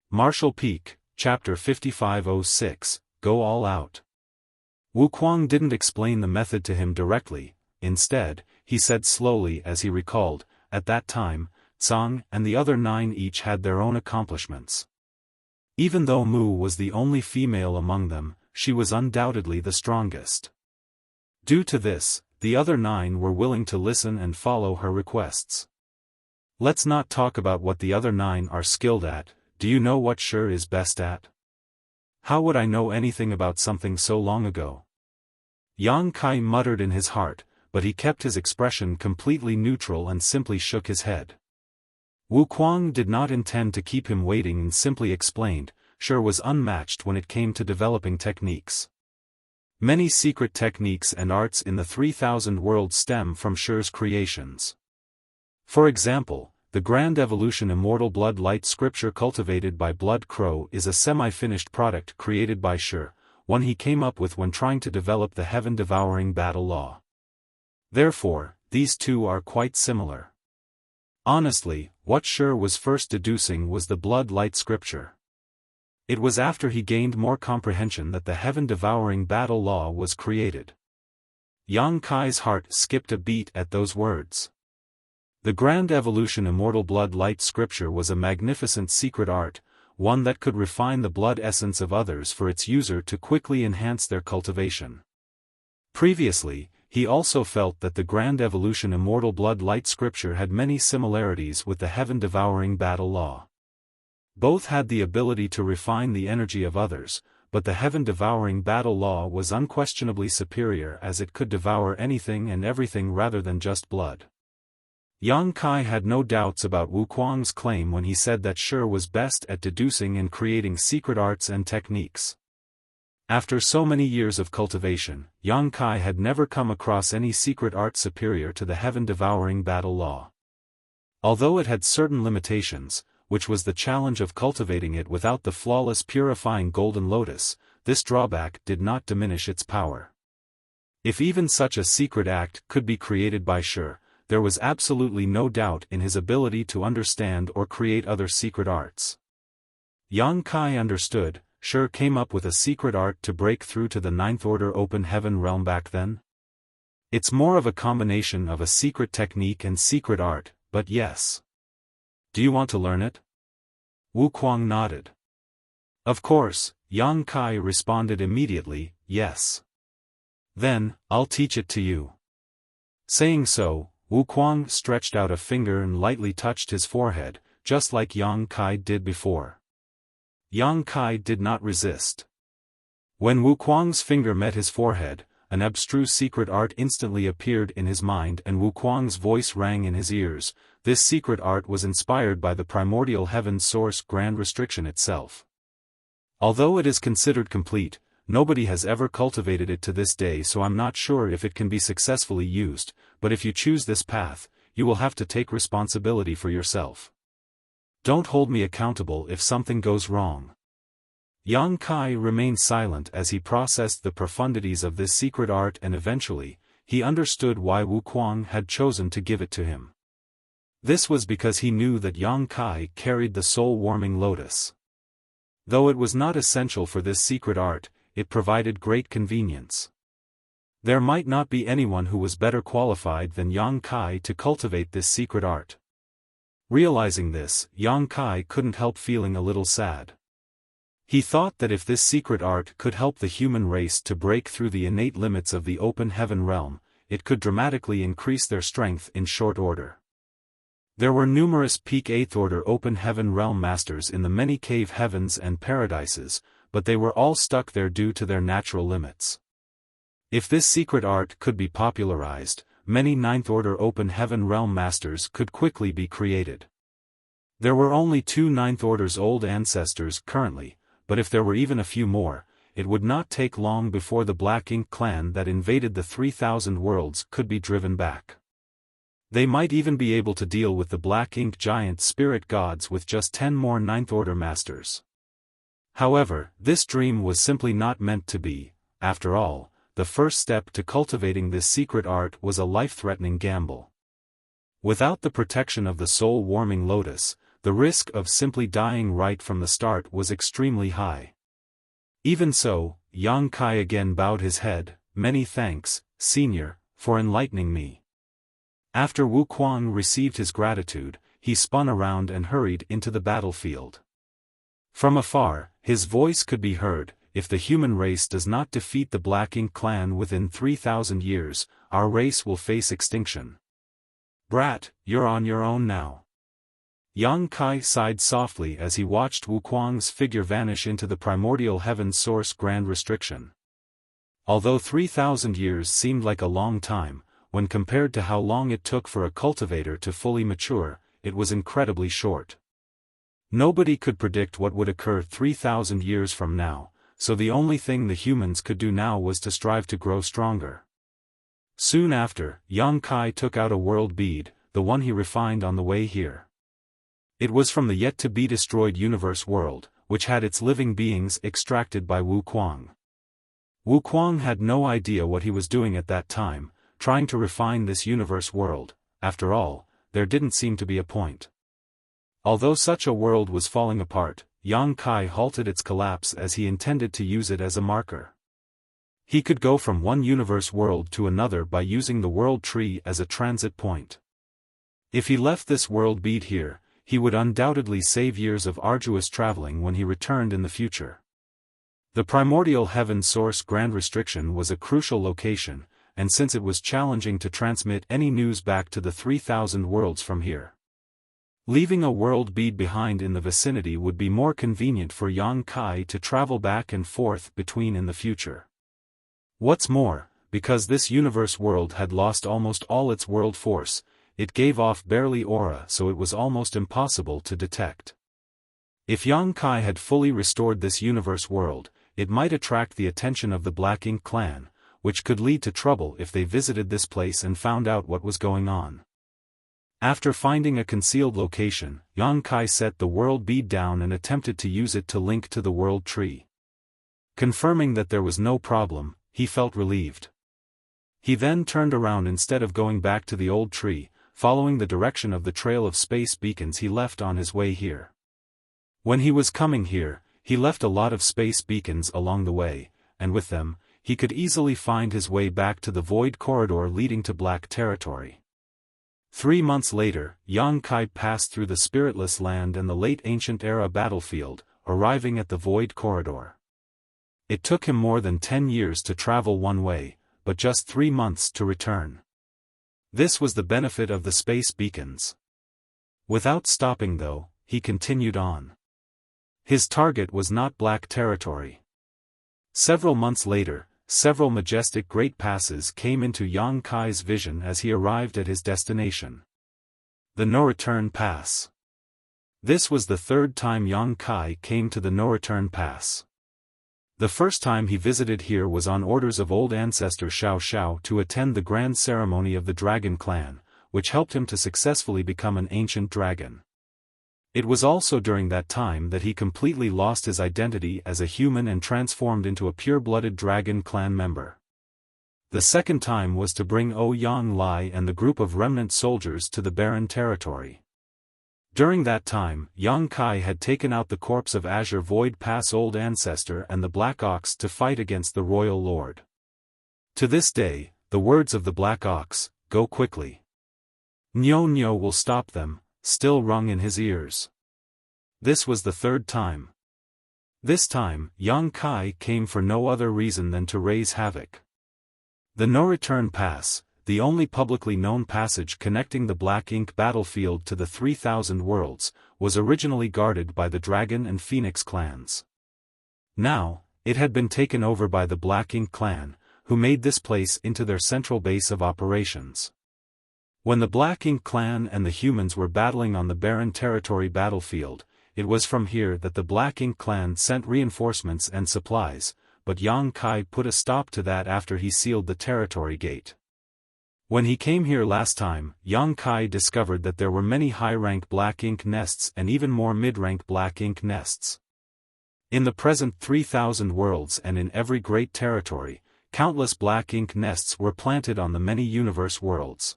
Martial Peak, Chapter 5506, Go All Out. Wuquang didn't explain the method to him directly. Instead, he said slowly as he recalled, at that time, Tsang and the other 9 each had their own accomplishments. Even though Mu was the only female among them, she was undoubtedly the strongest. Due to this, the other 9 were willing to listen and follow her requests. Let's not talk about what the other 9 are skilled at. Do you know what Shi is best at? How would I know anything about something so long ago? Yang Kai muttered in his heart, but he kept his expression completely neutral and simply shook his head. Wuquang did not intend to keep him waiting and simply explained, Shi was unmatched when it came to developing techniques. Many secret techniques and arts in the 3000 worlds stem from Shi's creations. For example, the Grand Evolution Immortal Blood Light scripture cultivated by Blood Crow is a semi-finished product created by Shi, one he came up with when trying to develop the heaven-devouring battle law. Therefore, these two are quite similar. Honestly, what Shi was first deducing was the Blood Light scripture. It was after he gained more comprehension that the heaven-devouring battle law was created. Yang Kai's heart skipped a beat at those words. The Grand Evolution Immortal Blood Light scripture was a magnificent secret art, one that could refine the blood essence of others for its user to quickly enhance their cultivation. Previously, he also felt that the Grand Evolution Immortal Blood Light scripture had many similarities with the heaven-devouring battle law. Both had the ability to refine the energy of others, but the heaven-devouring battle law was unquestionably superior as it could devour anything and everything rather than just blood. Yang Kai had no doubts about Wuquang's claim when he said that Shi was best at deducing and creating secret arts and techniques. After so many years of cultivation, Yang Kai had never come across any secret art superior to the heaven-devouring battle law. Although it had certain limitations, which was the challenge of cultivating it without the flawless purifying golden lotus, this drawback did not diminish its power. If even such a secret act could be created by Shi, there was absolutely no doubt in his ability to understand or create other secret arts. Yang Kai understood, Shi came up with a secret art to break through to the 9th Order open heaven realm back then? It's more of a combination of a secret technique and secret art, but yes. Do you want to learn it? Wuquang nodded. Of course, Yang Kai responded immediately, yes. Then, I'll teach it to you. Saying so, Wuquang stretched out a finger and lightly touched his forehead, just like Yang Kai did before. Yang Kai did not resist. When Wuquang's finger met his forehead, an abstruse secret art instantly appeared in his mind and Wuquang's voice rang in his ears. This secret art was inspired by the primordial heaven source Grand Restriction itself. Although it is considered complete, nobody has ever cultivated it to this day, so I'm not sure if it can be successfully used, but if you choose this path, you will have to take responsibility for yourself. Don't hold me accountable if something goes wrong. Yang Kai remained silent as he processed the profundities of this secret art, and eventually, he understood why Wuquang had chosen to give it to him. This was because he knew that Yang Kai carried the soul-warming lotus. Though it was not essential for this secret art, it provided great convenience. There might not be anyone who was better qualified than Yang Kai to cultivate this secret art. Realizing this, Yang Kai couldn't help feeling a little sad. He thought that if this secret art could help the human race to break through the innate limits of the open heaven realm, it could dramatically increase their strength in short order. There were numerous peak 8th Order open heaven realm masters in the many cave heavens and paradises, but they were all stuck there due to their natural limits. If this secret art could be popularized, many 9th Order open heaven realm masters could quickly be created. There were only 2 9th Order's old ancestors currently, but if there were even a few more, it would not take long before the Black Ink clan that invaded the 3000 worlds could be driven back. They might even be able to deal with the Black Ink giant spirit gods with just 10 more 9th Order masters. However, this dream was simply not meant to be. After all, the first step to cultivating this secret art was a life-threatening gamble. Without the protection of the soul-warming lotus, the risk of simply dying right from the start was extremely high. Even so, Yang Kai again bowed his head. "Many thanks, Senior, for enlightening me." After Wuquang received his gratitude, he spun around and hurried into the battlefield. From afar, his voice could be heard. "If the human race does not defeat the Black Ink clan within 3,000 years, our race will face extinction. Brat, you're on your own now." Yang Kai sighed softly as he watched Wuquang's figure vanish into the primordial heaven source grand restriction. Although 3,000 years seemed like a long time, when compared to how long it took for a cultivator to fully mature, it was incredibly short. Nobody could predict what would occur 3,000 years from now, so the only thing the humans could do now was to strive to grow stronger. Soon after, Yang Kai took out a world bead, the one he refined on the way here. It was from the yet-to-be-destroyed universe world, which had its living beings extracted by Wuquang. Wuquang had no idea what he was doing at that time, trying to refine this universe world. After all, there didn't seem to be a point. Although such a world was falling apart, Yang Kai halted its collapse as he intended to use it as a marker. He could go from one universe world to another by using the world tree as a transit point. If he left this world bead here, he would undoubtedly save years of arduous traveling when he returned in the future. The primordial heaven source grand restriction was a crucial location, and since it was challenging to transmit any news back to the 3,000 worlds from here, leaving a world bead behind in the vicinity would be more convenient for Yang Kai to travel back and forth between in the future. What's more, because this universe world had lost almost all its world force, it gave off barely aura, so it was almost impossible to detect. If Yang Kai had fully restored this universe world, it might attract the attention of the Black Ink clan, which could lead to trouble if they visited this place and found out what was going on. After finding a concealed location, Yang Kai set the world bead down and attempted to use it to link to the world tree. Confirming that there was no problem, he felt relieved. He then turned around instead of going back to the old tree, following the direction of the trail of space beacons he left on his way here. When he was coming here, he left a lot of space beacons along the way, and with them, he could easily find his way back to the void corridor leading to Black Territory. 3 months later, Yang Kai passed through the spiritless land and the late ancient era battlefield, arriving at the void corridor. It took him more than 10 years to travel one way, but just 3 months to return. This was the benefit of the space beacons. Without stopping though, he continued on. His target was not Black Territory. Several months later, several majestic great passes came into Yang Kai's vision as he arrived at his destination. The No-Return Pass. This was the third time Yang Kai came to the No-Return Pass. The first time he visited here was on orders of old ancestor Xiaofan to attend the grand ceremony of the Dragon Clan, which helped him to successfully become an ancient dragon. It was also during that time that he completely lost his identity as a human and transformed into a pure-blooded Dragon Clan member. The second time was to bring Ouyang Lai and the group of remnant soldiers to the barren territory. During that time, Yang Kai had taken out the corpse of Azure Void Pass Old Ancestor and the Black Ox to fight against the Royal Lord. To this day, the words of the Black Ox, "Go quickly. Nyo Nyo will stop them," still rung in his ears. This was the third time. This time, Yang Kai came for no other reason than to raise havoc. The No-Return Pass, the only publicly known passage connecting the Black Ink battlefield to the 3,000 worlds, was originally guarded by the Dragon and Phoenix clans. Now, it had been taken over by the Black Ink clan, who made this place into their central base of operations. When the Black Ink clan and the humans were battling on the barren territory battlefield, it was from here that the Black Ink clan sent reinforcements and supplies, but Yang Kai put a stop to that after he sealed the territory gate. When he came here last time, Yang Kai discovered that there were many high-rank Black Ink nests and even more mid-rank Black Ink nests. In the present 3,000 worlds and in every great territory, countless Black Ink nests were planted on the many universe worlds.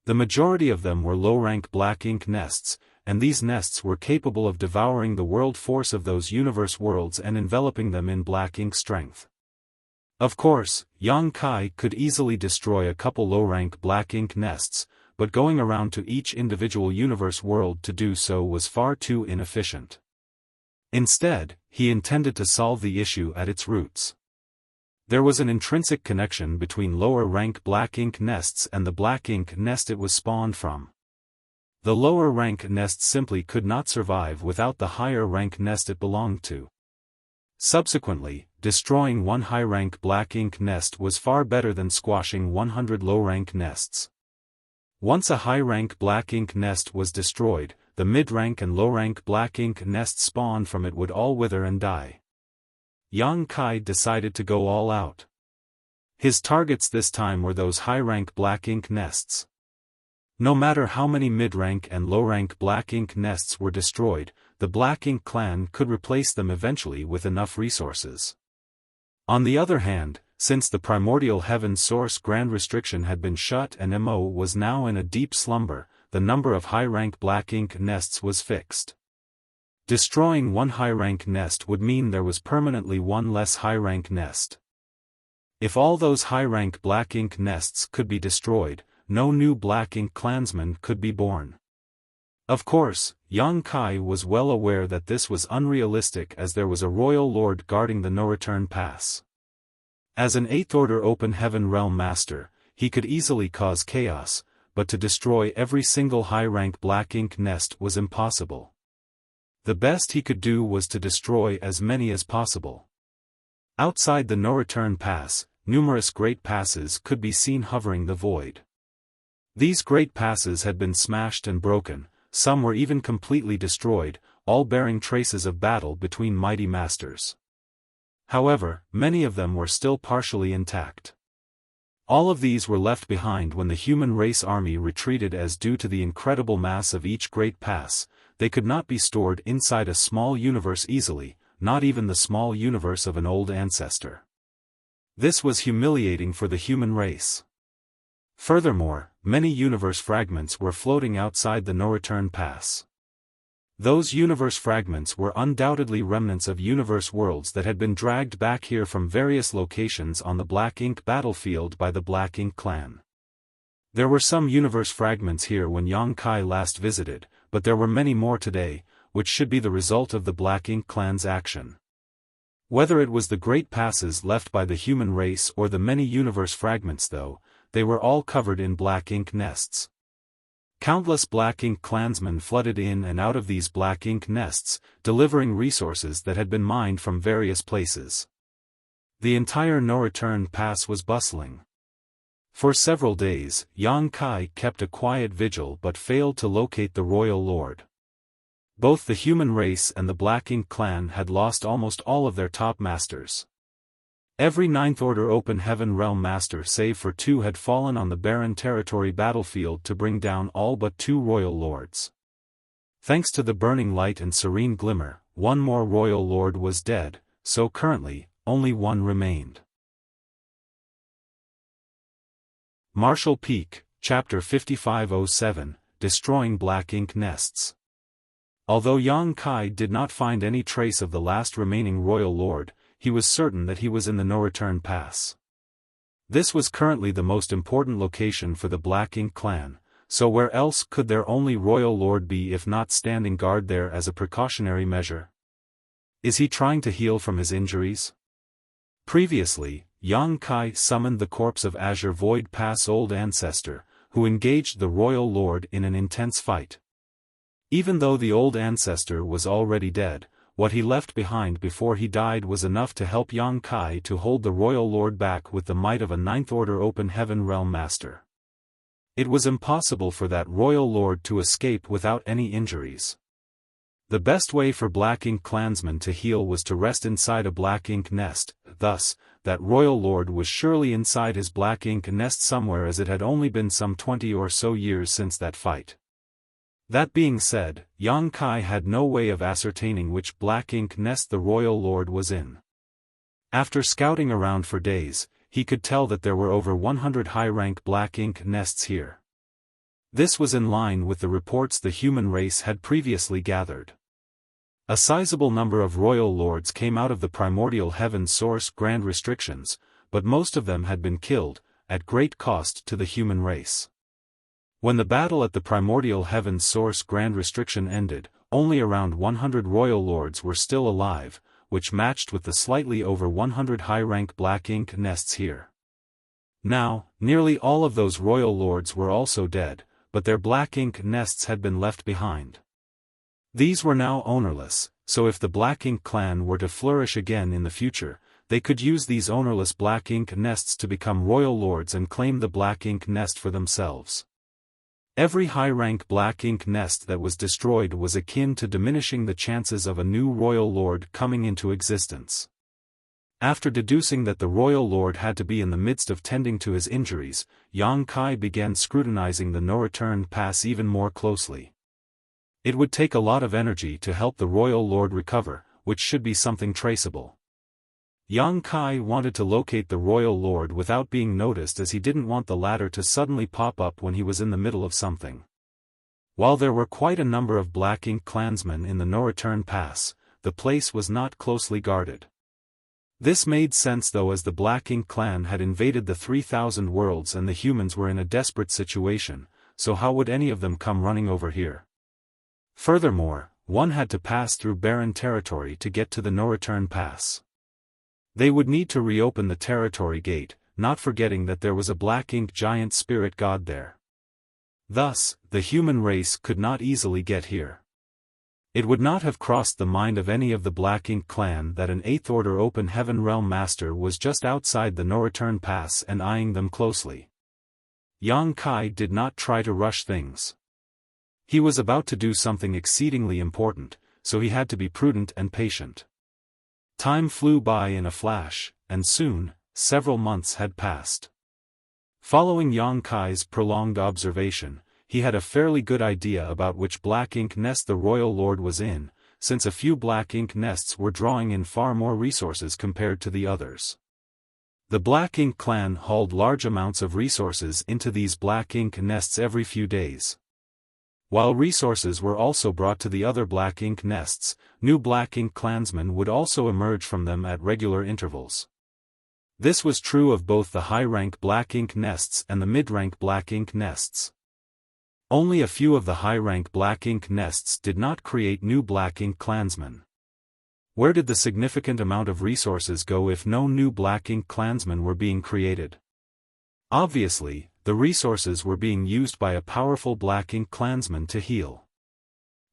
The majority of them were low-rank Black Ink nests, and these nests were capable of devouring the world force of those universe worlds and enveloping them in black ink strength. Of course, Yang Kai could easily destroy a couple low-rank black ink nests, but going around to each individual universe world to do so was far too inefficient. Instead, he intended to solve the issue at its roots. There was an intrinsic connection between lower-rank black ink nests and the black ink nest it was spawned from. The lower-rank nest simply could not survive without the higher-rank nest it belonged to. Subsequently, destroying one high-rank black ink nest was far better than squashing 100 low-rank nests. Once a high-rank black ink nest was destroyed, the mid-rank and low-rank black ink nests spawned from it would all wither and die. Yang Kai decided to go all out. His targets this time were those high-rank black ink nests. No matter how many mid-rank and low-rank black ink nests were destroyed, the Black Ink clan could replace them eventually with enough resources. On the other hand, since the primordial heaven source grand restriction had been shut and Mo was now in a deep slumber, the number of high-rank black ink nests was fixed. Destroying one high-rank nest would mean there was permanently one less high-rank nest. If all those high-rank black ink nests could be destroyed, no new Black Ink clansmen could be born. Of course, Yang Kai was well aware that this was unrealistic as there was a royal lord guarding the no-return pass. As an 8th Order Open Heaven Realm Master, he could easily cause chaos, but to destroy every single high-rank black ink nest was impossible. The best he could do was to destroy as many as possible. Outside the no-return pass, numerous great passes could be seen hovering the void. These great passes had been smashed and broken, some were even completely destroyed, all bearing traces of battle between mighty masters. However, many of them were still partially intact. All of these were left behind when the human race army retreated as due to the incredible mass of each great pass, they could not be stored inside a small universe easily, not even the small universe of an old ancestor. This was humiliating for the human race. Furthermore, many universe fragments were floating outside the no-return pass. Those universe fragments were undoubtedly remnants of universe worlds that had been dragged back here from various locations on the Black Ink battlefield by the Black Ink clan. There were some universe fragments here when Yang Kai last visited, but there were many more today, which should be the result of the Black Ink clan's action. Whether it was the great passes left by the human race or the many universe fragments though, they were all covered in black ink nests. Countless Black Ink clansmen flooded in and out of these black ink nests, delivering resources that had been mined from various places. The entire no-return pass was bustling. For several days, Yang Kai kept a quiet vigil but failed to locate the royal lord. Both the human race and the Black Ink clan had lost almost all of their top masters. Every 9th Order Open Heaven Realm Master save for 2 had fallen on the barren territory battlefield to bring down all but 2 royal lords. Thanks to the burning light and serene glimmer, 1 more royal lord was dead, so currently, only 1 remained. Martial Peak, Chapter 5507, Destroying Black Ink Nests. Although Yang Kai did not find any trace of the last remaining royal lord, he was certain that he was in the no-return pass. This was currently the most important location for the Black Ink clan, so where else could their only royal lord be if not standing guard there as a precautionary measure? Is he trying to heal from his injuries? Previously, Yang Kai summoned the corpse of Azure Void Pass Old Ancestor, who engaged the royal lord in an intense fight. Even though the old ancestor was already dead, what he left behind before he died was enough to help Yang Kai to hold the royal lord back with the might of a 9th Order Open Heaven Realm Master. It was impossible for that royal lord to escape without any injuries. The best way for Black Ink clansmen to heal was to rest inside a Black Ink nest, thus, that royal lord was surely inside his Black Ink nest somewhere as it had only been some 20 or so years since that fight. That being said, Yang Kai had no way of ascertaining which Black Ink nest the royal lord was in. After scouting around for days, he could tell that there were over 100 high-rank Black Ink nests here. This was in line with the reports the human race had previously gathered. A sizable number of royal lords came out of the primordial heaven source grand restrictions, but most of them had been killed, at great cost to the human race. When the battle at the primordial heaven source grand restriction ended, only around 100 royal lords were still alive, which matched with the slightly over 100 high-rank black ink nests here. Now, nearly all of those royal lords were also dead, but their black ink nests had been left behind. These were now ownerless, so if the Black Ink clan were to flourish again in the future, they could use these ownerless black ink nests to become royal lords and claim the black ink nest for themselves. Every high-rank black ink nest that was destroyed was akin to diminishing the chances of a new royal lord coming into existence. After deducing that the royal lord had to be in the midst of tending to his injuries, Yang Kai began scrutinizing the no-return pass even more closely. It would take a lot of energy to help the royal lord recover, which should be something traceable. Yang Kai wanted to locate the royal lord without being noticed, as he didn't want the latter to suddenly pop up when he was in the middle of something. While there were quite a number of Black Ink clansmen in the no-return pass, the place was not closely guarded. This made sense though, as the Black Ink clan had invaded the 3000 worlds and the humans were in a desperate situation, so how would any of them come running over here? Furthermore, one had to pass through barren territory to get to the no-return pass. They would need to reopen the territory gate, not forgetting that there was a Black Ink giant spirit god there. Thus, the human race could not easily get here. It would not have crossed the mind of any of the Black Ink clan that an 8th Order Open Heaven Realm Master was just outside the no-return pass and eyeing them closely. Yang Kai did not try to rush things. He was about to do something exceedingly important, so he had to be prudent and patient. Time flew by in a flash, and soon, several months had passed. Following Yang Kai's prolonged observation, he had a fairly good idea about which Black Ink nest the royal lord was in, since a few Black Ink nests were drawing in far more resources compared to the others. The Black Ink clan hauled large amounts of resources into these Black Ink nests every few days. While resources were also brought to the other Black Ink nests, new Black Ink clansmen would also emerge from them at regular intervals. This was true of both the high-rank Black Ink nests and the mid-rank Black Ink nests. Only a few of the high-rank Black Ink nests did not create new Black Ink clansmen. Where did the significant amount of resources go if no new Black Ink clansmen were being created? Obviously, the resources were being used by a powerful Black Ink clansman to heal.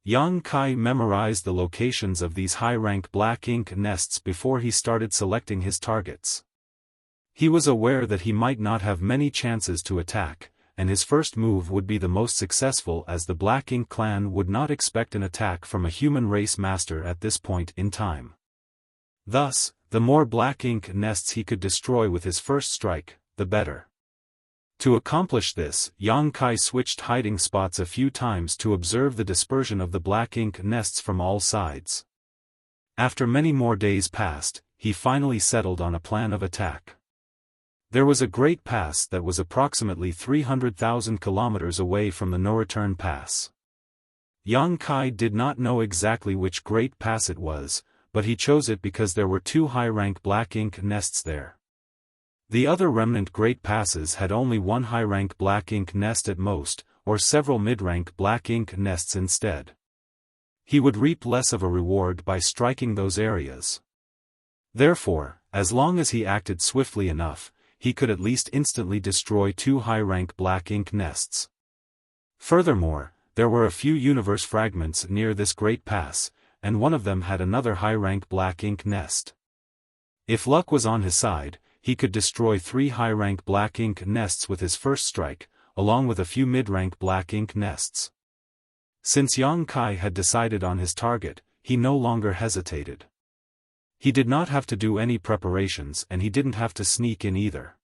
Yang Kai memorized the locations of these high-rank Black Ink nests before he started selecting his targets. He was aware that he might not have many chances to attack, and his first move would be the most successful, as the Black Ink clan would not expect an attack from a human race master at this point in time. Thus, the more Black Ink nests he could destroy with his first strike, the better. To accomplish this, Yang Kai switched hiding spots a few times to observe the dispersion of the Black Ink nests from all sides. After many more days passed, he finally settled on a plan of attack. There was a great pass that was approximately 300,000 kilometers away from the no-return pass. Yang Kai did not know exactly which great pass it was, but he chose it because there were 2 high-rank Black Ink nests there. The other remnant great passes had only 1 high-rank Black Ink nest at most, or several mid-rank Black Ink nests instead. He would reap less of a reward by striking those areas. Therefore, as long as he acted swiftly enough, he could at least instantly destroy 2 high-rank Black Ink nests. Furthermore, there were a few universe fragments near this great pass, and one of them had another high-rank Black Ink nest. If luck was on his side, he could destroy 3 high-rank Black Ink nests with his first strike, along with a few mid-rank Black Ink nests. Since Yang Kai had decided on his target, he no longer hesitated. He did not have to do any preparations, and he didn't have to sneak in either.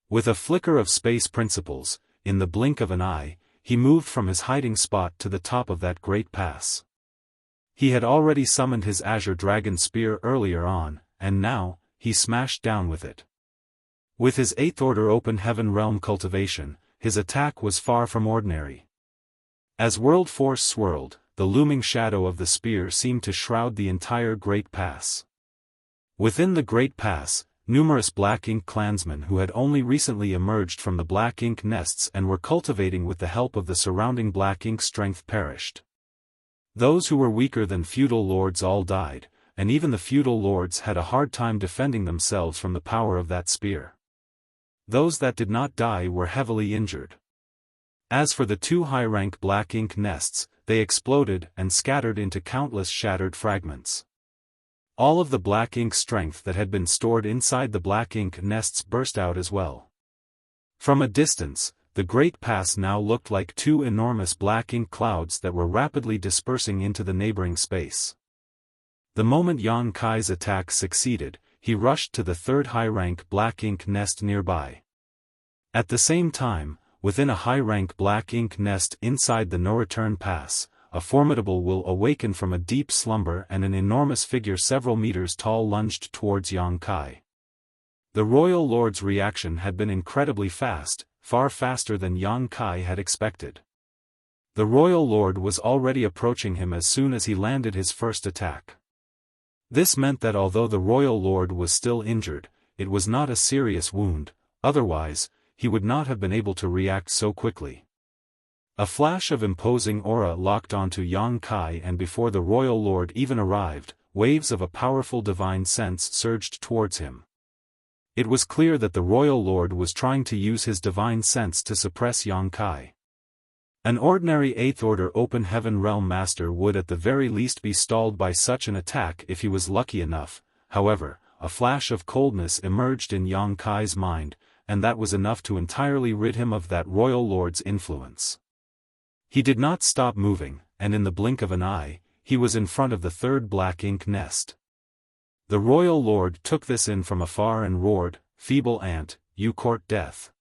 With a flicker of space principles, in the blink of an eye, he moved from his hiding spot to the top of that great pass. He had already summoned his Azure Dragon Spear earlier on, and now, he smashed down with it. With his 8th Order Open Heaven Realm cultivation, his attack was far from ordinary. As world force swirled, the looming shadow of the spear seemed to shroud the entire Great Pass. Within the Great Pass, numerous Black Ink clansmen who had only recently emerged from the Black Ink nests and were cultivating with the help of the surrounding Black Ink strength perished. Those who were weaker than feudal lords all died, and even the feudal lords had a hard time defending themselves from the power of that spear. Those that did not die were heavily injured. As for the two high-rank Black Ink nests, they exploded and scattered into countless shattered fragments. All of the Black Ink strength that had been stored inside the Black Ink nests burst out as well. From a distance, the Great Pass now looked like two enormous Black Ink clouds that were rapidly dispersing into the neighboring space. The moment Yang Kai's attack succeeded, he rushed to the third high-rank Black Ink nest nearby. At the same time, within a high-rank Black Ink nest inside the no-return pass, a formidable will awakened from a deep slumber and an enormous figure several meters tall lunged towards Yang Kai. The royal lord's reaction had been incredibly fast, far faster than Yang Kai had expected. The royal lord was already approaching him as soon as he landed his first attack. This meant that although the royal lord was still injured, it was not a serious wound, otherwise, he would not have been able to react so quickly. A flash of imposing aura locked onto Yang Kai, and before the royal lord even arrived, waves of a powerful divine sense surged towards him. It was clear that the royal lord was trying to use his divine sense to suppress Yang Kai. An ordinary 8th Order Open Heaven Realm Master would at the very least be stalled by such an attack if he was lucky enough. However, a flash of coldness emerged in Yang Kai's mind, and that was enough to entirely rid him of that royal lord's influence. He did not stop moving, and in the blink of an eye, he was in front of the third Black Ink nest. The royal lord took this in from afar and roared, "Feeble ant, you court death.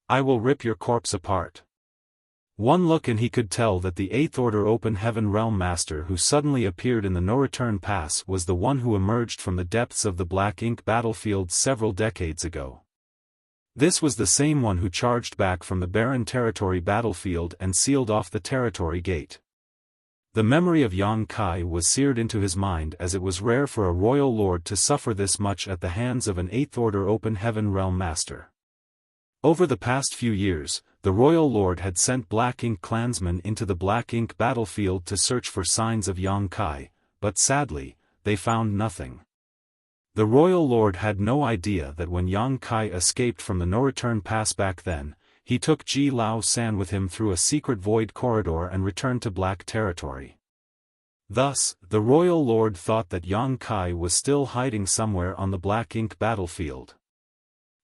I will rip your corpse apart." One look and he could tell that the 8th Order Open Heaven Realm Master who suddenly appeared in the no-return pass was the one who emerged from the depths of the Black Ink battlefield several decades ago. This was the same one who charged back from the barren territory battlefield and sealed off the territory gate. The memory of Yang Kai was seared into his mind, as it was rare for a royal lord to suffer this much at the hands of an 8th Order Open Heaven Realm Master. Over the past few years, the royal lord had sent Black Ink clansmen into the Black Ink battlefield to search for signs of Yang Kai, but sadly, they found nothing. The royal lord had no idea that when Yang Kai escaped from the no-return pass back then, he took Ji Lao San with him through a secret void corridor and returned to Black territory. Thus, the royal lord thought that Yang Kai was still hiding somewhere on the Black Ink battlefield.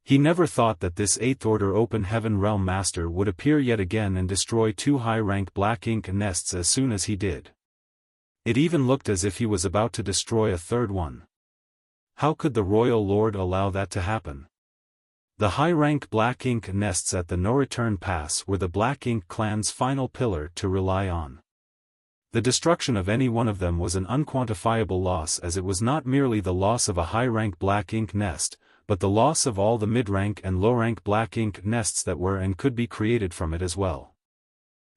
He never thought that this 8th Order Open Heaven Realm Master would appear yet again and destroy two high-rank Black Ink nests as soon as he did. It even looked as if he was about to destroy a third one. How could the royal lord allow that to happen? The high-rank Black Ink nests at the no-return pass were the Black Ink clan's final pillar to rely on. The destruction of any one of them was an unquantifiable loss, as it was not merely the loss of a high-rank Black Ink nest, but the loss of all the mid-rank and low-rank Black Ink nests that were and could be created from it as well.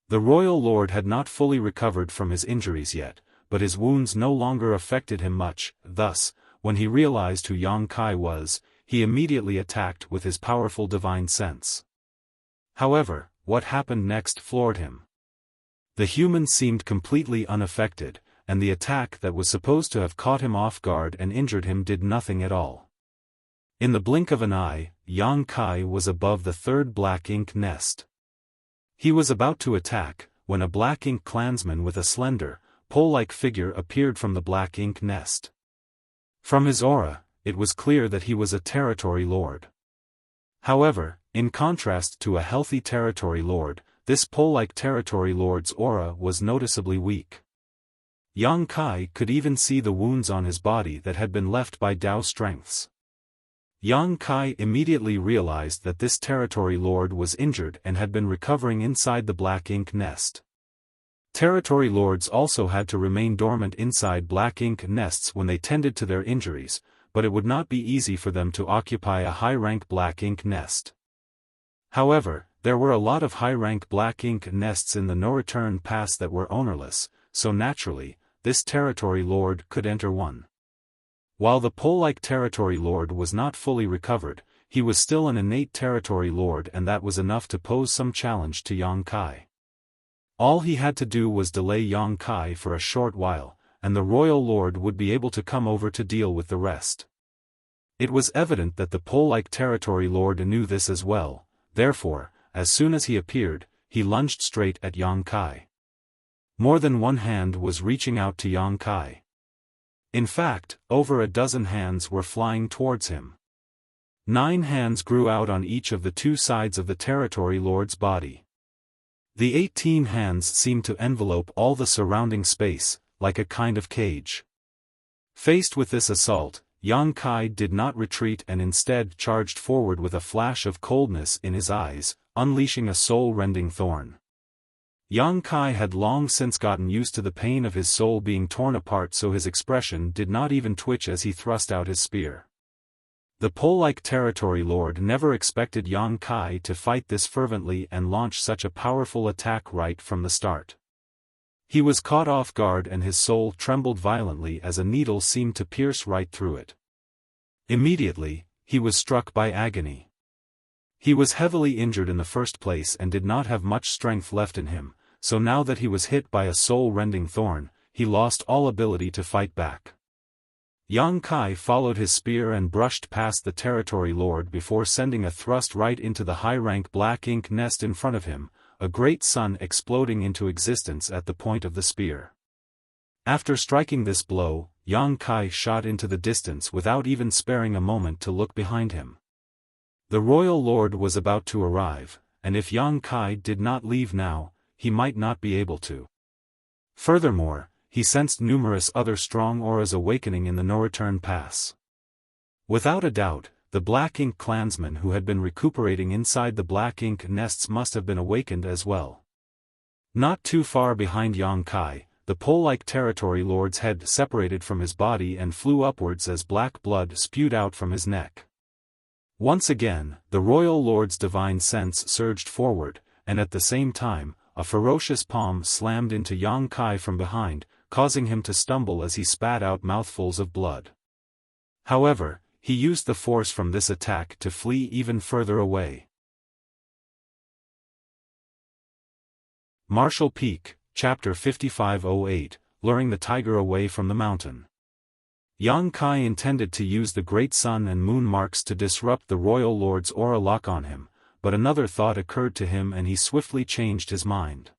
The royal lord had not fully recovered from his injuries yet, but his wounds no longer affected him much. Thus, when he realized who Yang Kai was, he immediately attacked with his powerful divine sense. However, what happened next floored him. The human seemed completely unaffected, and the attack that was supposed to have caught him off guard and injured him did nothing at all. In the blink of an eye, Yang Kai was above the third Black Ink nest. He was about to attack, when a Black Ink clansman with a slender, pole-like figure appeared from the Black Ink nest. From his aura, it was clear that he was a territory lord. However, in contrast to a healthy territory lord, this pole-like territory lord's aura was noticeably weak. Yang Kai could even see the wounds on his body that had been left by Dao strengths. Yang Kai immediately realized that this territory lord was injured and had been recovering inside the Black Ink nest. Territory lords also had to remain dormant inside Black Ink nests when they tended to their injuries, but it would not be easy for them to occupy a high-rank Black Ink nest. However, There were a lot of high-rank black ink nests in the no-return pass that were ownerless, so naturally, this territory lord could enter one. While the pole-like territory lord was not fully recovered, he was still an innate territory lord, and that was enough to pose some challenge to Yang Kai. All he had to do was delay Yang Kai for a short while, and the royal lord would be able to come over to deal with the rest. It was evident that the pole-like territory lord knew this as well, therefore, as soon as he appeared, he lunged straight at Yang Kai. More than one hand was reaching out to Yang Kai. In fact, over a dozen hands were flying towards him. 9 hands grew out on each of the 2 sides of the territory lord's body. The 18 hands seemed to envelope all the surrounding space, like a kind of cage. Faced with this assault, Yang Kai did not retreat and instead charged forward with a flash of coldness in his eyes, unleashing a soul-rending thorn. Yang Kai had long since gotten used to the pain of his soul being torn apart, so his expression did not even twitch as he thrust out his spear. The pole-like territory lord never expected Yang Kai to fight this fervently and launch such a powerful attack right from the start. He was caught off guard and his soul trembled violently as a needle seemed to pierce right through it. Immediately, he was struck by agony. He was heavily injured in the first place and did not have much strength left in him, so now that he was hit by a soul-rending thorn, he lost all ability to fight back. Yang Kai followed his spear and brushed past the territory lord before sending a thrust right into the high-rank black ink nest in front of him, a great sun exploding into existence at the point of the spear. After striking this blow, Yang Kai shot into the distance without even sparing a moment to look behind him. The royal lord was about to arrive, and if Yang Kai did not leave now, he might not be able to. Furthermore, he sensed numerous other strong auras awakening in the no-return pass. Without a doubt, the black ink clansmen who had been recuperating inside the black ink nests must have been awakened as well. Not too far behind Yang Kai, the pole-like territory lord's head separated from his body and flew upwards as black blood spewed out from his neck. Once again, the royal lord's divine sense surged forward, and at the same time, a ferocious palm slammed into Yang Kai from behind, causing him to stumble as he spat out mouthfuls of blood. However, he used the force from this attack to flee even further away. Martial Peak, Chapter 5508, Luring the Tiger Away from the Mountain. Yang Kai intended to use the great sun and moon marks to disrupt the royal lord's aura lock on him, but another thought occurred to him and he swiftly changed his mind.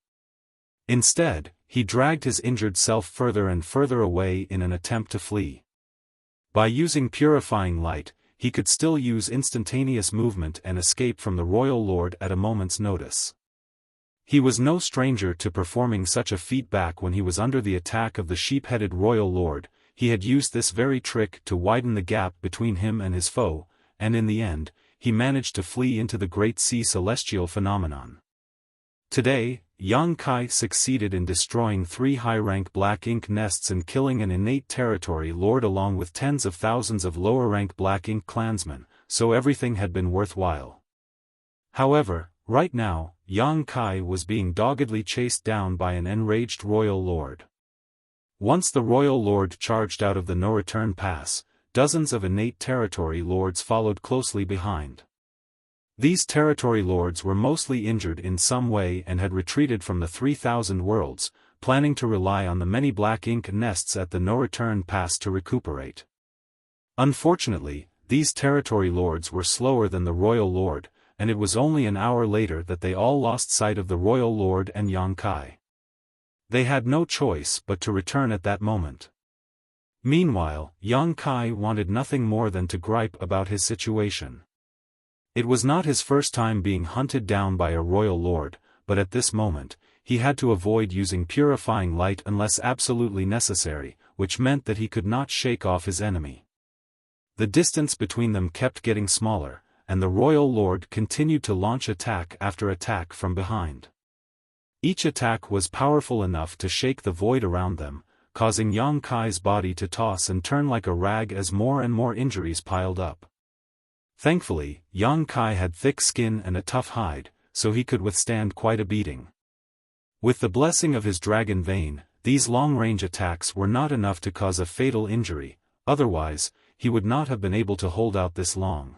Instead, he dragged his injured self further and further away in an attempt to flee. By using purifying light, he could still use instantaneous movement and escape from the royal lord at a moment's notice. He was no stranger to performing such a feat back when he was under the attack of the sheep-headed royal lord. He had used this very trick to widen the gap between him and his foe, and in the end, he managed to flee into the Great Sea celestial phenomenon. Today, Yang Kai succeeded in destroying 3 high-rank black ink nests and killing an innate territory lord along with tens of thousands of lower-rank black ink clansmen, so everything had been worthwhile. However, right now, Yang Kai was being doggedly chased down by an enraged royal lord. Once the royal lord charged out of the no-return pass, dozens of innate territory lords followed closely behind. These territory lords were mostly injured in some way and had retreated from the 3,000 worlds, planning to rely on the many black ink nests at the no-return pass to recuperate. Unfortunately, these territory lords were slower than the royal lord, and it was only an hour later that they all lost sight of the royal lord and Yang Kai. They had no choice but to return at that moment. Meanwhile, Yang Kai wanted nothing more than to gripe about his situation. It was not his first time being hunted down by a royal lord, but at this moment, he had to avoid using purifying light unless absolutely necessary, which meant that he could not shake off his enemy. The distance between them kept getting smaller, and the royal lord continued to launch attack after attack from behind. Each attack was powerful enough to shake the void around them, causing Yang Kai's body to toss and turn like a rag as more and more injuries piled up. Thankfully, Yang Kai had thick skin and a tough hide, so he could withstand quite a beating. With the blessing of his dragon vein, these long-range attacks were not enough to cause a fatal injury, otherwise, he would not have been able to hold out this long.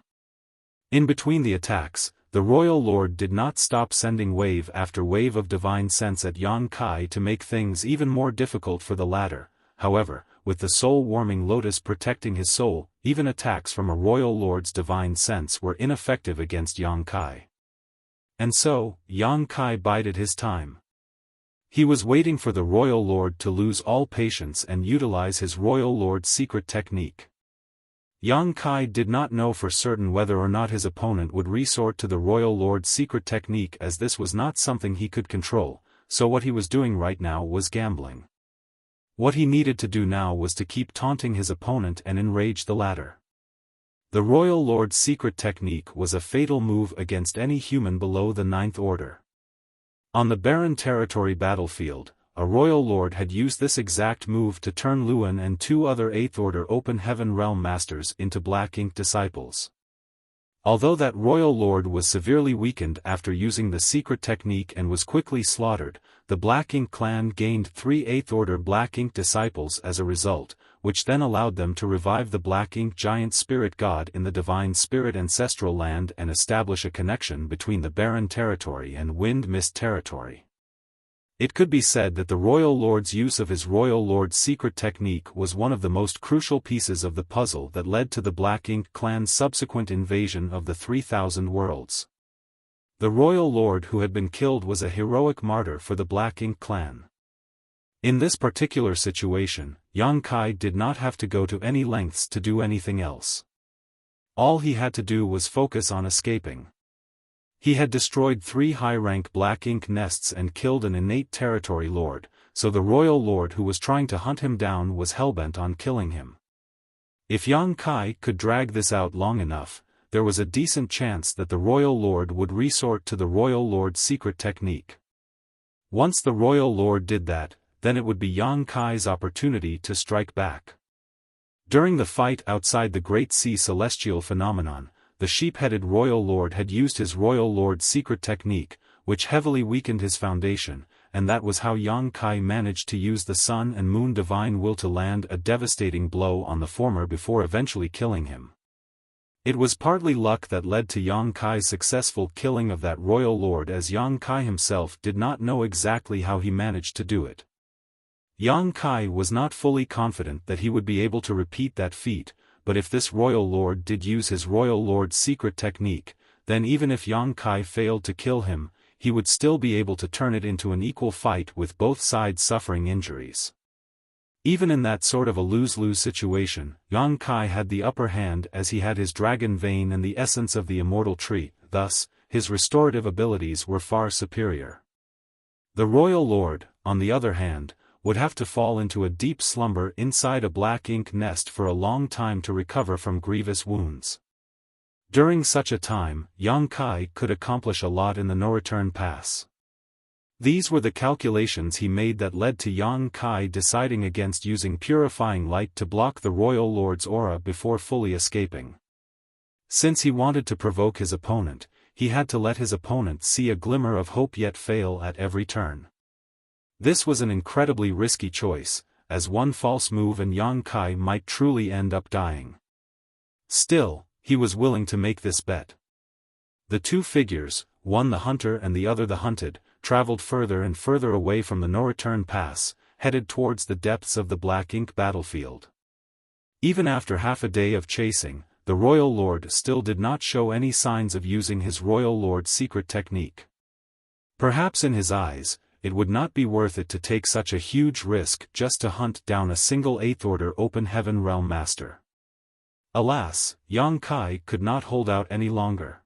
In between the attacks, the royal lord did not stop sending wave after wave of divine sense at Yan Kai to make things even more difficult for the latter. However, with the soul-warming lotus protecting his soul, even attacks from a royal lord's divine sense were ineffective against Yan Kai. And so, Yan Kai bided his time. He was waiting for the royal lord to lose all patience and utilize his royal lord's secret technique. Yan Kai did not know for certain whether or not his opponent would resort to the royal lord's secret technique, as this was not something he could control, so what he was doing right now was gambling. What he needed to do now was to keep taunting his opponent and enrage the latter. The royal lord's secret technique was a fatal move against any human below the 9th order. On the barren territory battlefield, a royal lord had used this exact move to turn Luan and 2 other 8th order open heaven realm masters into black ink disciples. Although that royal lord was severely weakened after using the secret technique and was quickly slaughtered, the Black Ink clan gained 3 8th order Black Ink disciples as a result, which then allowed them to revive the Black Ink giant spirit god in the divine spirit ancestral land and establish a connection between the barren territory and wind mist territory. It could be said that the royal lord's use of his royal lord's secret technique was one of the most crucial pieces of the puzzle that led to the Black Ink clan's subsequent invasion of the 3,000 worlds. The royal lord who had been killed was a heroic martyr for the Black Ink clan. In this particular situation, Yan Kai did not have to go to any lengths to do anything else. All he had to do was focus on escaping. He had destroyed 3 high-rank Black Ink nests and killed an innate territory lord, so the royal lord who was trying to hunt him down was hellbent on killing him. If Yan Kai could drag this out long enough, there was a decent chance that the royal lord would resort to the royal lord's secret technique. Once the royal lord did that, then it would be Yan Kai's opportunity to strike back. During the fight outside the Great Sea Celestial Phenomenon, the sheep-headed royal lord had used his royal lord's secret technique, which heavily weakened his foundation, and that was how Yan Kai managed to use the sun and moon divine will to land a devastating blow on the former before eventually killing him. It was partly luck that led to Yan Kai's successful killing of that royal lord, as Yan Kai himself did not know exactly how he managed to do it. Yan Kai was not fully confident that he would be able to repeat that feat, but if this royal lord did use his royal lord's secret technique, then even if Yan Kai failed to kill him, he would still be able to turn it into an equal fight with both sides suffering injuries. Even in that sort of a lose-lose situation, Yan Kai had the upper hand as he had his dragon vein and the essence of the immortal tree, thus, his restorative abilities were far superior. The royal lord, on the other hand, would have to fall into a deep slumber inside a Black Ink nest for a long time to recover from grievous wounds. During such a time, Yan Kai could accomplish a lot in the no-return pass. These were the calculations he made that led to Yan Kai deciding against using purifying light to block the royal lord's aura before fully escaping. Since he wanted to provoke his opponent, he had to let his opponent see a glimmer of hope yet fail at every turn. This was an incredibly risky choice, as one false move and Yan Kai might truly end up dying. Still, he was willing to make this bet. The 2 figures, one the hunter and the other the hunted, traveled further and further away from the no-return pass, headed towards the depths of the Black Ink battlefield. Even after half a day of chasing, the royal lord still did not show any signs of using his royal lord's secret technique. Perhaps in his eyes, it would not be worth it to take such a huge risk just to hunt down a single 8th order open heaven realm master. Alas, Yan Kai could not hold out any longer.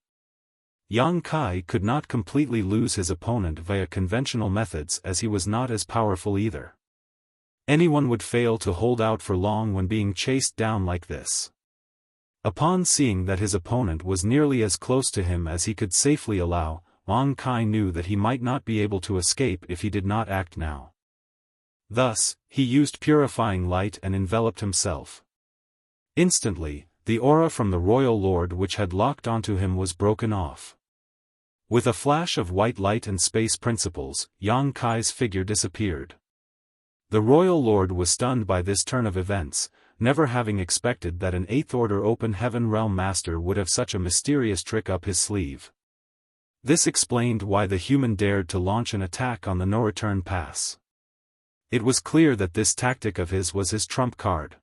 Yan Kai could not completely lose his opponent via conventional methods, as he was not as powerful either. Anyone would fail to hold out for long when being chased down like this. Upon seeing that his opponent was nearly as close to him as he could safely allow, Yan Kai knew that he might not be able to escape if he did not act now. Thus, he used purifying light and enveloped himself. Instantly, the aura from the royal lord which had locked onto him was broken off. With a flash of white light and space principles, Yang Kai's figure disappeared. The royal lord was stunned by this turn of events, never having expected that an Eighth Order Open Heaven Realm Master would have such a mysterious trick up his sleeve. This explained why the human dared to launch an attack on the no-return pass. It was clear that this tactic of his was his trump card.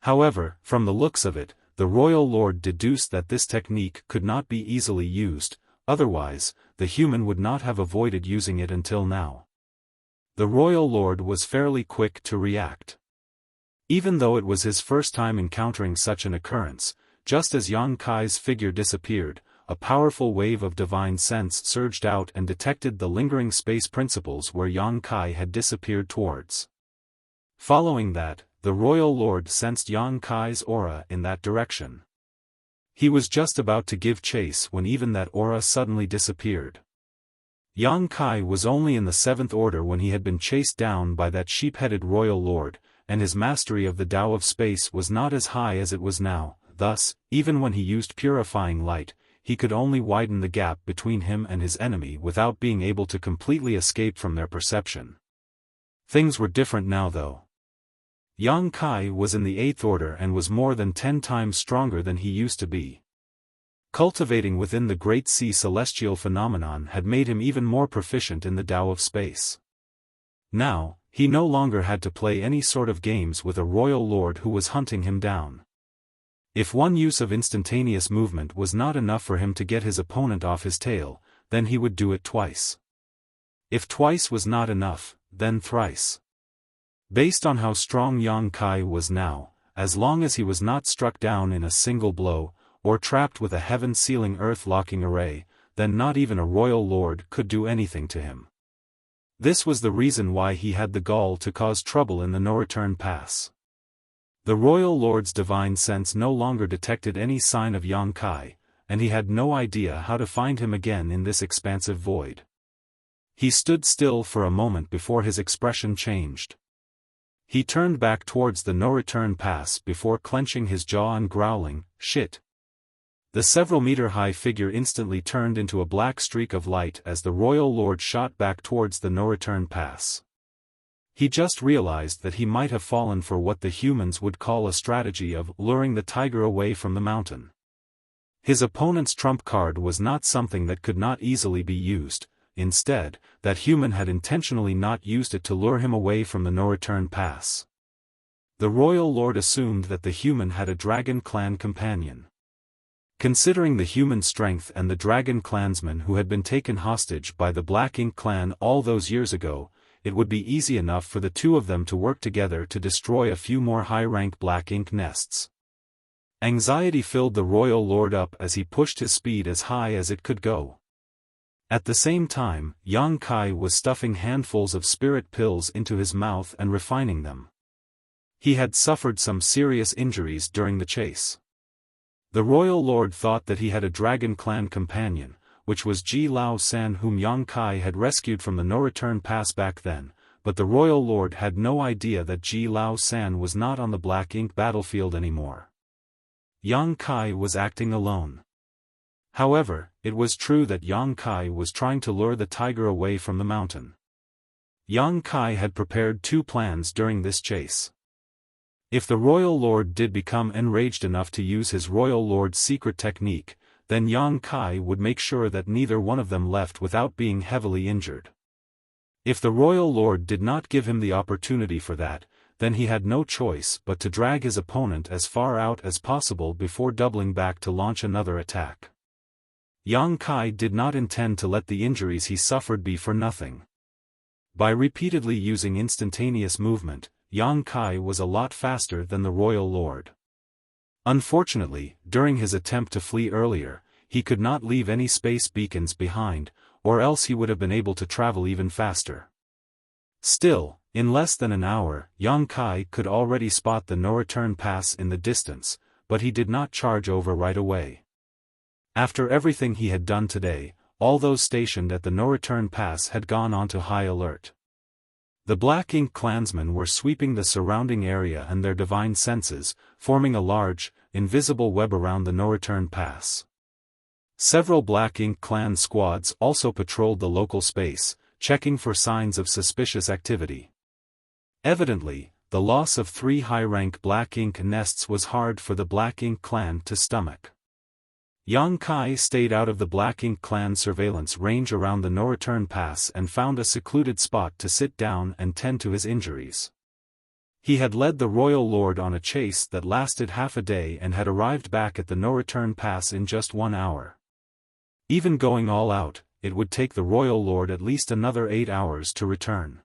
However, from the looks of it, the royal lord deduced that this technique could not be easily used, otherwise, the human would not have avoided using it until now. The royal lord was fairly quick to react. Even though it was his first time encountering such an occurrence, just as Yang Kai's figure disappeared, a powerful wave of divine sense surged out and detected the lingering space principles where Yang Kai had disappeared towards. Following that, the royal lord sensed Yang Kai's aura in that direction. He was just about to give chase when even that aura suddenly disappeared. Yang Kai was only in the Seventh Order when he had been chased down by that sheep-headed royal lord, and his mastery of the Tao of space was not as high as it was now. Thus, even when he used purifying light, he could only widen the gap between him and his enemy without being able to completely escape from their perception. Things were different now though. Yang Kai was in the Eighth Order and was more than 10 times stronger than he used to be. Cultivating within the Great Sea celestial phenomenon had made him even more proficient in the Tao of space. Now, he no longer had to play any sort of games with a royal lord who was hunting him down. If one use of instantaneous movement was not enough for him to get his opponent off his tail, then he would do it twice. If twice was not enough, then thrice. Based on how strong Yang Kai was now, as long as he was not struck down in a single blow, or trapped with a heaven-sealing earth-locking array, then not even a royal lord could do anything to him. This was the reason why he had the gall to cause trouble in the no-return pass. The royal lord's divine sense no longer detected any sign of Yang Kai, and he had no idea how to find him again in this expansive void. He stood still for a moment before his expression changed. He turned back towards the no-return pass before clenching his jaw and growling, "Shit." The several-meter-high figure instantly turned into a black streak of light as the royal lord shot back towards the no-return pass. He just realized that he might have fallen for what the humans would call a strategy of luring the tiger away from the mountain. His opponent's trump card was not something that could not easily be used. Instead, that human had intentionally not used it to lure him away from the no-return pass. The royal lord assumed that the human had a dragon clan companion. Considering the human strength and the dragon clansmen who had been taken hostage by the Black Ink clan all those years ago, it would be easy enough for the two of them to work together to destroy a few more high-ranked Black Ink nests. Anxiety filled the royal lord up as he pushed his speed as high as it could go. At the same time, Yang Kai was stuffing handfuls of spirit pills into his mouth and refining them. He had suffered some serious injuries during the chase. The royal lord thought that he had a dragon clan companion, which was Ji Lao San, whom Yang Kai had rescued from the no-return pass back then, but the royal lord had no idea that Ji Lao San was not on the Black Ink battlefield anymore. Yang Kai was acting alone. However, it was true that Yang Kai was trying to lure the tiger away from the mountain. Yang Kai had prepared 2 plans during this chase. If the royal lord did become enraged enough to use his royal lord's secret technique, then Yang Kai would make sure that neither one of them left without being heavily injured. If the royal lord did not give him the opportunity for that, then he had no choice but to drag his opponent as far out as possible before doubling back to launch another attack. Yang Kai did not intend to let the injuries he suffered be for nothing. By repeatedly using instantaneous movement, Yang Kai was a lot faster than the royal lord. Unfortunately, during his attempt to flee earlier, he could not leave any space beacons behind, or else he would have been able to travel even faster. Still, in less than an hour, Yang Kai could already spot the no-return pass in the distance, but he did not charge over right away. After everything he had done today, all those stationed at the no-return pass had gone onto high alert. The Black Ink clansmen were sweeping the surrounding area and their divine senses, forming a large, invisible web around the no-return pass. Several Black Ink clan squads also patrolled the local space, checking for signs of suspicious activity. Evidently, the loss of 3 high-rank Black Ink nests was hard for the Black Ink clan to stomach. Yang Kai stayed out of the Black Ink clan surveillance range around the no-return pass and found a secluded spot to sit down and tend to his injuries. He had led the royal lord on a chase that lasted half a day and had arrived back at the no-return pass in just 1 hour. Even going all out, it would take the royal lord at least another 8 hours to return.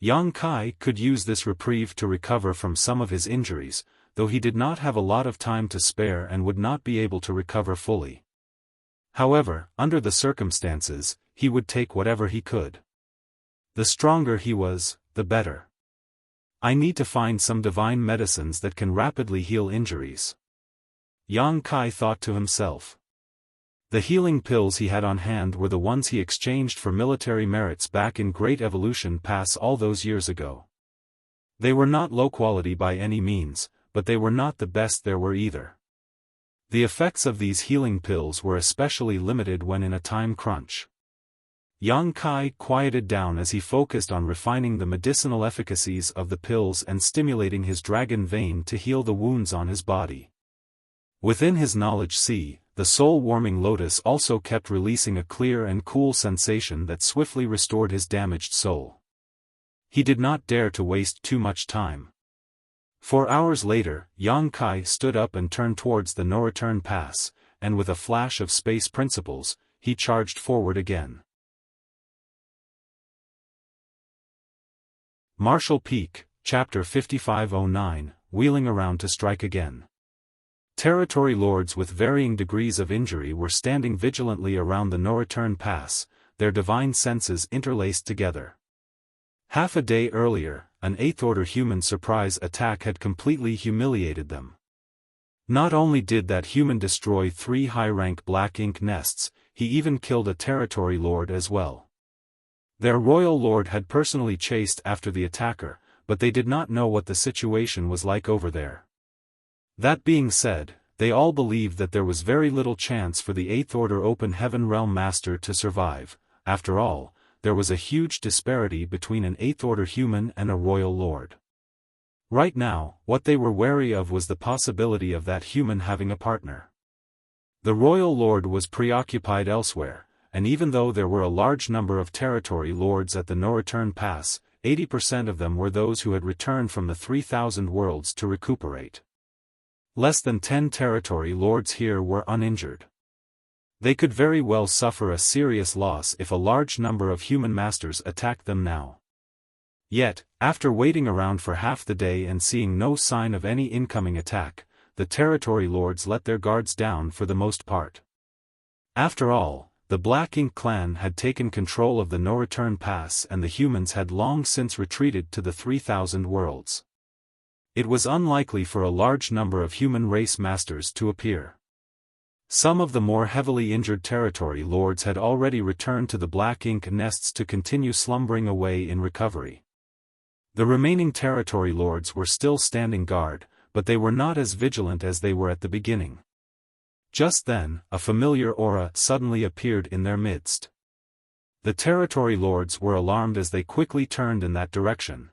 Yang Kai could use this reprieve to recover from some of his injuries, though he did not have a lot of time to spare and would not be able to recover fully. However, under the circumstances, he would take whatever he could. The stronger he was, the better. I need to find some divine medicines that can rapidly heal injuries. Yang Kai thought to himself. The healing pills he had on hand were the ones he exchanged for military merits back in Great Evolution Pass all those years ago. They were not low quality by any means, but they were not the best there were either. The effects of these healing pills were especially limited when in a time crunch. Yang Kai quieted down as he focused on refining the medicinal efficacies of the pills and stimulating his dragon vein to heal the wounds on his body. Within his knowledge sea, the soul-warming lotus also kept releasing a clear and cool sensation that swiftly restored his damaged soul. He did not dare to waste too much time. 4 hours later, Yang Kai stood up and turned towards the no-return pass, and with a flash of space principles, he charged forward again. Marshall Peak, Chapter 5509, Wheeling Around to Strike Again. Territory lords with varying degrees of injury were standing vigilantly around the no-return pass, their divine senses interlaced together. Half a day earlier, an 8th-order human surprise attack had completely humiliated them. Not only did that human destroy 3 high-rank Black Ink nests, he even killed a territory lord as well. Their royal lord had personally chased after the attacker, but they did not know what the situation was like over there. That being said, they all believed that there was very little chance for the 8th-order Open Heaven Realm Master to survive. After all, there was a huge disparity between an 8th-order human and a royal lord. Right now, what they were wary of was the possibility of that human having a partner. The royal lord was preoccupied elsewhere, and even though there were a large number of territory lords at the no-return pass, 80% of them were those who had returned from the 3,000 worlds to recuperate. Less than 10 territory lords here were uninjured. They could very well suffer a serious loss if a large number of human masters attacked them now. Yet, after waiting around for half the day and seeing no sign of any incoming attack, the territory lords let their guards down for the most part. After all, the Black Ink clan had taken control of the no-return pass and the humans had long since retreated to the 3,000 worlds. It was unlikely for a large number of human race masters to appear. Some of the more heavily injured territory lords had already returned to the Black Ink nests to continue slumbering away in recovery. The remaining territory lords were still standing guard, but they were not as vigilant as they were at the beginning. Just then, a familiar aura suddenly appeared in their midst. The territory lords were alarmed as they quickly turned in that direction.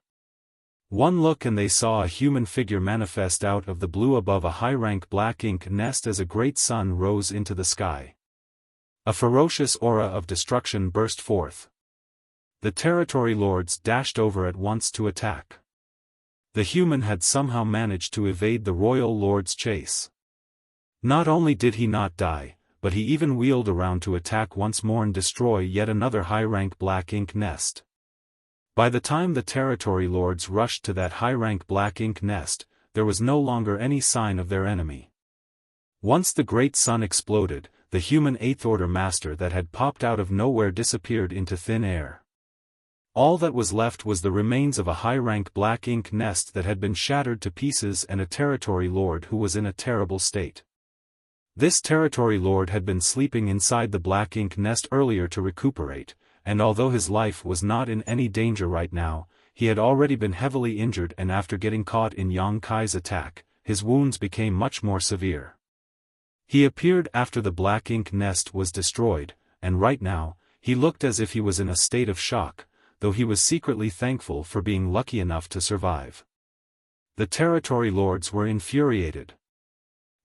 One look and they saw a human figure manifest out of the blue above a high-rank Black Ink nest as a great sun rose into the sky. A ferocious aura of destruction burst forth. The territory lords dashed over at once to attack. The human had somehow managed to evade the royal lord's chase. Not only did he not die, but he even wheeled around to attack once more and destroy yet another high-rank Black Ink nest. By the time the territory lords rushed to that high-rank Black Ink nest, there was no longer any sign of their enemy. Once the great sun exploded, the human 8th-order master that had popped out of nowhere disappeared into thin air. All that was left was the remains of a high-rank Black Ink nest that had been shattered to pieces and a territory lord who was in a terrible state. This territory lord had been sleeping inside the Black Ink nest earlier to recuperate, and although his life was not in any danger right now, he had already been heavily injured and after getting caught in Yang Kai's attack, his wounds became much more severe. He appeared after the black ink nest was destroyed, and right now, he looked as if he was in a state of shock, though he was secretly thankful for being lucky enough to survive. The territory lords were infuriated.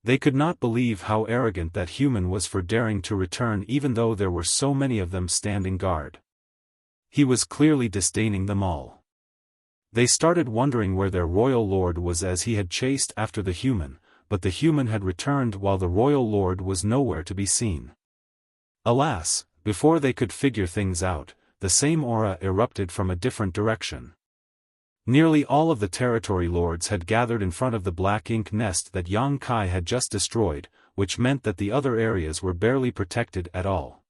They could not believe how arrogant that human was for daring to return even though there were so many of them standing guard. He was clearly disdaining them all. They started wondering where their royal lord was, as he had chased after the human, but the human had returned while the royal lord was nowhere to be seen. Alas, before they could figure things out, the same aura erupted from a different direction. Nearly all of the territory lords had gathered in front of the black ink nest that Yang Kai had just destroyed, which meant that the other areas were barely protected at all.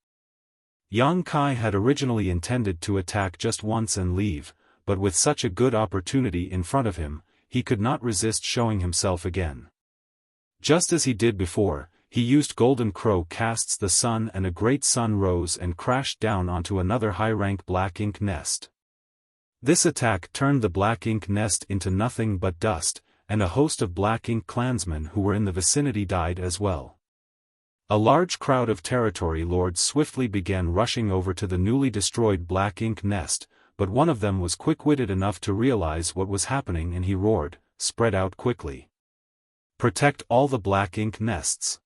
Yang Kai had originally intended to attack just once and leave, but with such a good opportunity in front of him, he could not resist showing himself again. Just as he did before, he used Golden Crow casts the sun, and a great sun rose and crashed down onto another high-rank black ink nest. This attack turned the black ink nest into nothing but dust, and a host of black ink clansmen who were in the vicinity died as well. A large crowd of territory lords swiftly began rushing over to the newly destroyed black ink nest, but one of them was quick-witted enough to realize what was happening, and he roared, "Spread out quickly. Protect all the black ink nests."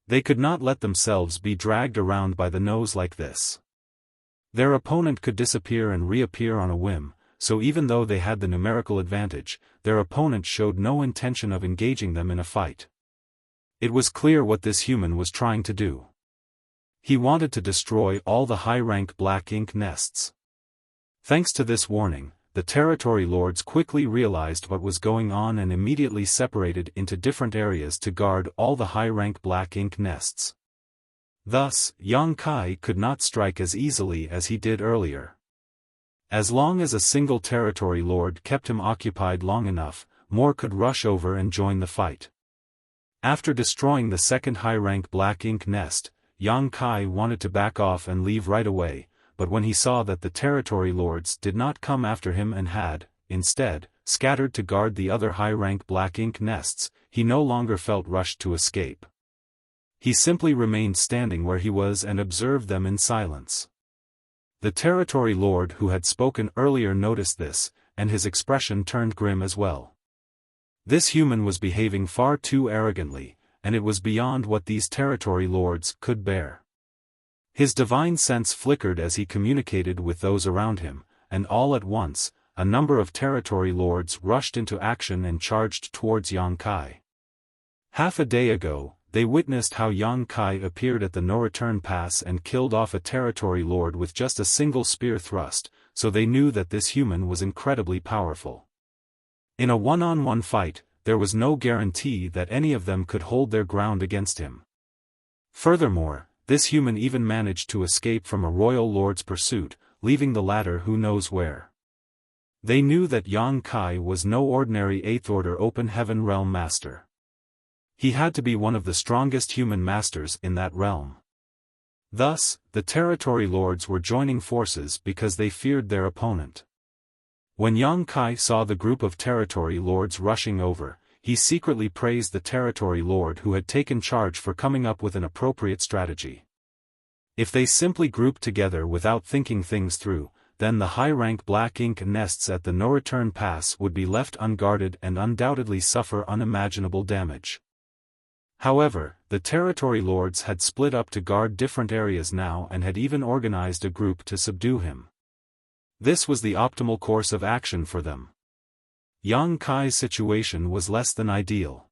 They could not let themselves be dragged around by the nose like this. Their opponent could disappear and reappear on a whim, so even though they had the numerical advantage, their opponent showed no intention of engaging them in a fight. It was clear what this human was trying to do. He wanted to destroy all the high-rank black ink nests. Thanks to this warning, the territory lords quickly realized what was going on and immediately separated into different areas to guard all the high-rank black ink nests. Thus, Yang Kai could not strike as easily as he did earlier. As long as a single territory lord kept him occupied long enough, more could rush over and join the fight. After destroying the second high-rank black ink nest, Yang Kai wanted to back off and leave right away, but when he saw that the territory lords did not come after him and had, instead, scattered to guard the other high-rank black ink nests, he no longer felt rushed to escape. He simply remained standing where he was and observed them in silence. The territory lord who had spoken earlier noticed this, and his expression turned grim as well. This human was behaving far too arrogantly, and it was beyond what these territory lords could bear. His divine sense flickered as he communicated with those around him, and all at once, a number of territory lords rushed into action and charged towards Yang Kai. Half a day ago, they witnessed how Yang Kai appeared at the no-return pass and killed off a territory lord with just a single spear thrust, so they knew that this human was incredibly powerful. In a one-on-one fight, there was no guarantee that any of them could hold their ground against him. Furthermore, this human even managed to escape from a royal lord's pursuit, leaving the latter who knows where. They knew that Yang Kai was no ordinary 8th Order Open Heaven Realm Master. He had to be one of the strongest human masters in that realm. Thus, the territory lords were joining forces because they feared their opponent. When Yang Kai saw the group of territory lords rushing over, he secretly praised the territory lord who had taken charge for coming up with an appropriate strategy. If they simply grouped together without thinking things through, then the high-rank black ink nests at the no-return pass would be left unguarded and undoubtedly suffer unimaginable damage. However, the territory lords had split up to guard different areas now and had even organized a group to subdue him. This was the optimal course of action for them. Yang Kai's situation was less than ideal.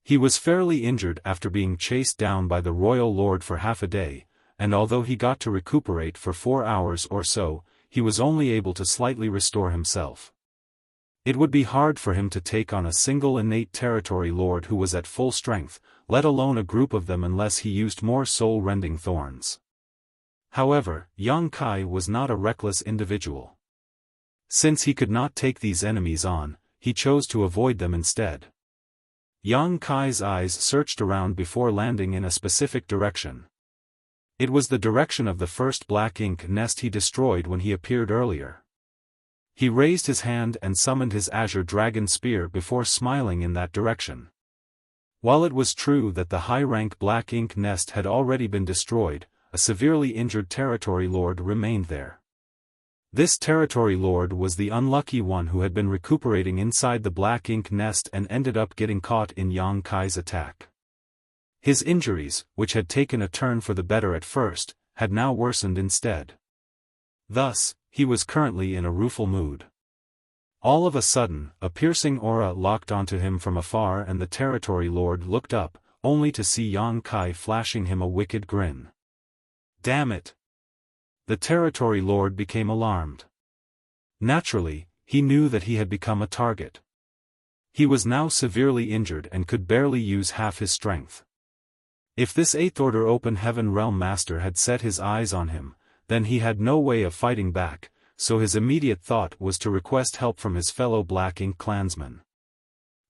He was fairly injured after being chased down by the royal lord for half a day, and although he got to recuperate for 4 hours or so, he was only able to slightly restore himself. It would be hard for him to take on a single innate territory lord who was at full strength, let alone a group of them unless he used more soul-rending thorns. However, Yang Kai was not a reckless individual. Since he could not take these enemies on, he chose to avoid them instead. Yang Kai's eyes searched around before landing in a specific direction. It was the direction of the first black ink nest he destroyed when he appeared earlier. He raised his hand and summoned his azure dragon spear before smiling in that direction. While it was true that the high-rank black ink nest had already been destroyed, a severely injured territory lord remained there. This territory lord was the unlucky one who had been recuperating inside the black ink nest and ended up getting caught in Yang Kai's attack. His injuries, which had taken a turn for the better at first, had now worsened instead. Thus, he was currently in a rueful mood. All of a sudden, a piercing aura locked onto him from afar and the territory lord looked up, only to see Yang Kai flashing him a wicked grin. Damn it! The territory lord became alarmed. Naturally, he knew that he had become a target. He was now severely injured and could barely use half his strength. If this 8th Order Open Heaven Realm Master had set his eyes on him, then he had no way of fighting back, so his immediate thought was to request help from his fellow Black Ink clansmen.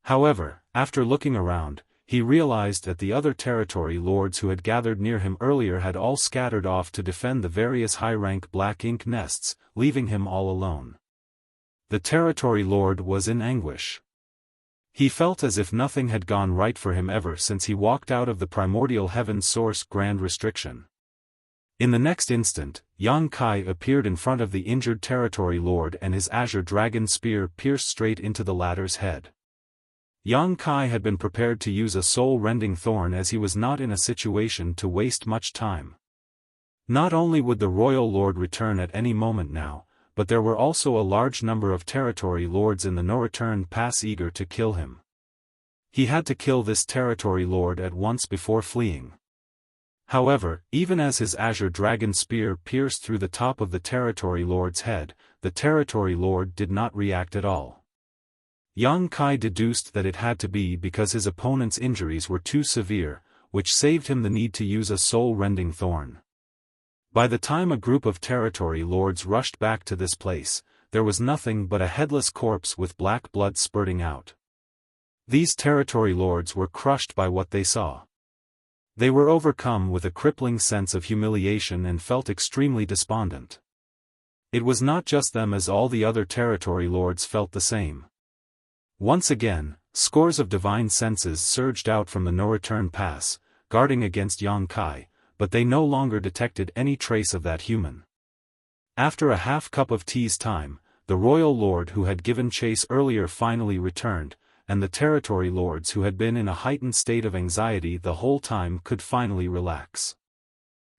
However, after looking around, he realized that the other territory lords who had gathered near him earlier had all scattered off to defend the various high-rank Black Ink nests, leaving him all alone. The territory lord was in anguish. He felt as if nothing had gone right for him ever since he walked out of the primordial heaven source grand restriction. In the next instant, Yang Kai appeared in front of the injured territory lord and his azure dragon spear pierced straight into the latter's head. Yang Kai had been prepared to use a soul-rending thorn as he was not in a situation to waste much time. Not only would the royal lord return at any moment now, but there were also a large number of territory lords in the no-return pass eager to kill him. He had to kill this territory lord at once before fleeing. However, even as his azure dragon spear pierced through the top of the territory lord's head, the territory lord did not react at all. Yang Kai deduced that it had to be because his opponent's injuries were too severe, which saved him the need to use a soul-rending thorn. By the time a group of territory lords rushed back to this place, there was nothing but a headless corpse with black blood spurting out. These territory lords were crushed by what they saw. They were overcome with a crippling sense of humiliation and felt extremely despondent. It was not just them, as all the other territory lords felt the same. Once again, scores of divine senses surged out from the no-return pass, guarding against Yang Kai, but they no longer detected any trace of that human. After a half cup of tea's time, the royal lord who had given chase earlier finally returned, and the territory lords who had been in a heightened state of anxiety the whole time could finally relax.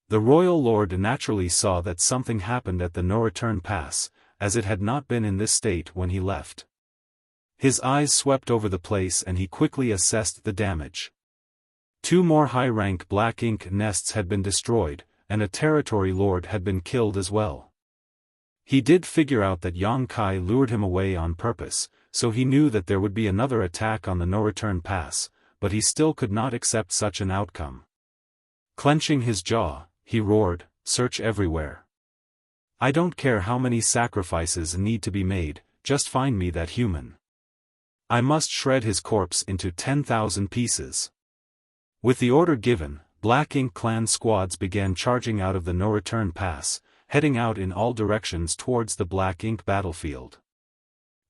The royal lord naturally saw that something happened at the no-return pass, as it had not been in this state when he left. His eyes swept over the place and he quickly assessed the damage. 2 more high-rank Black Ink nests had been destroyed, and a territory lord had been killed as well. He did figure out that Yang Kai lured him away on purpose, so he knew that there would be another attack on the no-return pass, but he still could not accept such an outcome. Clenching his jaw, he roared, "Search everywhere. I don't care how many sacrifices need to be made, just find me that human. I must shred his corpse into 10,000 pieces." With the order given, Black Ink clan squads began charging out of the no-return pass, heading out in all directions towards the Black Ink battlefield.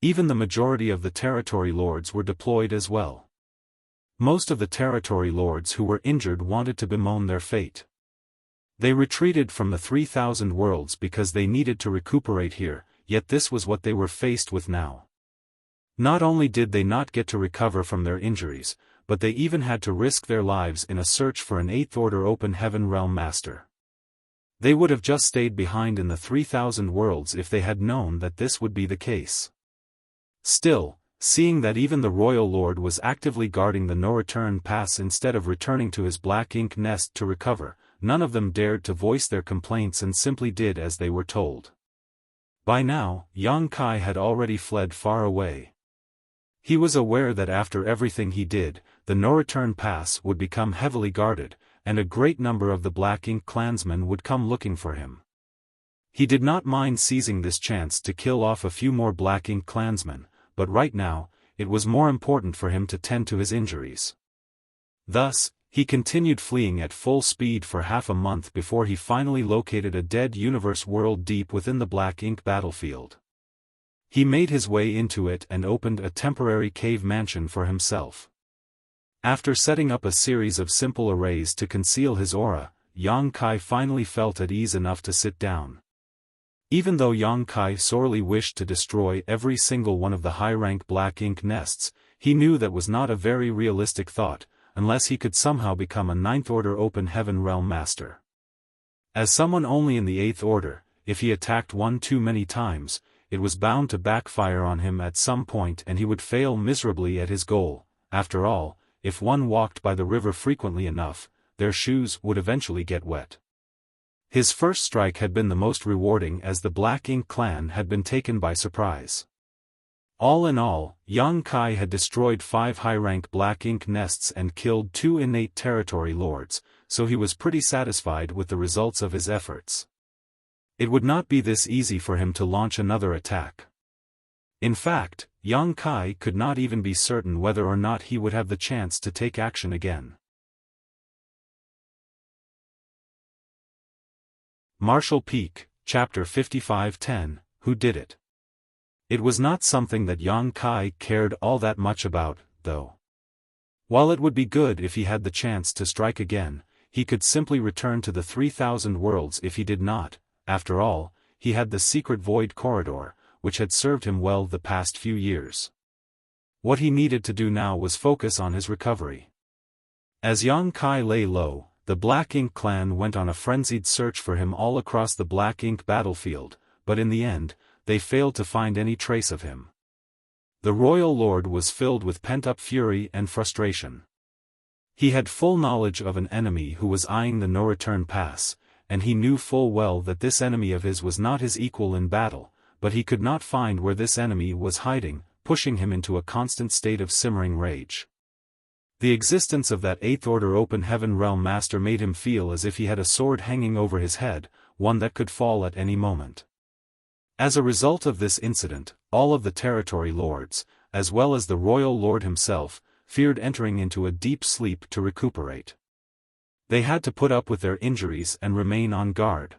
Even the majority of the territory lords were deployed as well. Most of the territory lords who were injured wanted to bemoan their fate. They retreated from the 3,000 worlds because they needed to recuperate here, yet this was what they were faced with now. Not only did they not get to recover from their injuries, but they even had to risk their lives in a search for an 8th Order Open Heaven Realm Master. They would have just stayed behind in the 3,000 worlds if they had known that this would be the case. Still, seeing that even the Royal Lord was actively guarding the no-return pass instead of returning to his Black Ink nest to recover, none of them dared to voice their complaints and simply did as they were told. By now, Yang Kai had already fled far away. He was aware that after everything he did, the no-return pass would become heavily guarded, and a great number of the Black Ink clansmen would come looking for him. He did not mind seizing this chance to kill off a few more Black Ink clansmen, but right now, it was more important for him to tend to his injuries. Thus, he continued fleeing at full speed for half a month before he finally located a dead universe world deep within the Black Ink battlefield. He made his way into it and opened a temporary cave mansion for himself. After setting up a series of simple arrays to conceal his aura, Yang Kai finally felt at ease enough to sit down. Even though Yang Kai sorely wished to destroy every single one of the high-rank black ink nests, he knew that was not a very realistic thought, unless he could somehow become a ninth-order open heaven realm master. As someone only in the 8th order, if he attacked one too many times, it was bound to backfire on him at some point and he would fail miserably at his goal. After all, if one walked by the river frequently enough, their shoes would eventually get wet. His first strike had been the most rewarding as the Black Ink clan had been taken by surprise. All in all, Yang Kai had destroyed 5 high-rank Black Ink nests and killed 2 innate territory lords, so he was pretty satisfied with the results of his efforts. It would not be this easy for him to launch another attack. In fact, Yang Kai could not even be certain whether or not he would have the chance to take action again. Marshall Peak, Chapter 55-10, Who Did It? It was not something that Yang Kai cared all that much about, though. While it would be good if he had the chance to strike again, he could simply return to the 3,000 worlds if he did not. After all, he had the secret void corridor, which had served him well the past few years. What he needed to do now was focus on his recovery. As Yang Kai lay low, the Black Ink clan went on a frenzied search for him all across the Black Ink battlefield, but in the end, they failed to find any trace of him. The royal lord was filled with pent-up fury and frustration. He had full knowledge of an enemy who was eyeing the no-return pass, and he knew full well that this enemy of his was not his equal in battle, but he could not find where this enemy was hiding, pushing him into a constant state of simmering rage. The existence of that 8th order open heaven realm master made him feel as if he had a sword hanging over his head, one that could fall at any moment. As a result of this incident, all of the territory lords, as well as the royal lord himself, feared entering into a deep sleep to recuperate. They had to put up with their injuries and remain on guard.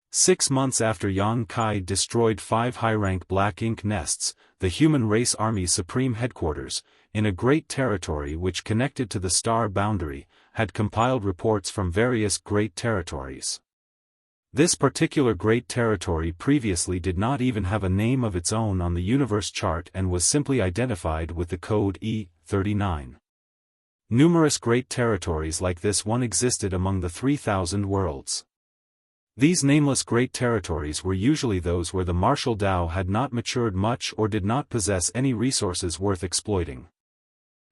6 months after Yang Kai destroyed 5 high-rank Black Ink nests, the Human Race Army's supreme headquarters, in a great territory which connected to the star boundary, had compiled reports from various great territories. This particular great territory previously did not even have a name of its own on the universe chart and was simply identified with the code E39. Numerous great territories like this one existed among the 3,000 worlds. These nameless great territories were usually those where the martial Tao had not matured much or did not possess any resources worth exploiting.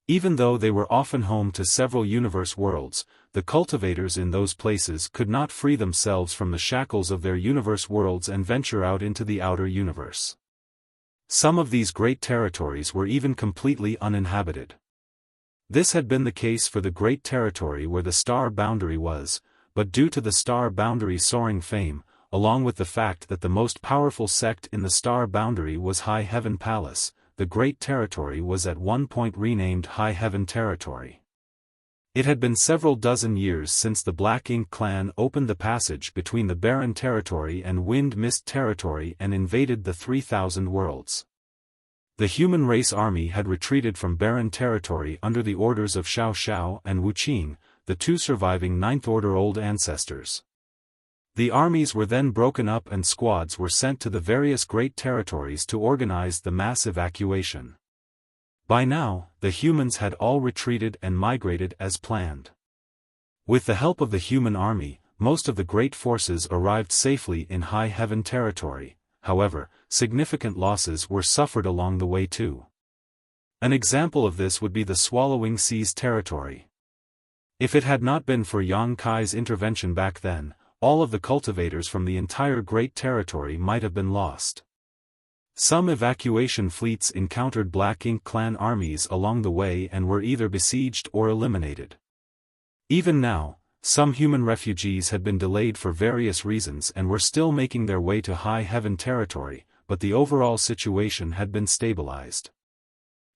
Even though they were often home to several universe worlds, the cultivators in those places could not free themselves from the shackles of their universe worlds and venture out into the outer universe. Some of these great territories were even completely uninhabited. This had been the case for the great territory where the star boundary was, but due to the star boundary's soaring fame, along with the fact that the most powerful sect in the star boundary was High Heaven Palace, the great territory was at one point renamed High Heaven Territory. It had been several dozen years since the Black Ink clan opened the passage between the Barren Territory and Wind Mist Territory and invaded the 3,000 worlds. The Human Race Army had retreated from Barren Territory under the orders of Xiaofan and Wuxia, the 2 surviving 9th Order old ancestors. The armies were then broken up and squads were sent to the various great territories to organize the mass evacuation. By now, the humans had all retreated and migrated as planned. With the help of the human army, most of the great forces arrived safely in High Heaven Territory. However, significant losses were suffered along the way too. An example of this would be the Swallowing Seas territory. If it had not been for Yang Kai's intervention back then, all of the cultivators from the entire great territory might have been lost. Some evacuation fleets encountered Black Ink clan armies along the way and were either besieged or eliminated. Even now, some human refugees had been delayed for various reasons and were still making their way to High Heaven Territory, but the overall situation had been stabilized.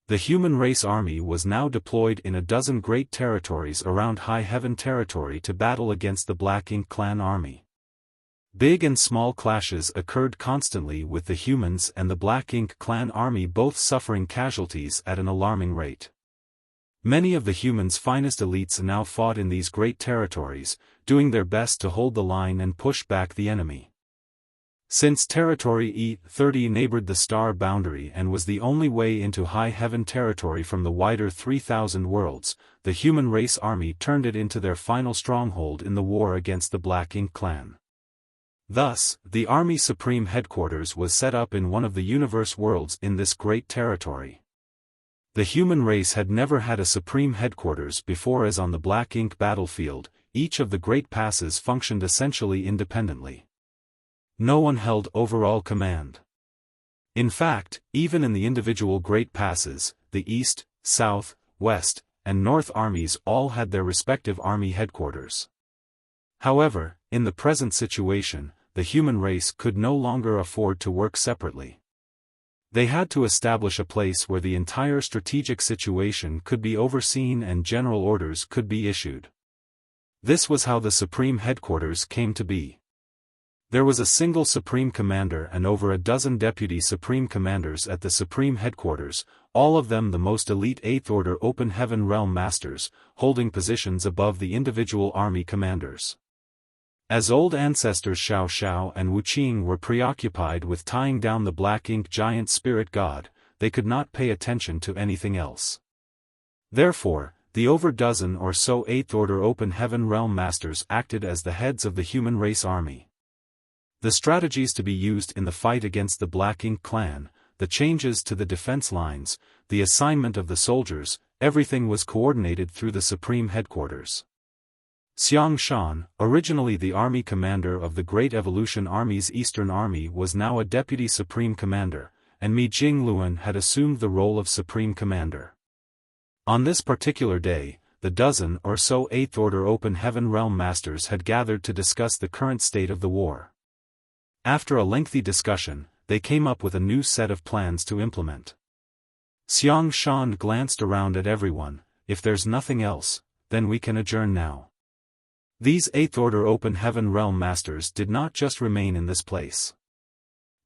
The Human Race Army was now deployed in a dozen great territories around High Heaven Territory to battle against the Black Ink clan army. Big and small clashes occurred constantly with the humans and the Black Ink clan army both suffering casualties at an alarming rate. Many of the humans' finest elites now fought in these great territories, doing their best to hold the line and push back the enemy. Since Territory E-30 neighbored the star boundary and was the only way into High Heaven territory from the wider 3,000 worlds, the human race army turned it into their final stronghold in the war against the Black Ink clan. Thus, the Army Supreme Headquarters was set up in one of the universe worlds in this great territory. The human race had never had a Supreme Headquarters before, as on the Black Ink battlefield, each of the Great Passes functioned essentially independently. No one held overall command. In fact, even in the individual Great Passes, the East, South, West, and North armies all had their respective army headquarters. However, in the present situation, the human race could no longer afford to work separately. They had to establish a place where the entire strategic situation could be overseen and general orders could be issued. This was how the Supreme Headquarters came to be. There was a single Supreme Commander and over a dozen Deputy Supreme Commanders at the Supreme Headquarters, all of them the most elite 8th Order Open Heaven Realm Masters, holding positions above the individual army commanders. As old ancestors Xiaofan and Wuxia were preoccupied with tying down the Black Ink giant spirit god, they could not pay attention to anything else. Therefore, the over dozen or so 8th Order Open Heaven Realm Masters acted as the heads of the human race army. The strategies to be used in the fight against the Black Ink clan, the changes to the defense lines, the assignment of the soldiers, everything was coordinated through the Supreme Headquarters. Xiaofan, originally the army commander of the Great Evolution Army's Eastern Army, was now a deputy supreme commander, and Mi Jingluan had assumed the role of supreme commander. On this particular day, the dozen or so 8th Order Open Heaven Realm Masters had gathered to discuss the current state of the war. After a lengthy discussion, they came up with a new set of plans to implement. Xiaofan glanced around at everyone. If there's nothing else, then we can adjourn now. These 8th Order Open Heaven Realm Masters did not just remain in this place.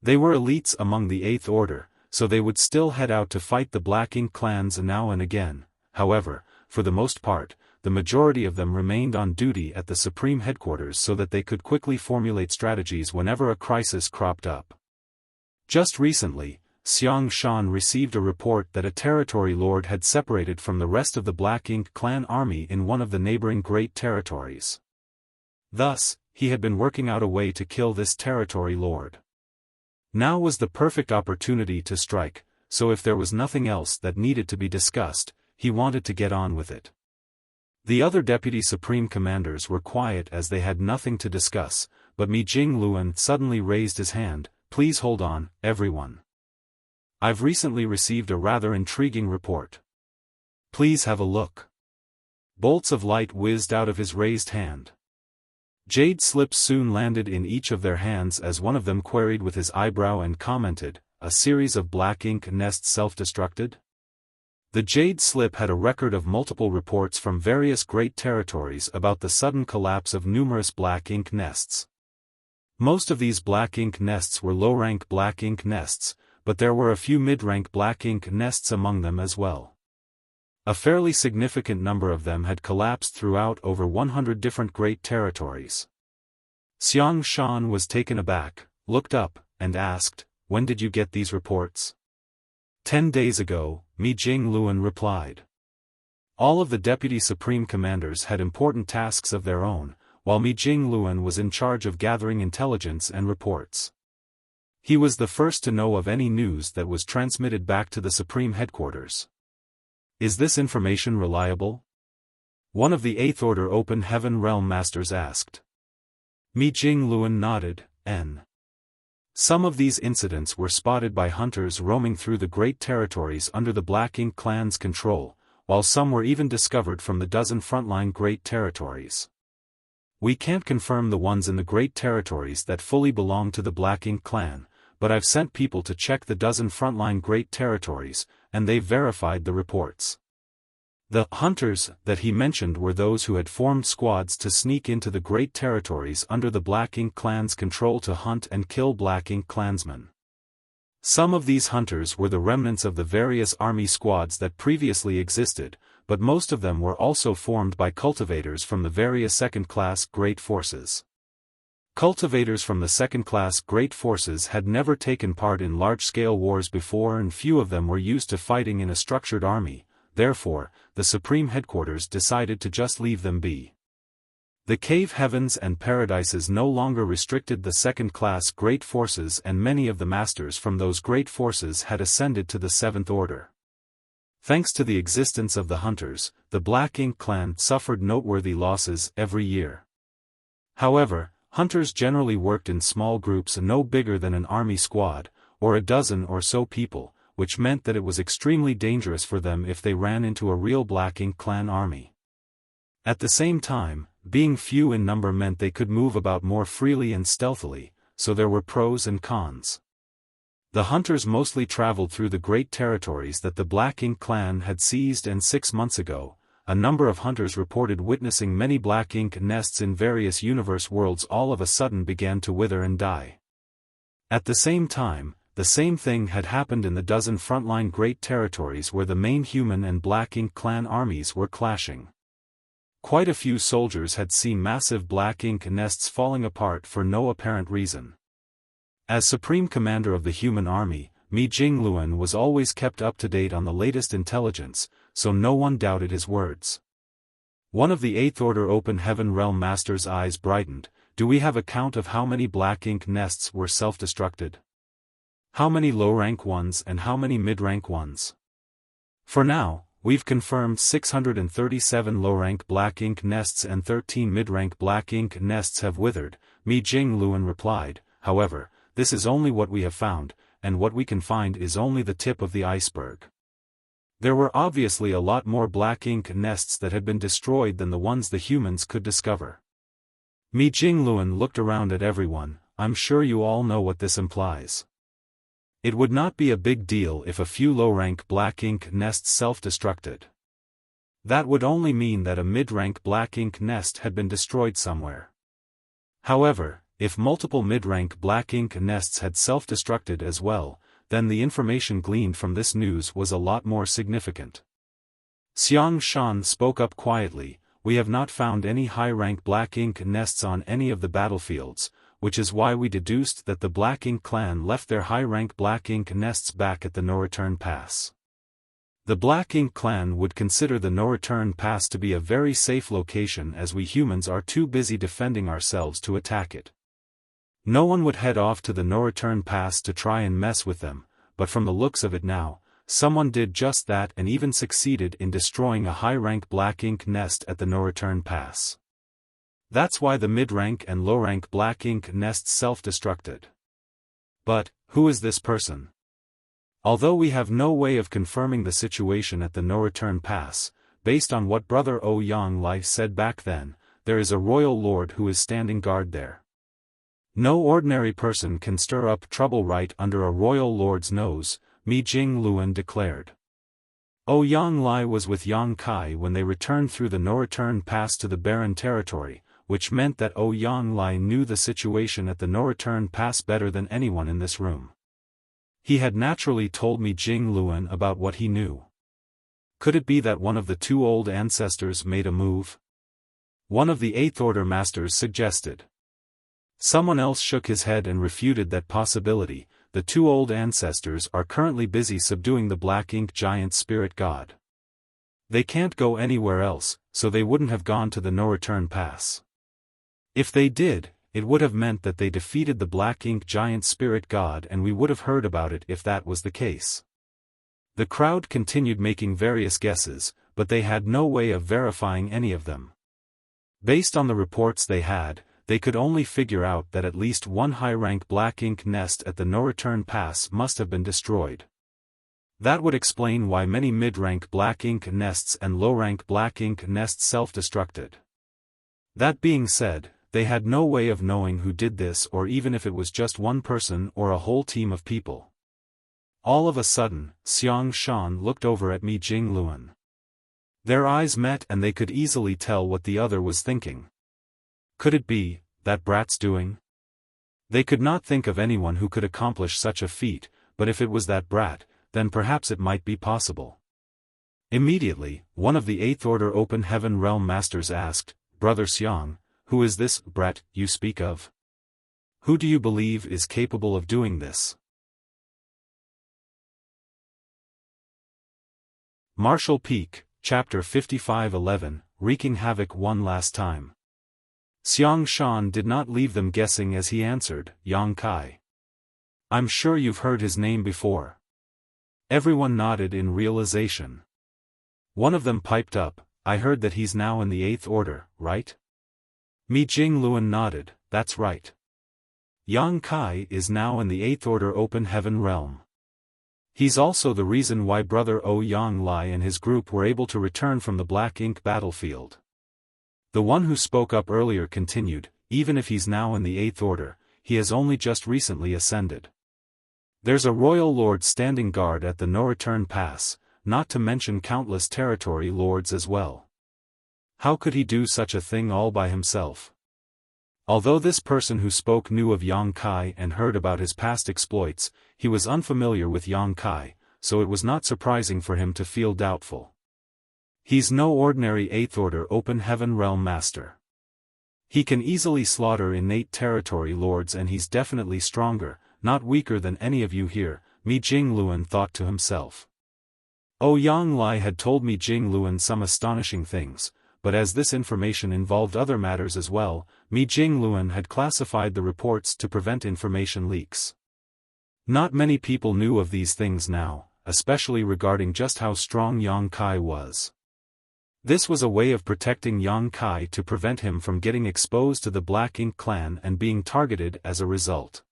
They were elites among the 8th Order, so they would still head out to fight the Black Ink clans now and again. However, for the most part, the majority of them remained on duty at the Supreme Headquarters so that they could quickly formulate strategies whenever a crisis cropped up. Just recently, Xiaofan received a report that a territory lord had separated from the rest of the Black Ink clan army in one of the neighboring great territories. Thus, he had been working out a way to kill this territory lord. Now was the perfect opportunity to strike, so if there was nothing else that needed to be discussed, he wanted to get on with it. The other deputy supreme commanders were quiet as they had nothing to discuss, but Mi Jingluan suddenly raised his hand. Please hold on, everyone. I've recently received a rather intriguing report. Please have a look. Bolts of light whizzed out of his raised hand. Jade slips soon landed in each of their hands as one of them queried with his eyebrow and commented, "A series of Black Ink nests self-destructed?" The Jade slip had a record of multiple reports from various great territories about the sudden collapse of numerous Black Ink nests. Most of these Black Ink nests were low-rank Black Ink nests, but there were a few mid-rank Black Ink nests among them as well. A fairly significant number of them had collapsed throughout over 100 different great territories. Xiaofan was taken aback, looked up, and asked, "When did you get these reports?" 10 days ago, Mi Jingluan replied. All of the deputy supreme commanders had important tasks of their own, while Mi Jingluan was in charge of gathering intelligence and reports. He was the first to know of any news that was transmitted back to the Supreme Headquarters. "Is this information reliable?" one of the 8th Order Open Heaven Realm Masters asked. Mi Jingluan nodded, Some of these incidents were spotted by hunters roaming through the great territories under the Black Ink clan's control, while some were even discovered from the dozen frontline great territories. We can't confirm the ones in the great territories that fully belong to the Black Ink clan, but I've sent people to check the dozen frontline great territories, and they've verified the reports. The hunters that he mentioned were those who had formed squads to sneak into the great territories under the Black Ink clan's control to hunt and kill Black Ink clansmen. Some of these hunters were the remnants of the various army squads that previously existed, but most of them were also formed by cultivators from the various second-class great forces. Cultivators from the second-class great forces had never taken part in large-scale wars before, and few of them were used to fighting in a structured army. Therefore, the Supreme Headquarters decided to just leave them be. The cave heavens and paradises no longer restricted the second-class great forces, and many of the masters from those great forces had ascended to the Seventh Order. Thanks to the existence of the hunters, the Black Ink clan suffered noteworthy losses every year. However, hunters generally worked in small groups no bigger than an army squad, or a dozen or so people, which meant that it was extremely dangerous for them if they ran into a real Black Ink clan army. At the same time, being few in number meant they could move about more freely and stealthily, so there were pros and cons. The hunters mostly traveled through the great territories that the Black Ink clan had seized, and 6 months ago, a number of hunters reported witnessing many Black Ink nests in various universe worlds all of a sudden began to wither and die. At the same time, the same thing had happened in the dozen frontline great territories where the main human and Black Ink clan armies were clashing. Quite a few soldiers had seen massive Black Ink nests falling apart for no apparent reason. As Supreme Commander of the human army, Mi Jingluan was always kept up to date on the latest intelligence, so no one doubted his words. One of the Eighth Order Open Heaven Realm Master's eyes brightened. Do we have a count of how many Black Ink nests were self-destructed? How many low-rank ones and how many mid-rank ones? For now, we've confirmed 637 low-rank Black Ink nests and 13 mid-rank Black Ink nests have withered, Mi Jingluan replied. However, this is only what we have found, and what we can find is only the tip of the iceberg. There were obviously a lot more Black Ink nests that had been destroyed than the ones the humans could discover. Mi Jingluan looked around at everyone. I'm sure you all know what this implies. It would not be a big deal if a few low-rank Black Ink nests self-destructed. That would only mean that a mid-rank Black Ink nest had been destroyed somewhere. However, if multiple mid-rank Black Ink nests had self-destructed as well, then the information gleaned from this news was a lot more significant. Xiaofan spoke up quietly. We have not found any high-rank Black Ink nests on any of the battlefields, which is why we deduced that the Black Ink clan left their high-rank Black Ink nests back at the No-Return Pass. The Black Ink clan would consider the No-Return Pass to be a very safe location, as we humans are too busy defending ourselves to attack it. No one would head off to the No-Return Pass to try and mess with them, but from the looks of it now, someone did just that and even succeeded in destroying a high-rank Black Ink nest at the No-Return Pass. That's why the mid-rank and low-rank Black Ink nests self-destructed. But, who is this person? Although we have no way of confirming the situation at the No-Return Pass, based on what Brother Ouyang Lai said back then, there is a royal lord who is standing guard there. No ordinary person can stir up trouble right under a royal lord's nose, Mi Jingluan declared. Ouyang Lai was with Yang Kai when they returned through the No-Return Pass to the Barren Territory, which meant that Ouyang Lai knew the situation at the No-Return Pass better than anyone in this room. He had naturally told Mi Jingluan about what he knew. Could it be that one of the two old ancestors made a move? One of the Eighth Order Masters suggested. Someone else shook his head and refuted that possibility. The two old ancestors are currently busy subduing the Black Ink giant spirit god. They can't go anywhere else, so they wouldn't have gone to the No-Return Pass. If they did, it would have meant that they defeated the Black Ink giant spirit god, and we would have heard about it if that was the case. The crowd continued making various guesses, but they had no way of verifying any of them. Based on the reports they had, they could only figure out that at least one high-rank Black Ink nest at the No-Return Pass must have been destroyed. That would explain why many mid-rank Black Ink nests and low-rank Black Ink nests self-destructed. That being said, they had no way of knowing who did this, or even if it was just one person or a whole team of people. All of a sudden, Xiaofan looked over at Mi Jingluan. Their eyes met and they could easily tell what the other was thinking. Could it be that brat's doing? They could not think of anyone who could accomplish such a feat, but if it was that brat, then perhaps it might be possible. Immediately, one of the Eighth Order Open Heaven Realm Masters asked, "Brother Xiang, who is this brat you speak of? Who do you believe is capable of doing this?" Martial Peak, Chapter 55:11, Wreaking Havoc One Last Time. Xiang Shan did not leave them guessing as he answered, "Yang Kai. I'm sure you've heard his name before." Everyone nodded in realization. One of them piped up, "I heard that he's now in the Eighth Order, right?" Mi Jingluan nodded, "That's right. Yang Kai is now in the Eighth Order Open Heaven Realm. He's also the reason why Brother Yang Lai and his group were able to return from the Black Ink battlefield." The one who spoke up earlier continued, "Even if he's now in the Eighth Order, he has only just recently ascended. There's a royal lord standing guard at the no-return pass, not to mention countless territory lords as well. How could he do such a thing all by himself?" Although this person who spoke knew of Yang Kai and heard about his past exploits, he was unfamiliar with Yang Kai, so it was not surprising for him to feel doubtful. He's no ordinary Eighth Order Open Heaven Realm Master. He can easily slaughter innate territory lords, and he's definitely stronger, not weaker than any of you here, Mi Jingluan thought to himself. Yang Lai had told Mi Jingluan some astonishing things, but as this information involved other matters as well, Mi Jingluan had classified the reports to prevent information leaks. Not many people knew of these things now, especially regarding just how strong Yang Kai was. This was a way of protecting Yang Kai to prevent him from getting exposed to the Black Ink clan and being targeted as a result.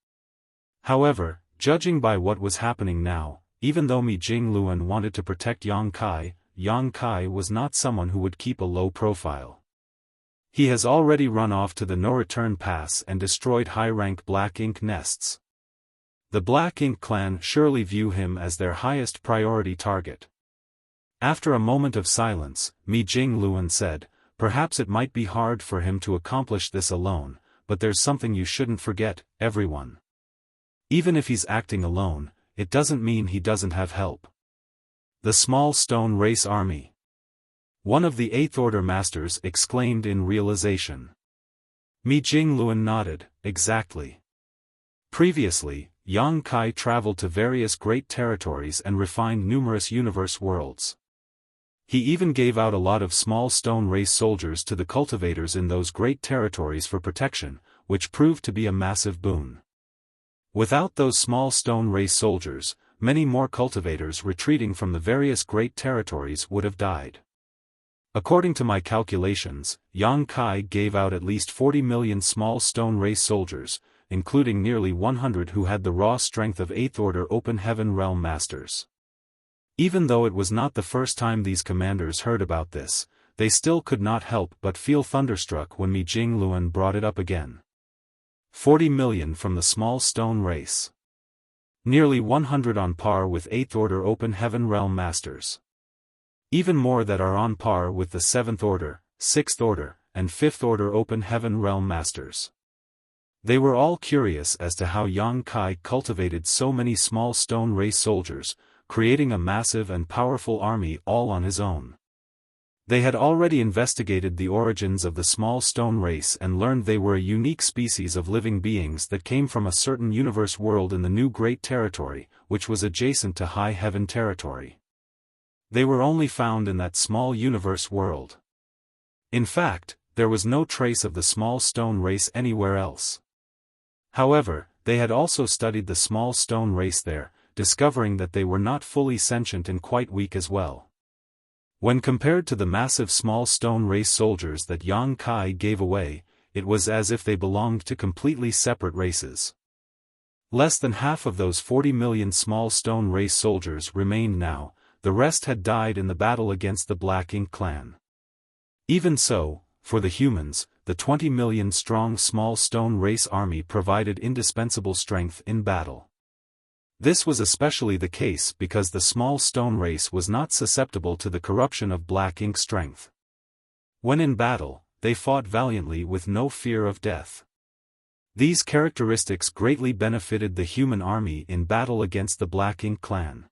However, judging by what was happening now, even though Mi Jingluan wanted to protect Yang Kai was not someone who would keep a low profile. He has already run off to the no-return pass and destroyed high-rank Black Ink nests. The Black Ink clan surely view him as their highest priority target. After a moment of silence, Mi Jingluan said, "Perhaps it might be hard for him to accomplish this alone, but there's something you shouldn't forget, everyone. Even if he's acting alone, it doesn't mean he doesn't have help. The Small Stone Race Army." One of the Eighth Order Masters exclaimed in realization. Mi Jingluan nodded, "Exactly. Previously, Yang Kai traveled to various great territories and refined numerous universe worlds. He even gave out a lot of small stone race soldiers to the cultivators in those great territories for protection, which proved to be a massive boon. Without those small stone race soldiers, many more cultivators retreating from the various great territories would have died. According to my calculations, Yang Kai gave out at least 40 million small stone race soldiers, including nearly 100 who had the raw strength of Eighth Order Open Heaven Realm Masters." Even though it was not the first time these commanders heard about this, they still could not help but feel thunderstruck when Mi Jingluan brought it up again. 40 million from the small stone race. Nearly 100 on par with Eighth Order Open Heaven Realm Masters. Even more that are on par with the Seventh Order, Sixth Order, and Fifth Order Open Heaven Realm Masters. They were all curious as to how Yang Kai cultivated so many small stone race soldiers, creating a massive and powerful army all on his own. They had already investigated the origins of the small stone race and learned they were a unique species of living beings that came from a certain universe world in the new Great Territory, which was adjacent to High Heaven Territory. They were only found in that small universe world. In fact, there was no trace of the small stone race anywhere else. However, they had also studied the small stone race there, discovering that they were not fully sentient and quite weak as well. When compared to the massive small stone race soldiers that Yang Kai gave away, it was as if they belonged to completely separate races. Less than half of those 40 million small stone race soldiers remained now, the rest had died in the battle against the Black Ink clan. Even so, for the humans, the 20 million strong small stone race army provided indispensable strength in battle. This was especially the case because the small stone race was not susceptible to the corruption of Black Ink strength. When in battle, they fought valiantly with no fear of death. These characteristics greatly benefited the human army in battle against the Black Ink clan.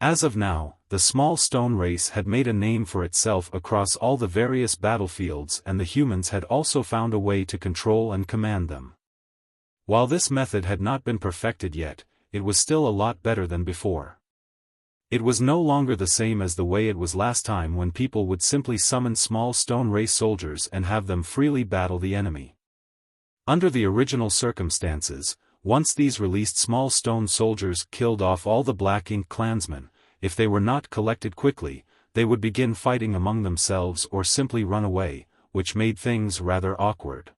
As of now, the small stone race had made a name for itself across all the various battlefields, and the humans had also found a way to control and command them. While this method had not been perfected yet, it was still a lot better than before. It was no longer the same as the way it was last time, when people would simply summon small stone race soldiers and have them freely battle the enemy. Under the original circumstances, once these released small stone soldiers killed off all the Black Ink clansmen, if they were not collected quickly, they would begin fighting among themselves or simply run away, which made things rather awkward.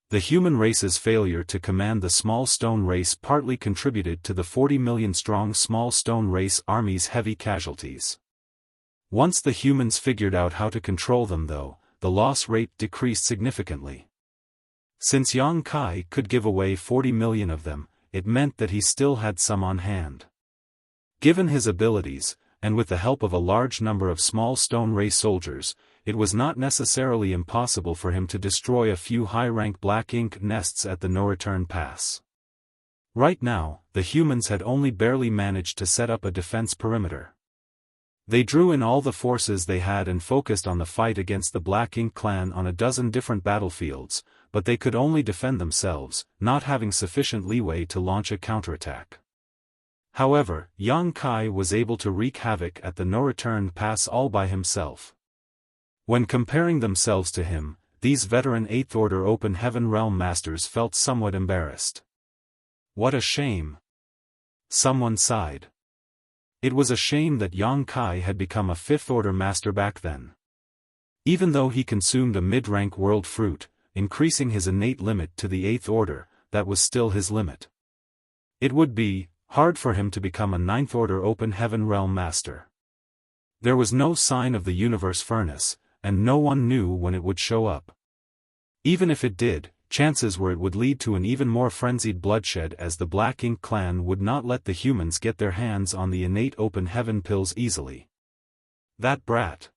The human race's failure to command the small stone race partly contributed to the 40 million strong small stone race army's heavy casualties. Once the humans figured out how to control them though, the loss rate decreased significantly. Since Yang Kai could give away 40 million of them, it meant that he still had some on hand. Given his abilities, and with the help of a large number of small stone race soldiers, it was not necessarily impossible for him to destroy a few high-rank Black Ink nests at the no-return pass. Right now, the humans had only barely managed to set up a defense perimeter. They drew in all the forces they had and focused on the fight against the Black Ink clan on a dozen different battlefields, but they could only defend themselves, not having sufficient leeway to launch a counterattack. However, Yang Kai was able to wreak havoc at the no-return pass all by himself. When comparing themselves to him, these veteran 8th Order Open Heaven Realm Masters felt somewhat embarrassed. What a shame! Someone sighed. It was a shame that Yang Kai had become a 5th Order Master back then. Even though he consumed a mid-rank world fruit, increasing his innate limit to the 8th Order, that was still his limit. It would be hard for him to become a 9th Order Open Heaven Realm Master. There was no sign of the universe furnace, and no one knew when it would show up. Even if it did, chances were it would lead to an even more frenzied bloodshed, as the Black Ink clan would not let the humans get their hands on the innate open heaven pills easily. That brat!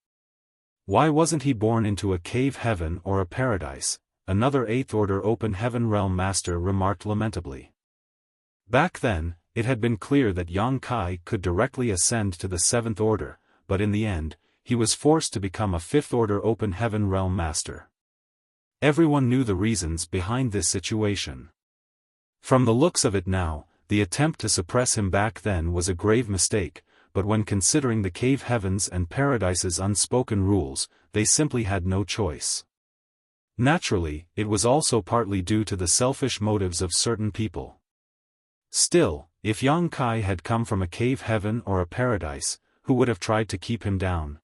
Why wasn't he born into a cave heaven or a paradise? Another 8th Order Open Heaven Realm Master remarked lamentably. Back then, it had been clear that Yang Kai could directly ascend to the 7th Order, but in the end, he was forced to become a 5th Order Open Heaven Realm Master. Everyone knew the reasons behind this situation. From the looks of it now, the attempt to suppress him back then was a grave mistake, but when considering the cave heavens and paradise's unspoken rules, they simply had no choice. Naturally, it was also partly due to the selfish motives of certain people. Still, if Yang Kai had come from a cave heaven or a paradise, who would have tried to keep him down?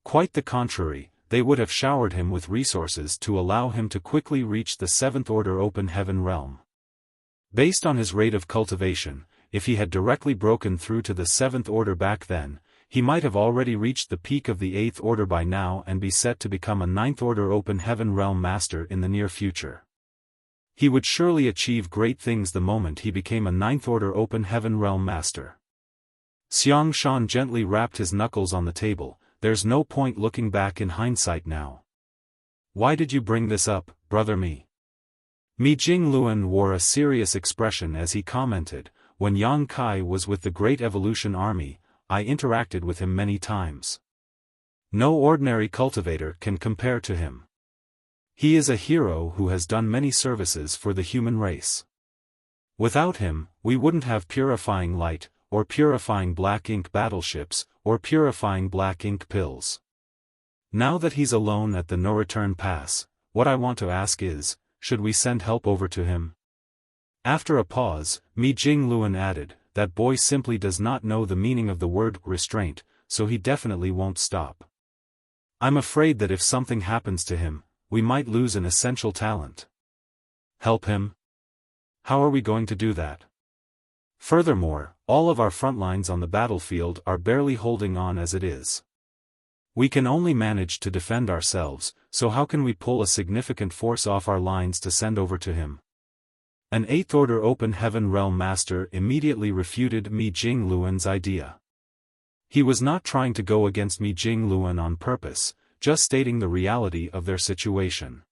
Quite the contrary, they would have showered him with resources to allow him to quickly reach the 7th Order Open Heaven realm. Based on his rate of cultivation, if he had directly broken through to the 7th Order back then, he might have already reached the peak of the 8th Order by now and be set to become a 9th Order Open Heaven Realm Master in the near future. He would surely achieve great things the moment he became a 9th Order Open Heaven Realm Master. Xiaofan gently rapped his knuckles on the table. There's no point looking back in hindsight now. Why did you bring this up, brother Mi? Mi Jingluan wore a serious expression as he commented, when Yang Kai was with the Great Evolution Army, I interacted with him many times. No ordinary cultivator can compare to him. He is a hero who has done many services for the human race. Without him, we wouldn't have purifying light, or purifying Black Ink battleships, or purifying Black Ink pills. Now that he's alone at the no-return pass, what I want to ask is, should we send help over to him? After a pause, Mi Jingluan added, that boy simply does not know the meaning of the word restraint, so he definitely won't stop. I'm afraid that if something happens to him, we might lose an essential talent. Help him? How are we going to do that? Furthermore, all of our front lines on the battlefield are barely holding on as it is. We can only manage to defend ourselves, so how can we pull a significant force off our lines to send over to him? An 8th Order Open Heaven Realm Master immediately refuted Mi Jingluan's idea. He was not trying to go against Mi Jingluan on purpose, just stating the reality of their situation.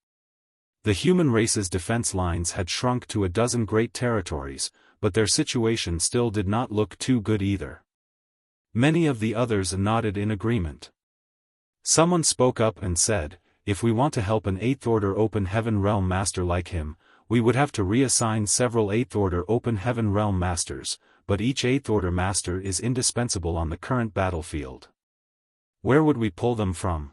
The human race's defense lines had shrunk to a dozen great territories, but their situation still did not look too good either. Many of the others nodded in agreement. Someone spoke up and said, if we want to help an 8th Order Open Heaven Realm Master like him, we would have to reassign several 8th Order Open Heaven Realm Masters, but each 8th Order Master is indispensable on the current battlefield. Where would we pull them from?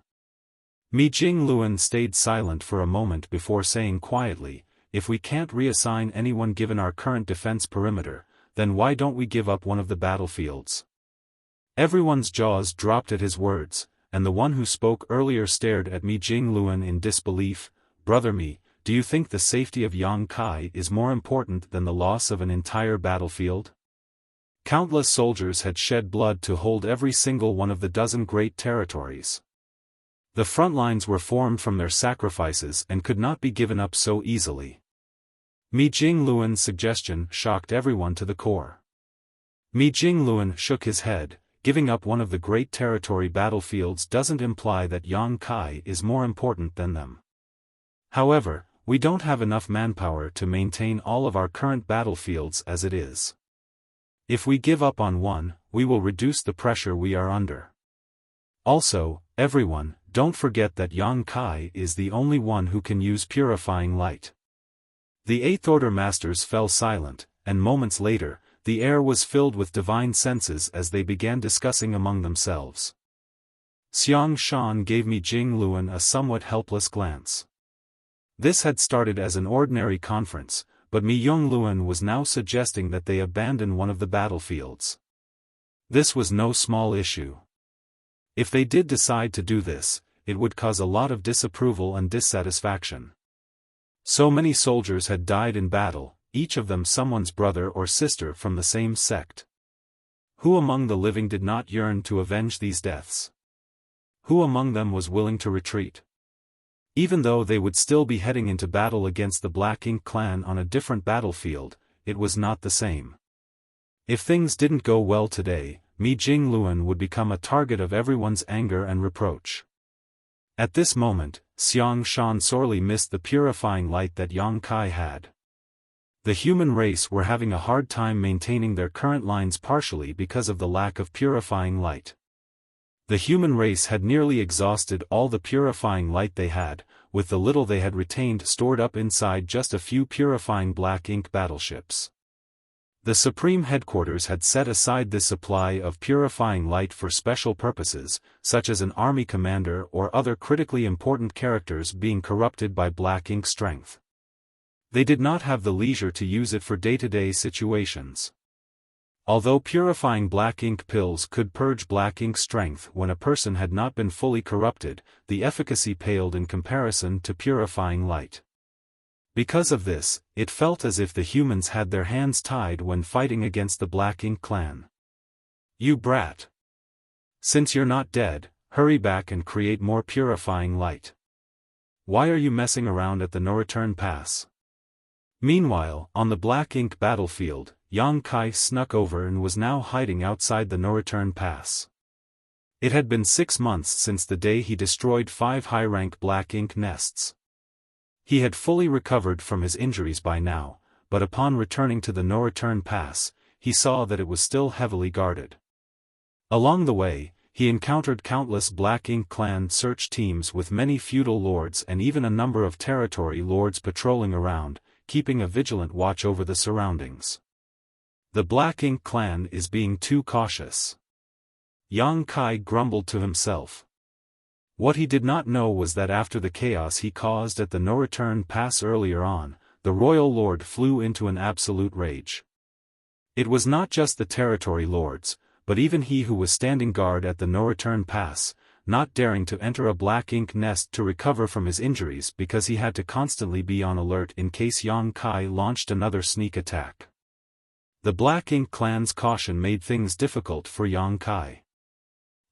Mi Jingluan stayed silent for a moment before saying quietly, if we can't reassign anyone given our current defense perimeter, then why don't we give up one of the battlefields? Everyone's jaws dropped at his words, and the one who spoke earlier stared at Mi Jingluan in disbelief. Brother Mi, do you think the safety of Yang Kai is more important than the loss of an entire battlefield? Countless soldiers had shed blood to hold every single one of the dozen great territories. The front lines were formed from their sacrifices and could not be given up so easily. Mi Jingluan's suggestion shocked everyone to the core. Mi Jingluan shook his head. Giving up one of the great territory battlefields doesn't imply that Yang Kai is more important than them. However, we don't have enough manpower to maintain all of our current battlefields as it is. If we give up on one, we will reduce the pressure we are under. Also, everyone, don't forget that Yang Kai is the only one who can use purifying light. The 8th Order Masters fell silent, and moments later, the air was filled with divine senses as they began discussing among themselves. Xiaofan gave Mi Jingluan a somewhat helpless glance. This had started as an ordinary conference, but Mi Jingluan was now suggesting that they abandon one of the battlefields. This was no small issue. If they did decide to do this, it would cause a lot of disapproval and dissatisfaction. So many soldiers had died in battle, each of them someone's brother or sister from the same sect. Who among the living did not yearn to avenge these deaths? Who among them was willing to retreat? Even though they would still be heading into battle against the Black Ink clan on a different battlefield, it was not the same. If things didn't go well today, Mi Jingluan would become a target of everyone's anger and reproach. At this moment, Xiaofan sorely missed the purifying light that Yang Kai had. The human race were having a hard time maintaining their current lines partially because of the lack of purifying light. The human race had nearly exhausted all the purifying light they had, with the little they had retained stored up inside just a few purifying Black Ink battleships. The Supreme Headquarters had set aside this supply of purifying light for special purposes, such as an army commander or other critically important characters being corrupted by Black Ink strength. They did not have the leisure to use it for day-to-day situations. Although purifying Black Ink pills could purge Black Ink strength when a person had not been fully corrupted, the efficacy paled in comparison to purifying light. Because of this, it felt as if the humans had their hands tied when fighting against the Black Ink clan. You brat! Since you're not dead, hurry back and create more purifying light. Why are you messing around at the no-return pass? Meanwhile, on the Black Ink battlefield, Yang Kai snuck over and was now hiding outside the no-return pass. It had been 6 months since the day he destroyed 5 high-rank Black Ink nests. He had fully recovered from his injuries by now, but upon returning to the no-return pass, he saw that it was still heavily guarded. Along the way, he encountered countless Black Ink clan search teams with many feudal lords and even a number of territory lords patrolling around, keeping a vigilant watch over the surroundings. The Black Ink clan is being too cautious. Yang Kai grumbled to himself. What he did not know was that after the chaos he caused at the no-return pass earlier on, the royal lord flew into an absolute rage. It was not just the territory lords, but even he who was standing guard at the no-return pass, not daring to enter a Black Ink nest to recover from his injuries because he had to constantly be on alert in case Yang Kai launched another sneak attack. The Black Ink clan's caution made things difficult for Yang Kai.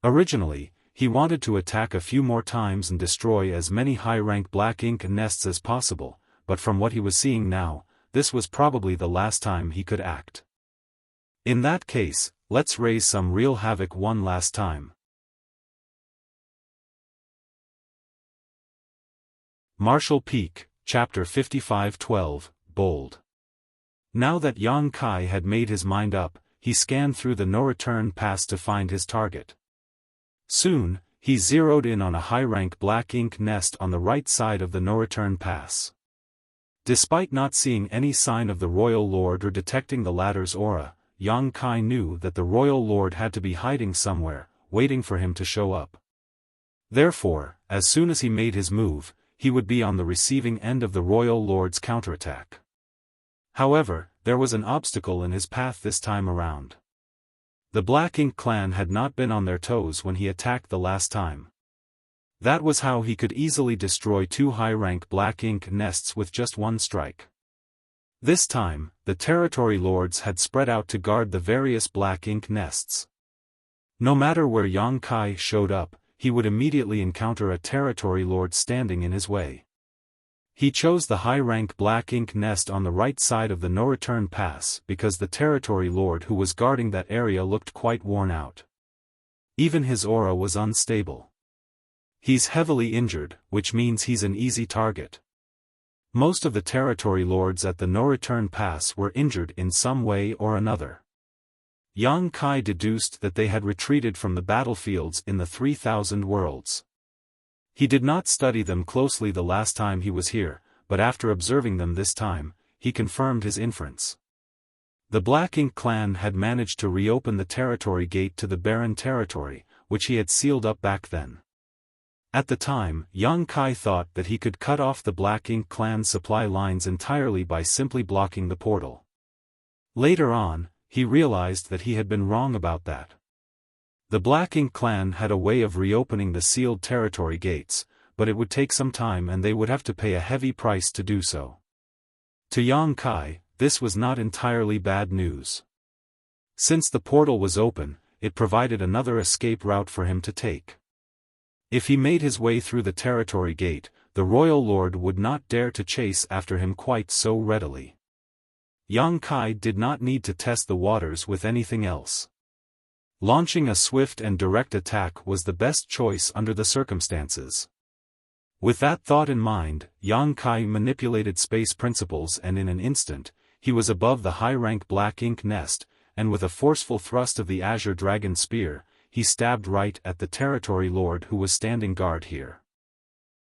Originally, he wanted to attack a few more times and destroy as many high-rank Black Ink nests as possible, but from what he was seeing now, this was probably the last time he could act. In that case, let's raise some real havoc one last time. Martial Peak, Chapter 55-12, Bold. Now that Yang Kai had made his mind up, he he scanned through the no-return pass to find his target. Soon, he zeroed in on a high-rank black ink nest on the right side of the no-return pass. Despite not seeing any sign of the royal lord or detecting the latter's aura, Yang Kai knew that the royal lord had to be hiding somewhere, waiting for him to show up. Therefore, as soon as he made his move, he would be on the receiving end of the royal lord's counterattack. However, there was an obstacle in his path this time around. The Black Ink clan had not been on their toes when he attacked the last time. That was how he could easily destroy 2 high-rank Black Ink nests with just one strike. This time, the territory lords had spread out to guard the various Black Ink nests. No matter where Yang Kai showed up, he would immediately encounter a territory lord standing in his way. He chose the high-rank Black Ink nest on the right side of the no-return pass because the territory lord who was guarding that area looked quite worn out. Even his aura was unstable. He's heavily injured, which means he's an easy target. Most of the territory lords at the no-return pass were injured in some way or another. Yang Kai deduced that they had retreated from the battlefields in the 3,000 worlds. He did not study them closely the last time he was here, but after observing them this time, he confirmed his inference. The Black Ink clan had managed to reopen the territory gate to the barren territory, which he had sealed up back then. At the time, Yang Kai thought that he could cut off the Black Ink clan's supply lines entirely by simply blocking the portal. Later on, he realized that he had been wrong about that. The Black Ink clan had a way of reopening the sealed territory gates, but it would take some time and they would have to pay a heavy price to do so. To Yang Kai, this was not entirely bad news. Since the portal was open, it provided another escape route for him to take. If he made his way through the territory gate, the royal lord would not dare to chase after him quite so readily. Yang Kai did not need to test the waters with anything else. Launching a swift and direct attack was the best choice under the circumstances. With that thought in mind, Yang Kai manipulated space principles and in an instant, he was above the high-rank Black Ink nest, and with a forceful thrust of the Azure Dragon Spear, he stabbed right at the territory lord who was standing guard here.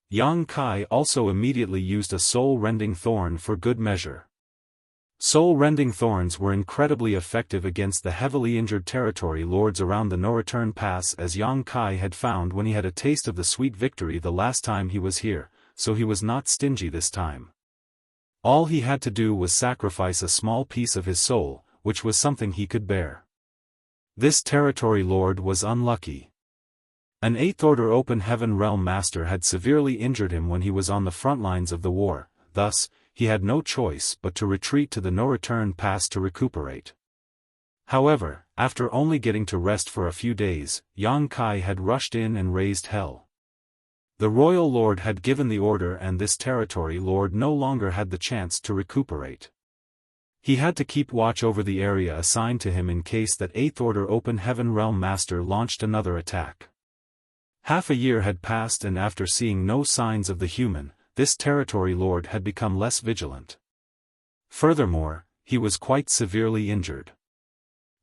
Yang Kai also immediately used a soul-rending thorn for good measure. Soul-rending thorns were incredibly effective against the heavily injured territory lords around the no-return pass, as Yang Kai had found when he had a taste of the sweet victory the last time he was here, so he was not stingy this time. All he had to do was sacrifice a small piece of his soul, which was something he could bear. This territory lord was unlucky. An 8th Order Open Heaven Realm Master had severely injured him when he was on the front lines of the war, thus, he had no choice but to retreat to the no-return pass to recuperate. However, after only getting to rest for a few days, Yang Kai had rushed in and raised hell. The royal lord had given the order and this territory lord no longer had the chance to recuperate. He had to keep watch over the area assigned to him in case that 8th Order Open Heaven Realm Master launched another attack. Half a year had passed and after seeing no signs of the human, this territory lord had become less vigilant. Furthermore, he was quite severely injured.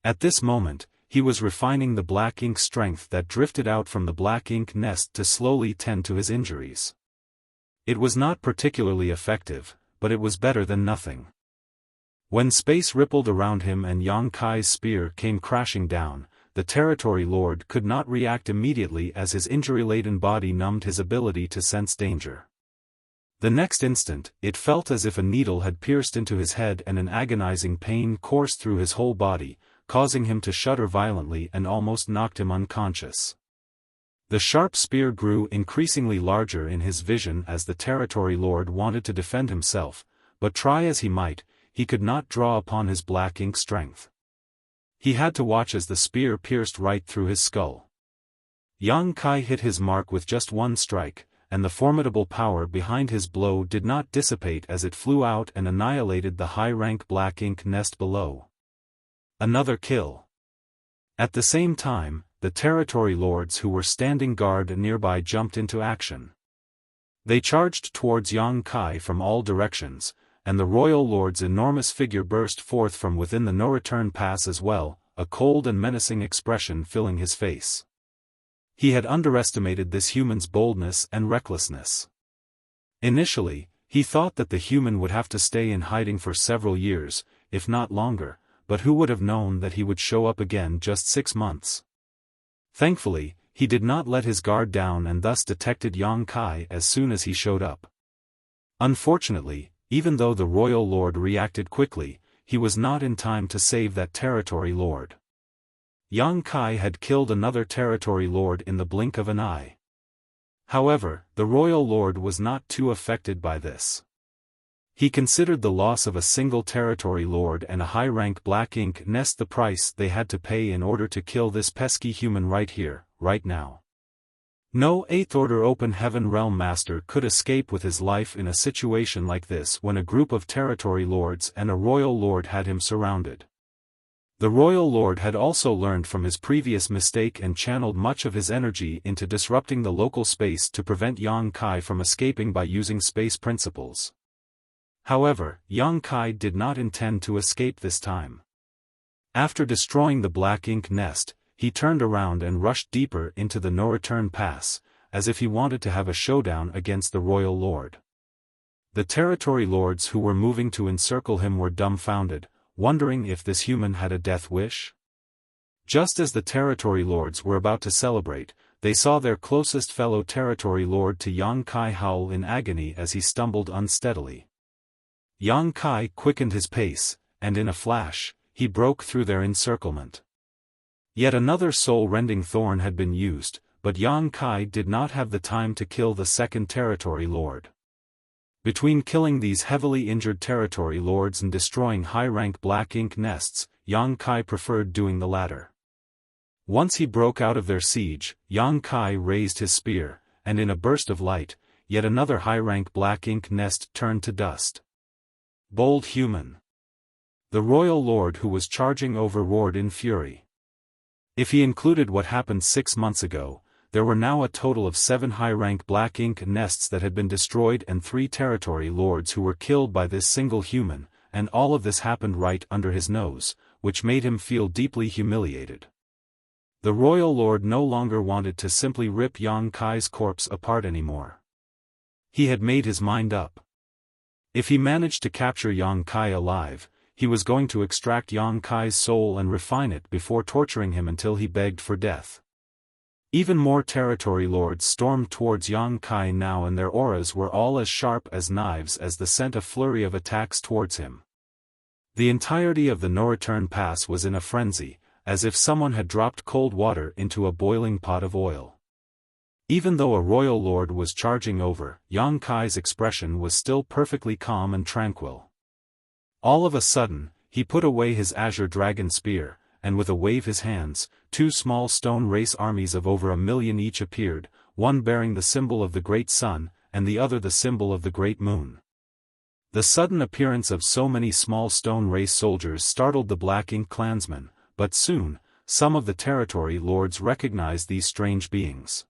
At this moment, he was refining the Black Ink strength that drifted out from the Black Ink nest to slowly tend to his injuries. It was not particularly effective, but it was better than nothing. When space rippled around him and Yang Kai's spear came crashing down, the territory lord could not react immediately as his injury-laden body numbed his ability to sense danger. The next instant, it felt as if a needle had pierced into his head and an agonizing pain coursed through his whole body, causing him to shudder violently and almost knocked him unconscious. The sharp spear grew increasingly larger in his vision as the territory lord wanted to defend himself, but try as he might, he could not draw upon his Black Ink strength. He had to watch as the spear pierced right through his skull. Yang Kai hit his mark with just one strike, and the formidable power behind his blow did not dissipate as it flew out and annihilated the high-rank Black Ink nest below. Another kill. At the same time, the territory lords who were standing guard nearby jumped into action. They charged towards Yang Kai from all directions, and the royal lord's enormous figure burst forth from within the no-return pass as well, a cold and menacing expression filling his face. He had underestimated this human's boldness and recklessness. Initially, he thought that the human would have to stay in hiding for several years, if not longer, but who would have known that he would show up again just 6 months? Thankfully, he did not let his guard down and thus detected Yang Kai as soon as he showed up. Unfortunately, even though the royal lord reacted quickly, he was not in time to save that territory lord. Yang Kai had killed another territory lord in the blink of an eye. However, the royal lord was not too affected by this. He considered the loss of a single territory lord and a high-rank black ink nest the price they had to pay in order to kill this pesky human right here, right now. No 8th Order Open Heaven Realm Master could escape with his life in a situation like this when a group of territory lords and a royal lord had him surrounded. The royal lord had also learned from his previous mistake and channeled much of his energy into disrupting the local space to prevent Yang Kai from escaping by using space principles. However, Yang Kai did not intend to escape this time. After destroying the black ink nest, he turned around and rushed deeper into the no-return pass, as if he wanted to have a showdown against the royal lord. The territory lords who were moving to encircle him were dumbfounded, wondering if this human had a death wish. Just as the territory lords were about to celebrate, they saw their closest fellow territory lord to Yang Kai howl in agony as he stumbled unsteadily. Yang Kai quickened his pace, and in a flash, he broke through their encirclement. Yet another soul-rending thorn had been used, but Yang Kai did not have the time to kill the second territory lord. Between killing these heavily injured territory lords and destroying high-rank black ink nests, Yang Kai preferred doing the latter. Once he broke out of their siege, Yang Kai raised his spear, and in a burst of light, yet another high-rank black ink nest turned to dust. Bold human! The royal lord who was charging over roared in fury. If he included what happened 6 months ago, there were now a total of 7 high-rank black ink nests that had been destroyed and 3 territory lords who were killed by this single human, and all of this happened right under his nose, which made him feel deeply humiliated. The royal lord no longer wanted to simply rip Yang Kai's corpse apart anymore. He had made his mind up. If he managed to capture Yang Kai alive, he was going to extract Yang Kai's soul and refine it before torturing him until he begged for death. Even more territory lords stormed towards Yang Kai now, and their auras were all as sharp as knives as they sent a flurry of attacks towards him. The entirety of the no-return pass was in a frenzy, as if someone had dropped cold water into a boiling pot of oil. Even though a royal lord was charging over, Yang Kai's expression was still perfectly calm and tranquil. All of a sudden, he put away his azure dragon spear, and with a wave his hands, 2 small stone race armies of over 1 million each appeared, one bearing the symbol of the great sun, and the other the symbol of the great moon. The sudden appearance of so many small stone race soldiers startled the black ink clansmen, but soon, some of the territory lords recognized these strange beings.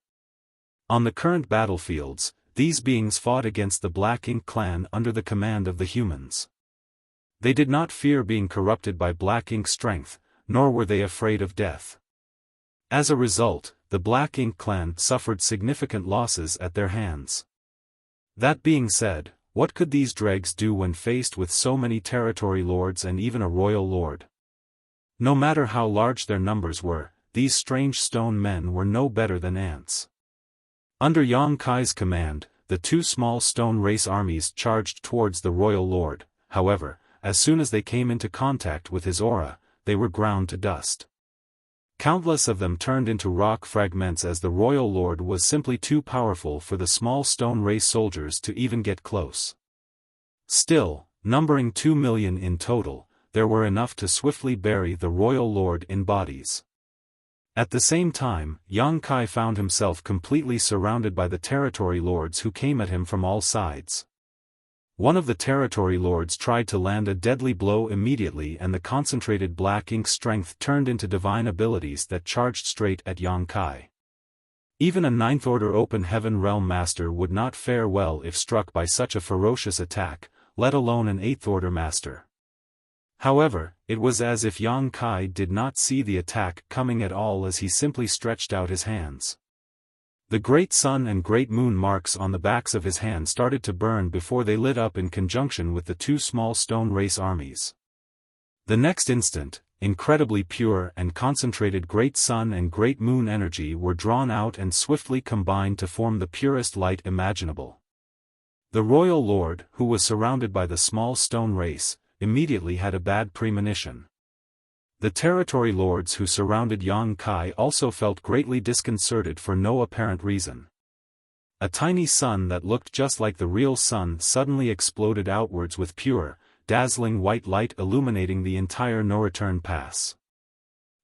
On the current battlefields, these beings fought against the black ink clan under the command of the humans. They did not fear being corrupted by black ink strength, nor were they afraid of death. As a result, the Black Ink clan suffered significant losses at their hands. That being said, what could these dregs do when faced with so many territory lords and even a royal lord? No matter how large their numbers were, these strange stone men were no better than ants. Under Yang Kai's command, the 2 small stone race armies charged towards the royal lord. However, as soon as they came into contact with his aura, they were ground to dust. Countless of them turned into rock fragments as the royal lord was simply too powerful for the small stone race soldiers to even get close. Still, numbering 2 million in total, there were enough to swiftly bury the royal lord in bodies. At the same time, Yang Kai found himself completely surrounded by the territory lords who came at him from all sides. One of the territory lords tried to land a deadly blow immediately, and the concentrated black ink strength turned into divine abilities that charged straight at Yang Kai. Even a 9th Order Open Heaven Realm Master would not fare well if struck by such a ferocious attack, let alone an 8th Order Master. However, it was as if Yang Kai did not see the attack coming at all, as he simply stretched out his hands. The great sun and great moon marks on the backs of his hands started to burn before they lit up in conjunction with the two small stone race armies. The next instant, incredibly pure and concentrated great sun and great moon energy were drawn out and swiftly combined to form the purest light imaginable. The royal lord, who was surrounded by the small stone race, immediately had a bad premonition. The territory lords who surrounded Yang Kai also felt greatly disconcerted for no apparent reason. A tiny sun that looked just like the real sun suddenly exploded outwards with pure, dazzling white light illuminating the entire no-return pass.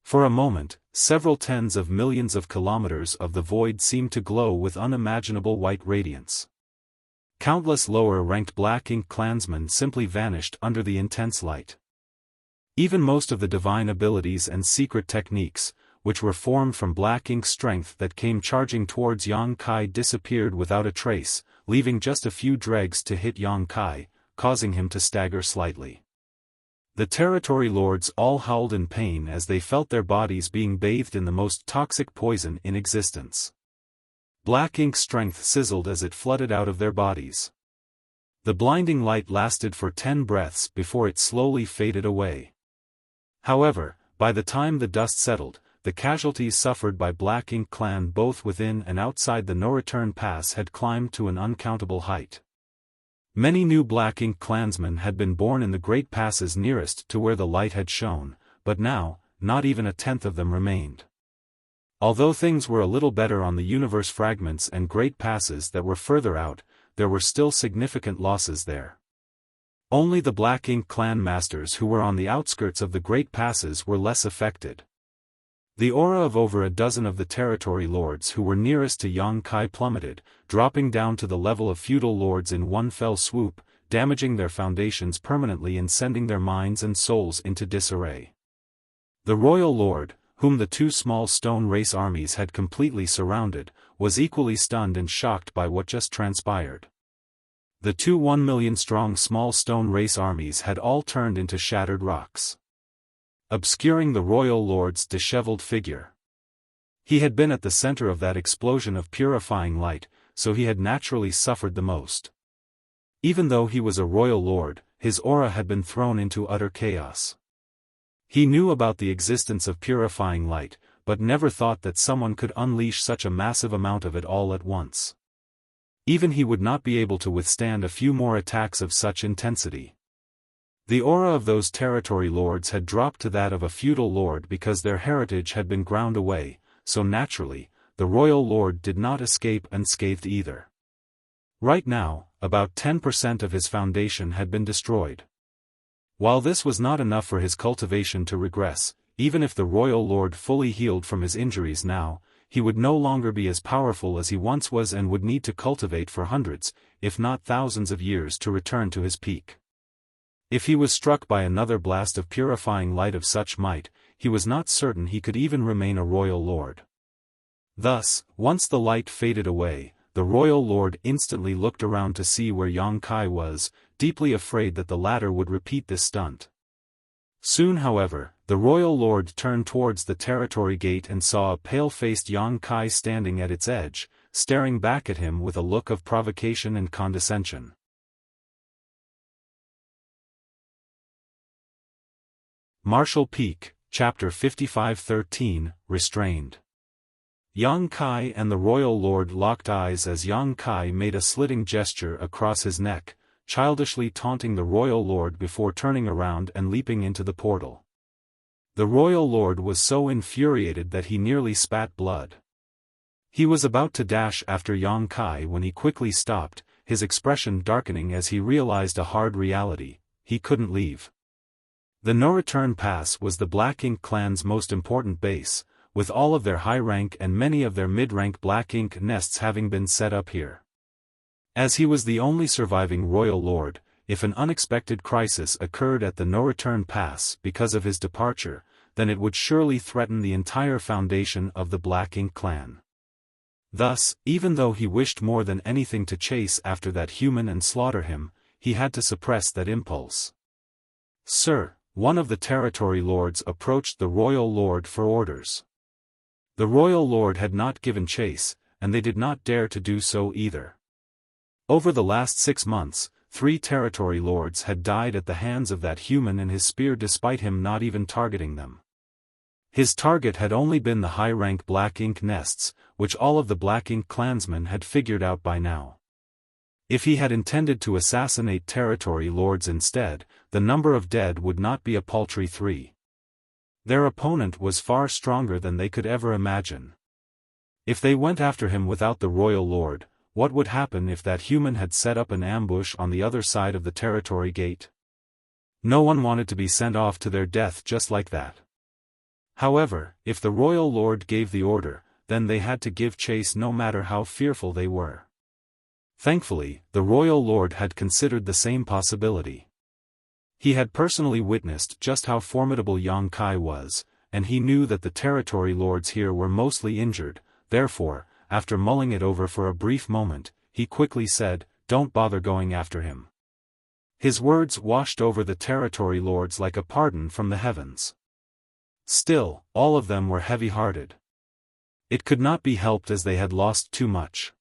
For a moment, several tens of millions of kilometers of the void seemed to glow with unimaginable white radiance. Countless lower-ranked black ink clansmen simply vanished under the intense light. Even most of the divine abilities and secret techniques, which were formed from black ink strength that came charging towards Yang Kai, disappeared without a trace, leaving just a few dregs to hit Yang Kai, causing him to stagger slightly. The territory lords all howled in pain as they felt their bodies being bathed in the most toxic poison in existence. Black ink strength sizzled as it flooded out of their bodies. The blinding light lasted for 10 breaths before it slowly faded away. However, by the time the dust settled, the casualties suffered by Black Ink Clan both within and outside the no-return pass had climbed to an uncountable height. Many new Black Ink clansmen had been born in the great passes nearest to where the light had shone, but now, not even a tenth of them remained. Although things were a little better on the universe fragments and great passes that were further out, there were still significant losses there. Only the Black Ink clan masters who were on the outskirts of the great passes were less affected. The aura of over a dozen of the territory lords who were nearest to Yang Kai plummeted, dropping down to the level of feudal lords in one fell swoop, damaging their foundations permanently and sending their minds and souls into disarray. The royal lord, whom the two small stone race armies had completely surrounded, was equally stunned and shocked by what just transpired. The two 1 million strong small stone race armies had all turned into shattered rocks, obscuring the royal lord's disheveled figure. He had been at the center of that explosion of purifying light, so he had naturally suffered the most. Even though he was a royal lord, his aura had been thrown into utter chaos. He knew about the existence of purifying light, but never thought that someone could unleash such a massive amount of it all at once. Even he would not be able to withstand a few more attacks of such intensity. The aura of those territory lords had dropped to that of a feudal lord because their heritage had been ground away, so naturally, the royal lord did not escape unscathed either. Right now, about 10% of his foundation had been destroyed. While this was not enough for his cultivation to regress, even if the royal lord fully healed from his injuries now, he would no longer be as powerful as he once was and would need to cultivate for hundreds, if not thousands of years to return to his peak. If he was struck by another blast of purifying light of such might, he was not certain he could even remain a royal lord. Thus, once the light faded away, the royal lord instantly looked around to see where Yang Kai was, deeply afraid that the latter would repeat this stunt. Soon however, the royal lord turned towards the territory gate and saw a pale-faced Yang Kai standing at its edge, staring back at him with a look of provocation and condescension. Martial Peak, Chapter 55-13, Restrained. Yang Kai and the royal lord locked eyes as Yang Kai made a slitting gesture across his neck, childishly taunting the royal lord before turning around and leaping into the portal. The royal lord was so infuriated that he nearly spat blood. He was about to dash after Yang Kai when he quickly stopped, his expression darkening as he realized a hard reality: he couldn't leave. The no-return pass was the Black Ink clan's most important base, with all of their high rank and many of their mid-rank Black Ink nests having been set up here. As he was the only surviving royal lord, if an unexpected crisis occurred at the no-return pass because of his departure, then it would surely threaten the entire foundation of the Black Ink clan. Thus, even though he wished more than anything to chase after that human and slaughter him, he had to suppress that impulse. "Sir, one of the territory lords approached the royal lord for orders. The royal lord had not given chase, and they did not dare to do so either. Over the last 6 months, 3 territory lords had died at the hands of that human and his spear despite him not even targeting them. His target had only been the high-rank black ink nests, which all of the black ink clansmen had figured out by now. If he had intended to assassinate territory lords instead, the number of dead would not be a paltry 3. Their opponent was far stronger than they could ever imagine. If they went after him without the royal lord, what would happen if that human had set up an ambush on the other side of the territory gate? No one wanted to be sent off to their death just like that. However, if the royal lord gave the order, then they had to give chase no matter how fearful they were. Thankfully, the royal lord had considered the same possibility. He had personally witnessed just how formidable Yang Kai was, and he knew that the territory lords here were mostly injured. Therefore, after mulling it over for a brief moment, he quickly said, "Don't bother going after him." His words washed over the territory lords like a pardon from the heavens. Still, all of them were heavy-hearted. It could not be helped as they had lost too much.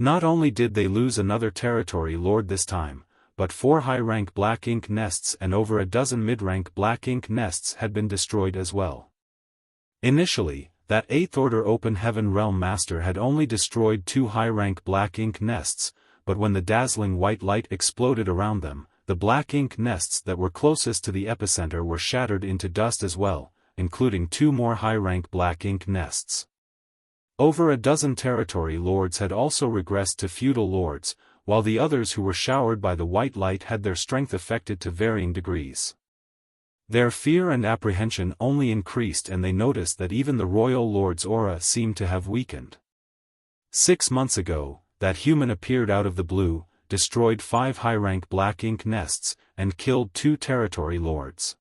Not only did they lose another territory lord this time, but 4 high-rank black ink nests and over a dozen mid-rank black ink nests had been destroyed as well. Initially, that 8th Order Open Heaven Realm Master had only destroyed 2 high-rank black ink nests, but when the dazzling white light exploded around them, the black ink nests that were closest to the epicenter were shattered into dust as well, including 2 more high-rank black ink nests. Over a dozen territory lords had also regressed to feudal lords, while the others who were showered by the white light had their strength affected to varying degrees. Their fear and apprehension only increased, and they noticed that even the royal lord's aura seemed to have weakened. 6 months ago, that human appeared out of the blue, destroyed 5 high-rank black ink nests, and killed 2 territory lords.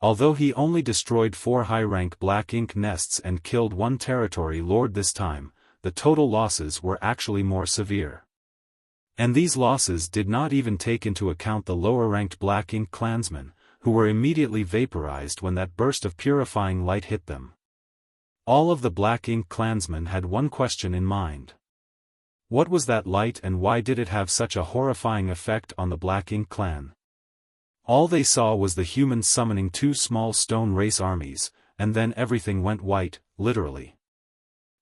Although he only destroyed 4 high-rank black ink nests and killed 1 territory lord this time, the total losses were actually more severe. And these losses did not even take into account the lower-ranked black ink clansmen, who were immediately vaporized when that burst of purifying light hit them. All of the black ink clansmen had one question in mind. What was that light and why did it have such a horrifying effect on the Black Ink clan? All they saw was the humans summoning 2 small stone race armies, and then everything went white, literally.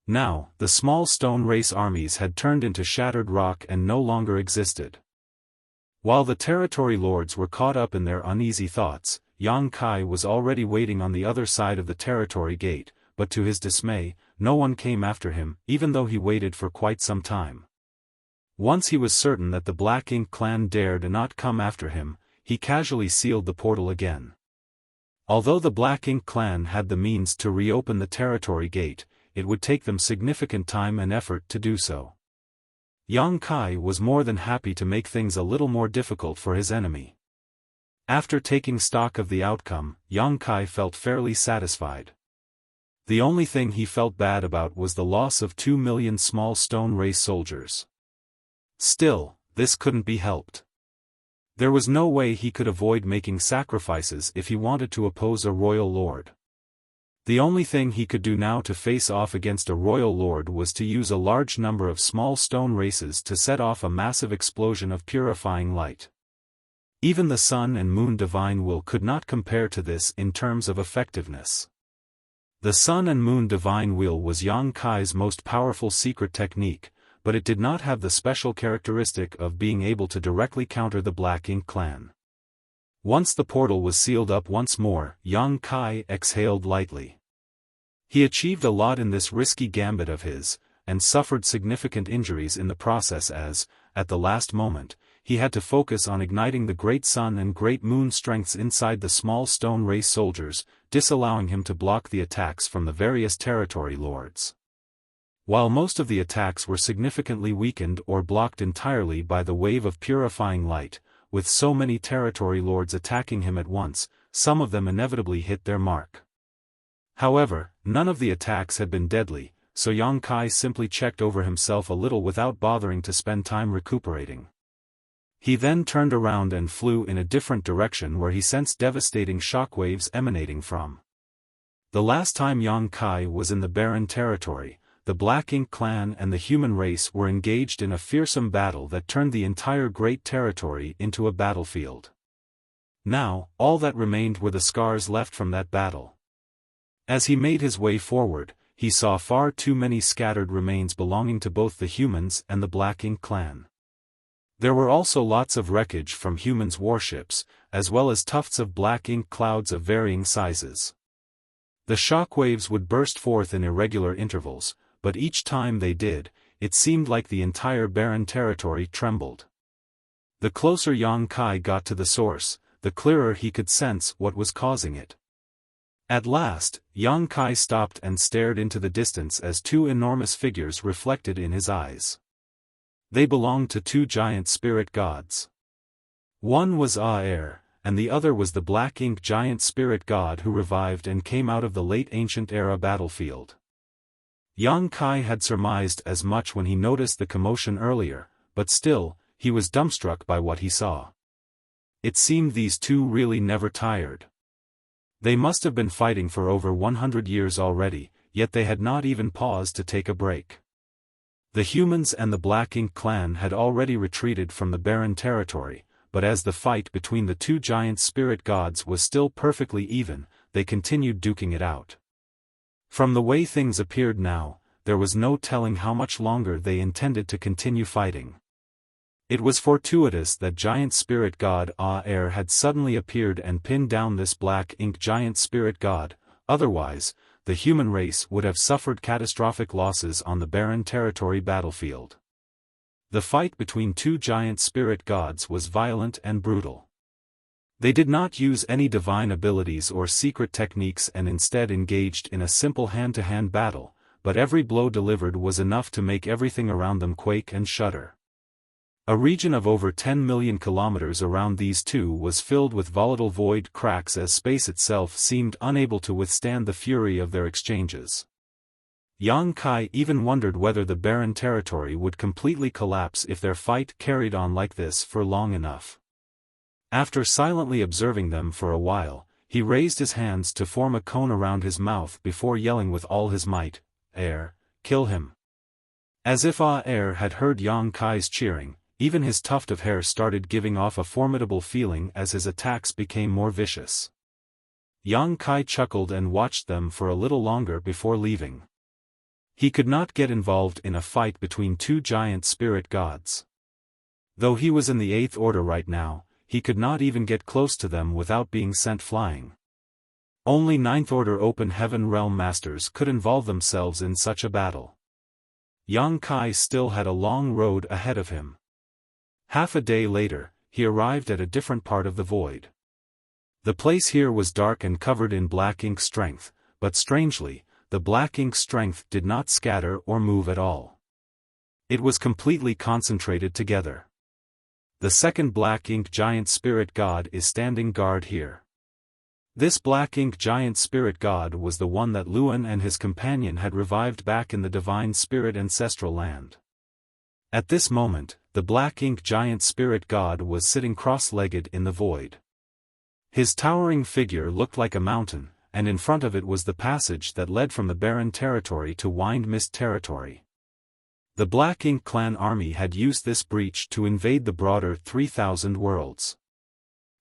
Now, the small stone race armies had turned into shattered rock and no longer existed. While the territory lords were caught up in their uneasy thoughts, Yang Kai was already waiting on the other side of the territory gate, but to his dismay, no one came after him, even though he waited for quite some time. Once he was certain that the Black Ink clan dared not come after him, he casually sealed the portal again. Although the Black Ink clan had the means to reopen the territory gate, it would take them significant time and effort to do so. Yang Kai was more than happy to make things a little more difficult for his enemy. After taking stock of the outcome, Yang Kai felt fairly satisfied. The only thing he felt bad about was the loss of 2 million small stone race soldiers. Still, this couldn't be helped. There was no way he could avoid making sacrifices if he wanted to oppose a royal lord. The only thing he could do now to face off against a royal lord was to use a large number of small stone races to set off a massive explosion of purifying light. Even the sun and moon divine will could not compare to this in terms of effectiveness. The Sun and Moon Divine Wheel was Yang Kai's most powerful secret technique, but it did not have the special characteristic of being able to directly counter the Black Ink clan. Once the portal was sealed up once more, Yang Kai exhaled lightly. He achieved a lot in this risky gambit of his, and suffered significant injuries in the process as, at the last moment, he had to focus on igniting the Great Sun and Great Moon strengths inside the small stone race soldiers, disallowing him to block the attacks from the various territory lords. While most of the attacks were significantly weakened or blocked entirely by the wave of purifying light, with so many territory lords attacking him at once, some of them inevitably hit their mark. However, none of the attacks had been deadly, so Yang Kai simply checked over himself a little without bothering to spend time recuperating. He then turned around and flew in a different direction where he sensed devastating shockwaves emanating from. The last time Yang Kai was in the barren territory, the Black Ink clan and the human race were engaged in a fearsome battle that turned the entire great territory into a battlefield. Now, all that remained were the scars left from that battle. As he made his way forward, he saw far too many scattered remains belonging to both the humans and the Black Ink clan. There were also lots of wreckage from humans' warships, as well as tufts of black ink clouds of varying sizes. The shockwaves would burst forth in irregular intervals, but each time they did, it seemed like the entire barren territory trembled. The closer Yang Kai got to the source, the clearer he could sense what was causing it. At last, Yang Kai stopped and stared into the distance as two enormous figures reflected in his eyes. They belonged to two giant spirit gods. One was Aer, and the other was the Black Ink giant spirit god who revived and came out of the late ancient era battlefield. Yang Kai had surmised as much when he noticed the commotion earlier, but still, he was dumbstruck by what he saw. It seemed these two really never tired. They must have been fighting for over 100 years already, yet they had not even paused to take a break. The humans and the Black Ink clan had already retreated from the barren territory, but as the fight between the two giant spirit gods was still perfectly even, they continued duking it out. From the way things appeared now, there was no telling how much longer they intended to continue fighting. It was fortuitous that giant spirit god Aer had suddenly appeared and pinned down this Black Ink giant spirit god, otherwise, the human race would have suffered catastrophic losses on the barren territory battlefield. The fight between two giant spirit gods was violent and brutal. They did not use any divine abilities or secret techniques and instead engaged in a simple hand-to-hand battle, but every blow delivered was enough to make everything around them quake and shudder. A region of over 10 million kilometers around these two was filled with volatile void cracks as space itself seemed unable to withstand the fury of their exchanges. Yang Kai even wondered whether the barren territory would completely collapse if their fight carried on like this for long enough. After silently observing them for a while, he raised his hands to form a cone around his mouth before yelling with all his might, "Aer, kill him." As if Aer had heard Yang Kai's cheering, even his tuft of hair started giving off a formidable feeling as his attacks became more vicious. Yang Kai chuckled and watched them for a little longer before leaving. He could not get involved in a fight between two giant spirit gods. Though he was in the 8th order right now, he could not even get close to them without being sent flying. Only 9th order open heaven realm masters could involve themselves in such a battle. Yang Kai still had a long road ahead of him. Half a day later, he arrived at a different part of the void. The place here was dark and covered in black ink strength, but strangely, the black ink strength did not scatter or move at all. It was completely concentrated together. The second Black Ink giant spirit god is standing guard here. This Black Ink giant spirit god was the one that Luan and his companion had revived back in the divine spirit ancestral land. At this moment, the Black Ink giant spirit god was sitting cross-legged in the void. His towering figure looked like a mountain, and in front of it was the passage that led from the barren territory to Wind Mist territory. The Black Ink clan army had used this breach to invade the broader 3,000 worlds.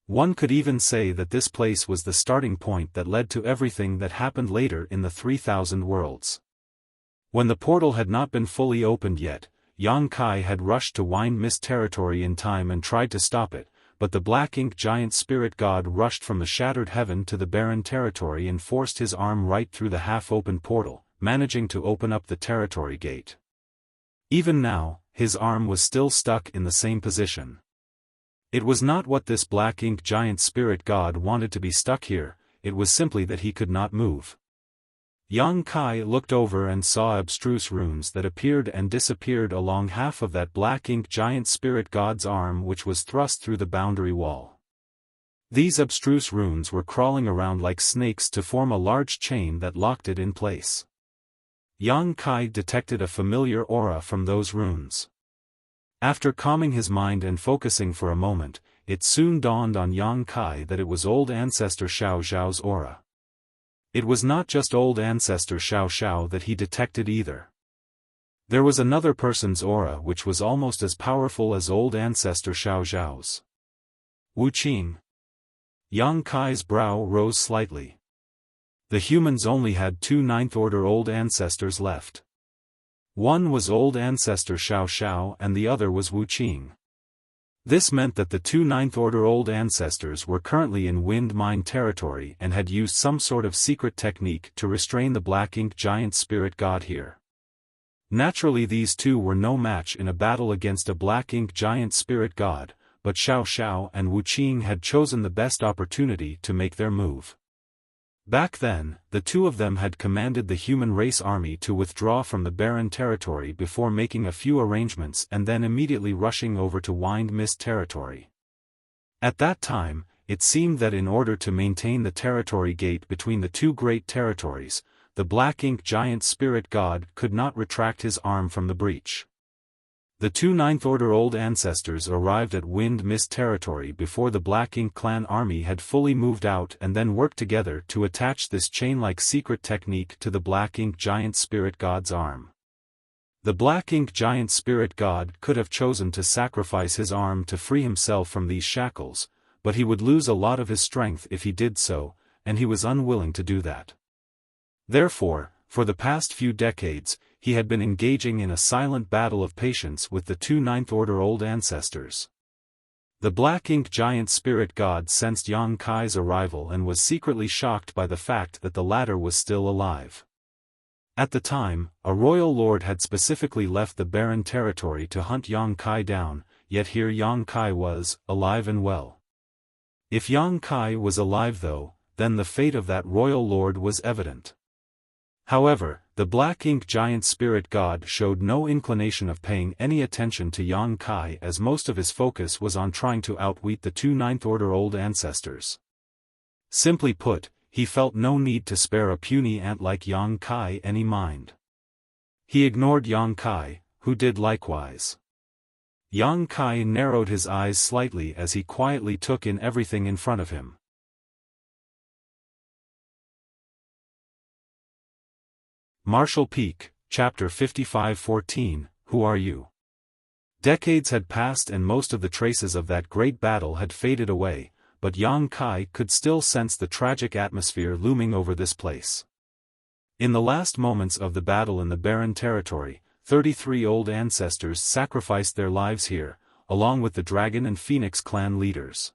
One could even say that this place was the starting point that led to everything that happened later in the 3,000 worlds. When the portal had not been fully opened yet, Yang Kai had rushed to Wind Mist territory in time and tried to stop it, but the Black Ink giant spirit god rushed from the shattered heaven to the barren territory and forced his arm right through the half-open portal, managing to open up the territory gate. Even now, his arm was still stuck in the same position. It was not what this Black Ink giant spirit god wanted to be stuck here, it was simply that he could not move. Yang Kai looked over and saw abstruse runes that appeared and disappeared along half of that Black Ink giant spirit god's arm which was thrust through the boundary wall. These abstruse runes were crawling around like snakes to form a large chain that locked it in place. Yang Kai detected a familiar aura from those runes. After calming his mind and focusing for a moment, it soon dawned on Yang Kai that it was old ancestor Xiao Zhao's aura. It was not just old ancestor Xiao Xiao that he detected either. There was another person's aura which was almost as powerful as old ancestor Xiao Zhao's. Wuxia. Yang Kai's brow rose slightly. The humans only had 2 ninth-order old ancestors left. One was old ancestor Xiao Xiao and the other was Wuxia. This meant that the 2 ninth-order old ancestors were currently in Wind Mine territory and had used some sort of secret technique to restrain the Black Ink Giant Spirit God here. Naturally these two were no match in a battle against a Black Ink Giant Spirit God, but Xiao Xiao and Wuxia had chosen the best opportunity to make their move. Back then, the two of them had commanded the human race army to withdraw from the barren territory before making a few arrangements and then immediately rushing over to Wind Mist territory. At that time, it seemed that in order to maintain the territory gate between the two great territories, the Black Ink Giant Spirit God could not retract his arm from the breach. The 2 ninth-order old ancestors arrived at Wind Mist territory before the Black Ink clan army had fully moved out and then worked together to attach this chain-like secret technique to the Black Ink Giant Spirit God's arm. The Black Ink Giant Spirit God could have chosen to sacrifice his arm to free himself from these shackles, but he would lose a lot of his strength if he did so, and he was unwilling to do that. Therefore, for the past few decades, he had been engaging in a silent battle of patience with the 2 ninth-order old ancestors. The Black Ink Giant Spirit God sensed Yang Kai's arrival and was secretly shocked by the fact that the latter was still alive. At the time, a royal lord had specifically left the barren territory to hunt Yang Kai down, yet here Yang Kai was, alive and well. If Yang Kai was alive though, then the fate of that royal lord was evident. However, the Black Ink Giant Spirit God showed no inclination of paying any attention to Yang Kai as most of his focus was on trying to outwit the 2 ninth-order old ancestors. Simply put, he felt no need to spare a puny ant like Yang Kai any mind. He ignored Yang Kai, who did likewise. Yang Kai narrowed his eyes slightly as he quietly took in everything in front of him. Marshall Peak, Chapter 55-14, Who Are You? Decades had passed and most of the traces of that great battle had faded away, but Yang Kai could still sense the tragic atmosphere looming over this place. In the last moments of the battle in the barren territory, 33 old ancestors sacrificed their lives here, along with the Dragon and Phoenix clan leaders.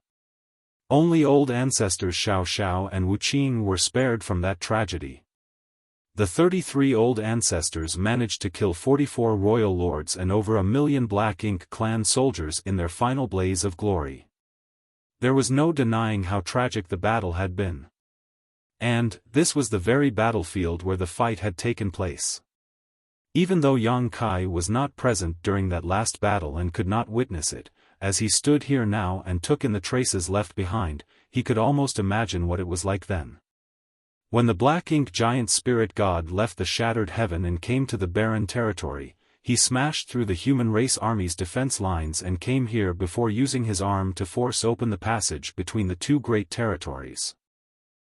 Only old ancestors Xiao Xiao and Wuxia were spared from that tragedy. The 33 old ancestors managed to kill 44 royal lords and over 1 million Black Ink clan soldiers in their final blaze of glory. There was no denying how tragic the battle had been. And, this was the very battlefield where the fight had taken place. Even though Yang Kai was not present during that last battle and could not witness it, as he stood here now and took in the traces left behind, he could almost imagine what it was like then. When the Black Ink Giant Spirit God left the shattered heaven and came to the barren territory, he smashed through the human race army's defense lines and came here before using his arm to force open the passage between the two great territories.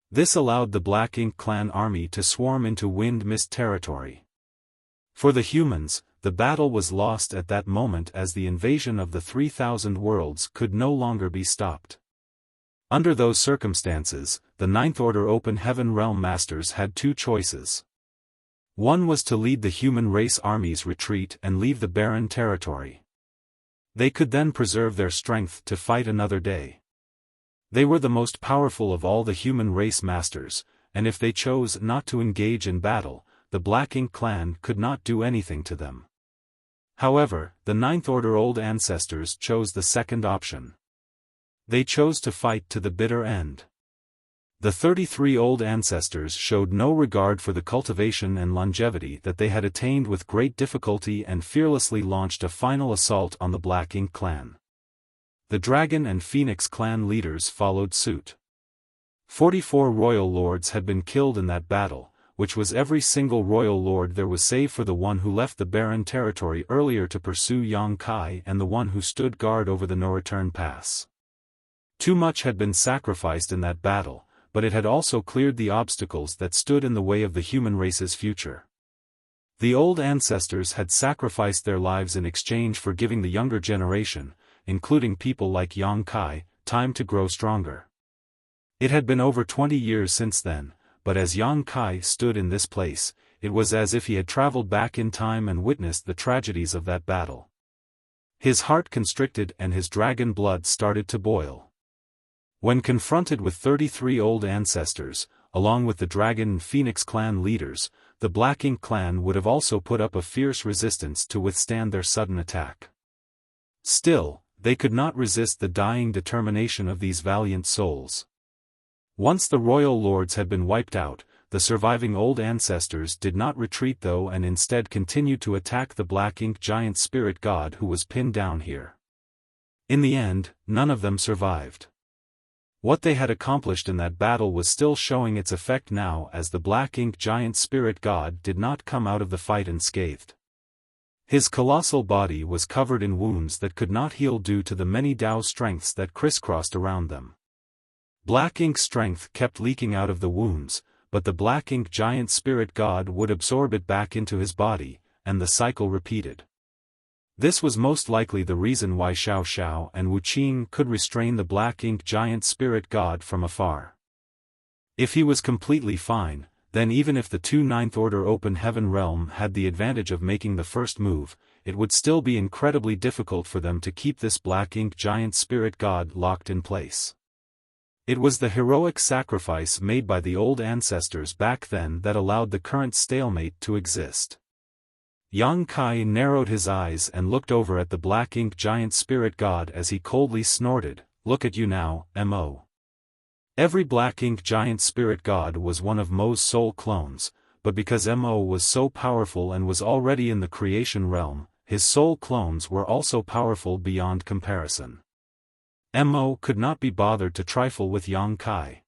This allowed the Black Ink clan army to swarm into Wind Mist territory. For the humans, the battle was lost at that moment as the invasion of the 3,000 worlds could no longer be stopped. Under those circumstances, the Ninth Order Open Heaven Realm Masters had two choices. One was to lead the human race army's retreat and leave the barren territory. They could then preserve their strength to fight another day. They were the most powerful of all the human race masters, and if they chose not to engage in battle, the Black Ink clan could not do anything to them. However, the Ninth Order Old Ancestors chose the second option. They chose to fight to the bitter end. The 33 old ancestors showed no regard for the cultivation and longevity that they had attained with great difficulty and fearlessly launched a final assault on the Black Ink clan. The Dragon and Phoenix clan leaders followed suit. 44 royal lords had been killed in that battle, which was every single royal lord there was save for the one who left the barren territory earlier to pursue Yang Kai and the one who stood guard over the no-return pass. Too much had been sacrificed in that battle, but it had also cleared the obstacles that stood in the way of the human race's future. The old ancestors had sacrificed their lives in exchange for giving the younger generation, including people like Yang Kai, time to grow stronger. It had been over 20 years since then, but as Yang Kai stood in this place, it was as if he had traveled back in time and witnessed the tragedies of that battle. His heart constricted and his dragon blood started to boil. When confronted with 33 old ancestors, along with the Dragon and Phoenix clan leaders, the Black Ink clan would have also put up a fierce resistance to withstand their sudden attack. Still, they could not resist the dying determination of these valiant souls. Once the royal lords had been wiped out, the surviving old ancestors did not retreat though and instead continued to attack the Black Ink giant spirit god who was pinned down here. In the end, none of them survived. What they had accomplished in that battle was still showing its effect now as the Black Ink giant spirit god did not come out of the fight unscathed. His colossal body was covered in wounds that could not heal due to the many Dao strengths that crisscrossed around them. Black Ink strength kept leaking out of the wounds, but the Black Ink giant spirit god would absorb it back into his body, and the cycle repeated. This was most likely the reason why Xiaofan and Wuxia could restrain the Black Ink giant spirit god from afar. If he was completely fine, then even if the two Ninth Order Open Heaven Realm had the advantage of making the first move, it would still be incredibly difficult for them to keep this Black Ink giant spirit god locked in place. It was the heroic sacrifice made by the old ancestors back then that allowed the current stalemate to exist. Yang Kai narrowed his eyes and looked over at the Black Ink giant spirit god as he coldly snorted, "Look at you now, Mo." Every Black Ink giant spirit god was one of Mo's soul clones, but because Mo was so powerful and was already in the creation realm, his soul clones were also powerful beyond comparison. Mo could not be bothered to trifle with Yang Kai.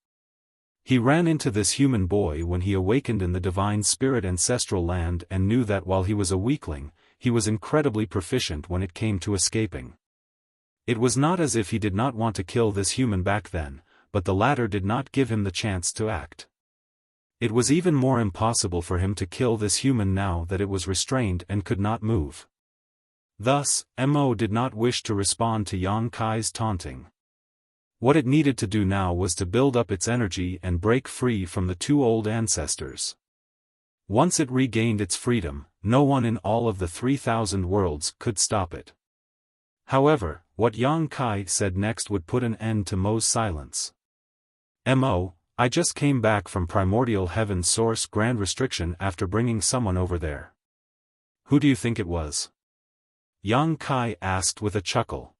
He ran into this human boy when he awakened in the divine spirit ancestral land and knew that while he was a weakling, he was incredibly proficient when it came to escaping. It was not as if he did not want to kill this human back then, but the latter did not give him the chance to act. It was even more impossible for him to kill this human now that it was restrained and could not move. Thus, Mo did not wish to respond to Yang Kai's taunting. What it needed to do now was to build up its energy and break free from the two old ancestors. Once it regained its freedom, no one in all of the 3,000 worlds could stop it. However, what Yang Kai said next would put an end to Mo's silence. Mo, I just came back from Primordial Heaven's Source Grand Restriction after bringing someone over there. Who do you think it was? Yang Kai asked with a chuckle.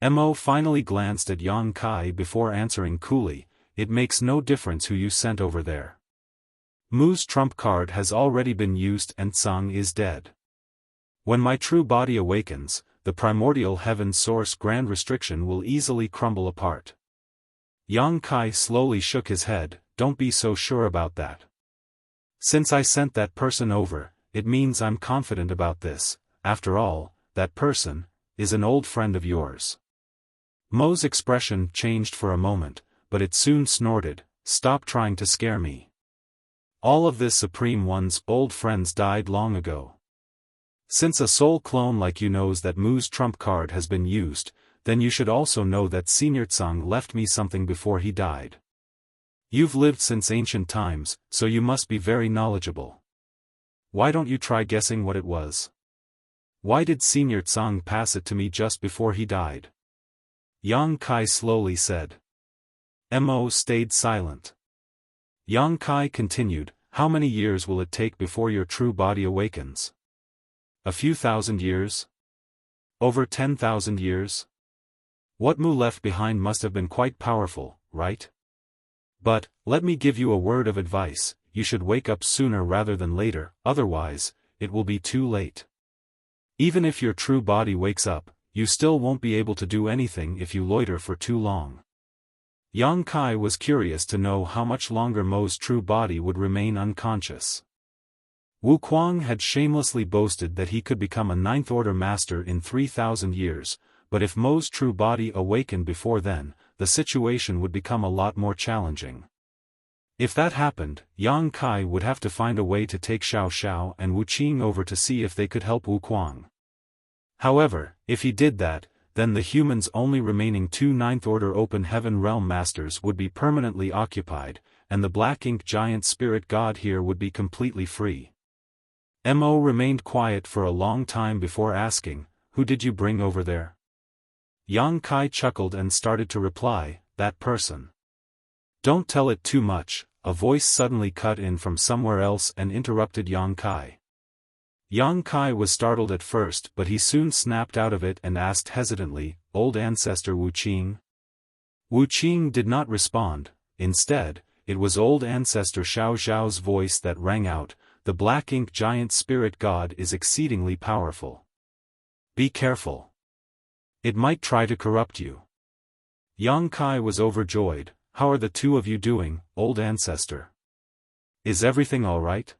Mo finally glanced at Yang Kai before answering coolly, "It makes no difference who you sent over there. Mu's trump card has already been used and Tsang is dead. When my true body awakens, the Primordial Heaven Source Grand Restriction will easily crumble apart." Yang Kai slowly shook his head, "Don't be so sure about that. Since I sent that person over, it means I'm confident about this. After all, that person is an old friend of yours." Mo's expression changed for a moment, but it soon snorted, "Stop trying to scare me. All of this Supreme One's old friends died long ago. Since a soul clone like you knows that Mu's trump card has been used, then you should also know that Senior Tsang left me something before he died. You've lived since ancient times, so you must be very knowledgeable. Why don't you try guessing what it was? Why did Senior Tsang pass it to me just before he died?" Yang Kai slowly said. Mo stayed silent. Yang Kai continued, "How many years will it take before your true body awakens? A few thousand years? Over 10,000 years? What Mu left behind must have been quite powerful, right? But, let me give you a word of advice, you should wake up sooner rather than later, otherwise, it will be too late. Even if your true body wakes up, you still won't be able to do anything if you loiter for too long." Yang Kai was curious to know how much longer Mo's true body would remain unconscious. Wuquang had shamelessly boasted that he could become a ninth-order master in 3,000 years, but if Mo's true body awakened before then, the situation would become a lot more challenging. If that happened, Yang Kai would have to find a way to take Xiao Xiao and Wu Qing over to see if they could help Wuquang. However, if he did that, then the humans' only remaining two ninth-order open heaven realm masters would be permanently occupied, and the black ink giant spirit god here would be completely free. Mo remained quiet for a long time before asking, "Who did you bring over there?" Yang Kai chuckled and started to reply, "That person." "Don't tell it too much," a voice suddenly cut in from somewhere else and interrupted Yang Kai. Yang Kai was startled at first, but he soon snapped out of it and asked hesitantly, "Old ancestor Wu Qing?" Wu Qing did not respond. Instead, it was old ancestor Xiao Zhao's voice that rang out, "The black ink giant spirit god is exceedingly powerful. Be careful. It might try to corrupt you." Yang Kai was overjoyed. "How are the two of you doing, old ancestor? Is everything all right?"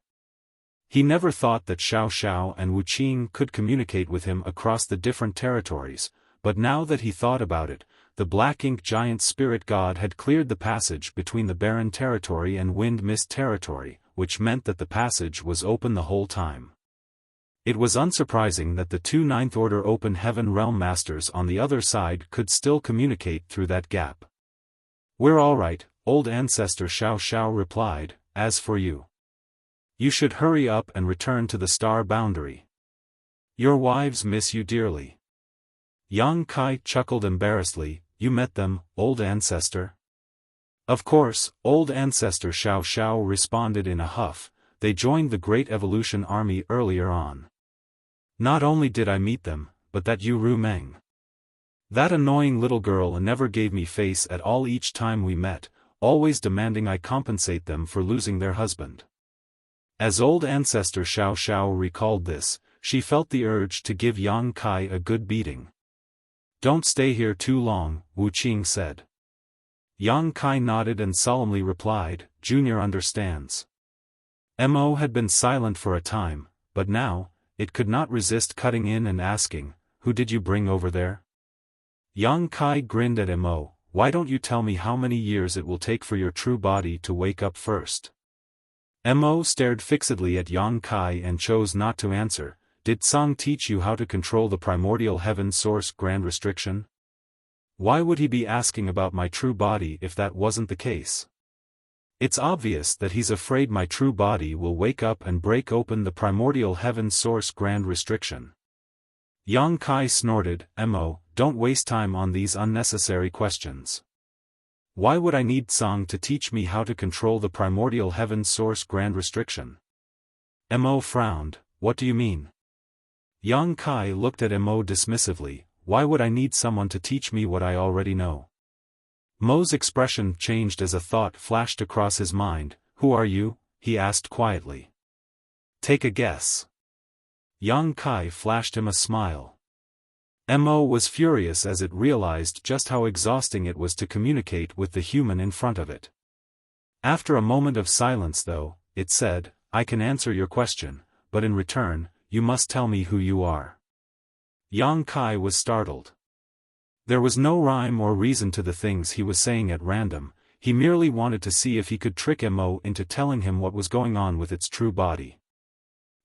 He never thought that Xiao Xiao and Wu Qing could communicate with him across the different territories, but now that he thought about it, the black ink giant spirit god had cleared the passage between the barren territory and wind mist territory, which meant that the passage was open the whole time. It was unsurprising that the two ninth-order open heaven realm masters on the other side could still communicate through that gap. "We're all right," old ancestor Xiao Xiao replied. "As for you, you should hurry up and return to the star boundary. Your wives miss you dearly." Yang Kai chuckled embarrassedly. "You met them, old ancestor?" "Of course," old ancestor Xiao Xiao responded in a huff. "They joined the Great Evolution Army earlier on. Not only did I meet them, but that Yu Ru Meng. That annoying little girl never gave me face at all each time we met, always demanding I compensate them for losing their husband." As old ancestor Xiao Xiao recalled this, she felt the urge to give Yang Kai a good beating. "Don't stay here too long," Wu Qing said. Yang Kai nodded and solemnly replied, "Junior understands." Mo had been silent for a time, but now, it could not resist cutting in and asking, "Who did you bring over there?" Yang Kai grinned at Mo. "Why don't you tell me how many years it will take for your true body to wake up first?" Mo stared fixedly at Yang Kai and chose not to answer. "Did Sang teach you how to control the primordial heaven source grand restriction?" Why would he be asking about my true body if that wasn't the case? It's obvious that he's afraid my true body will wake up and break open the primordial heaven source grand restriction. Yang Kai snorted, "Mo, don't waste time on these unnecessary questions. Why would I need Sang to teach me how to control the primordial heaven source grand restriction?" Mo frowned. "What do you mean?" Yang Kai looked at Mo dismissively. "Why would I need someone to teach me what I already know?" Mo's expression changed as a thought flashed across his mind. "Who are you?" he asked quietly. "Take a guess." Yang Kai flashed him a smile. Mo was furious as it realized just how exhausting it was to communicate with the human in front of it. After a moment of silence though, it said, "I can answer your question, but in return, you must tell me who you are." Yang Kai was startled. There was no rhyme or reason to the things he was saying at random, he merely wanted to see if he could trick Mo into telling him what was going on with its true body.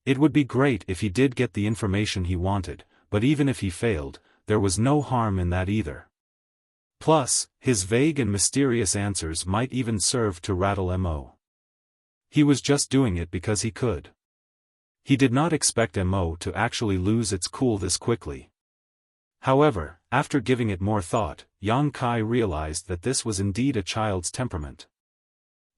It would be great if he did get the information he wanted, but even if he failed, there was no harm in that either. Plus, his vague and mysterious answers might even serve to rattle Mo. He was just doing it because he could. He did not expect Mo to actually lose its cool this quickly. However, after giving it more thought, Yang Kai realized that this was indeed a child's temperament.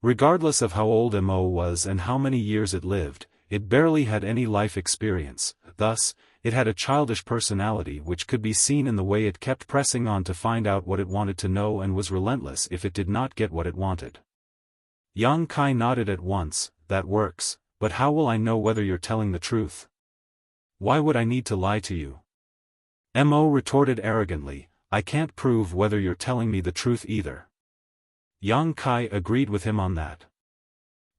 Regardless of how old Mo was and how many years it lived, it barely had any life experience, thus, it had a childish personality which could be seen in the way it kept pressing on to find out what it wanted to know and was relentless if it did not get what it wanted. Yang Kai nodded at once. "That works, but how will I know whether you're telling the truth? Why would I need to lie to you?" Mo retorted arrogantly, "I can't prove whether you're telling me the truth either. Yang Kai agreed with him on that.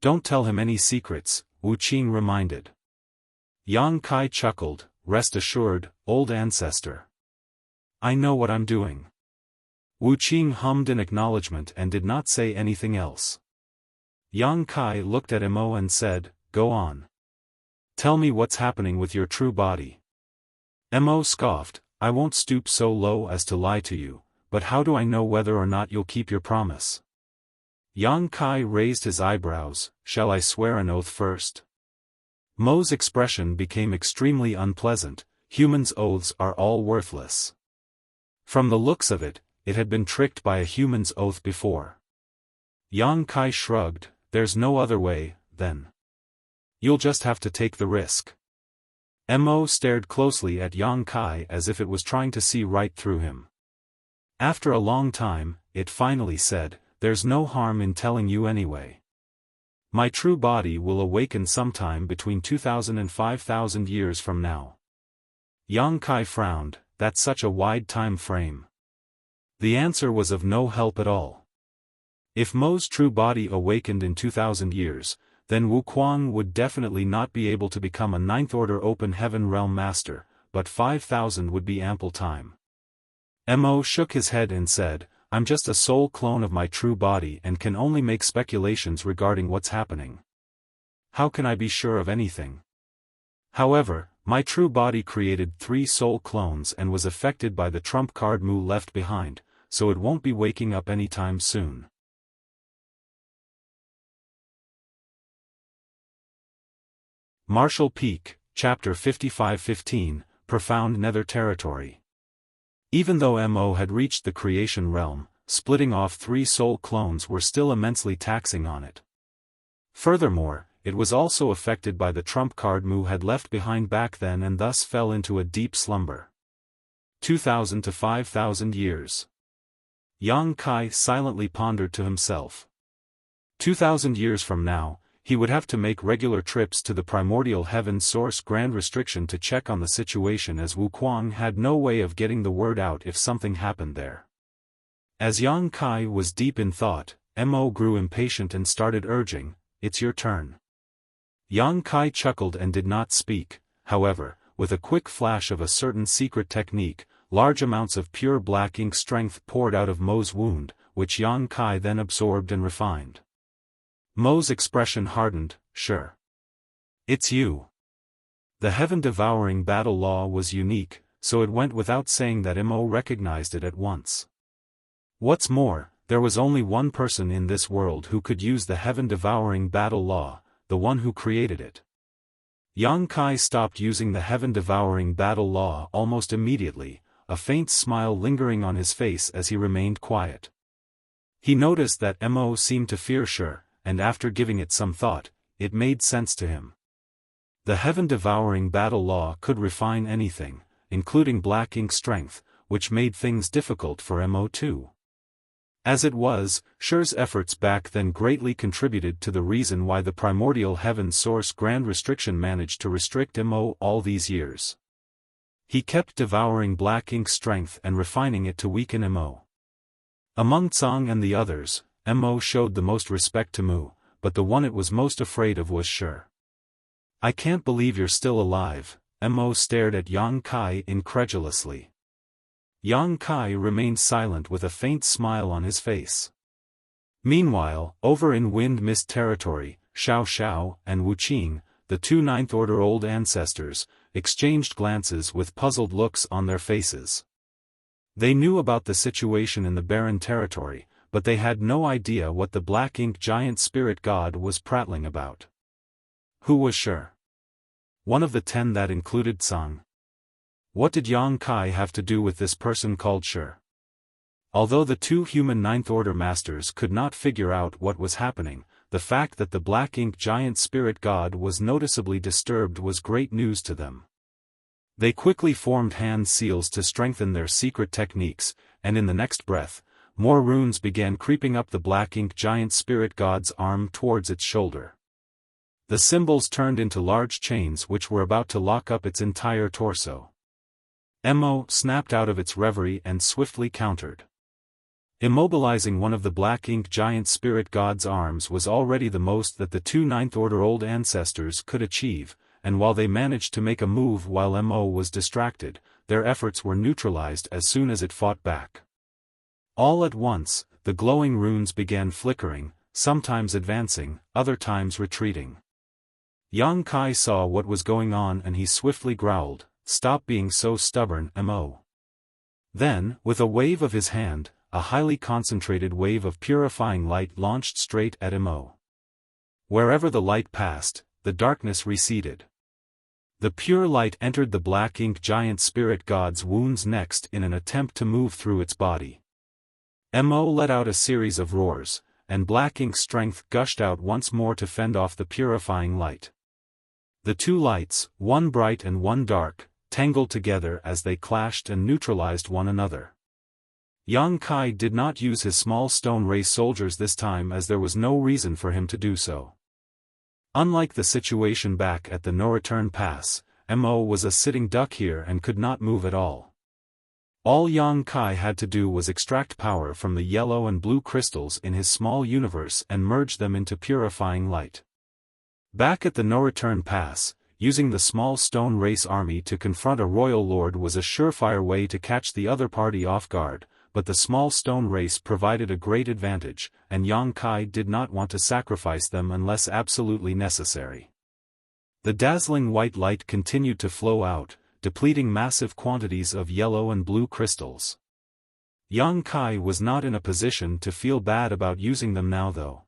Don't tell him any secrets, Wuxia reminded. Yang Kai chuckled, rest assured, old ancestor. I know what I'm doing. Wuxia hummed in acknowledgement and did not say anything else. Yang Kai looked at Mo and said, go on. Tell me what's happening with your true body. Mo scoffed, I won't stoop so low as to lie to you, but how do I know whether or not you'll keep your promise? Yang Kai raised his eyebrows, shall I swear an oath first? Mo's expression became extremely unpleasant, humans' oaths are all worthless. From the looks of it, it had been tricked by a human's oath before. Yang Kai shrugged, there's no other way, then. You'll just have to take the risk. Mo stared closely at Yang Kai as if it was trying to see right through him. After a long time, it finally said, there's no harm in telling you anyway. My true body will awaken sometime between 2,000 and 5,000 years from now. Yang Kai frowned, that's such a wide time frame. The answer was of no help at all. If Mo's true body awakened in 2,000 years, then Wuquang would definitely not be able to become a Ninth Order Open Heaven Realm Master, but 5,000 would be ample time. Mo shook his head and said, I'm just a soul clone of my true body and can only make speculations regarding what's happening. How can I be sure of anything? However, my true body created 3 soul clones and was affected by the trump card Mu left behind, so it won't be waking up anytime soon. Martial Peak, Chapter 55-15, Profound Nether Territory. Even though Mo had reached the creation realm, splitting off 3 soul clones were still immensely taxing on it. Furthermore, it was also affected by the trump card Mu had left behind back then and thus fell into a deep slumber. 2,000 to 5,000 years. Yang Kai silently pondered to himself. 2,000 years from now, he would have to make regular trips to the primordial heaven source Grand Restriction to check on the situation as Wuquang had no way of getting the word out if something happened there. As Yang Kai was deep in thought, Mo grew impatient and started urging, it's your turn. Yang Kai chuckled and did not speak, however, with a quick flash of a certain secret technique, large amounts of pure black ink strength poured out of Mo's wound, which Yang Kai then absorbed and refined. Mo's expression hardened, sure. It's you. The heaven-devouring battle law was unique, so it went without saying that Mo recognized it at once. What's more, there was only one person in this world who could use the heaven-devouring battle law, the one who created it. Yang Kai stopped using the heaven-devouring battle law almost immediately, a faint smile lingering on his face as he remained quiet. He noticed that Mo seemed to fear sure, and after giving it some thought, it made sense to him. The heaven-devouring battle law could refine anything, including black ink strength, which made things difficult for Mo too. As it was, Shure's efforts back then greatly contributed to the reason why the primordial heaven source Grand Restriction managed to restrict Mo all these years. He kept devouring black ink strength and refining it to weaken Mo. Among Tsang and the others, Mo showed the most respect to Mu, but the one it was most afraid of was Shure. I can't believe you're still alive, Mo stared at Yang Kai incredulously. Yang Kai remained silent with a faint smile on his face. Meanwhile, over in Wind Mist territory, Xiao Xiao and Wuqing, the 2 Ninth Order old ancestors, exchanged glances with puzzled looks on their faces. They knew about the situation in the barren territory, but they had no idea what the black ink giant spirit god was prattling about. Who was Shure? One of the 10 that included Tsang. What did Yang Kai have to do with this person called Shure? Although the 2 human Ninth Order masters could not figure out what was happening, the fact that the black ink giant spirit god was noticeably disturbed was great news to them. They quickly formed hand seals to strengthen their secret techniques, and in the next breath, more runes began creeping up the black ink giant spirit god's arm towards its shoulder. The symbols turned into large chains which were about to lock up its entire torso. Mo snapped out of its reverie and swiftly countered. Immobilizing one of the black ink giant spirit god's arms was already the most that the two ninth-order old ancestors could achieve, and while they managed to make a move while Mo was distracted, their efforts were neutralized as soon as it fought back. All at once, the glowing runes began flickering, sometimes advancing, other times retreating. Yang Kai saw what was going on and he swiftly growled, "Stop being so stubborn, Mo." Then, with a wave of his hand, a highly concentrated wave of purifying light launched straight at Mo. Wherever the light passed, the darkness receded. The pure light entered the black ink giant spirit god's wounds next in an attempt to move through its body. Mo let out a series of roars, and black ink strength gushed out once more to fend off the purifying light. The two lights, one bright and one dark, tangled together as they clashed and neutralized one another. Yang Kai did not use his small stone ray soldiers this time as there was no reason for him to do so. Unlike the situation back at the no-return pass, Mo was a sitting duck here and could not move at all. All Yang Kai had to do was extract power from the yellow and blue crystals in his small universe and merge them into purifying light. Back at the no-return pass, using the small stone race army to confront a royal lord was a surefire way to catch the other party off guard, but the small stone race provided a great advantage, and Yang Kai did not want to sacrifice them unless absolutely necessary. The dazzling white light continued to flow out, depleting massive quantities of yellow and blue crystals. Yang Kai was not in a position to feel bad about using them now though.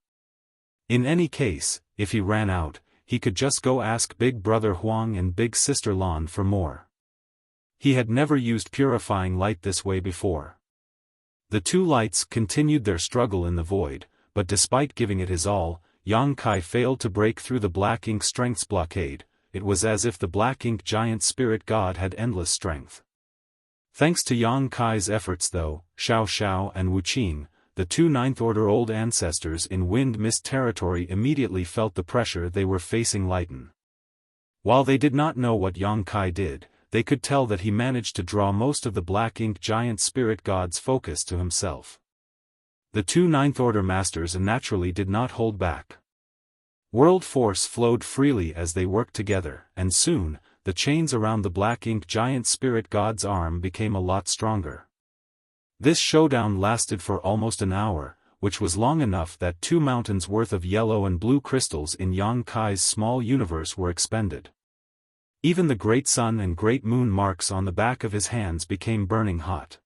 In any case, if he ran out, he could just go ask Big Brother Huang and Big Sister Lan for more. He had never used purifying light this way before. The two lights continued their struggle in the void, but despite giving it his all, Yang Kai failed to break through the black ink strength's blockade. It was as if the black ink giant spirit god had endless strength. Thanks to Yang Kai's efforts though, Xiao and Wuxia, the two ninth-order old ancestors in wind mist territory immediately felt the pressure they were facing lighten. While they did not know what Yang Kai did, they could tell that he managed to draw most of the black ink giant spirit god's focus to himself. The two ninth-order masters naturally did not hold back. World force flowed freely as they worked together, and soon, the chains around the black ink giant spirit god's arm became a lot stronger. This showdown lasted for almost an hour, which was long enough that 2 mountains worth of yellow and blue crystals in Yang Kai's small universe were expended. Even the great sun and great moon marks on the back of his hands became burning hot.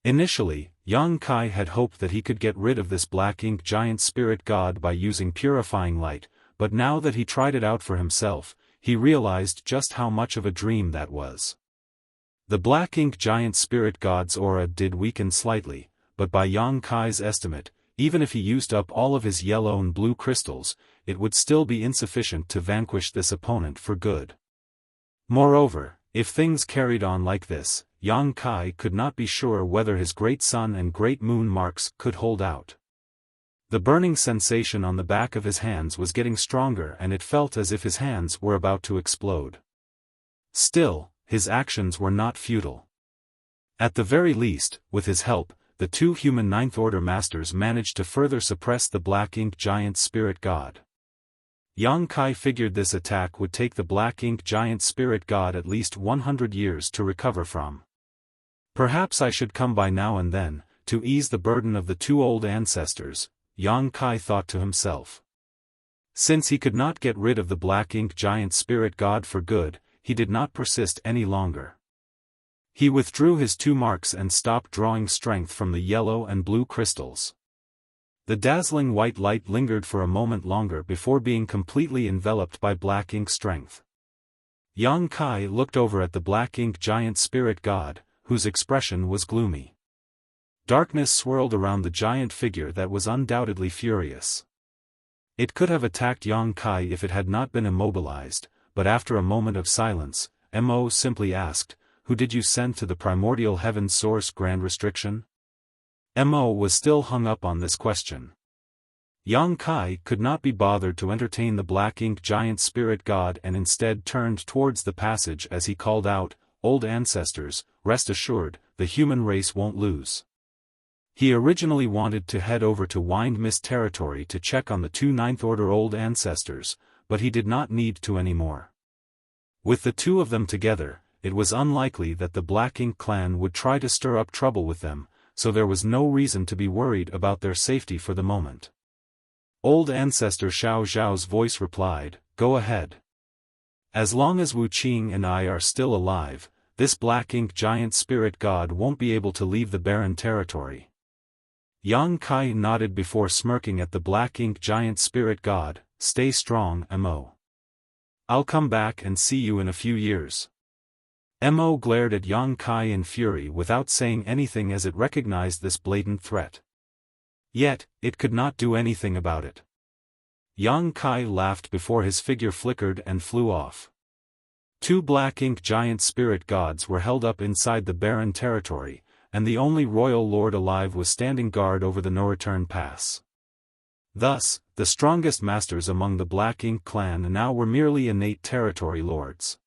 Initially, Yang Kai had hoped that he could get rid of this black ink giant spirit god by using purifying light, but now that he tried it out for himself, he realized just how much of a dream that was. The black ink giant spirit god's aura did weaken slightly, but by Yang Kai's estimate, even if he used up all of his yellow and blue crystals, it would still be insufficient to vanquish this opponent for good. Moreover, if things carried on like this, Yang Kai could not be sure whether his great sun and great moon marks could hold out. The burning sensation on the back of his hands was getting stronger and it felt as if his hands were about to explode. Still, his actions were not futile. At the very least, with his help, the two human ninth-order masters managed to further suppress the black ink giant spirit god. Yang Kai figured this attack would take the black ink giant spirit god at least 100 years to recover from. Perhaps I should come by now and then, to ease the burden of the two old ancestors, Yang Kai thought to himself. Since he could not get rid of the black ink giant spirit god for good, he did not persist any longer. He withdrew his 2 marks and stopped drawing strength from the yellow and blue crystals. The dazzling white light lingered for a moment longer before being completely enveloped by black ink strength. Yang Kai looked over at the black ink giant spirit god, whose expression was gloomy. Darkness swirled around the giant figure that was undoubtedly furious. It could have attacked Yang Kai if it had not been immobilized, but after a moment of silence, Mo simply asked, "Who did you send to the primordial heaven source grand restriction?" Mo was still hung up on this question. Yang Kai could not be bothered to entertain the black ink giant spirit god and instead turned towards the passage as he called out, "Old ancestors, rest assured, the human race won't lose." He originally wanted to head over to Wind Mist territory to check on the two Ninth Order old ancestors, but he did not need to anymore. With the two of them together, it was unlikely that the Black Ink clan would try to stir up trouble with them, so there was no reason to be worried about their safety for the moment. Old Ancestor Xiao Zhao's voice replied, "Go ahead. As long as Wu Qing and I are still alive, this Black Ink giant spirit god won't be able to leave the barren territory." Yang Kai nodded before smirking at the Black Ink giant spirit god. "Stay strong, Mo. I'll come back and see you in a few years." Mo glared at Yang Kai in fury without saying anything as it recognized this blatant threat. Yet, it could not do anything about it. Yang Kai laughed before his figure flickered and flew off. Two Black Ink giant spirit gods were held up inside the barren territory, and the only royal lord alive was standing guard over the no-return pass. Thus, the strongest masters among the Black Ink clan now were merely innate territory lords.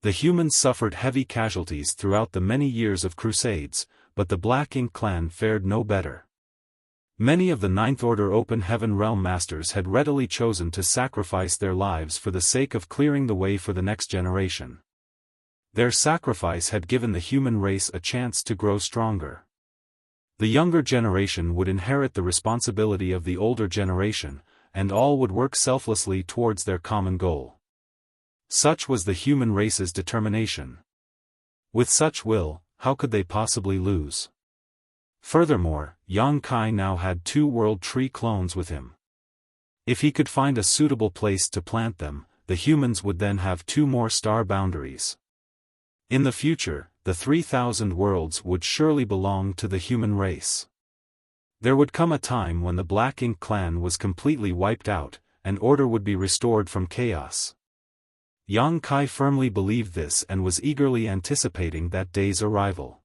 The humans suffered heavy casualties throughout the many years of crusades, but the Black Ink clan fared no better. Many of the Ninth Order Open Heaven Realm Masters had readily chosen to sacrifice their lives for the sake of clearing the way for the next generation. Their sacrifice had given the human race a chance to grow stronger. The younger generation would inherit the responsibility of the older generation, and all would work selflessly towards their common goal. Such was the human race's determination. With such will, how could they possibly lose? Furthermore, Yang Kai now had two World Tree clones with him. If he could find a suitable place to plant them, the humans would then have two more star boundaries. In the future, the 3,000 worlds would surely belong to the human race. There would come a time when the Black Ink clan was completely wiped out, and order would be restored from chaos. Yang Kai firmly believed this and was eagerly anticipating that day's arrival.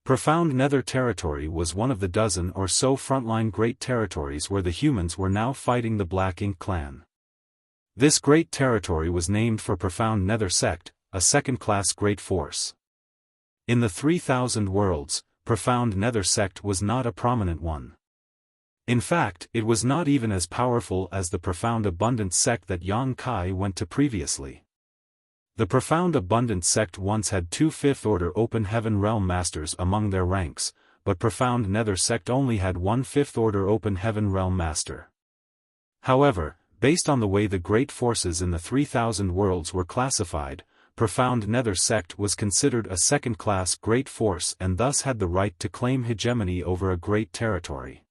Profound Nether Territory was one of the dozen or so frontline great territories where the humans were now fighting the Black Ink clan. This great territory was named for Profound Nether Sect, a second-class great force. In the 3,000 worlds, Profound Nether Sect was not a prominent one. In fact, it was not even as powerful as the Profound Abundance Sect that Yang Kai went to previously. The Profound Abundance Sect once had two Fifth Order Open Heaven Realm Masters among their ranks, but Profound Nether Sect only had one Fifth Order Open Heaven Realm Master. However, based on the way the great forces in the 3,000 worlds were classified, Profound Nether Sect was considered a second-class great force and thus had the right to claim hegemony over a great territory.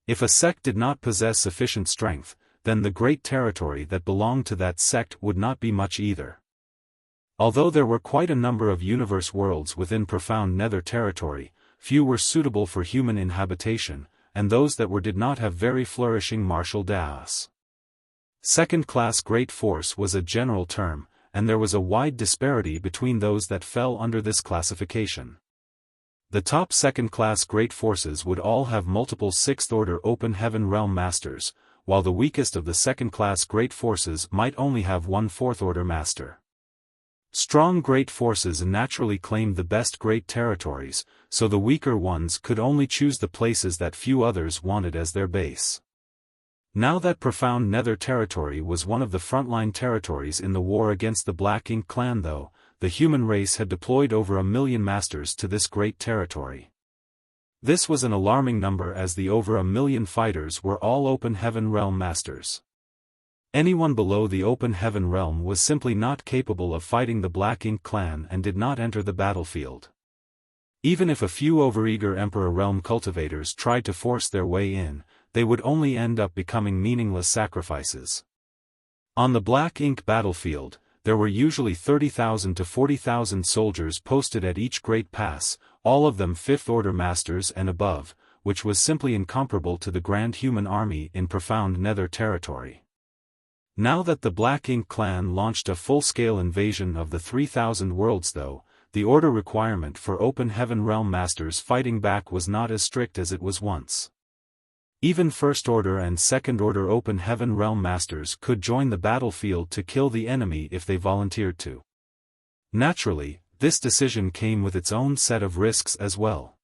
If a sect did not possess sufficient strength, then the great territory that belonged to that sect would not be much either. Although there were quite a number of universe worlds within Profound Nether Territory, few were suitable for human inhabitation, and those that were did not have very flourishing martial daos. Second-class great force was a general term, and there was a wide disparity between those that fell under this classification. The top second-class great forces would all have multiple Sixth-Order Open Heaven Realm Masters, while the weakest of the second-class great forces might only have one Fourth-Order Master. Strong great forces naturally claimed the best great territories, so the weaker ones could only choose the places that few others wanted as their base. Now that Profound Nether Territory was one of the frontline territories in the war against the Black Ink clan though, the human race had deployed over 1 million masters to this great territory. This was an alarming number as the over 1 million fighters were all Open Heaven Realm Masters. Anyone below the Open Heaven Realm was simply not capable of fighting the Black Ink clan and did not enter the battlefield. Even if a few overeager Emperor Realm cultivators tried to force their way in, they would only end up becoming meaningless sacrifices. On the Black Ink battlefield, there were usually 30,000 to 40,000 soldiers posted at each great pass, all of them Fifth Order Masters and above, which was simply incomparable to the Grand Human Army in Profound Nether Territory. Now that the Black Ink clan launched a full-scale invasion of the 3,000 worlds though, the order requirement for Open Heaven Realm Masters fighting back was not as strict as it was once. Even First Order and Second Order Open Heaven Realm Masters could join the battlefield to kill the enemy if they volunteered to. Naturally, this decision came with its own set of risks as well.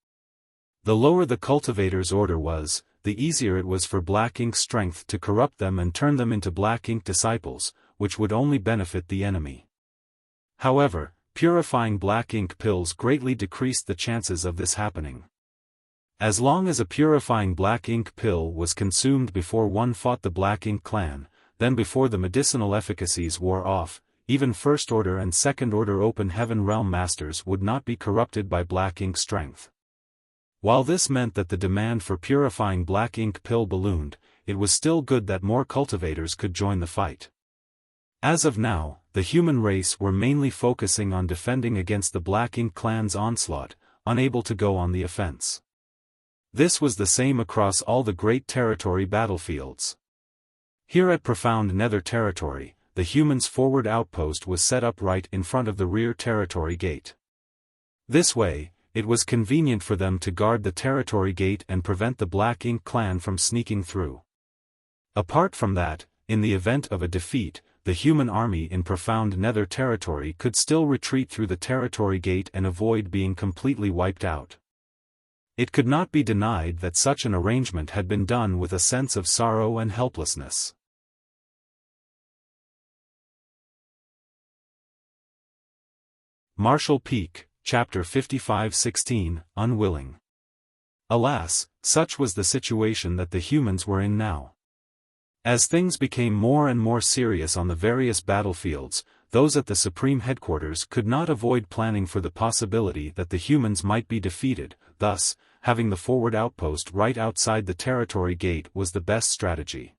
The lower the cultivator's order was, the easier it was for Black Ink's strength to corrupt them and turn them into Black Ink disciples, which would only benefit the enemy. However, purifying Black Ink pills greatly decreased the chances of this happening. As long as a purifying Black Ink pill was consumed before one fought the Black Ink clan, then before the medicinal efficacies wore off, even First Order and Second Order Open Heaven Realm Masters would not be corrupted by Black Ink strength. While this meant that the demand for purifying Black Ink pill ballooned, it was still good that more cultivators could join the fight. As of now, the human race were mainly focusing on defending against the Black Ink clan's onslaught, unable to go on the offense. This was the same across all the Great Territory battlefields. Here at Profound Nether Territory, the humans' forward outpost was set up right in front of the rear territory gate. This way, it was convenient for them to guard the territory gate and prevent the Black Ink clan from sneaking through. Apart from that, in the event of a defeat, the human army in Profound Nether Territory could still retreat through the territory gate and avoid being completely wiped out. It could not be denied that such an arrangement had been done with a sense of sorrow and helplessness. Marshall Peak, Chapter 55-16, Unwilling. Alas, such was the situation that the humans were in now. As things became more and more serious on the various battlefields, those at the Supreme Headquarters could not avoid planning for the possibility that the humans might be defeated. Thus, having the forward outpost right outside the territory gate was the best strategy.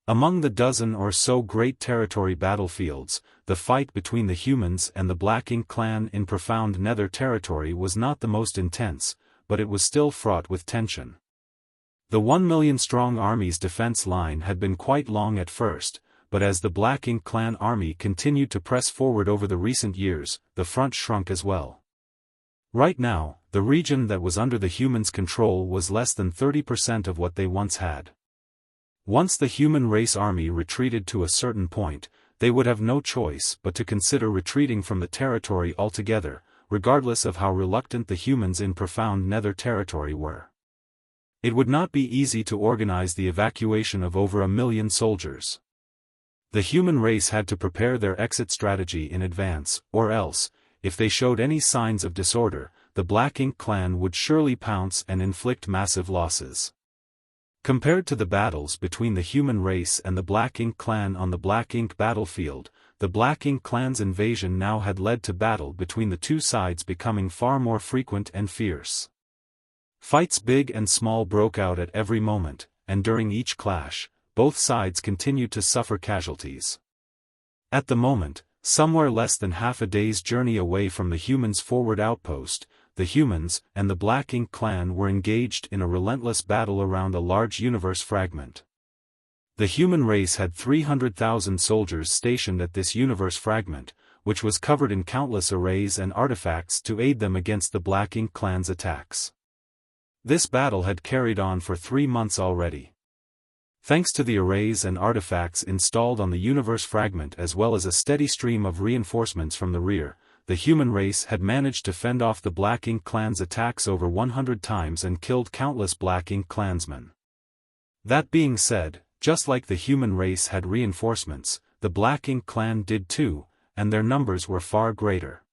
Among the dozen or so Great Territory battlefields, the fight between the humans and the Black Ink clan in Profound Nether Territory was not the most intense, but it was still fraught with tension. The 1 million-strong army's defense line had been quite long at first, but as the Black Ink clan army continued to press forward over the recent years, the front shrunk as well. Right now, the region that was under the humans' control was less than 30% of what they once had. Once the human race army retreated to a certain point, they would have no choice but to consider retreating from the territory altogether, regardless of how reluctant the humans in Profound Nether Territory were. It would not be easy to organize the evacuation of over 1 million soldiers. The human race had to prepare their exit strategy in advance, or else, if they showed any signs of disorder, the Black Ink clan would surely pounce and inflict massive losses. Compared to the battles between the human race and the Black Ink clan on the Black Ink battlefield, the Black Ink clan's invasion now had led to battle between the two sides becoming far more frequent and fierce. Fights big and small broke out at every moment, and during each clash, both sides continued to suffer casualties. At the moment, somewhere less than half a day's journey away from the humans' forward outpost, the humans and the Black Ink clan were engaged in a relentless battle around a large universe fragment. The human race had 300,000 soldiers stationed at this universe fragment, which was covered in countless arrays and artifacts to aid them against the Black Ink clan's attacks. This battle had carried on for 3 months already. Thanks to the arrays and artifacts installed on the universe fragment as well as a steady stream of reinforcements from the rear, the human race had managed to fend off the Black Ink clan's attacks over 100 times and killed countless Black Ink clansmen. That being said, just like the human race had reinforcements, the Black Ink clan did too, and their numbers were far greater.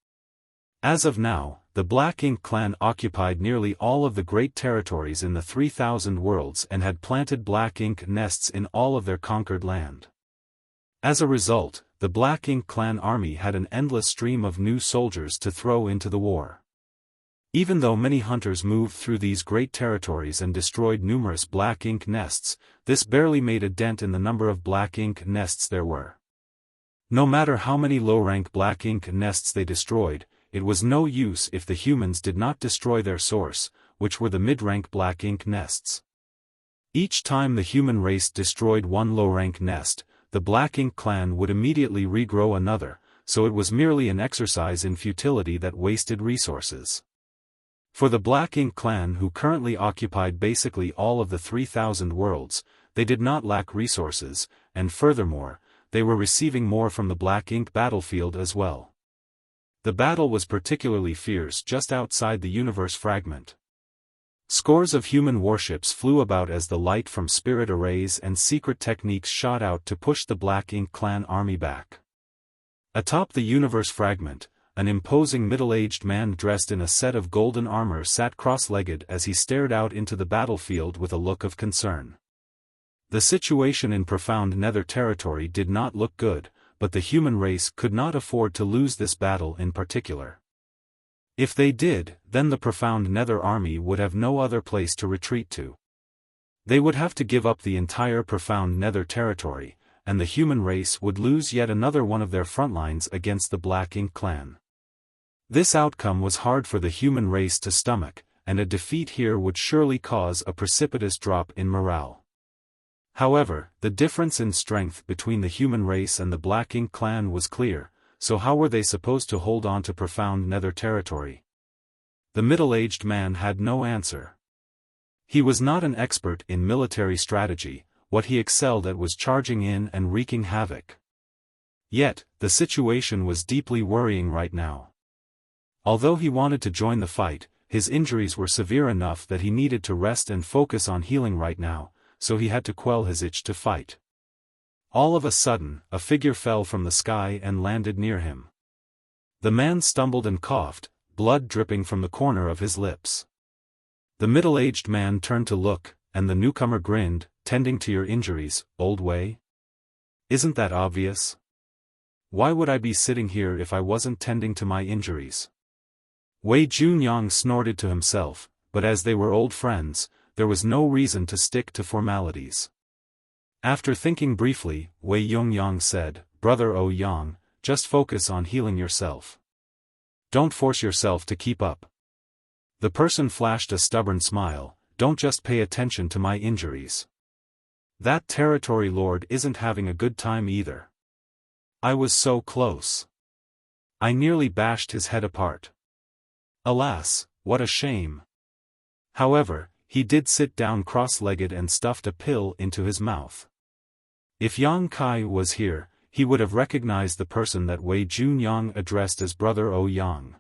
As of now, the Black Ink clan occupied nearly all of the great territories in the 3,000 worlds and had planted Black Ink nests in all of their conquered land. As a result, the Black Ink clan army had an endless stream of new soldiers to throw into the war. Even though many hunters moved through these great territories and destroyed numerous Black Ink nests, this barely made a dent in the number of Black Ink nests there were. No matter how many low-rank Black Ink nests they destroyed, it was no use if the humans did not destroy their source, which were the mid-rank Black Ink nests. Each time the human race destroyed one low-rank nest, the Black Ink clan would immediately regrow another, so it was merely an exercise in futility that wasted resources. For the Black Ink clan who currently occupied basically all of the 3,000 worlds, they did not lack resources, and furthermore, they were receiving more from the Black Ink battlefield as well. The battle was particularly fierce just outside the universe fragment. Scores of human warships flew about as the light from spirit arrays and secret techniques shot out to push the Black Ink clan army back. Atop the universe fragment, an imposing middle-aged man dressed in a set of golden armor sat cross-legged as he stared out into the battlefield with a look of concern. The situation in profound Nether territory did not look good, but the human race could not afford to lose this battle in particular. If they did, then the profound Nether army would have no other place to retreat to. They would have to give up the entire profound Nether territory, and the human race would lose yet another one of their frontlines against the Black Ink clan. This outcome was hard for the human race to stomach, and a defeat here would surely cause a precipitous drop in morale. However, the difference in strength between the human race and the Black Ink clan was clear, so how were they supposed to hold on to profound Nether territory? The middle-aged man had no answer. He was not an expert in military strategy, what he excelled at was charging in and wreaking havoc. Yet, the situation was deeply worrying right now. Although he wanted to join the fight, his injuries were severe enough that he needed to rest and focus on healing right now, so he had to quell his itch to fight. All of a sudden, a figure fell from the sky and landed near him. The man stumbled and coughed, blood dripping from the corner of his lips. The middle-aged man turned to look, and the newcomer grinned, "Tending to your injuries, old Wei? Isn't that obvious? Why would I be sitting here if I wasn't tending to my injuries?" Wei Junyang snorted to himself, but as they were old friends, there was no reason to stick to formalities. After thinking briefly, Wei Yongyang said, "Brother O Yang, just focus on healing yourself. Don't force yourself to keep up." The person flashed a stubborn smile, "Don't just pay attention to my injuries. That territory lord isn't having a good time either. I was so close. I nearly bashed his head apart. Alas, what a shame." However, he did sit down cross-legged and stuffed a pill into his mouth. If Yang Kai was here, he would have recognized the person that Wei Junyang addressed as Brother O Yang.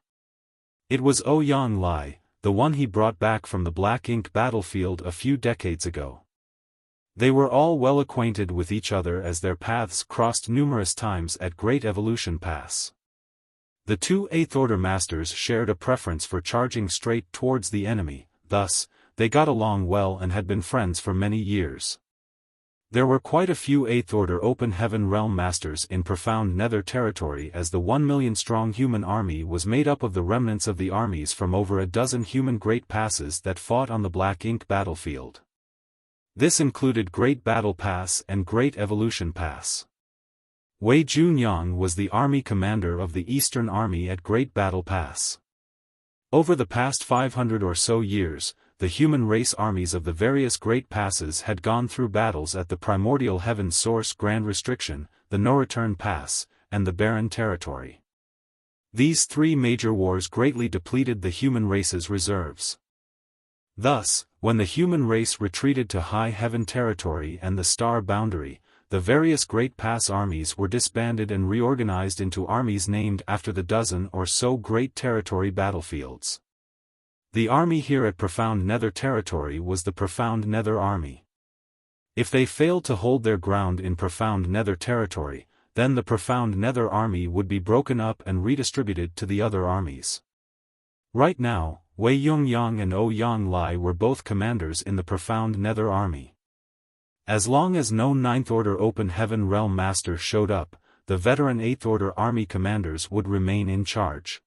It was O Yang Lai, the one he brought back from the Black Ink battlefield a few decades ago. They were all well acquainted with each other as their paths crossed numerous times at Great Evolution Pass. The two 8th Order Masters shared a preference for charging straight towards the enemy, thus, they got along well and had been friends for many years. There were quite a few 8th Order Open Heaven Realm Masters in profound Nether territory as the 1 million-strong human army was made up of the remnants of the armies from over a dozen human Great Passes that fought on the Black Ink battlefield. This included Great Battle Pass and Great Evolution Pass. Wei Junyang was the army commander of the Eastern Army at Great Battle Pass. Over the past 500 or so years, the human race armies of the various Great Passes had gone through battles at the Primordial Heaven Source Grand Restriction, the No Return Pass, and the Barren Territory. These three major wars greatly depleted the human race's reserves. Thus, when the human race retreated to High Heaven Territory and the Star Boundary, the various Great Pass armies were disbanded and reorganized into armies named after the dozen or so Great Territory battlefields. The army here at Profound Nether Territory was the Profound Nether Army. If they failed to hold their ground in Profound Nether Territory, then the Profound Nether Army would be broken up and redistributed to the other armies. Right now, Wei Yongyang and O Yang Lai were both commanders in the Profound Nether Army. As long as no 9th Order Open Heaven Realm Master showed up, the veteran 8th Order Army commanders would remain in charge.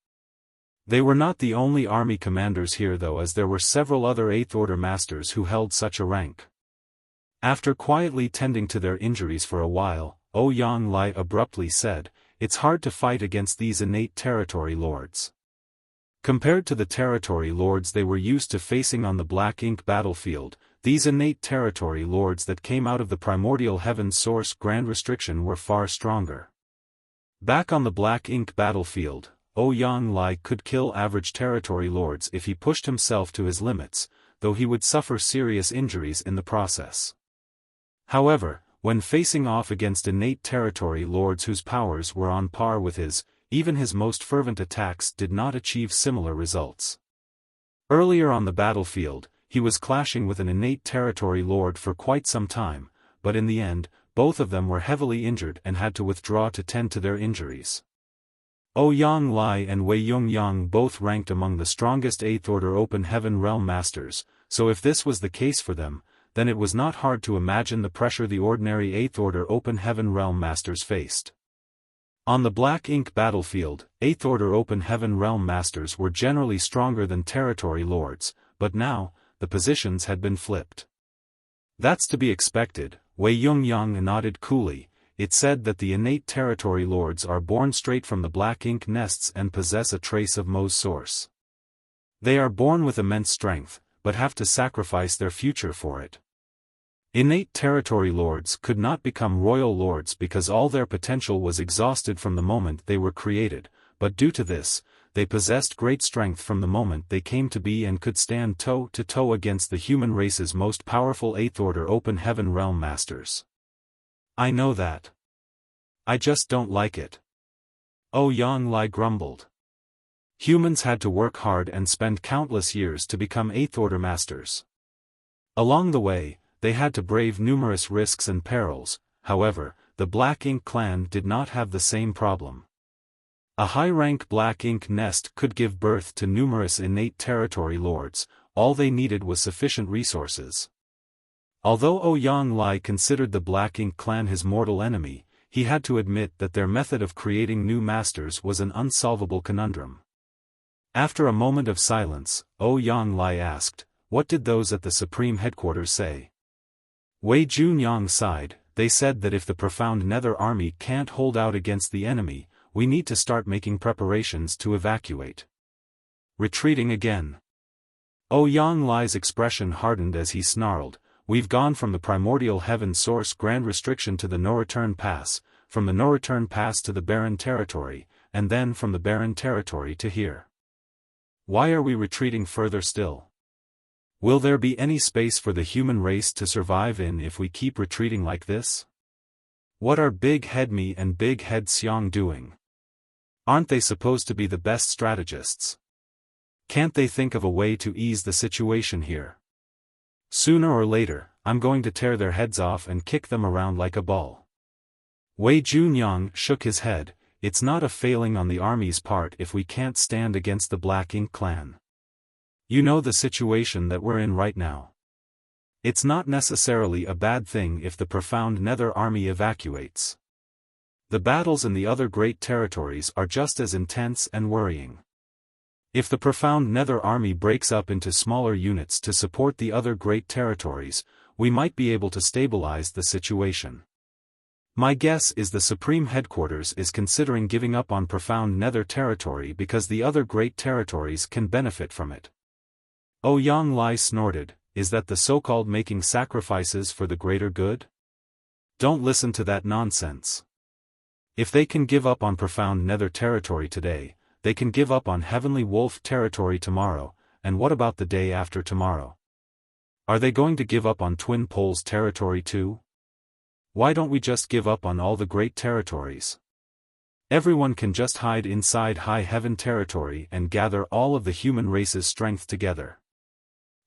They were not the only army commanders here though, as there were several other 8th Order Masters who held such a rank. After quietly tending to their injuries for a while, O Yang Lai abruptly said, "It's hard to fight against these innate territory lords. Compared to the territory lords they were used to facing on the Black Ink battlefield, these innate territory lords that came out of the Primordial Heaven Source Grand Restriction were far stronger." Back on the Black Ink battlefield, O Yang Lai could kill average territory lords if he pushed himself to his limits, though he would suffer serious injuries in the process. However, when facing off against innate territory lords whose powers were on par with his, even his most fervent attacks did not achieve similar results. Earlier on the battlefield, he was clashing with an innate territory lord for quite some time, but in the end, both of them were heavily injured and had to withdraw to tend to their injuries. Ouyang Lai and Wei Yongyang both ranked among the strongest 8th Order Open Heaven Realm Masters, so if this was the case for them, then it was not hard to imagine the pressure the ordinary 8th Order Open Heaven Realm Masters faced. On the Black Ink battlefield, 8th Order Open Heaven Realm Masters were generally stronger than territory lords, but now, the positions had been flipped. That's to be expected, Wei Yongyang nodded coolly. It said that the innate territory lords are born straight from the black ink nests and possess a trace of Mo's source. They are born with immense strength, but have to sacrifice their future for it. Innate territory lords could not become royal lords because all their potential was exhausted from the moment they were created, but due to this, they possessed great strength from the moment they came to be and could stand toe-to-toe against the human race's most powerful 8th Order Open Heaven Realm Masters. I know that. I just don't like it. Ouyang Lai grumbled. Humans had to work hard and spend countless years to become 8th Order Masters. Along the way, they had to brave numerous risks and perils. However, the Black Ink clan did not have the same problem. A high-rank Black Ink nest could give birth to numerous innate territory lords, all they needed was sufficient resources. Although Ouyang Lai considered the Black Ink clan his mortal enemy, he had to admit that their method of creating new masters was an unsolvable conundrum. After a moment of silence, Ouyang Lai asked, "What did those at the Supreme Headquarters say?" Wei Junyang sighed. "They said that if the Profound Nether Army can't hold out against the enemy, we need to start making preparations to evacuate." Retreating again. Ouyang Lai's expression hardened as he snarled, "We've gone from the primordial heaven source grand restriction to the no-return pass, from the no-return pass to the barren territory, and then from the barren territory to here. Why are we retreating further still? Will there be any space for the human race to survive in if we keep retreating like this? What are Big Head Me and Big Head Xiang doing? Aren't they supposed to be the best strategists? Can't they think of a way to ease the situation here? Sooner or later, I'm going to tear their heads off and kick them around like a ball." Wei Junyang shook his head. "It's not a failing on the army's part if we can't stand against the Black Ink clan. You know the situation that we're in right now. It's not necessarily a bad thing if the Profound Nether Army evacuates. The battles in the other great territories are just as intense and worrying. If the Profound Nether Army breaks up into smaller units to support the other great territories, we might be able to stabilize the situation. My guess is the Supreme Headquarters is considering giving up on Profound Nether territory because the other great territories can benefit from it." Ouyang Lai snorted, "Is that the so-called making sacrifices for the greater good? Don't listen to that nonsense. If they can give up on Profound Nether territory today, they can give up on Heavenly Wolf territory tomorrow, and what about the day after tomorrow? Are they going to give up on Twin Poles territory too? Why don't we just give up on all the great territories? Everyone can just hide inside High Heaven territory and gather all of the human race's strength together.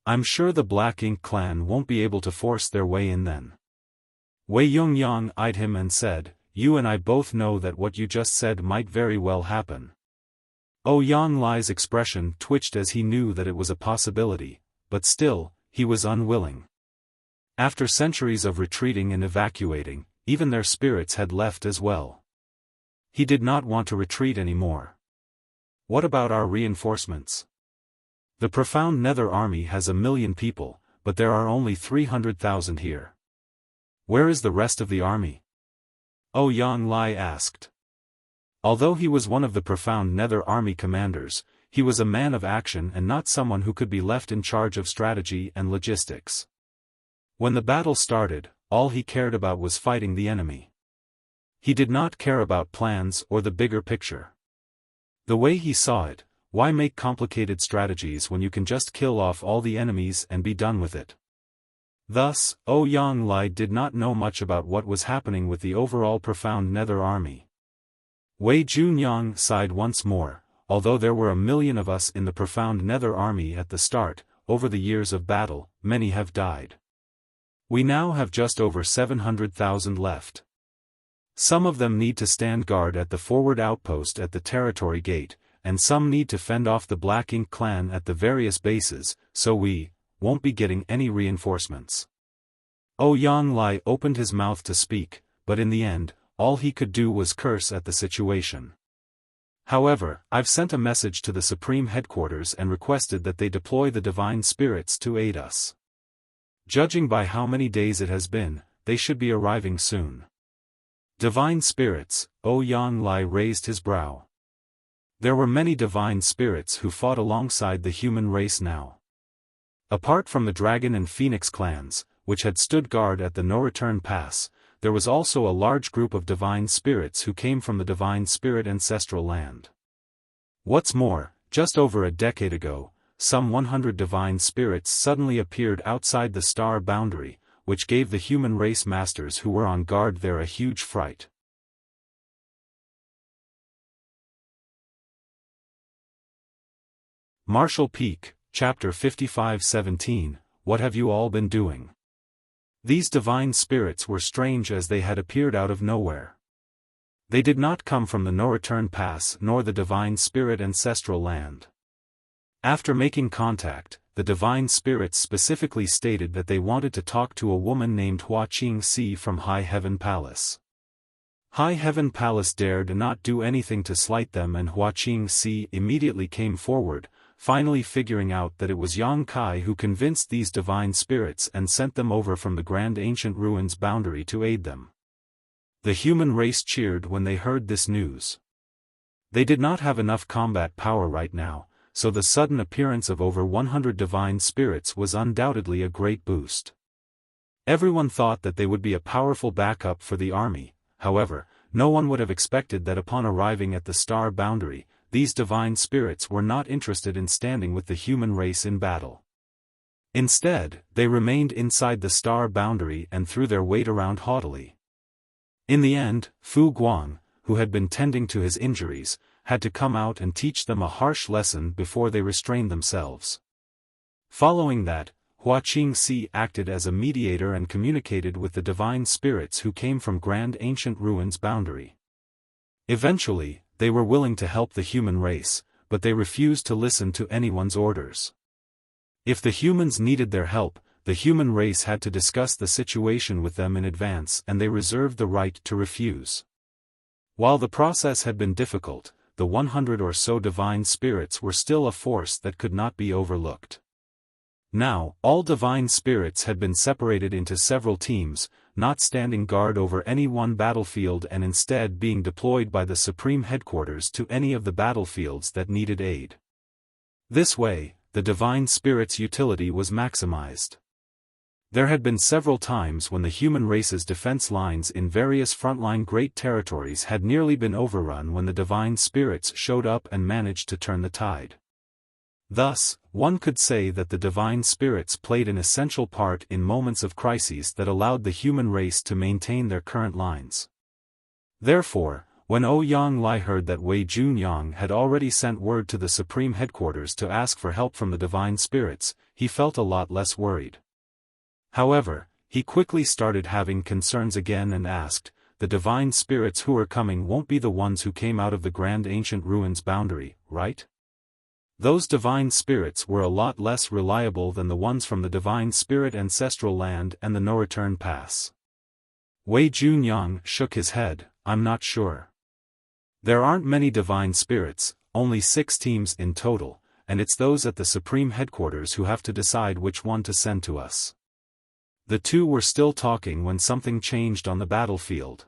I'm sure the Black Ink clan won't be able to force their way in then." Wei Yongyang eyed him and said, "You and I both know that what you just said might very well happen." Ouyang Lai's expression twitched as he knew that it was a possibility, but still, he was unwilling. After centuries of retreating and evacuating, even their spirits had left as well. He did not want to retreat anymore. "What about our reinforcements? The Profound Nether Army has 1 million people, but there are only 300,000 here. Where is the rest of the army?" Ouyang Lai asked. Although he was one of the Profound Nether Army commanders, he was a man of action and not someone who could be left in charge of strategy and logistics. When the battle started, all he cared about was fighting the enemy. He did not care about plans or the bigger picture. The way he saw it, why make complicated strategies when you can just kill off all the enemies and be done with it? Thus, Ouyang Lai did not know much about what was happening with the overall Profound Nether Army. Wei Junyang sighed once more. "Although there were 1 million of us in the Profound Nether Army at the start, over the years of battle, many have died. We now have just over 700,000 left. Some of them need to stand guard at the forward outpost at the territory gate, and some need to fend off the Black Ink clan at the various bases, so we won't be getting any reinforcements. Ouyang Lai opened his mouth to speak, but in the end, all he could do was curse at the situation. However, I've sent a message to the Supreme Headquarters and requested that they deploy the Divine Spirits to aid us. Judging by how many days it has been, they should be arriving soon. Divine Spirits, Ouyang Lai raised his brow. There were many Divine Spirits who fought alongside the human race now. Apart from the Dragon and Phoenix clans, which had stood guard at the No-Return Pass, there was also a large group of Divine Spirits who came from the Divine Spirit ancestral land. What's more, just over a decade ago, some 100 Divine Spirits suddenly appeared outside the star boundary, which gave the human race masters who were on guard there a huge fright. Marshall Peak, Chapter 55-17, What have you all been doing? These Divine Spirits were strange as they had appeared out of nowhere. They did not come from the No-Return Pass nor the Divine Spirit ancestral land. After making contact, the Divine Spirits specifically stated that they wanted to talk to a woman named Hua Qingxi from High Heaven Palace. High Heaven Palace dared not do anything to slight them, and Hua Qingxi immediately came forward, finally figuring out that it was Yang Kai who convinced these Divine Spirits and sent them over from the Grand Ancient Ruins boundary to aid them. The human race cheered when they heard this news. They did not have enough combat power right now, so the sudden appearance of over 100 Divine Spirits was undoubtedly a great boost. Everyone thought that they would be a powerful backup for the army. However, no one would have expected that upon arriving at the star boundary, these Divine Spirits were not interested in standing with the human race in battle. Instead, they remained inside the star boundary and threw their weight around haughtily. In the end, Fu Guang, who had been tending to his injuries, had to come out and teach them a harsh lesson before they restrained themselves. Following that, Hua Qingxi acted as a mediator and communicated with the Divine Spirits who came from Grand Ancient Ruins boundary. Eventually, they were willing to help the human race, but they refused to listen to anyone's orders. If the humans needed their help, the human race had to discuss the situation with them in advance, and they reserved the right to refuse. While the process had been difficult, the 100 or so Divine Spirits were still a force that could not be overlooked. Now, all Divine Spirits had been separated into several teams, not standing guard over any one battlefield and instead being deployed by the Supreme Headquarters to any of the battlefields that needed aid. This way, the Divine Spirit's utility was maximized. There had been several times when the human race's defense lines in various frontline great territories had nearly been overrun when the Divine Spirits showed up and managed to turn the tide. Thus, one could say that the Divine Spirits played an essential part in moments of crises that allowed the human race to maintain their current lines. Therefore, when Ouyang Lai heard that Wei Junyang had already sent word to the Supreme Headquarters to ask for help from the Divine Spirits, he felt a lot less worried. However, he quickly started having concerns again and asked, the Divine Spirits who are coming won't be the ones who came out of the Grand Ancient Ruins boundary, right? Those Divine Spirits were a lot less reliable than the ones from the Divine Spirit ancestral land and the No-Return Pass. Wei Junyang shook his head, I'm not sure. There aren't many Divine Spirits, only 6 teams in total, and it's those at the Supreme Headquarters who have to decide which one to send to us. The two were still talking when something changed on the battlefield.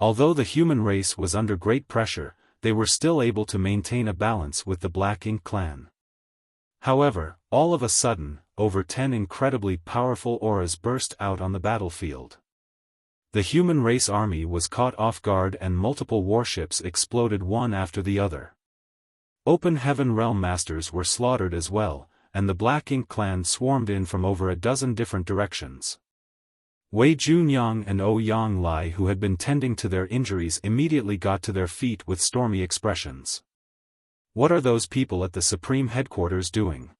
Although the human race was under great pressure, they were still able to maintain a balance with the Black Ink clan. However, all of a sudden, over 10 incredibly powerful auras burst out on the battlefield. The human race army was caught off guard and multiple warships exploded one after the other. Open Heaven Realm Masters were slaughtered as well, and the Black Ink clan swarmed in from over a dozen different directions. Wei Junyang and Ouyang Lai, who had been tending to their injuries, immediately got to their feet with stormy expressions. What are those people at the Supreme Headquarters doing?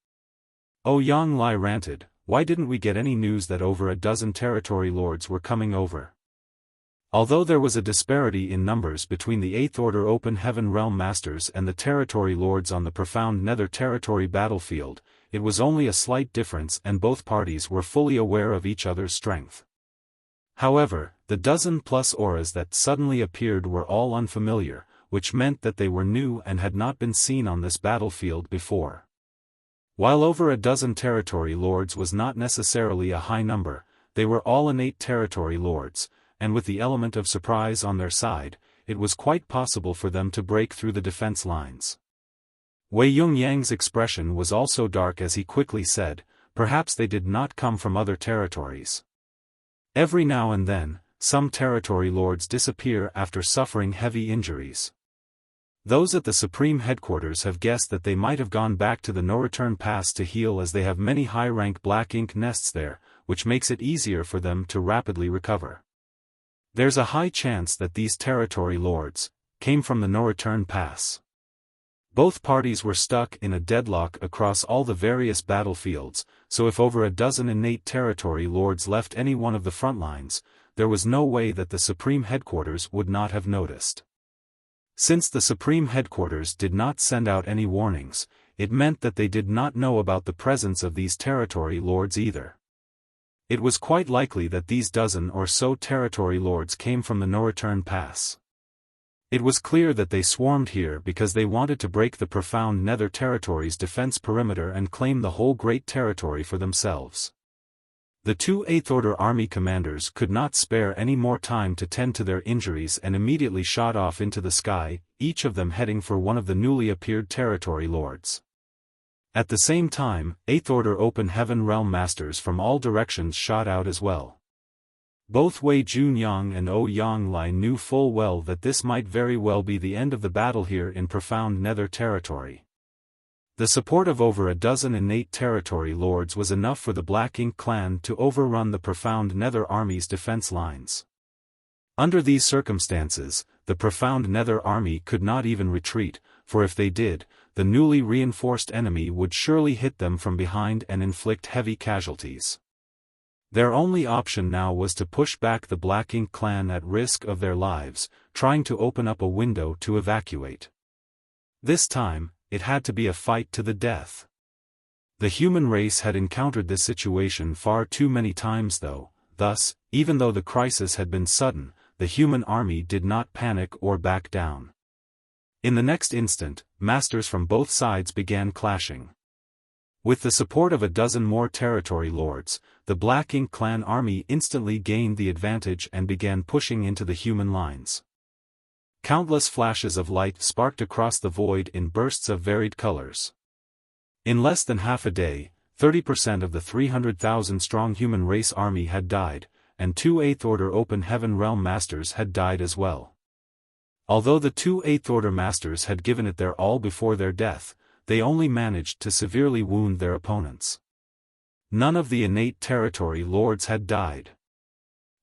Yang Lai ranted, why didn't we get any news that over a dozen territory lords were coming over? Although there was a disparity in numbers between the 8th Order Open Heaven Realm Masters and the territory lords on the Profound Nether Territory battlefield, it was only a slight difference and both parties were fully aware of each other's strength. However, the dozen-plus auras that suddenly appeared were all unfamiliar, which meant that they were new and had not been seen on this battlefield before. While over a dozen territory lords was not necessarily a high number, they were all innate territory lords, and with the element of surprise on their side, it was quite possible for them to break through the defense lines. Wei Yungyang's expression was also dark as he quickly said, perhaps they did not come from other territories. Every now and then, some territory lords disappear after suffering heavy injuries. Those at the Supreme Headquarters have guessed that they might have gone back to the no-return pass to heal, as they have many high-rank black ink nests there, which makes it easier for them to rapidly recover. There's a high chance that these territory lords came from the no-return pass. Both parties were stuck in a deadlock across all the various battlefields, so if over a dozen innate territory lords left any one of the front lines, there was no way that the Supreme Headquarters would not have noticed. Since the Supreme Headquarters did not send out any warnings, it meant that they did not know about the presence of these territory lords either. It was quite likely that these dozen or so territory lords came from the no-return pass. It was clear that they swarmed here because they wanted to break the Profound Nether Territory's defense perimeter and claim the whole great territory for themselves. The two 8th Order Army commanders could not spare any more time to tend to their injuries and immediately shot off into the sky, each of them heading for one of the newly appeared territory lords. At the same time, 8th Order Open Heaven Realm Masters from all directions shot out as well. Both Wei Junyang and Yang Lai knew full well that this might very well be the end of the battle here in Profound Nether Territory. The support of over a dozen innate territory lords was enough for the Black Ink clan to overrun the Profound Nether Army's defense lines. Under these circumstances, the Profound Nether Army could not even retreat, for if they did, the newly reinforced enemy would surely hit them from behind and inflict heavy casualties. Their only option now was to push back the Black Ink clan at risk of their lives, trying to open up a window to evacuate. This time, it had to be a fight to the death. The human race had encountered this situation far too many times though, thus, even though the crisis had been sudden, the human army did not panic or back down. In the next instant, masters from both sides began clashing. With the support of a dozen more territory lords, the Black Ink clan army instantly gained the advantage and began pushing into the human lines. Countless flashes of light sparked across the void in bursts of varied colors. In less than half a day, 30% of the 300,000-strong human race army had died, and two 8th Order Open Heaven Realm Masters had died as well. Although the two 8th Order Masters had given it their all before their death, they only managed to severely wound their opponents. None of the innate territory lords had died.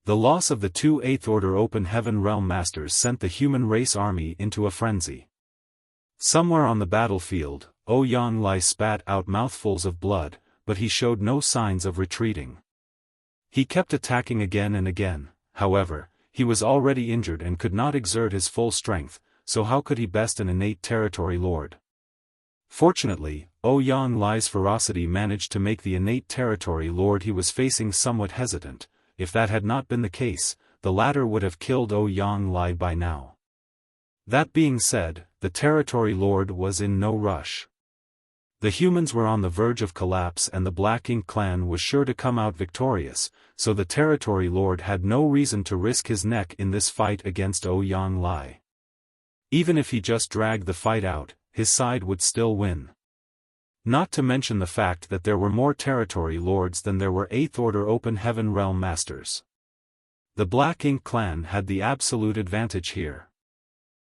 The loss of the two 8th Order Open Heaven Realm Masters sent the human race army into a frenzy. Somewhere on the battlefield, Yang Lai spat out mouthfuls of blood, but he showed no signs of retreating. He kept attacking again and again. However, he was already injured and could not exert his full strength, so how could he best an innate territory lord? Fortunately, Yang Lai's ferocity managed to make the innate territory lord he was facing somewhat hesitant. If that had not been the case, the latter would have killed Yang Lai by now. That being said, the territory lord was in no rush. The humans were on the verge of collapse and the Black Ink clan was sure to come out victorious, so the territory lord had no reason to risk his neck in this fight against Yang Lai. Even if he just dragged the fight out, his side would still win. Not to mention the fact that there were more territory lords than there were 8th Order Open Heaven Realm Masters. The Black Ink clan had the absolute advantage here.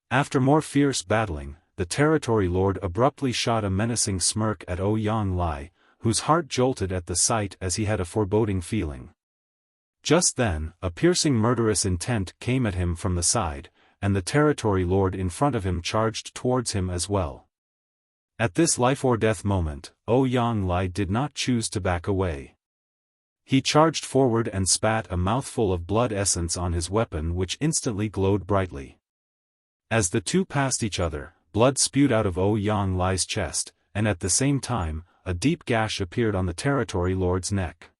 After more fierce battling, the territory lord abruptly shot a menacing smirk at Yang Lai, whose heart jolted at the sight as he had a foreboding feeling. Just then, a piercing murderous intent came at him from the side, and the territory lord in front of him charged towards him as well. At this life-or-death moment, Yang Lai did not choose to back away. He charged forward and spat a mouthful of blood essence on his weapon, which instantly glowed brightly. As the two passed each other, blood spewed out of Yang Lai's chest, and at the same time, a deep gash appeared on the territory lord's neck.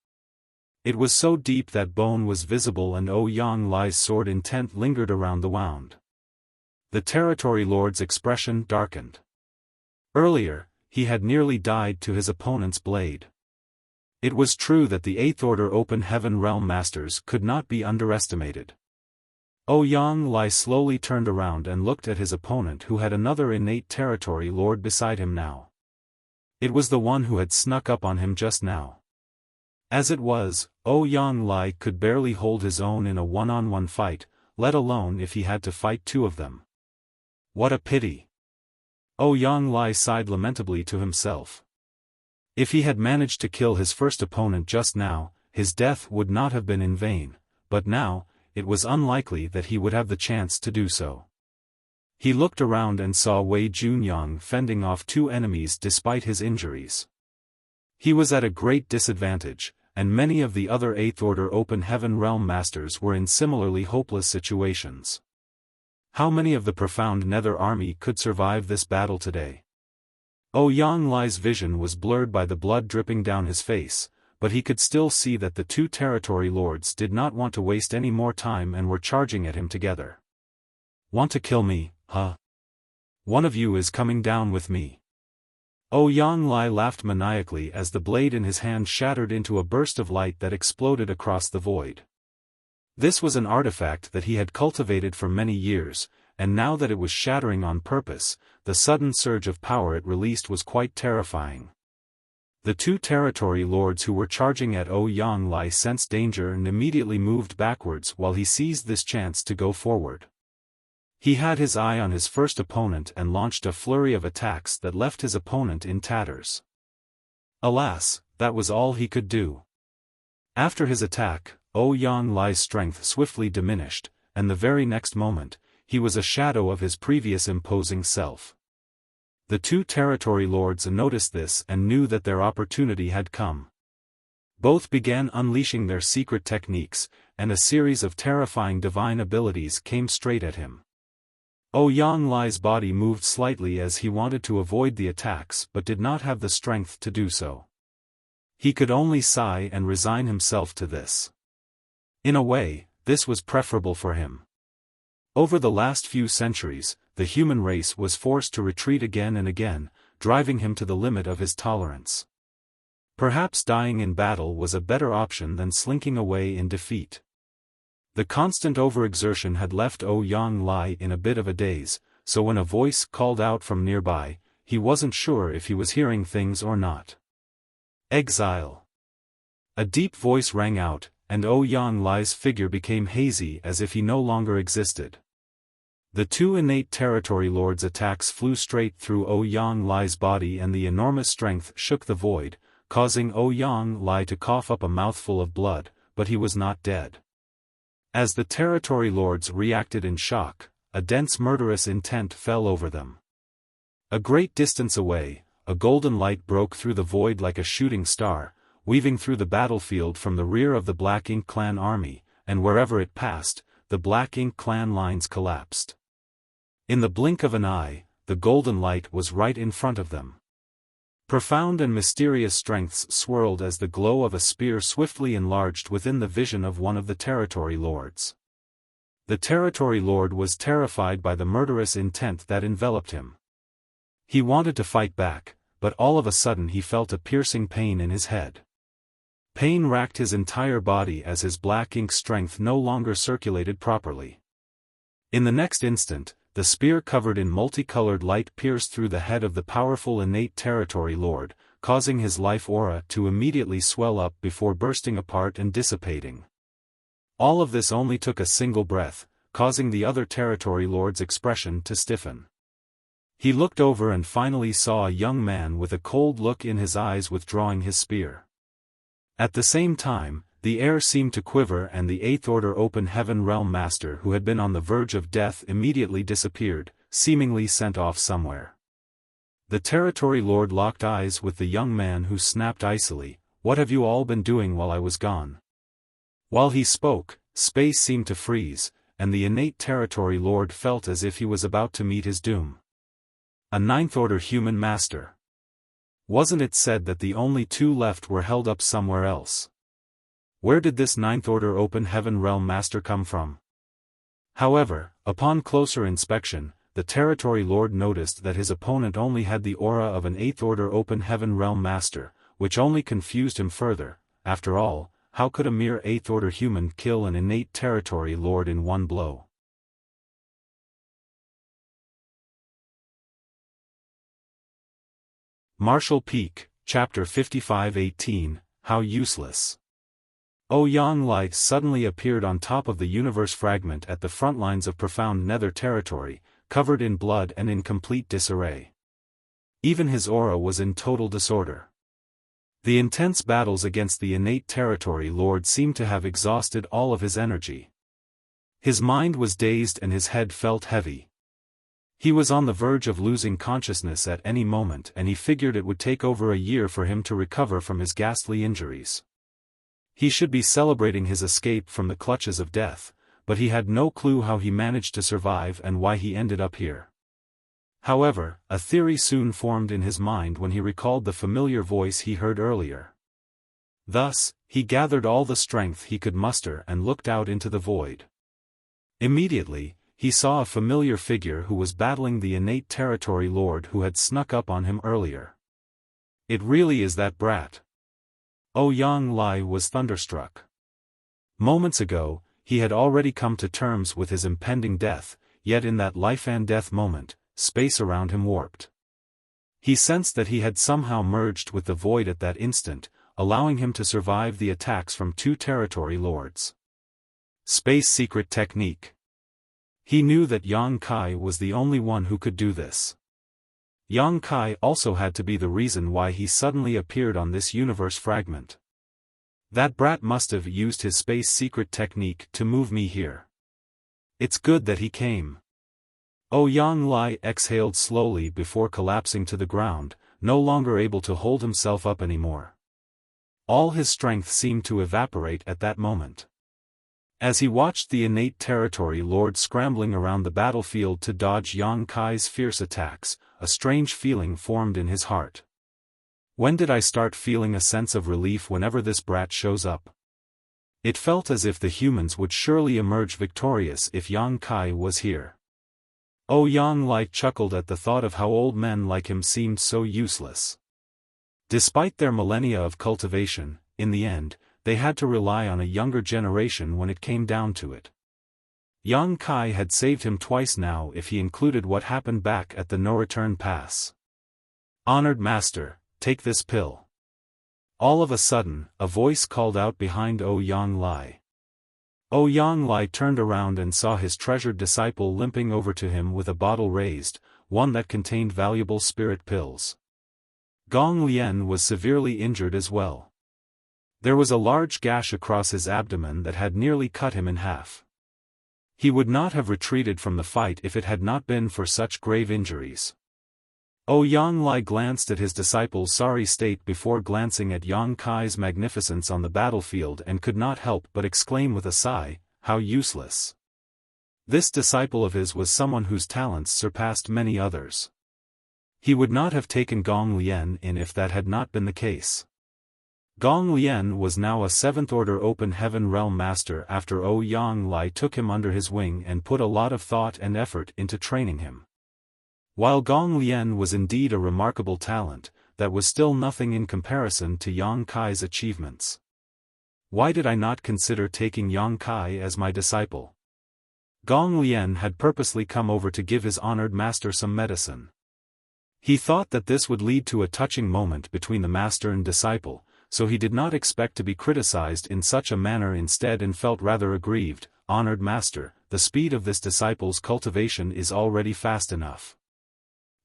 It was so deep that bone was visible, and Yang Lai's sword intent lingered around the wound. The territory lord's expression darkened. Earlier, he had nearly died to his opponent's blade. It was true that the Eighth Order Open Heaven Realm Masters could not be underestimated. Yang Lai slowly turned around and looked at his opponent, who had another innate territory lord beside him now. It was the one who had snuck up on him just now. As it was, Yang Lai could barely hold his own in a one-on-one fight, let alone if he had to fight two of them. What a pity! Yang Lai sighed lamentably to himself. If he had managed to kill his first opponent just now, his death would not have been in vain, but now, it was unlikely that he would have the chance to do so. He looked around and saw Wei Junyang fending off two enemies despite his injuries. He was at a great disadvantage, and many of the other Eighth Order Open Heaven Realm Masters were in similarly hopeless situations. How many of the Profound Nether Army could survive this battle today? Yang Lai's vision was blurred by the blood dripping down his face, but he could still see that the two territory lords did not want to waste any more time and were charging at him together. Want to kill me, huh? One of you is coming down with me. Yang Lai laughed maniacally as the blade in his hand shattered into a burst of light that exploded across the void. This was an artifact that he had cultivated for many years, and now that it was shattering on purpose, the sudden surge of power it released was quite terrifying. The two territory lords who were charging at Yang Lai sensed danger and immediately moved backwards while he seized this chance to go forward. He had his eye on his first opponent and launched a flurry of attacks that left his opponent in tatters. Alas, that was all he could do. After his attack, Yang Lai's strength swiftly diminished, and the very next moment, he was a shadow of his previous imposing self. The two territory lords noticed this and knew that their opportunity had come. Both began unleashing their secret techniques, and a series of terrifying divine abilities came straight at him. Yang Lai's body moved slightly as he wanted to avoid the attacks but did not have the strength to do so. He could only sigh and resign himself to this. In a way, this was preferable for him. Over the last few centuries, the human race was forced to retreat again and again, driving him to the limit of his tolerance. Perhaps dying in battle was a better option than slinking away in defeat. The constant overexertion had left Yang Lai in a bit of a daze, so when a voice called out from nearby, he wasn't sure if he was hearing things or not. Exile. A deep voice rang out, and Yang Lai's figure became hazy as if he no longer existed. The two innate territory lords' attacks flew straight through Yang Lai's body, and the enormous strength shook the void, causing Yang Lai to cough up a mouthful of blood, but he was not dead. As the territory lords reacted in shock, a dense murderous intent fell over them. A great distance away, a golden light broke through the void like a shooting star, weaving through the battlefield from the rear of the Black Ink Clan army, and wherever it passed, the Black Ink Clan lines collapsed. In the blink of an eye, the golden light was right in front of them. Profound and mysterious strengths swirled as the glow of a spear swiftly enlarged within the vision of one of the territory lords. The territory lord was terrified by the murderous intent that enveloped him. He wanted to fight back, but all of a sudden he felt a piercing pain in his head. Pain racked his entire body as his black ink strength no longer circulated properly. In the next instant, the spear covered in multicolored light pierced through the head of the powerful innate territory lord, causing his life aura to immediately swell up before bursting apart and dissipating. All of this only took a single breath, causing the other territory lord's expression to stiffen. He looked over and finally saw a young man with a cold look in his eyes withdrawing his spear. At the same time, the air seemed to quiver, and the Eighth Order Open Heaven Realm Master who had been on the verge of death immediately disappeared, seemingly sent off somewhere. The territory lord locked eyes with the young man who snapped icily, "What have you all been doing while I was gone?" While he spoke, space seemed to freeze, and the innate territory lord felt as if he was about to meet his doom. A ninth-order human master. Wasn't it said that the only two left were held up somewhere else? Where did this ninth-order open heaven realm master come from? However, upon closer inspection, the territory lord noticed that his opponent only had the aura of an eighth-order open heaven realm master, which only confused him further. After all, how could a mere eighth-order human kill an innate territory lord in one blow? Martial Peak, Chapter 55-18, How Useless. Ouyang Light suddenly appeared on top of the universe fragment at the front lines of profound nether territory, covered in blood and in complete disarray. Even his aura was in total disorder. The intense battles against the innate territory lord seemed to have exhausted all of his energy. His mind was dazed and his head felt heavy. He was on the verge of losing consciousness at any moment, and he figured it would take over a year for him to recover from his ghastly injuries. He should be celebrating his escape from the clutches of death, but he had no clue how he managed to survive and why he ended up here. However, a theory soon formed in his mind when he recalled the familiar voice he heard earlier. Thus, he gathered all the strength he could muster and looked out into the void. Immediately, he saw a familiar figure who was battling the innate territory lord who had snuck up on him earlier. It really is that brat. Ouyang Lai was thunderstruck. Moments ago, he had already come to terms with his impending death, yet in that life and death moment, space around him warped. He sensed that he had somehow merged with the void at that instant, allowing him to survive the attacks from two territory lords. Space secret technique. He knew that Yang Kai was the only one who could do this. Yang Kai also had to be the reason why he suddenly appeared on this universe fragment. That brat must have used his space secret technique to move me here. It's good that he came. Ouyang Lai exhaled slowly before collapsing to the ground, no longer able to hold himself up anymore. All his strength seemed to evaporate at that moment. As he watched the innate territory lord scrambling around the battlefield to dodge Yang Kai's fierce attacks, a strange feeling formed in his heart. When did I start feeling a sense of relief whenever this brat shows up? It felt as if the humans would surely emerge victorious if Yang Kai was here. Ouyang Lai chuckled at the thought of how old men like him seemed so useless. Despite their millennia of cultivation, in the end, they had to rely on a younger generation when it came down to it. Yang Kai had saved him twice now if he included what happened back at the no-return pass. Honored Master, take this pill. All of a sudden, a voice called out behind Ouyang Lai. Ouyang Lai turned around and saw his treasured disciple limping over to him with a bottle raised, one that contained valuable spirit pills. Gong Lian was severely injured as well. There was a large gash across his abdomen that had nearly cut him in half. He would not have retreated from the fight if it had not been for such grave injuries. Ouyang Lai glanced at his disciple's sorry state before glancing at Yang Kai's magnificence on the battlefield and could not help but exclaim with a sigh, how useless. This disciple of his was someone whose talents surpassed many others. He would not have taken Gong Lian in if that had not been the case. Gong Lian was now a 7th-order open heaven realm master after Ouyang Lai took him under his wing and put a lot of thought and effort into training him. While Gong Lian was indeed a remarkable talent, that was still nothing in comparison to Yang Kai's achievements. Why did I not consider taking Yang Kai as my disciple? Gong Lian had purposely come over to give his honored master some medicine. He thought that this would lead to a touching moment between the master and disciple, so he did not expect to be criticized in such a manner instead and felt rather aggrieved. Honored master, the speed of this disciple's cultivation is already fast enough.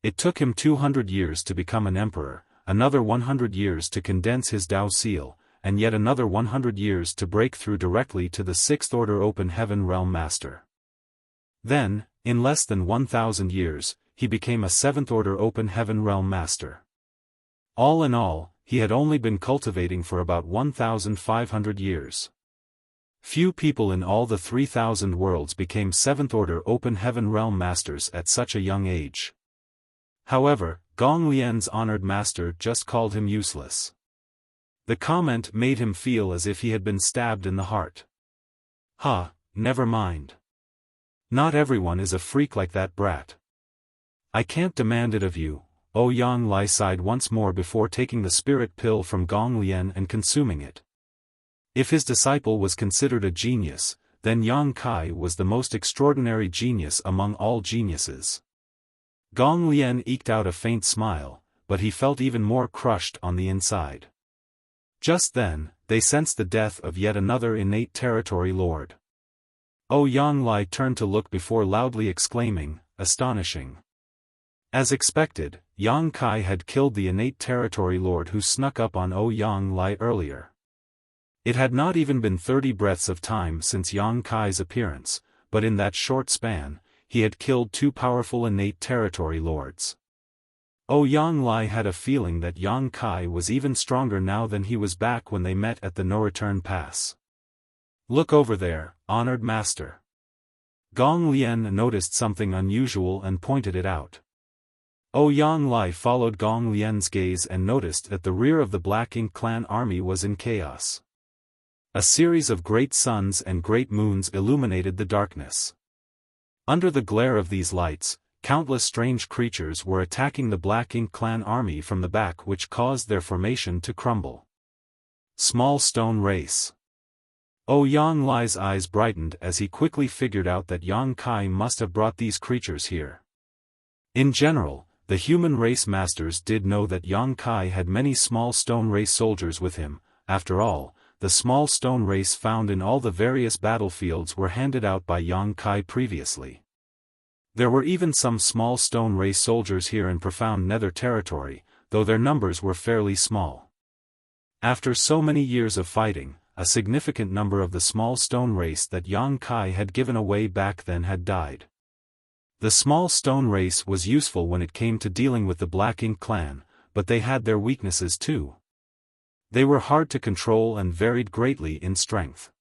It took him 200 years to become an emperor, another 100 years to condense his Dao seal, and yet another 100 years to break through directly to the 6th-order open heaven realm master. Then, in less than 1,000 years, he became a 7th Order Open Heaven Realm Master. All in all, he had only been cultivating for about 1,500 years. Few people in all the 3,000 worlds became 7th Order Open Heaven Realm Masters at such a young age. However, Gong Lian's honored master just called him useless. The comment made him feel as if he had been stabbed in the heart. Never mind. Not everyone is a freak like that brat. I can't demand it of you. Yang Lai sighed once more before taking the spirit pill from Gong Lian and consuming it. If his disciple was considered a genius, then Yang Kai was the most extraordinary genius among all geniuses. Gong Lian eked out a faint smile, but he felt even more crushed on the inside. Just then, they sensed the death of yet another innate territory lord. Yang Lai turned to look before loudly exclaiming, astonishing. As expected, Yang Kai had killed the innate territory lord who snuck up on Yang Lai earlier. It had not even been 30 breaths of time since Yang Kai's appearance, but in that short span, he had killed 2 powerful innate territory lords. Yang Lai had a feeling that Yang Kai was even stronger now than he was back when they met at the no-return pass. Look over there, honored master. Gong Lian noticed something unusual and pointed it out. Yang Lai followed Gong Lian's gaze and noticed that the rear of the Black Ink clan army was in chaos. A series of great suns and great moons illuminated the darkness. Under the glare of these lights, countless strange creatures were attacking the Black Ink clan army from the back, which caused their formation to crumble. Small stone race. Yang Lai's eyes brightened as he quickly figured out that Yang Kai must have brought these creatures here. In general, the human race masters did know that Yang Kai had many small stone race soldiers with him. After all, the small stone race found in all the various battlefields were handed out by Yang Kai previously. There were even some small stone race soldiers here in profound nether territory, though their numbers were fairly small. After so many years of fighting, a significant number of the small stone race that Yang Kai had given away back then had died. The small stone race was useful when it came to dealing with the Black Ink clan, but they had their weaknesses too. They were hard to control and varied greatly in strength.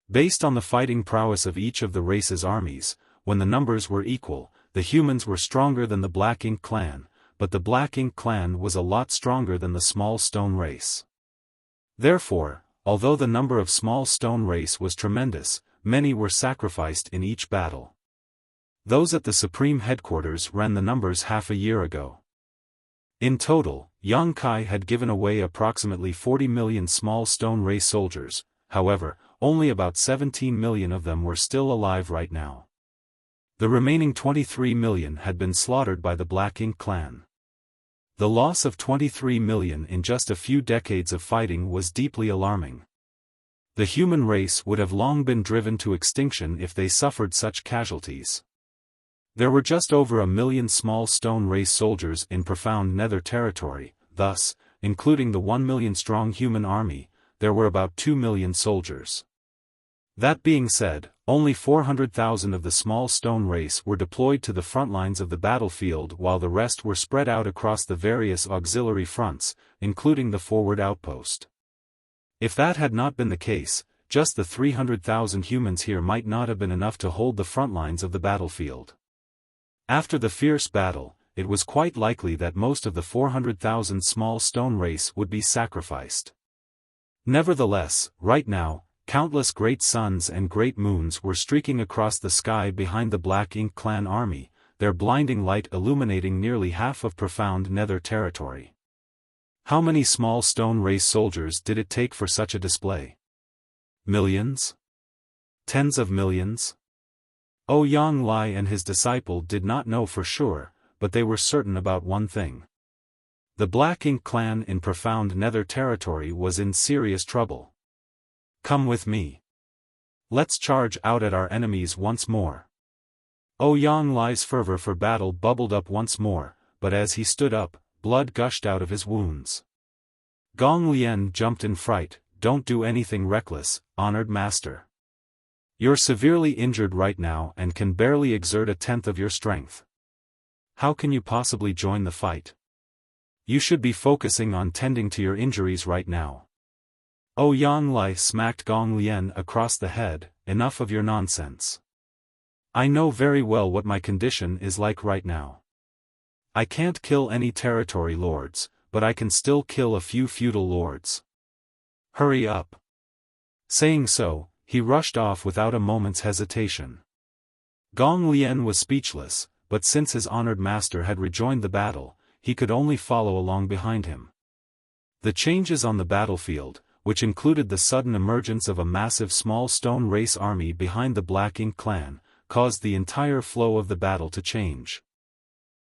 Based on the fighting prowess of each of the race's armies, when the numbers were equal, the humans were stronger than the Black Ink clan, but the Black Ink clan was a lot stronger than the small stone race. Therefore, although the number of small stone race was tremendous, many were sacrificed in each battle. Those at the Supreme Headquarters ran the numbers half a year ago. In total, Yang Kai had given away approximately 40 million small stone race soldiers. However, only about 17 million of them were still alive right now. The remaining 23 million had been slaughtered by the Black Ink clan. The loss of 23 million in just a few decades of fighting was deeply alarming. The human race would have long been driven to extinction if they suffered such casualties. There were just over 1 million small stone race soldiers in profound nether territory, thus, including the 1 million strong human army, there were about 2 million soldiers. That being said, only 400,000 of the small stone race were deployed to the front lines of the battlefield while the rest were spread out across the various auxiliary fronts, including the forward outpost. If that had not been the case, just the 300,000 humans here might not have been enough to hold the front lines of the battlefield. After the fierce battle, it was quite likely that most of the 400,000 small stone race would be sacrificed. Nevertheless, right now, countless great suns and great moons were streaking across the sky behind the Black Ink clan army, their blinding light illuminating nearly half of profound nether territory. How many small stone race soldiers did it take for such a display? Millions? Tens of millions? Yang Lai and his disciple did not know for sure, but they were certain about one thing. The Black Ink clan in profound nether territory was in serious trouble. Come with me. Let's charge out at our enemies once more. Yang Lai's fervor for battle bubbled up once more, but as he stood up, blood gushed out of his wounds. Gong Lian jumped in fright. Don't do anything reckless, honored master. You're severely injured right now and can barely exert 1/10 of your strength. how can you possibly join the fight? You should be focusing on tending to your injuries right now. Oh, Yang Lai smacked Gong Lian across the head, enough of your nonsense. I know very well what my condition is like right now. I can't kill any territory lords, but I can still kill a few feudal lords. Hurry up. Saying so, he rushed off without a moment's hesitation. Gong Lian was speechless, but since his honored master had rejoined the battle, he could only follow along behind him. The changes on the battlefield, which included the sudden emergence of a massive small stone race army behind the Black Ink clan, caused the entire flow of the battle to change.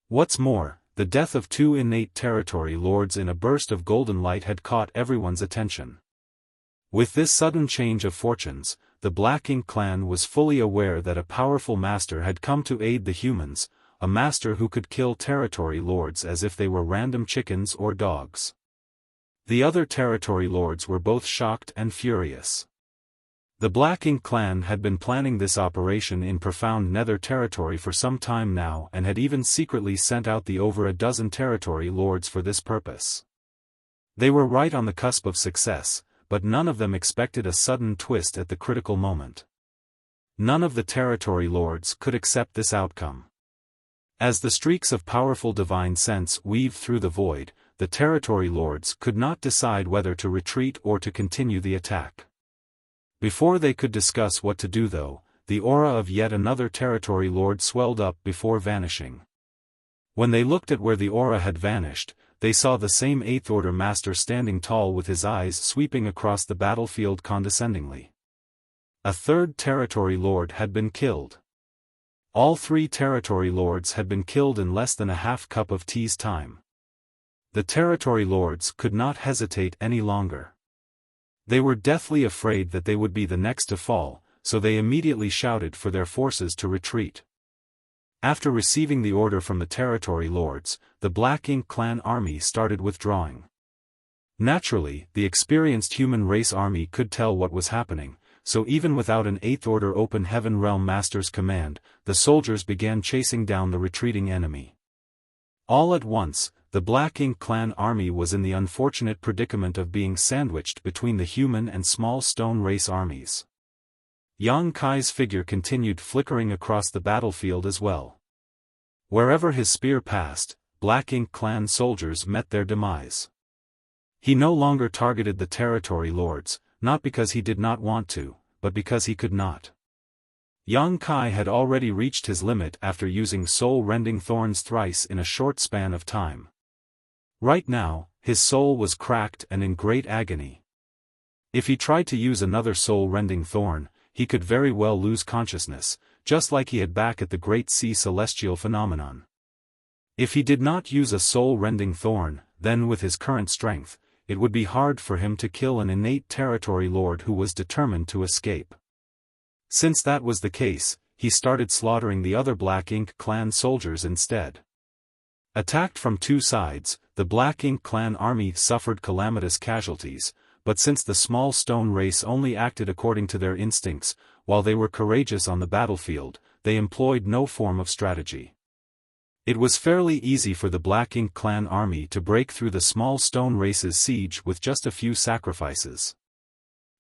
What's more, the death of 2 innate territory lords in a burst of golden light had caught everyone's attention. With this sudden change of fortunes, the Black Ink clan was fully aware that a powerful master had come to aid the humans, a master who could kill territory lords as if they were random chickens or dogs. The other territory lords were both shocked and furious. The Black Ink clan had been planning this operation in profound Nether territory for some time now and had even secretly sent out the over a dozen territory lords for this purpose. They were right on the cusp of success, but none of them expected a sudden twist at the critical moment. None of the territory lords could accept this outcome. As the streaks of powerful divine sense weaved through the void, the territory lords could not decide whether to retreat or to continue the attack. Before they could discuss what to do though, the aura of yet another territory lord swelled up before vanishing. When they looked at where the aura had vanished, they saw the same 8th Order Master standing tall with his eyes sweeping across the battlefield condescendingly. A 3rd territory lord had been killed. All 3 territory lords had been killed in less than a half cup of tea's time. The territory lords could not hesitate any longer. They were deathly afraid that they would be the next to fall, so they immediately shouted for their forces to retreat. After receiving the order from the territory lords, the Black Ink clan army started withdrawing. Naturally, the experienced human race army could tell what was happening, so even without an 8th Order Open Heaven Realm Master's command, the soldiers began chasing down the retreating enemy. All at once, the Black Ink clan army was in the unfortunate predicament of being sandwiched between the human and small stone race armies. Yang Kai's figure continued flickering across the battlefield as well. Wherever his spear passed, Black Ink clan soldiers met their demise. He no longer targeted the territory lords, not because he did not want to, but because he could not. Yang Kai had already reached his limit after using soul-rending thorns thrice in a short span of time. Right now, his soul was cracked and in great agony. If he tried to use another soul-rending thorn, he could very well lose consciousness, just like he had back at the Great Sea Celestial Phenomenon. If he did not use a soul-rending thorn, then with his current strength, it would be hard for him to kill an innate territory lord who was determined to escape. Since that was the case, he started slaughtering the other Black Ink clan soldiers instead. Attacked from 2 sides, the Black Ink clan army suffered calamitous casualties, but since the small stone race only acted according to their instincts, while they were courageous on the battlefield, they employed no form of strategy. It was fairly easy for the Black Ink clan army to break through the small stone race's siege with just a few sacrifices.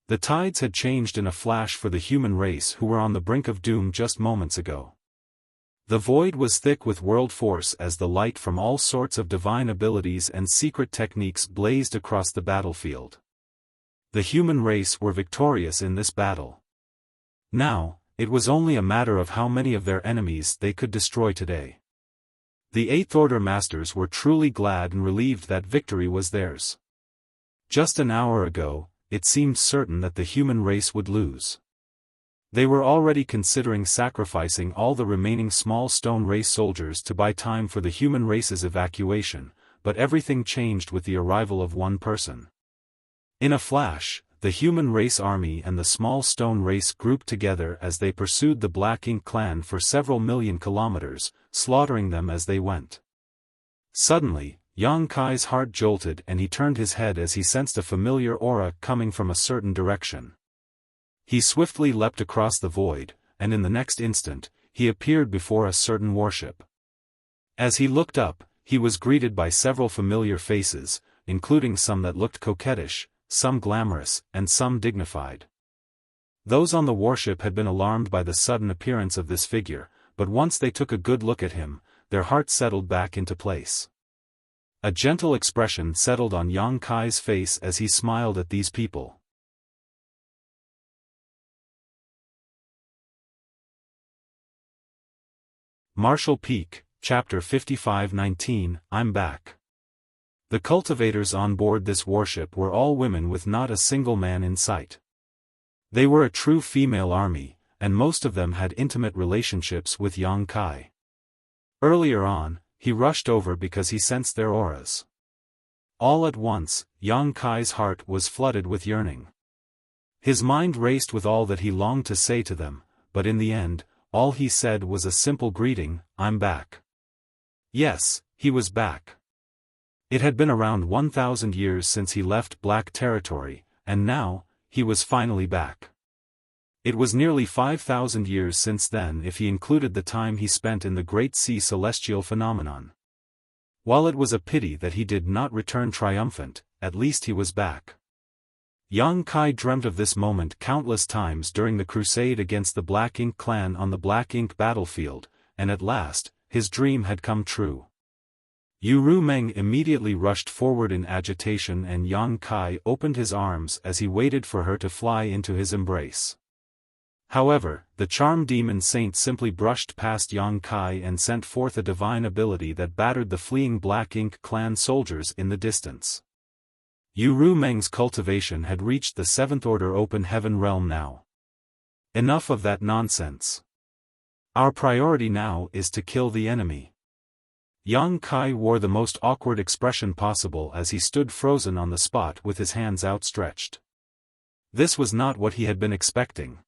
The tides had changed in a flash for the human race who were on the brink of doom just moments ago. The void was thick with world force as the light from all sorts of divine abilities and secret techniques blazed across the battlefield. The human race were victorious in this battle. Now, it was only a matter of how many of their enemies they could destroy today. The 8th Order Masters were truly glad and relieved that victory was theirs. Just an hour ago, it seemed certain that the human race would lose. They were already considering sacrificing all the remaining small stone race soldiers to buy time for the human race's evacuation, but everything changed with the arrival of one person. In a flash, the human race army and the small stone race grouped together as they pursued the Black Ink clan for several million kilometers, slaughtering them as they went. Suddenly, Yang Kai's heart jolted and he turned his head as he sensed a familiar aura coming from a certain direction. He swiftly leapt across the void, and in the next instant, he appeared before a certain warship. As he looked up, he was greeted by several familiar faces, including some that looked coquettish, some glamorous, and some dignified. Those on the warship had been alarmed by the sudden appearance of this figure, but once they took a good look at him, their hearts settled back into place. A gentle expression settled on Yang Kai's face as he smiled at these people. Marshall Peak, Chapter 55-19, I'm Back. The cultivators on board this warship were all women with not a single man in sight. They were a true female army, and most of them had intimate relationships with Yang Kai. Earlier on, he rushed over because he sensed their auras. All at once, Yang Kai's heart was flooded with yearning. His mind raced with all that he longed to say to them, but in the end, all he said was a simple greeting, I'm back. Yes, he was back. It had been around 1,000 years since he left Black Territory, and now, he was finally back. It was nearly 5,000 years since then if he included the time he spent in the Great Sea Celestial Phenomenon. While it was a pity that he did not return triumphant, at least he was back. Yang Kai dreamt of this moment countless times during the crusade against the Black Ink clan on the Black Ink battlefield, and at last, his dream had come true. Yu Rumeng immediately rushed forward in agitation and Yang Kai opened his arms as he waited for her to fly into his embrace. However, the charm demon saint simply brushed past Yang Kai and sent forth a divine ability that battered the fleeing Black Ink clan soldiers in the distance. Yu Rumeng's cultivation had reached the 7th Order Open Heaven realm now. Enough of that nonsense. Our priority now is to kill the enemy. Yang Kai wore the most awkward expression possible as he stood frozen on the spot with his hands outstretched. This was not what he had been expecting.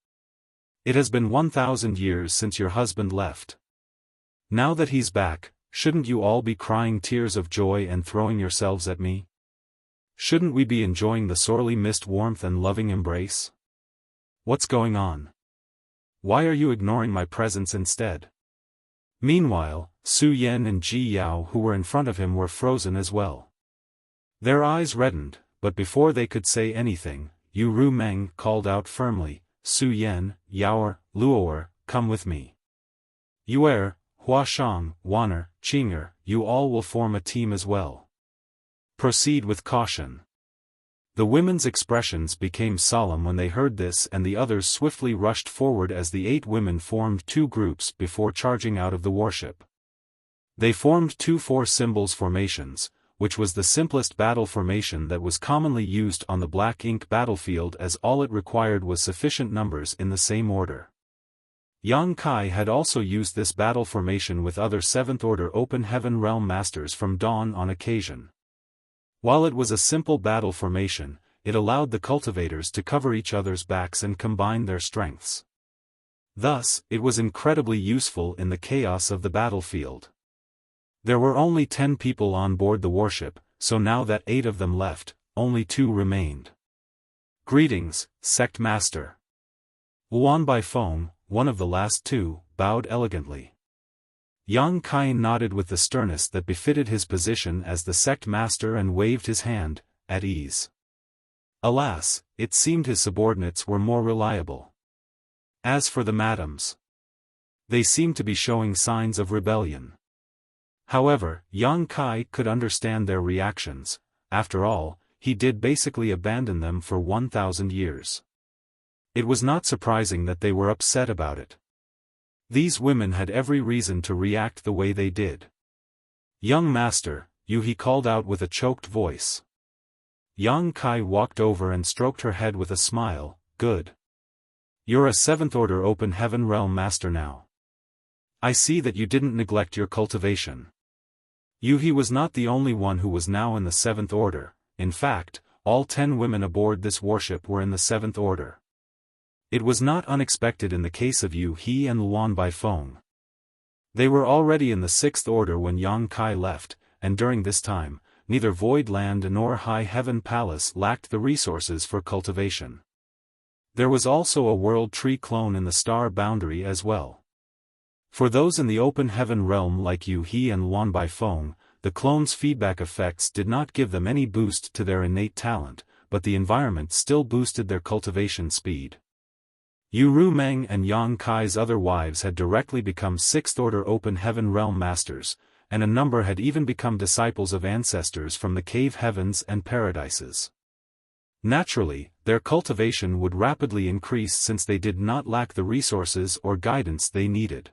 It has been 1,000 years since your husband left. Now that he's back, shouldn't you all be crying tears of joy and throwing yourselves at me? Shouldn't we be enjoying the sorely missed warmth and loving embrace? What's going on? Why are you ignoring my presence instead? Meanwhile, Su Yan and Ji Yao who were in front of him were frozen as well. Their eyes reddened, but before they could say anything, Yu Rumeng called out firmly, Su Yan, Yaoer, Luoer, come with me. Yuer, Huashang, Waner, Qing'er, you all will form a team as well. Proceed with caution. The women's expressions became solemn when they heard this and the others swiftly rushed forward as the 8 women formed 2 groups before charging out of the warship. They formed 2 4-symbols formations, which was the simplest battle formation that was commonly used on the Black Ink battlefield as all it required was sufficient numbers in the same order. Yang Kai had also used this battle formation with other 7th Order Open Heaven Realm Masters from Dawn on occasion. While it was a simple battle formation, it allowed the cultivators to cover each other's backs and combine their strengths. Thus, it was incredibly useful in the chaos of the battlefield. There were only 10 people on board the warship, so now that 8 of them left, only 2 remained. Greetings, Sect Master. Wuan Baifeng, one of the last 2, bowed elegantly. Yang Kai nodded with the sternness that befitted his position as the sect master and waved his hand, at ease. Alas, it seemed his subordinates were more reliable. As for the madams, they seemed to be showing signs of rebellion. However, Yang Kai could understand their reactions. After all, he did basically abandon them for 1,000 years. It was not surprising that they were upset about it. These women had every reason to react the way they did. Young master, you, he called out with a choked voice. Yang Kai walked over and stroked her head with a smile, good. You're a 7th Order Open Heaven Realm Master now. I see that you didn't neglect your cultivation. He was not the only one who was now in the 7th Order, in fact, all 10 women aboard this warship were in the 7th Order. It was not unexpected in the case of He and Luan Baifeng. They were already in the 6th Order when Yang Kai left, and during this time, neither Void Land nor High Heaven Palace lacked the resources for cultivation. There was also a World Tree clone in the star boundary as well. For those in the open heaven realm like Yu He and Luan Baifeng, the clones' feedback effects did not give them any boost to their innate talent, but the environment still boosted their cultivation speed. Yu Rumeng and Yang Kai's other wives had directly become sixth-order open heaven realm masters, and a number had even become disciples of ancestors from the cave heavens and paradises. Naturally, their cultivation would rapidly increase since they did not lack the resources or guidance they needed.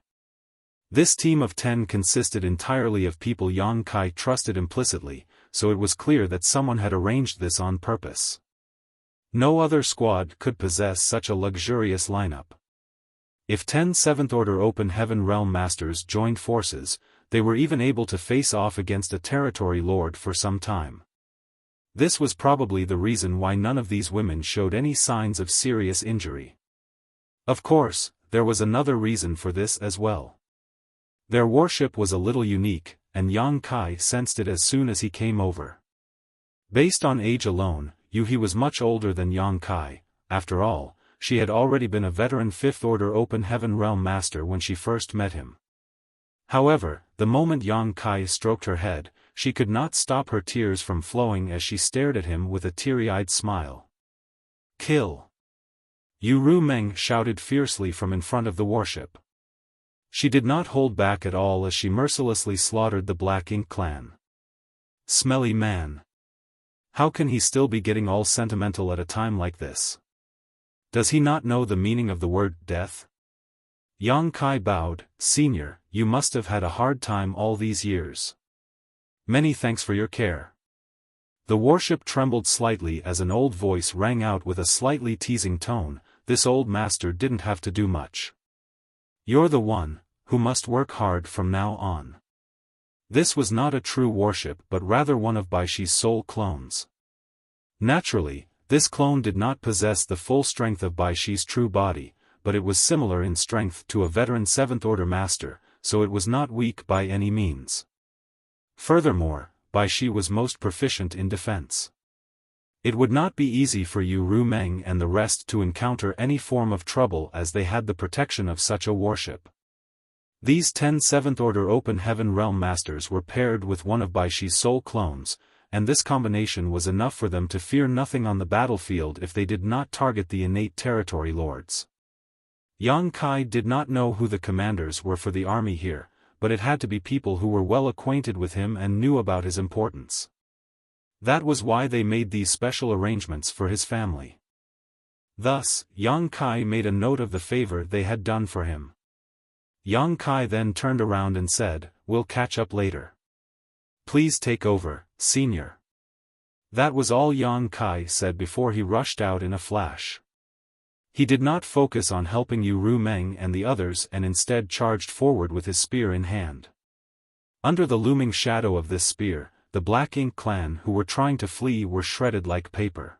This team of 10 consisted entirely of people Yang Kai trusted implicitly, so it was clear that someone had arranged this on purpose. No other squad could possess such a luxurious lineup. If 10 seventh-order open heaven realm masters joined forces, they were even able to face off against a territory lord for some time. This was probably the reason why none of these women showed any signs of serious injury. Of course, there was another reason for this as well. Their worship was a little unique, and Yang Kai sensed it as soon as he came over. Based on age alone, Yu He was much older than Yang Kai. After all, she had already been a veteran fifth-order open heaven realm master when she first met him. However, the moment Yang Kai stroked her head, she could not stop her tears from flowing as she stared at him with a teary-eyed smile. "Kill!" Yu Rumeng shouted fiercely from in front of the warship. She did not hold back at all as she mercilessly slaughtered the Black Ink clan. Smelly man. How can he still be getting all sentimental at a time like this? Does he not know the meaning of the word death? Yang Kai bowed. "Senior, you must have had a hard time all these years. Many thanks for your care." The warship trembled slightly as an old voice rang out with a slightly teasing tone. This old master didn't have to do much. "You're the one who must work hard from now on." This was not a true warship but rather one of Baishi's soul clones. Naturally, this clone did not possess the full strength of Baishi's true body, but it was similar in strength to a veteran seventh-order master, so it was not weak by any means. Furthermore, Baishi was most proficient in defense. It would not be easy for Yu Rumeng and the rest to encounter any form of trouble as they had the protection of such a warship. These 10 seventh-order open heaven realm masters were paired with one of Baishi's soul clones, and this combination was enough for them to fear nothing on the battlefield if they did not target the innate territory lords. Yang Kai did not know who the commanders were for the army here, but it had to be people who were well acquainted with him and knew about his importance. That was why they made these special arrangements for his family. Thus, Yang Kai made a note of the favor they had done for him. Yang Kai then turned around and said, "We'll catch up later. Please take over, senior." That was all Yang Kai said before he rushed out in a flash. He did not focus on helping Yu Rumeng and the others and instead charged forward with his spear in hand. Under the looming shadow of this spear, the Black Ink clan who were trying to flee were shredded like paper.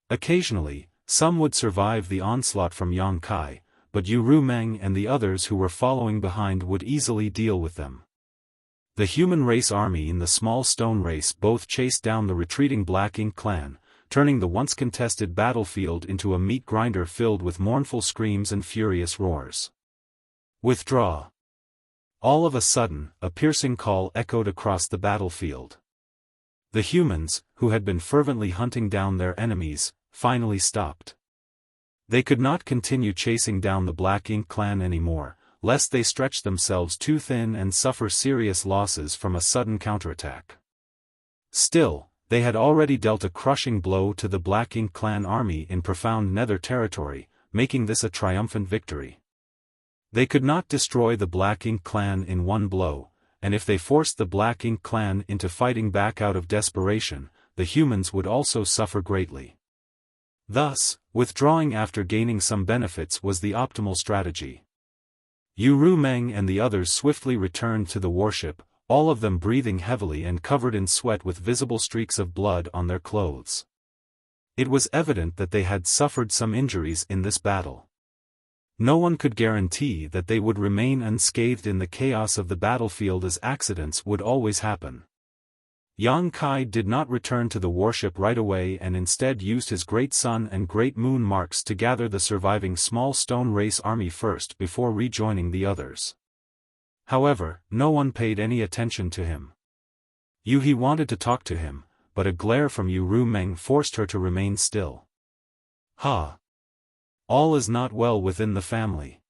Occasionally, some would survive the onslaught from Yang Kai, but Yu Rumeng and the others who were following behind would easily deal with them. The human race army and the small stone race both chased down the retreating Black Ink clan, turning the once contested battlefield into a meat grinder filled with mournful screams and furious roars. "Withdraw!" All of a sudden, a piercing call echoed across the battlefield. The humans, who had been fervently hunting down their enemies, finally stopped. They could not continue chasing down the Black Ink clan anymore, lest they stretch themselves too thin and suffer serious losses from a sudden counterattack. Still, they had already dealt a crushing blow to the Black Ink clan army in profound nether territory, making this a triumphant victory. They could not destroy the Black Ink clan in one blow, and if they forced the Black Ink clan into fighting back out of desperation, the humans would also suffer greatly. Thus, withdrawing after gaining some benefits was the optimal strategy. Yu Rumeng and the others swiftly returned to the warship, all of them breathing heavily and covered in sweat with visible streaks of blood on their clothes. It was evident that they had suffered some injuries in this battle. No one could guarantee that they would remain unscathed in the chaos of the battlefield, as accidents would always happen. Yang Kai did not return to the warship right away and instead used his Great Sun and Great Moon marks to gather the surviving small stone race army first before rejoining the others. However, no one paid any attention to him. Yuhi wanted to talk to him, but a glare from Yu Rumeng forced her to remain still. Ha! All is not well within the family.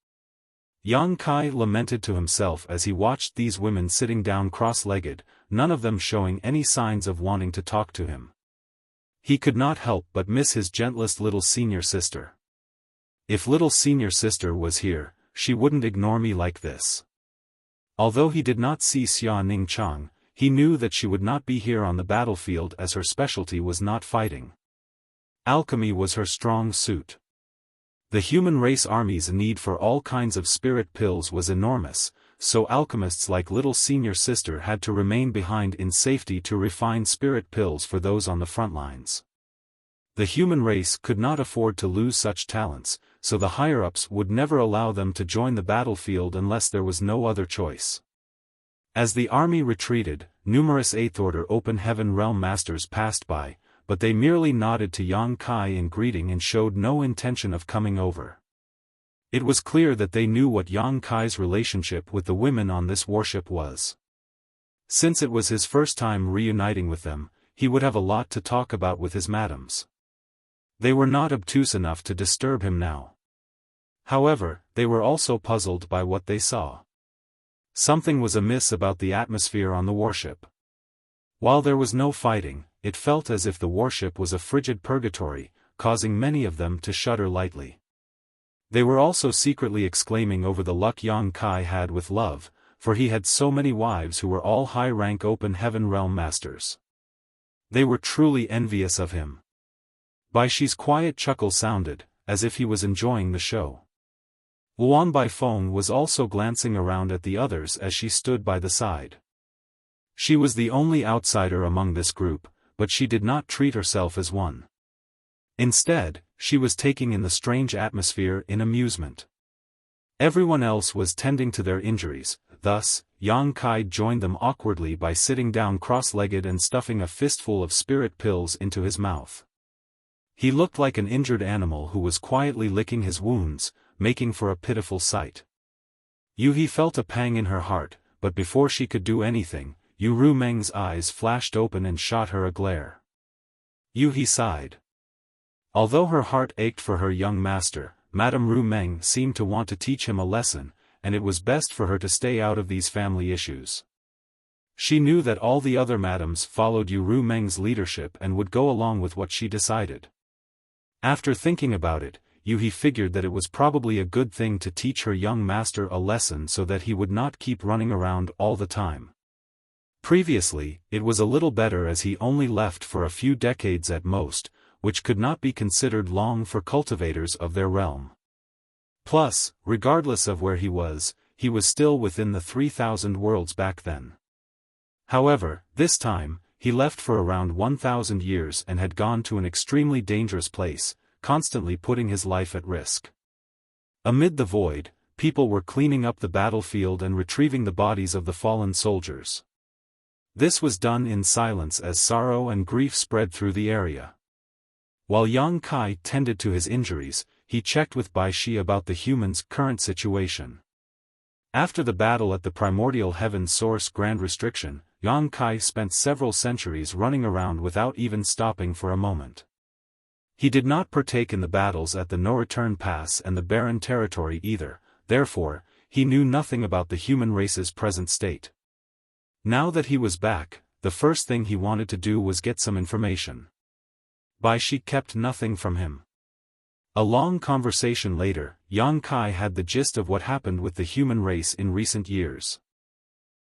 Yang Kai lamented to himself as he watched these women sitting down cross-legged, none of them showing any signs of wanting to talk to him. He could not help but miss his gentlest little senior sister. If little senior sister was here, she wouldn't ignore me like this. Although he did not see Xia Ningchang, he knew that she would not be here on the battlefield as her specialty was not fighting. Alchemy was her strong suit. The human race army's need for all kinds of spirit pills was enormous, so alchemists like little senior sister had to remain behind in safety to refine spirit pills for those on the front lines. The human race could not afford to lose such talents, so the higher-ups would never allow them to join the battlefield unless there was no other choice. As the army retreated, numerous 8th Order Open Heaven Realm Masters passed by, but they merely nodded to Yang Kai in greeting and showed no intention of coming over. It was clear that they knew what Yang Kai's relationship with the women on this warship was. Since it was his first time reuniting with them, he would have a lot to talk about with his madams. They were not obtuse enough to disturb him now. However, they were also puzzled by what they saw. Something was amiss about the atmosphere on the warship. While there was no fighting, it felt as if the warship was a frigid purgatory, causing many of them to shudder lightly. They were also secretly exclaiming over the luck Yang Kai had with love, for he had so many wives who were all high-rank Open Heaven Realm Masters. They were truly envious of him. Bai Shi's quiet chuckle sounded, as if he was enjoying the show. Luan Baifeng was also glancing around at the others as she stood by the side. She was the only outsider among this group, but she did not treat herself as one. Instead, she was taking in the strange atmosphere in amusement. Everyone else was tending to their injuries, thus, Yang Kai joined them awkwardly by sitting down cross-legged and stuffing a fistful of spirit pills into his mouth. He looked like an injured animal who was quietly licking his wounds, making for a pitiful sight. Yuhi felt a pang in her heart, but before she could do anything, Yu Rumeng's eyes flashed open and shot her a glare. Yuhi sighed. Although her heart ached for her young master, Madame Rumeng seemed to want to teach him a lesson, and it was best for her to stay out of these family issues. She knew that all the other madams followed Yu Rumeng's leadership and would go along with what she decided. After thinking about it, Yuhi figured that it was probably a good thing to teach her young master a lesson so that he would not keep running around all the time. Previously, it was a little better as he only left for a few decades at most, which could not be considered long for cultivators of their realm. Plus, regardless of where he was still within the 3,000 worlds back then. However, this time, he left for around 1,000 years and had gone to an extremely dangerous place, constantly putting his life at risk. Amid the void, people were cleaning up the battlefield and retrieving the bodies of the fallen soldiers. This was done in silence as sorrow and grief spread through the area. While Yang Kai tended to his injuries, he checked with Bai Shi about the humans' current situation. After the battle at the Primordial Heaven Source Grand Restriction, Yang Kai spent several centuries running around without even stopping for a moment. He did not partake in the battles at the No Return Pass and the Barren Territory either, therefore, he knew nothing about the human race's present state. Now that he was back, the first thing he wanted to do was get some information. Bai Shi kept nothing from him. A long conversation later, Yang Kai had the gist of what happened with the human race in recent years.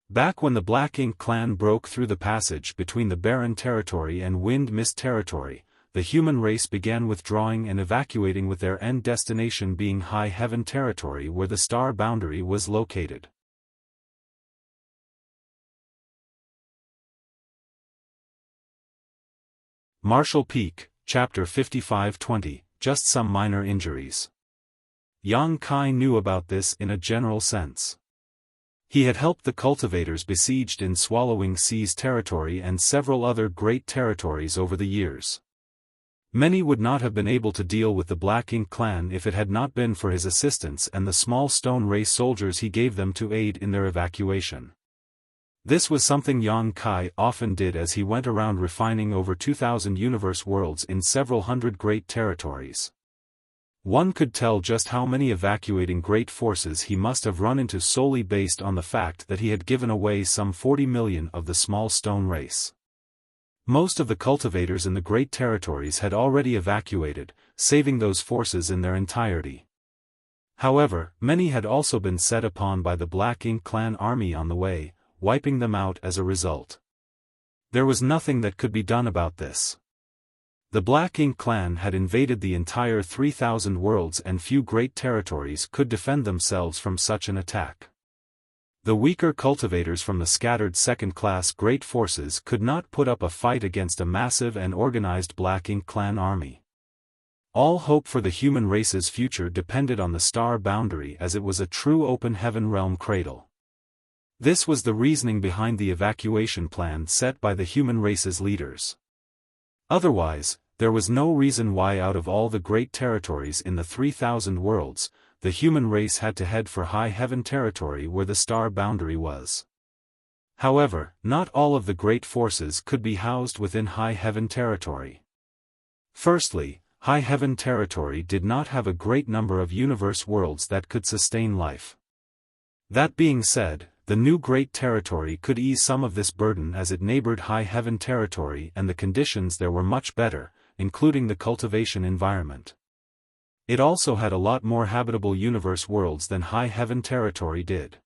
Back when the Black Ink clan broke through the passage between the Barren Territory and Wind Mist Territory, the human race began withdrawing and evacuating with their end destination being High Heaven Territory where the star boundary was located. Marshall Peak, Chapter 55-20, Just Some Minor Injuries. Yang Kai knew about this in a general sense. He had helped the cultivators besieged in Swallowing Sea's territory and several other great territories over the years. Many would not have been able to deal with the Black Ink clan if it had not been for his assistants and the small stone race soldiers he gave them to aid in their evacuation. This was something Yang Kai often did as he went around refining over 2,000 universe worlds in several hundred great territories. One could tell just how many evacuating great forces he must have run into solely based on the fact that he had given away some 40 million of the small stone race. Most of the cultivators in the great territories had already evacuated, saving those forces in their entirety. However, many had also been set upon by the Black Ink clan army on the way, wiping them out as a result. There was nothing that could be done about this. The Black Ink clan had invaded the entire 3,000 worlds and few great territories could defend themselves from such an attack. The weaker cultivators from the scattered second-class great forces could not put up a fight against a massive and organized Black Ink clan army. All hope for the human race's future depended on the star boundary as it was a true open heaven realm cradle. This was the reasoning behind the evacuation plan set by the human race's leaders. Otherwise, there was no reason why out of all the great territories in the 3,000 worlds, the human race had to head for high heaven territory where the star boundary was. However, not all of the great forces could be housed within high heaven territory. Firstly, high heaven territory did not have a great number of universe worlds that could sustain life. That being said, the new great territory could ease some of this burden as it neighbored high heaven territory and the conditions there were much better, including the cultivation environment. It also had a lot more habitable universe worlds than high heaven territory did.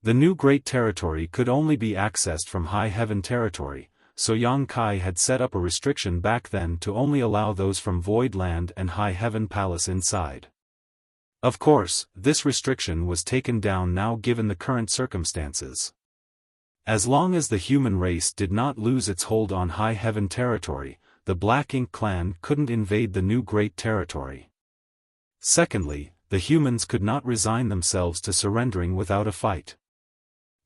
The new great territory could only be accessed from high heaven territory, so Yang Kai had set up a restriction back then to only allow those from Void Land and High Heaven Palace inside. Of course, this restriction was taken down now given the current circumstances. As long as the human race did not lose its hold on High Heaven territory, the Black Ink clan couldn't invade the new great territory. Secondly, the humans could not resign themselves to surrendering without a fight.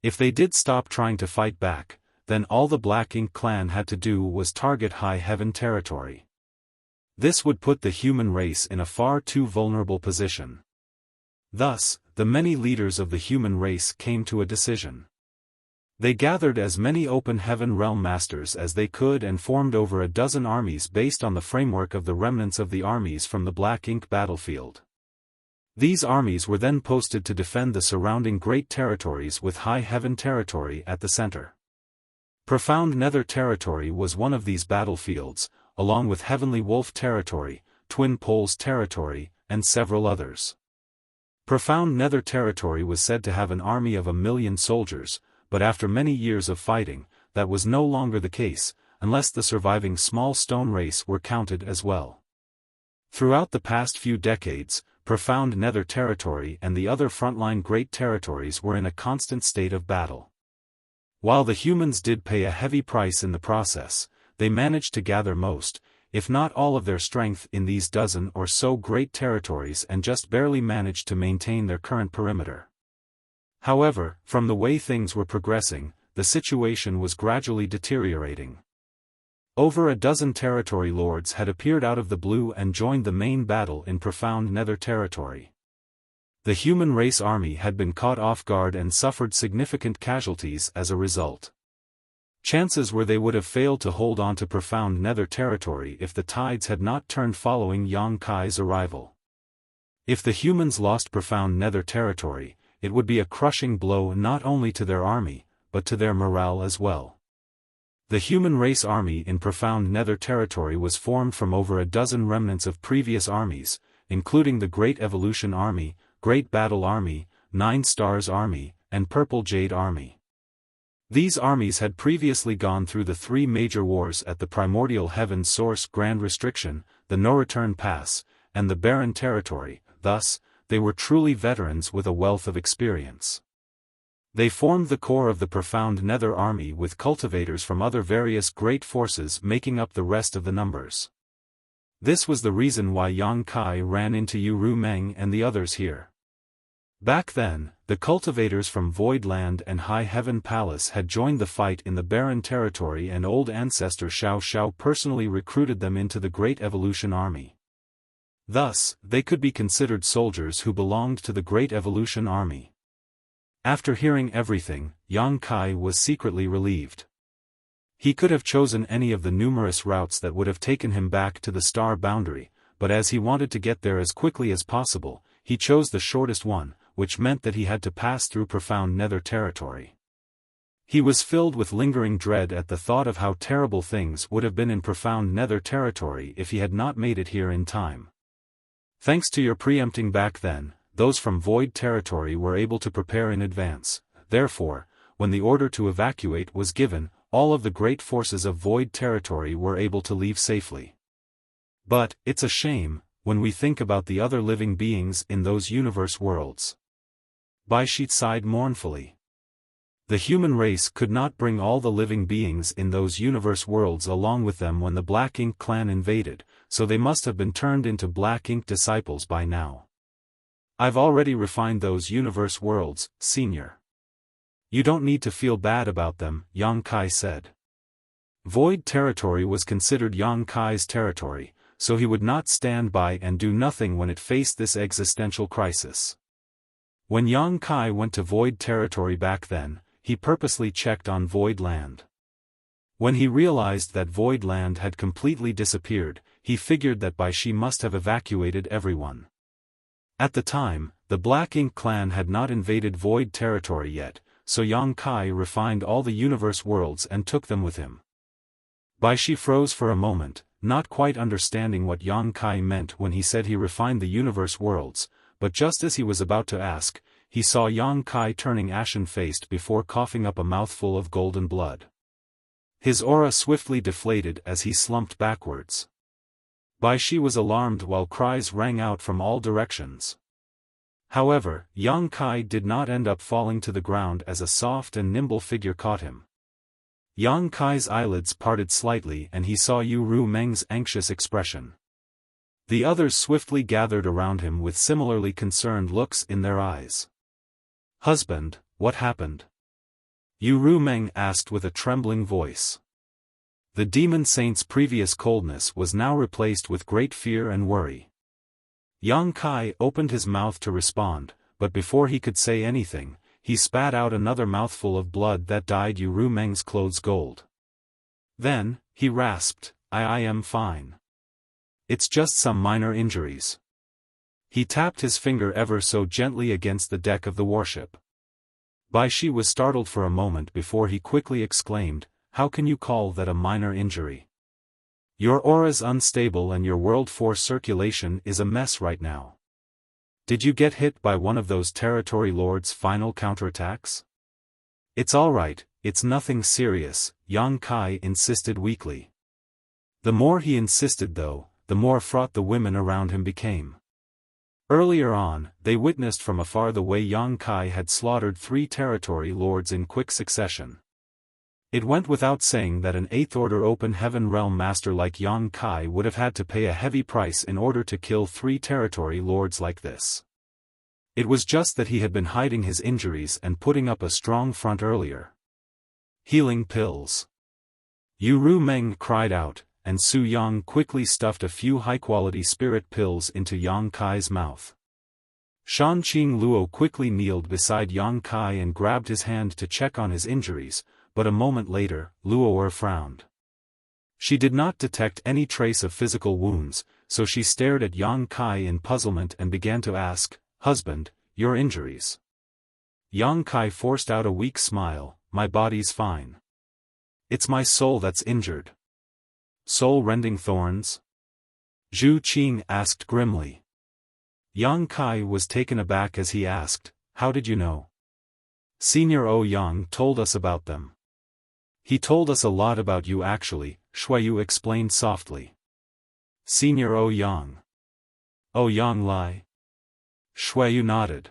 If they did stop trying to fight back, then all the Black Ink clan had to do was target High Heaven territory. This would put the human race in a far too vulnerable position. Thus, the many leaders of the human race came to a decision. They gathered as many open heaven realm masters as they could and formed over a dozen armies based on the framework of the remnants of the armies from the Black Ink battlefield. These armies were then posted to defend the surrounding great territories with High Heaven territory at the center. Profound Nether territory was one of these battlefields, along with Heavenly Wolf territory, Twin Poles territory, and several others. Profound Nether territory was said to have an army of 1,000,000 soldiers, but after many years of fighting, that was no longer the case, unless the surviving small stone race were counted as well. Throughout the past few decades, Profound Nether territory and the other frontline great territories were in a constant state of battle. While the humans did pay a heavy price in the process, they managed to gather most, if not all of their strength in these dozen or so great territories and just barely managed to maintain their current perimeter. However, from the way things were progressing, the situation was gradually deteriorating. Over a dozen territory lords had appeared out of the blue and joined the main battle in Profound Nether territory. The human race army had been caught off guard and suffered significant casualties as a result. Chances were they would have failed to hold on to Profound Nether territory if the tides had not turned following Yang Kai's arrival. If the humans lost Profound Nether territory, it would be a crushing blow not only to their army, but to their morale as well. The human race army in Profound Nether territory was formed from over a dozen remnants of previous armies, including the Great Evolution Army, Great Battle Army, 9 Stars Army, and Purple Jade Army. These armies had previously gone through the 3 major wars at the Primordial Heaven Source Grand Restriction, the No Return Pass, and the Barren Territory, thus, they were truly veterans with a wealth of experience. They formed the core of the Profound Nether army with cultivators from other various great forces making up the rest of the numbers. This was the reason why Yang Kai ran into Yu Ru Meng and the others here. Back then, the cultivators from Void Land and High Heaven Palace had joined the fight in the barren territory, and old ancestor Xiao personally recruited them into the Great Evolution Army. Thus, they could be considered soldiers who belonged to the Great Evolution Army. After hearing everything, Yang Kai was secretly relieved. He could have chosen any of the numerous routes that would have taken him back to the star boundary, but as he wanted to get there as quickly as possible, he chose the shortest one, which meant that he had to pass through profound nether territory. He was filled with lingering dread at the thought of how terrible things would have been in profound nether territory if he had not made it here in time. Thanks to your preempting back then, those from Void territory were able to prepare in advance. Therefore, when the order to evacuate was given, all of the great forces of Void territory were able to leave safely. But, it's a shame, when we think about the other living beings in those universe worlds. Baishit sighed mournfully. The human race could not bring all the living beings in those universe worlds along with them when the Black Ink clan invaded, so they must have been turned into Black Ink disciples by now. I've already refined those universe worlds, Senior. You don't need to feel bad about them, Yang Kai said. Void territory was considered Yang Kai's territory, so he would not stand by and do nothing when it faced this existential crisis. When Yang Kai went to Void territory back then, he purposely checked on Void Land. When he realized that Void Land had completely disappeared, he figured that Baishi must have evacuated everyone. At the time, the Black Ink clan had not invaded Void territory yet, so Yang Kai refined all the universe worlds and took them with him. Baishi froze for a moment, not quite understanding what Yang Kai meant when he said he refined the universe worlds, but just as he was about to ask, he saw Yang Kai turning ashen-faced before coughing up a mouthful of golden blood. His aura swiftly deflated as he slumped backwards. Baishi was alarmed while cries rang out from all directions. However, Yang Kai did not end up falling to the ground as a soft and nimble figure caught him. Yang Kai's eyelids parted slightly and he saw Yu Ru Meng's anxious expression. The others swiftly gathered around him with similarly concerned looks in their eyes. "Husband, what happened?" Yu Ru Meng asked with a trembling voice. The demon saint's previous coldness was now replaced with great fear and worry. Yang Kai opened his mouth to respond, but before he could say anything, he spat out another mouthful of blood that dyed Yu Ru Meng's clothes gold. Then, he rasped, I am fine. It's just some minor injuries." He tapped his finger ever so gently against the deck of the warship. Baishi was startled for a moment before he quickly exclaimed, "How can you call that a minor injury? Your aura's unstable and your world force circulation is a mess right now. Did you get hit by one of those territory lords' final counterattacks?" "It's alright, it's nothing serious," Yang Kai insisted weakly. The more he insisted though, the more fraught the women around him became. Earlier on, they witnessed from afar the way Yang Kai had slaughtered 3 territory lords in quick succession. It went without saying that an 8th Order Open Heaven Realm Master like Yang Kai would have had to pay a heavy price in order to kill 3 territory lords like this. It was just that he had been hiding his injuries and putting up a strong front earlier. Healing pills. Yu Ru Meng cried out, and Su Yang quickly stuffed a few high-quality spirit pills into Yang Kai's mouth. Shan Qing Luo quickly kneeled beside Yang Kai and grabbed his hand to check on his injuries, but a moment later, Luo frowned. She did not detect any trace of physical wounds, so she stared at Yang Kai in puzzlement and began to ask, "Husband, your injuries?" Yang Kai forced out a weak smile, "My body's fine. It's my soul that's injured." "Soul-rending thorns?" Zhu Qing asked grimly. Yang Kai was taken aback as he asked, "How did you know?" "Senior Yang told us about them." "He told us a lot about you actually," Shuayu explained softly. "Senior Yang. Yang Lai?" Shuayu nodded.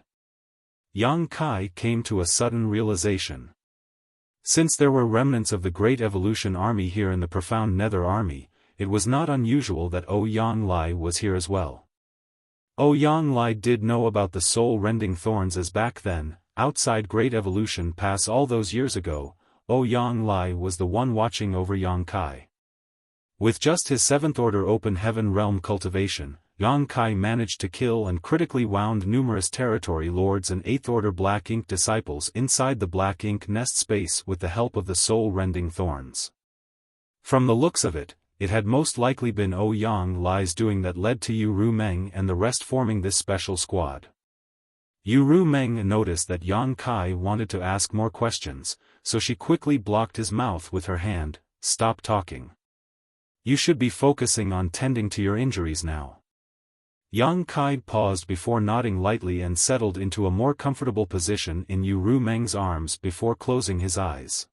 Yang Kai came to a sudden realization. Since there were remnants of the Great Evolution Army here in the Profound Nether Army, it was not unusual that Yang Lai was here as well. Yang Lai did know about the soul-rending thorns as back then, outside Great Evolution pass all those years ago, Ouyang Lai was the one watching over Yang Kai. With just his 7th Order Open Heaven Realm cultivation, Yang Kai managed to kill and critically wound numerous Territory Lords and 8th Order Black Ink disciples inside the Black Ink nest space with the help of the soul-rending thorns. From the looks of it, it had most likely been Ouyang Lai's doing that led to Yu Ru Meng and the rest forming this special squad. Yu Ru Meng noticed that Yang Kai wanted to ask more questions, so she quickly blocked his mouth with her hand. "Stop talking. You should be focusing on tending to your injuries now." Yang Kai paused before nodding lightly and settled into a more comfortable position in Yu Ru Meng's arms before closing his eyes.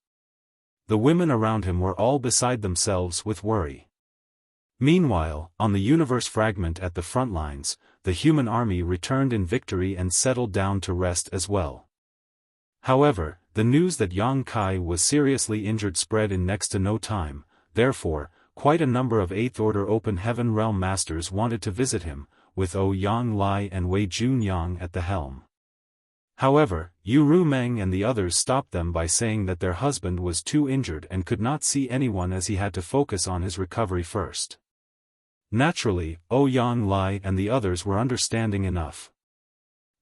The women around him were all beside themselves with worry. Meanwhile, on the universe fragment at the front lines, the human army returned in victory and settled down to rest as well. However, the news that Yang Kai was seriously injured spread in next to no time. Therefore, quite a number of 8th Order Open Heaven Realm Masters wanted to visit him, with Ouyang Lai and Wei Junyang at the helm. However, Yu Ru Meng and the others stopped them by saying that their husband was too injured and could not see anyone as he had to focus on his recovery first. Naturally, Ouyang Lai and the others were understanding enough.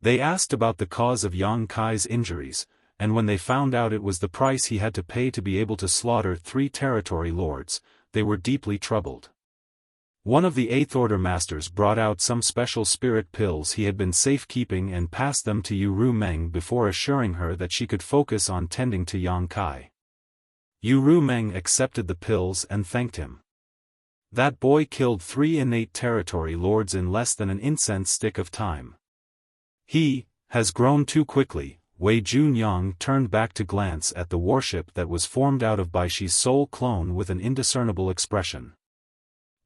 They asked about the cause of Yang Kai's injuries, and when they found out it was the price he had to pay to be able to slaughter 3 Territory Lords, they were deeply troubled. One of the 8th Order Masters brought out some special spirit pills he had been safekeeping and passed them to Yu Ru Meng before assuring her that she could focus on tending to Yang Kai. Yu Ru Meng accepted the pills and thanked him. That boy killed 3 innate Territory Lords in less than an incense stick of time. He has grown too quickly. Wei Junyang turned back to glance at the warship that was formed out of Baishi's soul clone with an indiscernible expression.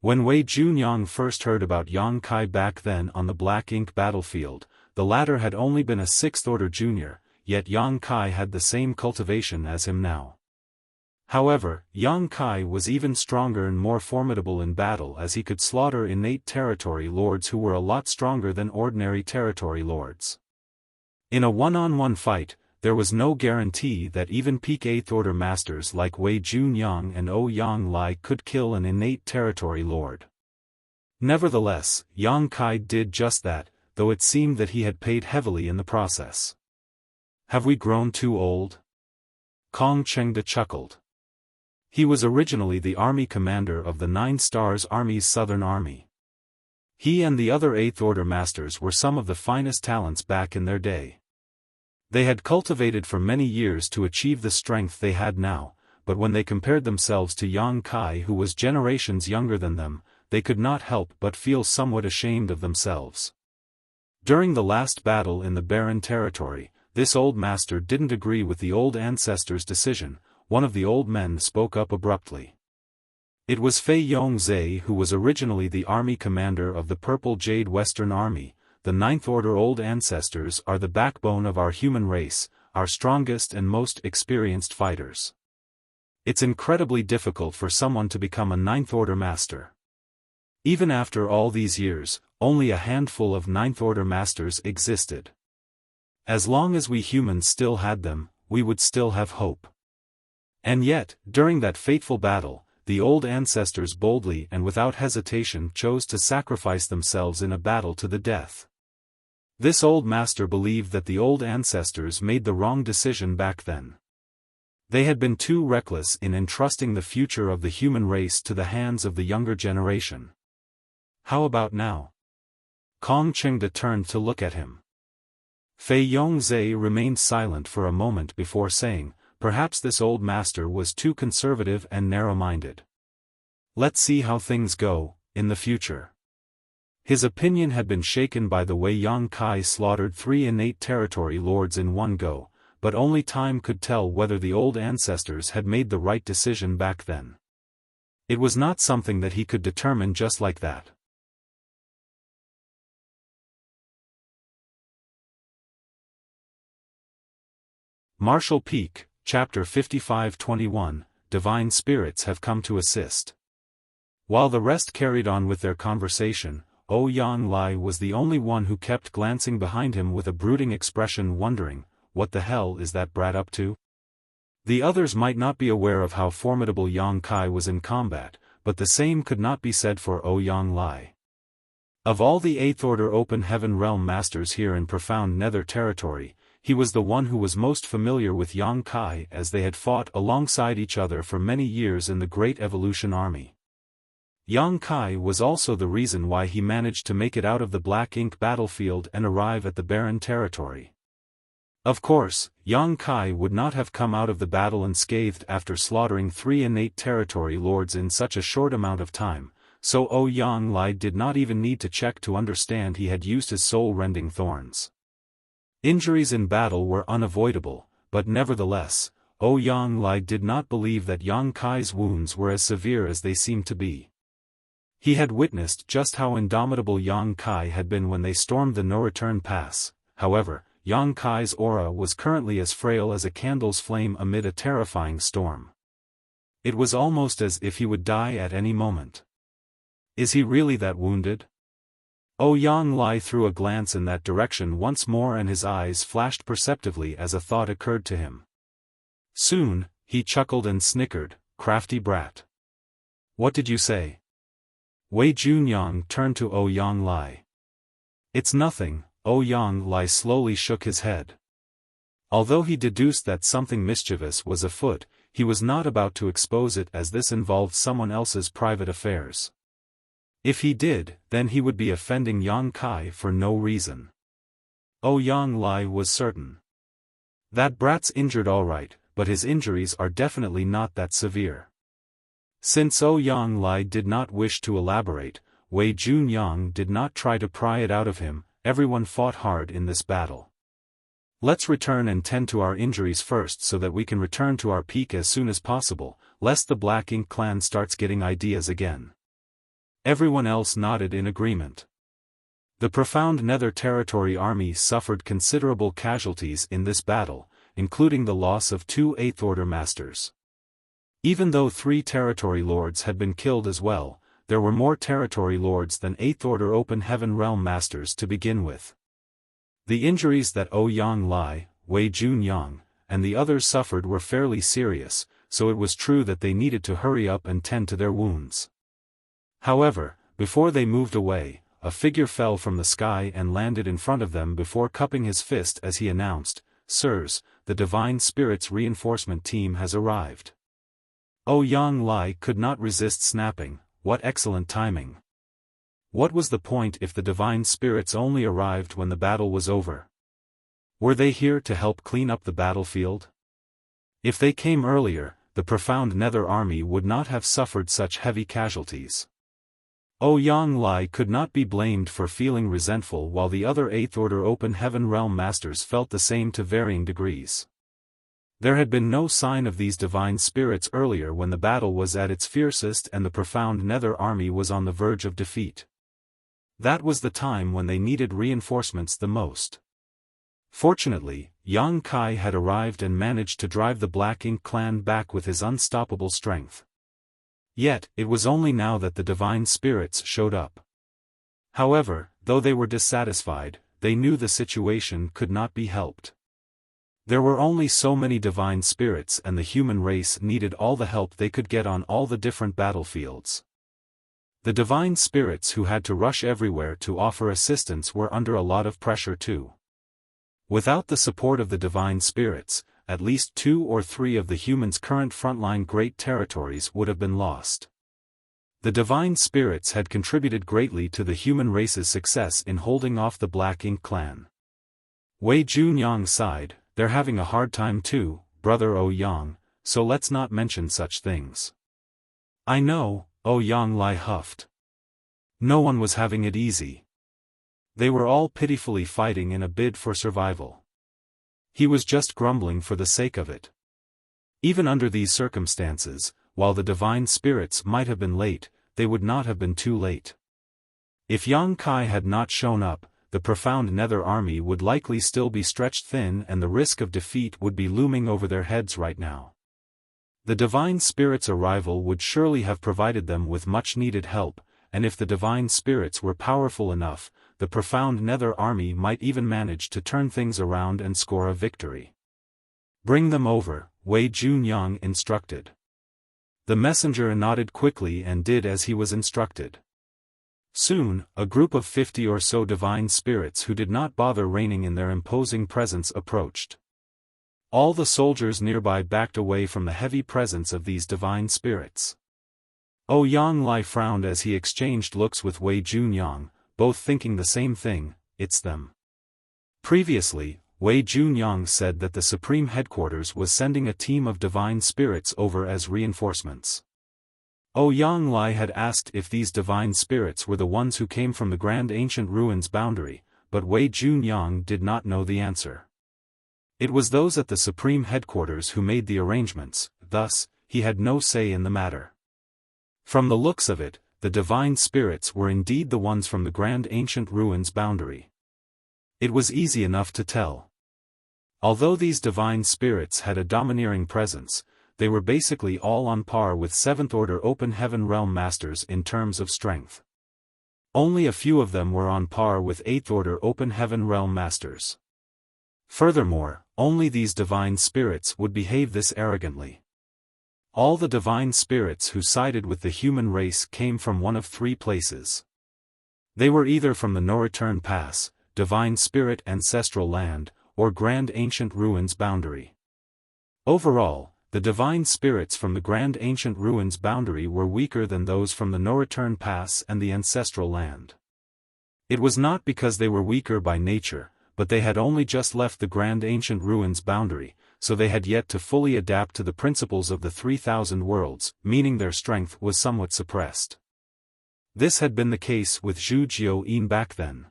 When Wei Junyang first heard about Yang Kai back then on the Black Ink battlefield, the latter had only been a 6th Order junior, yet Yang Kai had the same cultivation as him now. However, Yang Kai was even stronger and more formidable in battle as he could slaughter innate Territory Lords who were a lot stronger than ordinary Territory Lords. In a one-on-one fight, there was no guarantee that even peak 8th Order Masters like Wei Junyang and Ouyang Lai could kill an innate Territory Lord. Nevertheless, Yang Kai did just that, though it seemed that he had paid heavily in the process. "Have we grown too old?" Kong Chengde chuckled. He was originally the army commander of the 9 Stars Army's Southern Army. He and the other 8th Order Masters were some of the finest talents back in their day. They had cultivated for many years to achieve the strength they had now, but when they compared themselves to Yang Kai who was generations younger than them, they could not help but feel somewhat ashamed of themselves. During the last battle in the Barren Territory, this old master didn't agree with the old ancestor's decision. One of the old men spoke up abruptly. It was Fei Yongzhe who was originally the army commander of the Purple Jade Western Army. The 9th Order old ancestors are the backbone of our human race, our strongest and most experienced fighters. It's incredibly difficult for someone to become a 9th Order master. Even after all these years, only a handful of 9th Order masters existed. As long as we humans still had them, we would still have hope. And yet, during that fateful battle, the old ancestors boldly and without hesitation chose to sacrifice themselves in a battle to the death. This old master believed that the old ancestors made the wrong decision back then. They had been too reckless in entrusting the future of the human race to the hands of the younger generation. How about now? Kong Chengde turned to look at him. Fei Yongzhe remained silent for a moment before saying, "Perhaps this old master was too conservative and narrow-minded. Let's see how things go, in the future." His opinion had been shaken by the way Yang Kai slaughtered 3 innate Territory Lords in one go, but only time could tell whether the old ancestors had made the right decision back then. It was not something that he could determine just like that. Martial Peak, Chapter 55-21, Divine Spirits have come to assist. While the rest carried on with their conversation, Ouyang Lai was the only one who kept glancing behind him with a brooding expression, wondering, what the hell is that brat up to? The others might not be aware of how formidable Yang Kai was in combat, but the same could not be said for Ouyang Lai. Of all the 8th Order Open Heaven Realm Masters here in Profound Nether Territory, he was the one who was most familiar with Yang Kai, as they had fought alongside each other for many years in the Great Evolution Army. Yang Kai was also the reason why he managed to make it out of the Black Ink battlefield and arrive at the Barren Territory. Of course, Yang Kai would not have come out of the battle unscathed after slaughtering 3 innate territory lords in such a short amount of time, so Ouyang Lai did not even need to check to understand he had used his soul-rending thorns. Injuries in battle were unavoidable, but nevertheless, Ouyang Lai did not believe that Yang Kai's wounds were as severe as they seemed to be. He had witnessed just how indomitable Yang Kai had been when they stormed the no-return pass. However, Yang Kai's aura was currently as frail as a candle's flame amid a terrifying storm. It was almost as if he would die at any moment. Is he really that wounded? Ouyang Lai threw a glance in that direction once more and his eyes flashed perceptively as a thought occurred to him. Soon, he chuckled and snickered, crafty brat. What did you say? Wei Junyang turned to Ouyang Lai. It's nothing, Ouyang Lai slowly shook his head. Although he deduced that something mischievous was afoot, he was not about to expose it as this involved someone else's private affairs. If he did, then he would be offending Yang Kai for no reason. Ouyang Lai was certain. That brat's injured all right, but his injuries are definitely not that severe. Since Ouyang Lai did not wish to elaborate, Wei Junyang did not try to pry it out of him. Everyone fought hard in this battle. Let's return and tend to our injuries first so that we can return to our peak as soon as possible, lest the Black Ink clan starts getting ideas again. Everyone else nodded in agreement. The Profound Nether Territory army suffered considerable casualties in this battle, including the loss of 2 8th Order Masters. Even though 3 territory lords had been killed as well, there were more territory lords than 8th Order Open Heaven Realm Masters to begin with. The injuries that Ouyang Lai, Wei Junyang, and the others suffered were fairly serious, so it was true that they needed to hurry up and tend to their wounds. However, before they moved away, a figure fell from the sky and landed in front of them before cupping his fist as he announced, "Sirs, the Divine Spirit's reinforcement team has arrived." Ouyang Lai could not resist snapping, "What excellent timing. What was the point if the Divine Spirits only arrived when the battle was over? Were they here to help clean up the battlefield? If they came earlier, the Profound Nether army would not have suffered such heavy casualties." Ouyang Lai could not be blamed for feeling resentful while the other 8th Order Open Heaven Realm Masters felt the same to varying degrees. There had been no sign of these divine spirits earlier when the battle was at its fiercest and the Profound Nether army was on the verge of defeat. That was the time when they needed reinforcements the most. Fortunately, Yang Kai had arrived and managed to drive the Black Ink clan back with his unstoppable strength. Yet, it was only now that the divine spirits showed up. However, though they were dissatisfied, they knew the situation could not be helped. There were only so many divine spirits and the human race needed all the help they could get on all the different battlefields. The divine spirits who had to rush everywhere to offer assistance were under a lot of pressure too. Without the support of the divine spirits, at least 2 or 3 of the humans' current frontline great territories would have been lost. The divine spirits had contributed greatly to the human race's success in holding off the Black Ink clan. Wei Junyang sighed, "They're having a hard time too, brother Ouyang, so let's not mention such things." "I know," Ouyang Lai huffed. No one was having it easy. They were all pitifully fighting in a bid for survival. He was just grumbling for the sake of it. Even under these circumstances, while the divine spirits might have been late, they would not have been too late. If Yang Kai had not shown up, the Profound Nether army would likely still be stretched thin and the risk of defeat would be looming over their heads right now. The divine spirits' arrival would surely have provided them with much needed help, and if the divine spirits were powerful enough, the profound Nether Army might even manage to turn things around and score a victory. "Bring them over," Wei Junyang instructed. The messenger nodded quickly and did as he was instructed. Soon, a group of 50 or so divine spirits who did not bother reigning in their imposing presence approached. All the soldiers nearby backed away from the heavy presence of these divine spirits. Ouyang Lai frowned as he exchanged looks with Wei Junyang, both thinking the same thing: it's them. Previously, Wei Junyang said that the Supreme Headquarters was sending a team of divine spirits over as reinforcements. Ouyang Lai had asked if these divine spirits were the ones who came from the Grand Ancient Ruins boundary, but Wei Junyang did not know the answer. It was those at the Supreme Headquarters who made the arrangements, thus, he had no say in the matter. From the looks of it, the divine spirits were indeed the ones from the Grand Ancient Ruins boundary. It was easy enough to tell. Although these divine spirits had a domineering presence, they were basically all on par with 7th Order Open Heaven Realm Masters in terms of strength. Only a few of them were on par with 8th Order Open Heaven Realm Masters. Furthermore, only these divine spirits would behave this arrogantly. All the divine spirits who sided with the human race came from one of three places. They were either from the No Return Pass, Divine Spirit Ancestral Land, or Grand Ancient Ruins boundary. Overall, the divine spirits from the Grand Ancient Ruins boundary were weaker than those from the No Return Pass and the Ancestral Land. It was not because they were weaker by nature, but they had only just left the Grand Ancient Ruins boundary, so they had yet to fully adapt to the principles of the 3,000 worlds, meaning their strength was somewhat suppressed. This had been the case with Zhu Jiuyin back then.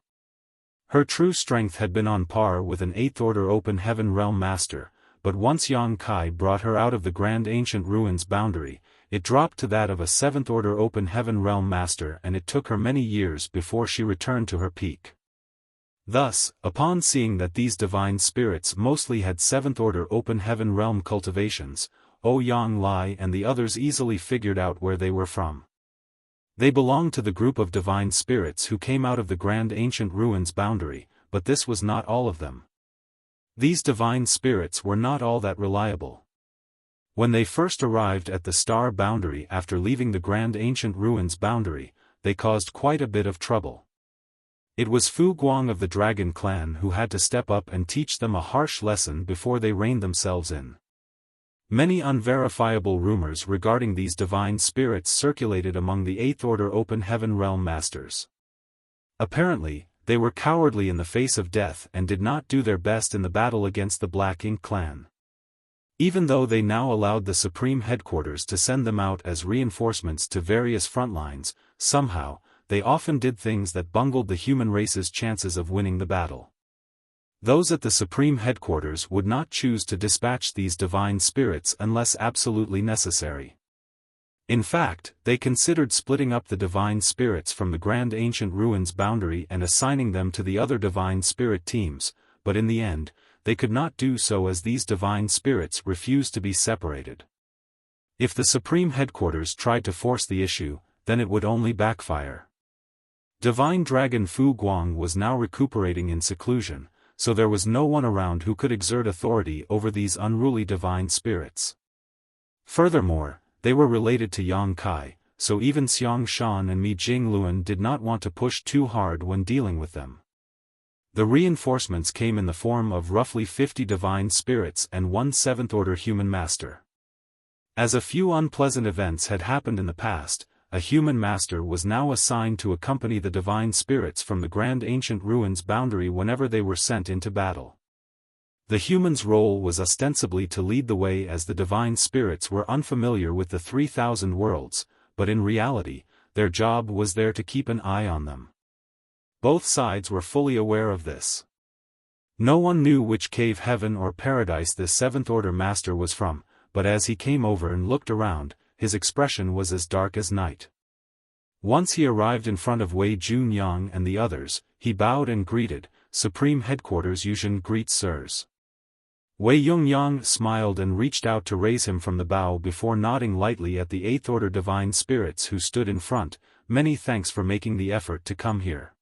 Her true strength had been on par with an 8th Order Open Heaven Realm Master, but once Yang Kai brought her out of the Grand Ancient Ruins boundary, it dropped to that of a 7th Order Open Heaven Realm Master, and it took her many years before she returned to her peak. Thus, upon seeing that these divine spirits mostly had 7th Order Open Heaven Realm cultivations, Ouyang Lai and the others easily figured out where they were from. They belonged to the group of divine spirits who came out of the Grand Ancient Ruins boundary, but this was not all of them. These divine spirits were not all that reliable. When they first arrived at the Star boundary after leaving the Grand Ancient Ruins boundary, they caused quite a bit of trouble. It was Fu Guang of the Dragon Clan who had to step up and teach them a harsh lesson before they reined themselves in. Many unverifiable rumors regarding these divine spirits circulated among the 8th Order Open Heaven Realm Masters. Apparently, they were cowardly in the face of death and did not do their best in the battle against the Black Ink clan. Even though they now allowed the Supreme Headquarters to send them out as reinforcements to various front lines, somehow, they often did things that bungled the human race's chances of winning the battle. Those at the Supreme Headquarters would not choose to dispatch these divine spirits unless absolutely necessary. In fact, they considered splitting up the divine spirits from the Grand Ancient Ruins boundary and assigning them to the other divine spirit teams, but in the end, they could not do so as these divine spirits refused to be separated. If the Supreme Headquarters tried to force the issue, then it would only backfire. Divine Dragon Fu Guang was now recuperating in seclusion, so there was no one around who could exert authority over these unruly divine spirits. Furthermore, they were related to Yang Kai, so even Xiang Shan and Mi Jingluan did not want to push too hard when dealing with them. The reinforcements came in the form of roughly 50 divine spirits and one 7th Order human master. As a few unpleasant events had happened in the past, a human master was now assigned to accompany the divine spirits from the Grand Ancient Ruins boundary whenever they were sent into battle. The human's role was ostensibly to lead the way as the divine spirits were unfamiliar with the 3,000 worlds, but in reality, their job was there to keep an eye on them. Both sides were fully aware of this. No one knew which cave heaven or paradise this 7th Order master was from, but as he came over and looked around, his expression was as dark as night. Once he arrived in front of Wei Junyang and the others, he bowed and greeted, "Supreme Headquarters Yushin greets sirs." Wei Yongyang smiled and reached out to raise him from the bow before nodding lightly at the 8th Order divine spirits who stood in front. "Many thanks for making the effort to come here.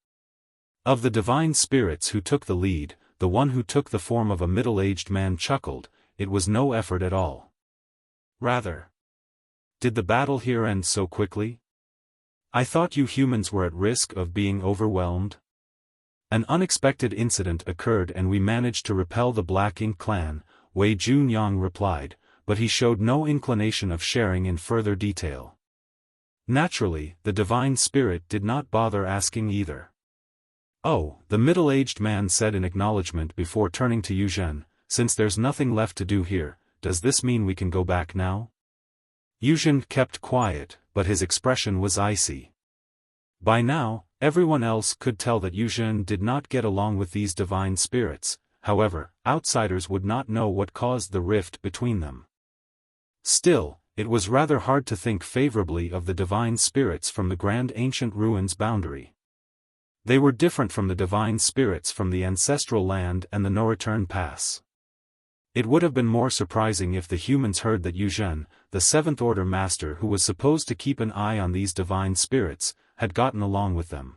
Of the divine spirits who took the lead, the one who took the form of a middle-aged man chuckled. It was no effort at all. Rather, did the battle here end so quickly? I thought you humans were at risk of being overwhelmed. An unexpected incident occurred and we managed to repel the Black Ink clan, Wei Junyang replied, but he showed no inclination of sharing in further detail. Naturally, the divine spirit did not bother asking either. Oh, the middle-aged man said in acknowledgement before turning to Yuzhen, since there's nothing left to do here, does this mean we can go back now? Yuzhen kept quiet, but his expression was icy. By now, everyone else could tell that Yuzhen did not get along with these divine spirits. However, outsiders would not know what caused the rift between them. Still, it was rather hard to think favorably of the divine spirits from the grand ancient ruins boundary. They were different from the divine spirits from the ancestral land and the no-return pass. It would have been more surprising if the humans heard that Yuzhen, the Seventh Order Master who was supposed to keep an eye on these divine spirits, had gotten along with them.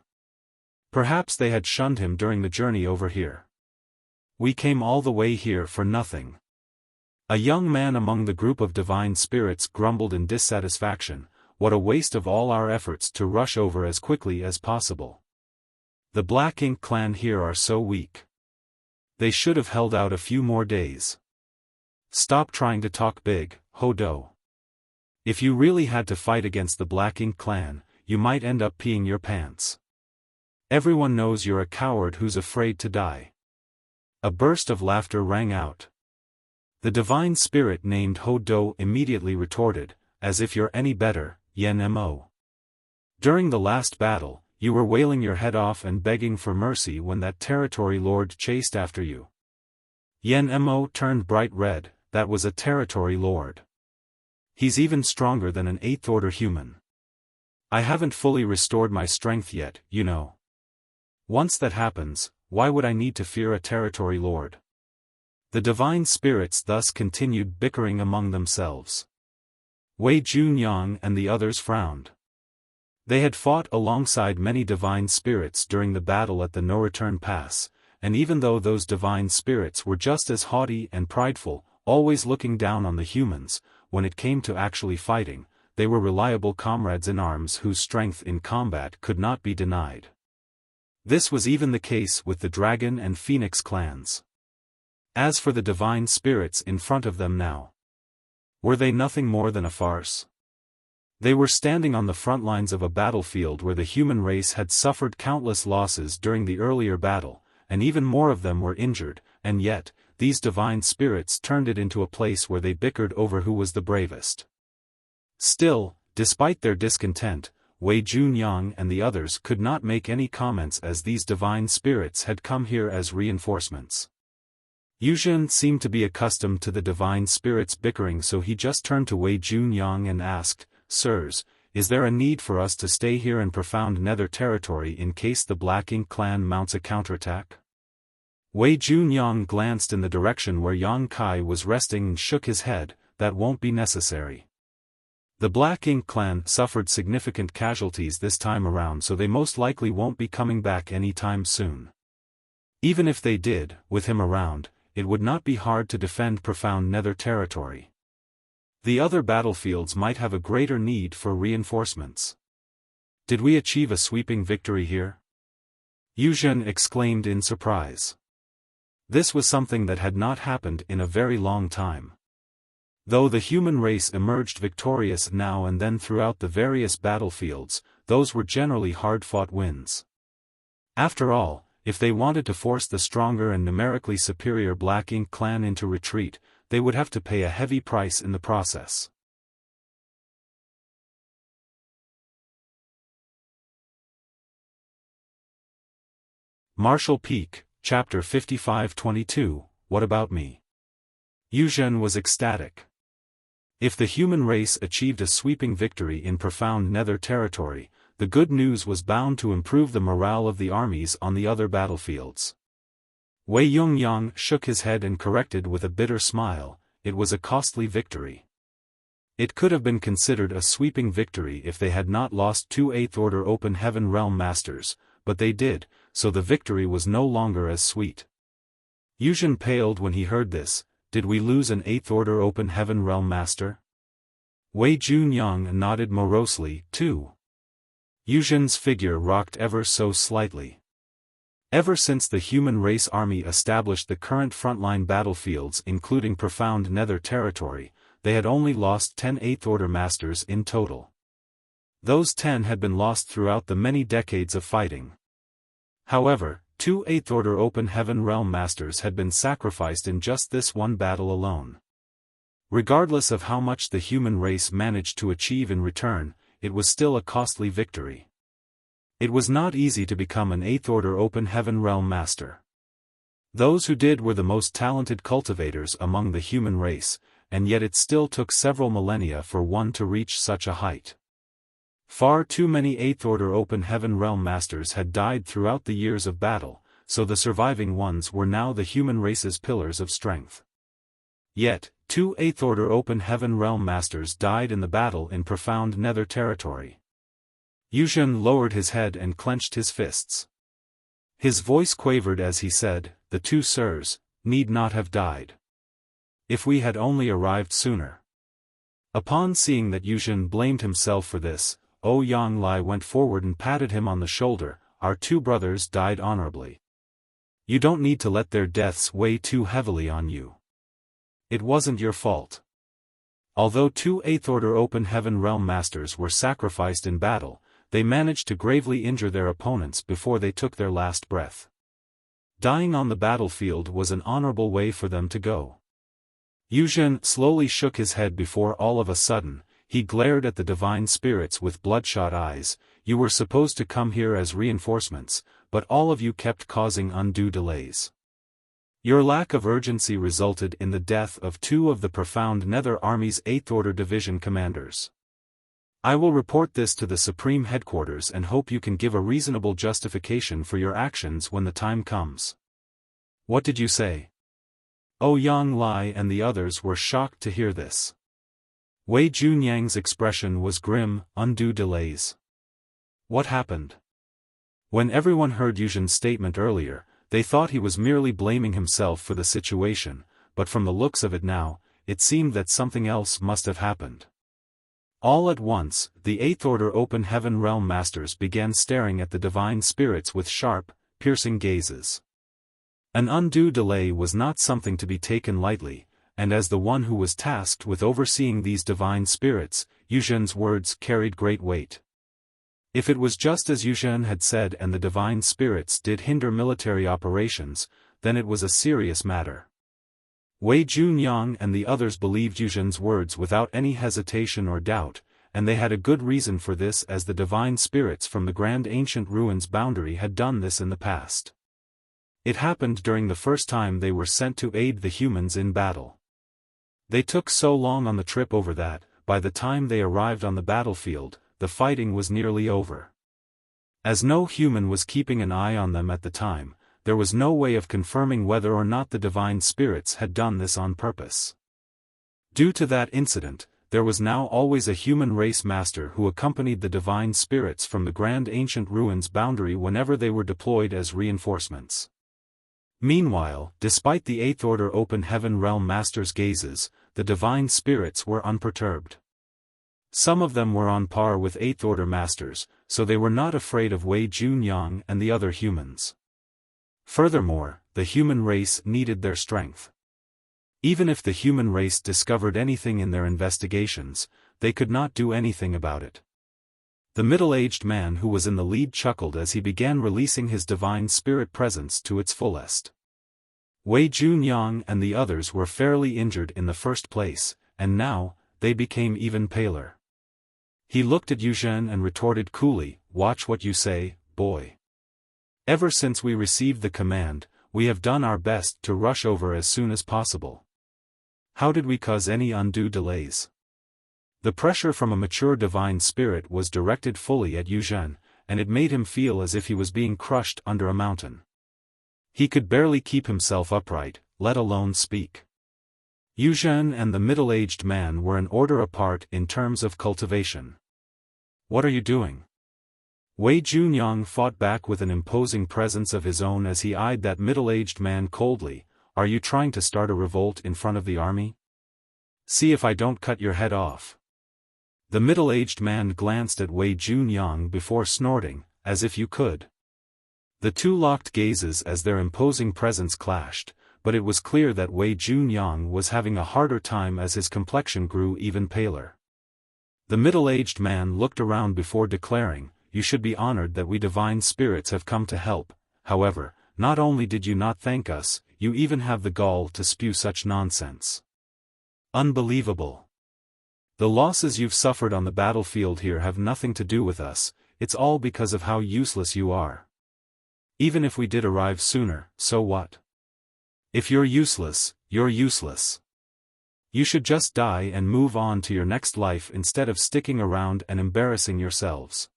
Perhaps they had shunned him during the journey over here. We came all the way here for nothing. A young man among the group of divine spirits grumbled in dissatisfaction, what a waste of all our efforts to rush over as quickly as possible. The Black Ink clan here are so weak. They should have held out a few more days. Stop trying to talk big, Hodo. If you really had to fight against the Black Ink clan, you might end up peeing your pants. Everyone knows you're a coward who's afraid to die. A burst of laughter rang out. The divine spirit named Hodo immediately retorted, as if you're any better, Yen Mo. During the last battle, you were wailing your head off and begging for mercy when that territory lord chased after you. Yen Mo turned bright red. That was a territory lord. He's even stronger than an Eighth Order human. I haven't fully restored my strength yet, you know. Once that happens, why would I need to fear a territory lord? The divine spirits thus continued bickering among themselves. Wei Junyang and the others frowned. They had fought alongside many divine spirits during the battle at the no-return pass, and even though those divine spirits were just as haughty and prideful, always looking down on the humans, when it came to actually fighting, they were reliable comrades in arms whose strength in combat could not be denied. This was even the case with the Dragon and Phoenix clans. As for the divine spirits in front of them now, were they nothing more than a farce? They were standing on the front lines of a battlefield where the human race had suffered countless losses during the earlier battle, and even more of them were injured, and yet, these divine spirits turned it into a place where they bickered over who was the bravest. Still, despite their discontent, Wei Junyang and the others could not make any comments as these divine spirits had come here as reinforcements. Yuzhen seemed to be accustomed to the divine spirits bickering, so he just turned to Wei Junyang and asked, "Sirs, is there a need for us to stay here in profound nether territory in case the Black Ink clan mounts a counterattack?" Wei Junyang glanced in the direction where Yang Kai was resting and shook his head. "That won't be necessary. The Black Ink clan suffered significant casualties this time around, so they most likely won't be coming back anytime soon. Even if they did, with him around, it would not be hard to defend profound nether territory. The other battlefields might have a greater need for reinforcements." "Did we achieve a sweeping victory here?" Yuzhen exclaimed in surprise. This was something that had not happened in a very long time. Though the human race emerged victorious now and then throughout the various battlefields, those were generally hard-fought wins. After all, if they wanted to force the stronger and numerically superior Black Ink clan into retreat, they would have to pay a heavy price in the process. Marshall Peak, Chapter 55-22, What About Me? Yuzhen was ecstatic. If the human race achieved a sweeping victory in profound nether territory, the good news was bound to improve the morale of the armies on the other battlefields. Wei Yongyang shook his head and corrected with a bitter smile, it was a costly victory. It could have been considered a sweeping victory if they had not lost 2 Eighth Order Open Heaven Realm Masters, but they did, so the victory was no longer as sweet. Yuzhen paled when he heard this. Did we lose an 8th Order Open Heaven Realm Master? Wei Junyang nodded morosely, too. Yuzhen's figure rocked ever so slightly. Ever since the human race army established the current frontline battlefields including profound nether territory, they had only lost 10 8th Order Masters in total. Those 10 had been lost throughout the many decades of fighting. However, 2 8th Order Open Heaven Realm Masters had been sacrificed in just this one battle alone. Regardless of how much the human race managed to achieve in return, it was still a costly victory. It was not easy to become an 8th Order Open Heaven Realm Master. Those who did were the most talented cultivators among the human race, and yet it still took several millennia for one to reach such a height. Far too many 8th Order Open Heaven Realm Masters had died throughout the years of battle, so the surviving ones were now the human race's pillars of strength. Yet, 2 8th Order Open Heaven Realm Masters died in the battle in profound nether territory. Yuzhen lowered his head and clenched his fists. His voice quavered as he said, "The 2 sirs need not have died. If we had only arrived sooner." Upon seeing that Yuzhen blamed himself for this, Ouyang Lai went forward and patted him on the shoulder. "Our 2 brothers died honorably. You don't need to let their deaths weigh too heavily on you. It wasn't your fault." Although 2 8th Order Open Heaven Realm Masters were sacrificed in battle, they managed to gravely injure their opponents before they took their last breath. Dying on the battlefield was an honorable way for them to go. Yuzhen slowly shook his head before all of a sudden, he glared at the divine spirits with bloodshot eyes. "You were supposed to come here as reinforcements, but all of you kept causing undue delays. Your lack of urgency resulted in the death of 2 of the Profound Nether Army's 8th Order Division commanders. I will report this to the Supreme Headquarters and hope you can give a reasonable justification for your actions when the time comes." "What did you say?" Ouyang Lai and the others were shocked to hear this. Wei Junyang's expression was grim. "Undue delays. What happened?" When everyone heard Yuzhen's statement earlier, they thought he was merely blaming himself for the situation, but from the looks of it now, it seemed that something else must have happened. All at once, the 8th Order Open Heaven Realm Masters began staring at the divine spirits with sharp, piercing gazes. An undue delay was not something to be taken lightly, and as the one who was tasked with overseeing these divine spirits, Yuzhen's words carried great weight. If it was just as Yuzhen had said and the divine spirits did hinder military operations, then it was a serious matter. Wei Junyang and the others believed Yuzhen's words without any hesitation or doubt, and they had a good reason for this as the divine spirits from the Grand Ancient Ruins boundary had done this in the past. It happened during the first time they were sent to aid the humans in battle. They took so long on the trip over that, by the time they arrived on the battlefield, the fighting was nearly over. As no human was keeping an eye on them at the time, there was no way of confirming whether or not the divine spirits had done this on purpose. Due to that incident, there was now always a human race master who accompanied the divine spirits from the Grand Ancient Ruins boundary whenever they were deployed as reinforcements. Meanwhile, despite the 8th Order Open Heaven Realm Masters' gazes, the divine spirits were unperturbed. Some of them were on par with 8th Order Masters, so they were not afraid of Wei Junyang and the other humans. Furthermore, the human race needed their strength. Even if the human race discovered anything in their investigations, they could not do anything about it. The middle-aged man who was in the lead chuckled as he began releasing his divine spirit presence to its fullest. Wei Junyang and the others were fairly injured in the first place, and now, they became even paler. He looked at Yuzhen and retorted coolly, "Watch what you say, boy. Ever since we received the command, we have done our best to rush over as soon as possible. How did we cause any undue delays?" The pressure from a mature divine spirit was directed fully at Yuzhen, and it made him feel as if he was being crushed under a mountain. He could barely keep himself upright, let alone speak. Yuzhen and the middle-aged man were an order apart in terms of cultivation. "What are you doing?" Wei Junyang fought back with an imposing presence of his own as he eyed that middle-aged man coldly. Are you trying to start a revolt in front of the army? See if I don't cut your head off. The middle-aged man glanced at Wei Junyang before snorting, as if you could. The two locked gazes as their imposing presence clashed, but it was clear that Wei Junyang was having a harder time as his complexion grew even paler. The middle-aged man looked around before declaring, "You should be honored that we divine spirits have come to help. However, not only did you not thank us, you even have the gall to spew such nonsense. Unbelievable. The losses you've suffered on the battlefield here have nothing to do with us, it's all because of how useless you are. Even if we did arrive sooner, so what? If you're useless, you're useless. You should just die and move on to your next life instead of sticking around and embarrassing yourselves."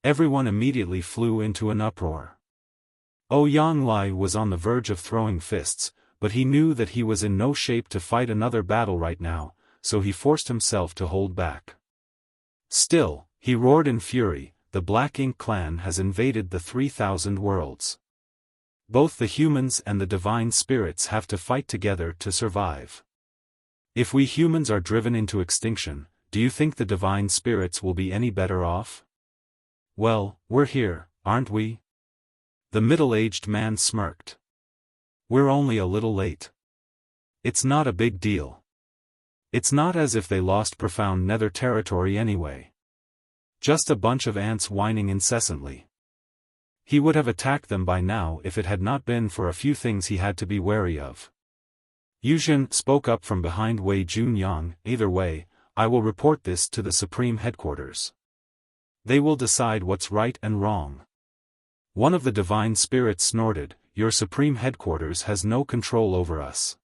Everyone immediately flew into an uproar. Ouyang Lai was on the verge of throwing fists, but he knew that he was in no shape to fight another battle right now, so he forced himself to hold back. Still, he roared in fury, "The Black Ink clan has invaded the 3,000 worlds. Both the humans and the divine spirits have to fight together to survive. If we humans are driven into extinction, do you think the divine spirits will be any better off? Well, we're here, aren't we?" The middle-aged man smirked. "We're only a little late. It's not a big deal. It's not as if they lost profound nether territory anyway. Just a bunch of ants whining incessantly." He would have attacked them by now if it had not been for a few things he had to be wary of. Yuzhen spoke up from behind Wei Junyang, "Either way, I will report this to the Supreme Headquarters. They will decide what's right and wrong." One of the divine spirits snorted, "Your Supreme Headquarters has no control over us.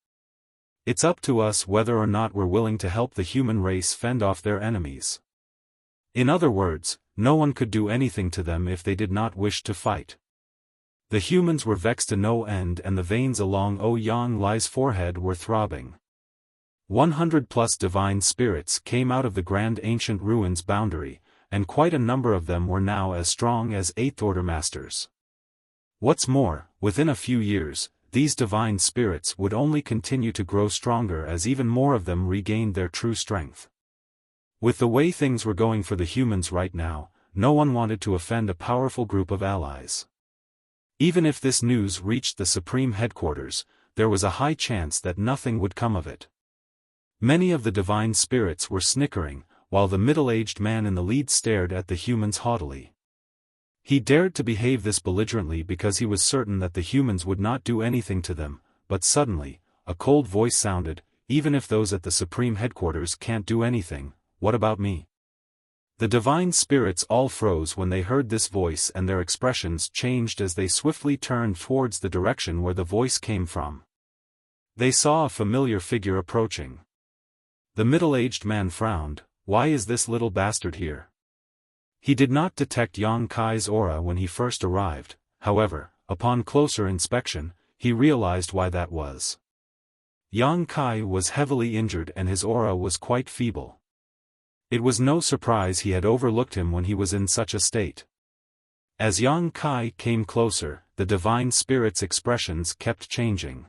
It's up to us whether or not we're willing to help the human race fend off their enemies." In other words, no one could do anything to them if they did not wish to fight. The humans were vexed to no end and the veins along Ouyang Lai's forehead were throbbing. 100+ divine spirits came out of the Grand Ancient Ruins boundary, and quite a number of them were now as strong as 8th Order Masters. What's more, within a few years, these divine spirits would only continue to grow stronger as even more of them regained their true strength. With the way things were going for the humans right now, no one wanted to offend a powerful group of allies. Even if this news reached the Supreme Headquarters, there was a high chance that nothing would come of it. Many of the divine spirits were snickering, while the middle-aged man in the lead stared at the humans haughtily. He dared to behave this belligerently because he was certain that the humans would not do anything to them, but suddenly, a cold voice sounded, "Even if those at the Supreme Headquarters can't do anything, what about me?" The divine spirits all froze when they heard this voice and their expressions changed as they swiftly turned towards the direction where the voice came from. They saw a familiar figure approaching. The middle-aged man frowned, "Why is this little bastard here?" He did not detect Yang Kai's aura when he first arrived, however, upon closer inspection, he realized why that was. Yang Kai was heavily injured and his aura was quite feeble. It was no surprise he had overlooked him when he was in such a state. As Yang Kai came closer, the divine spirit's expressions kept changing.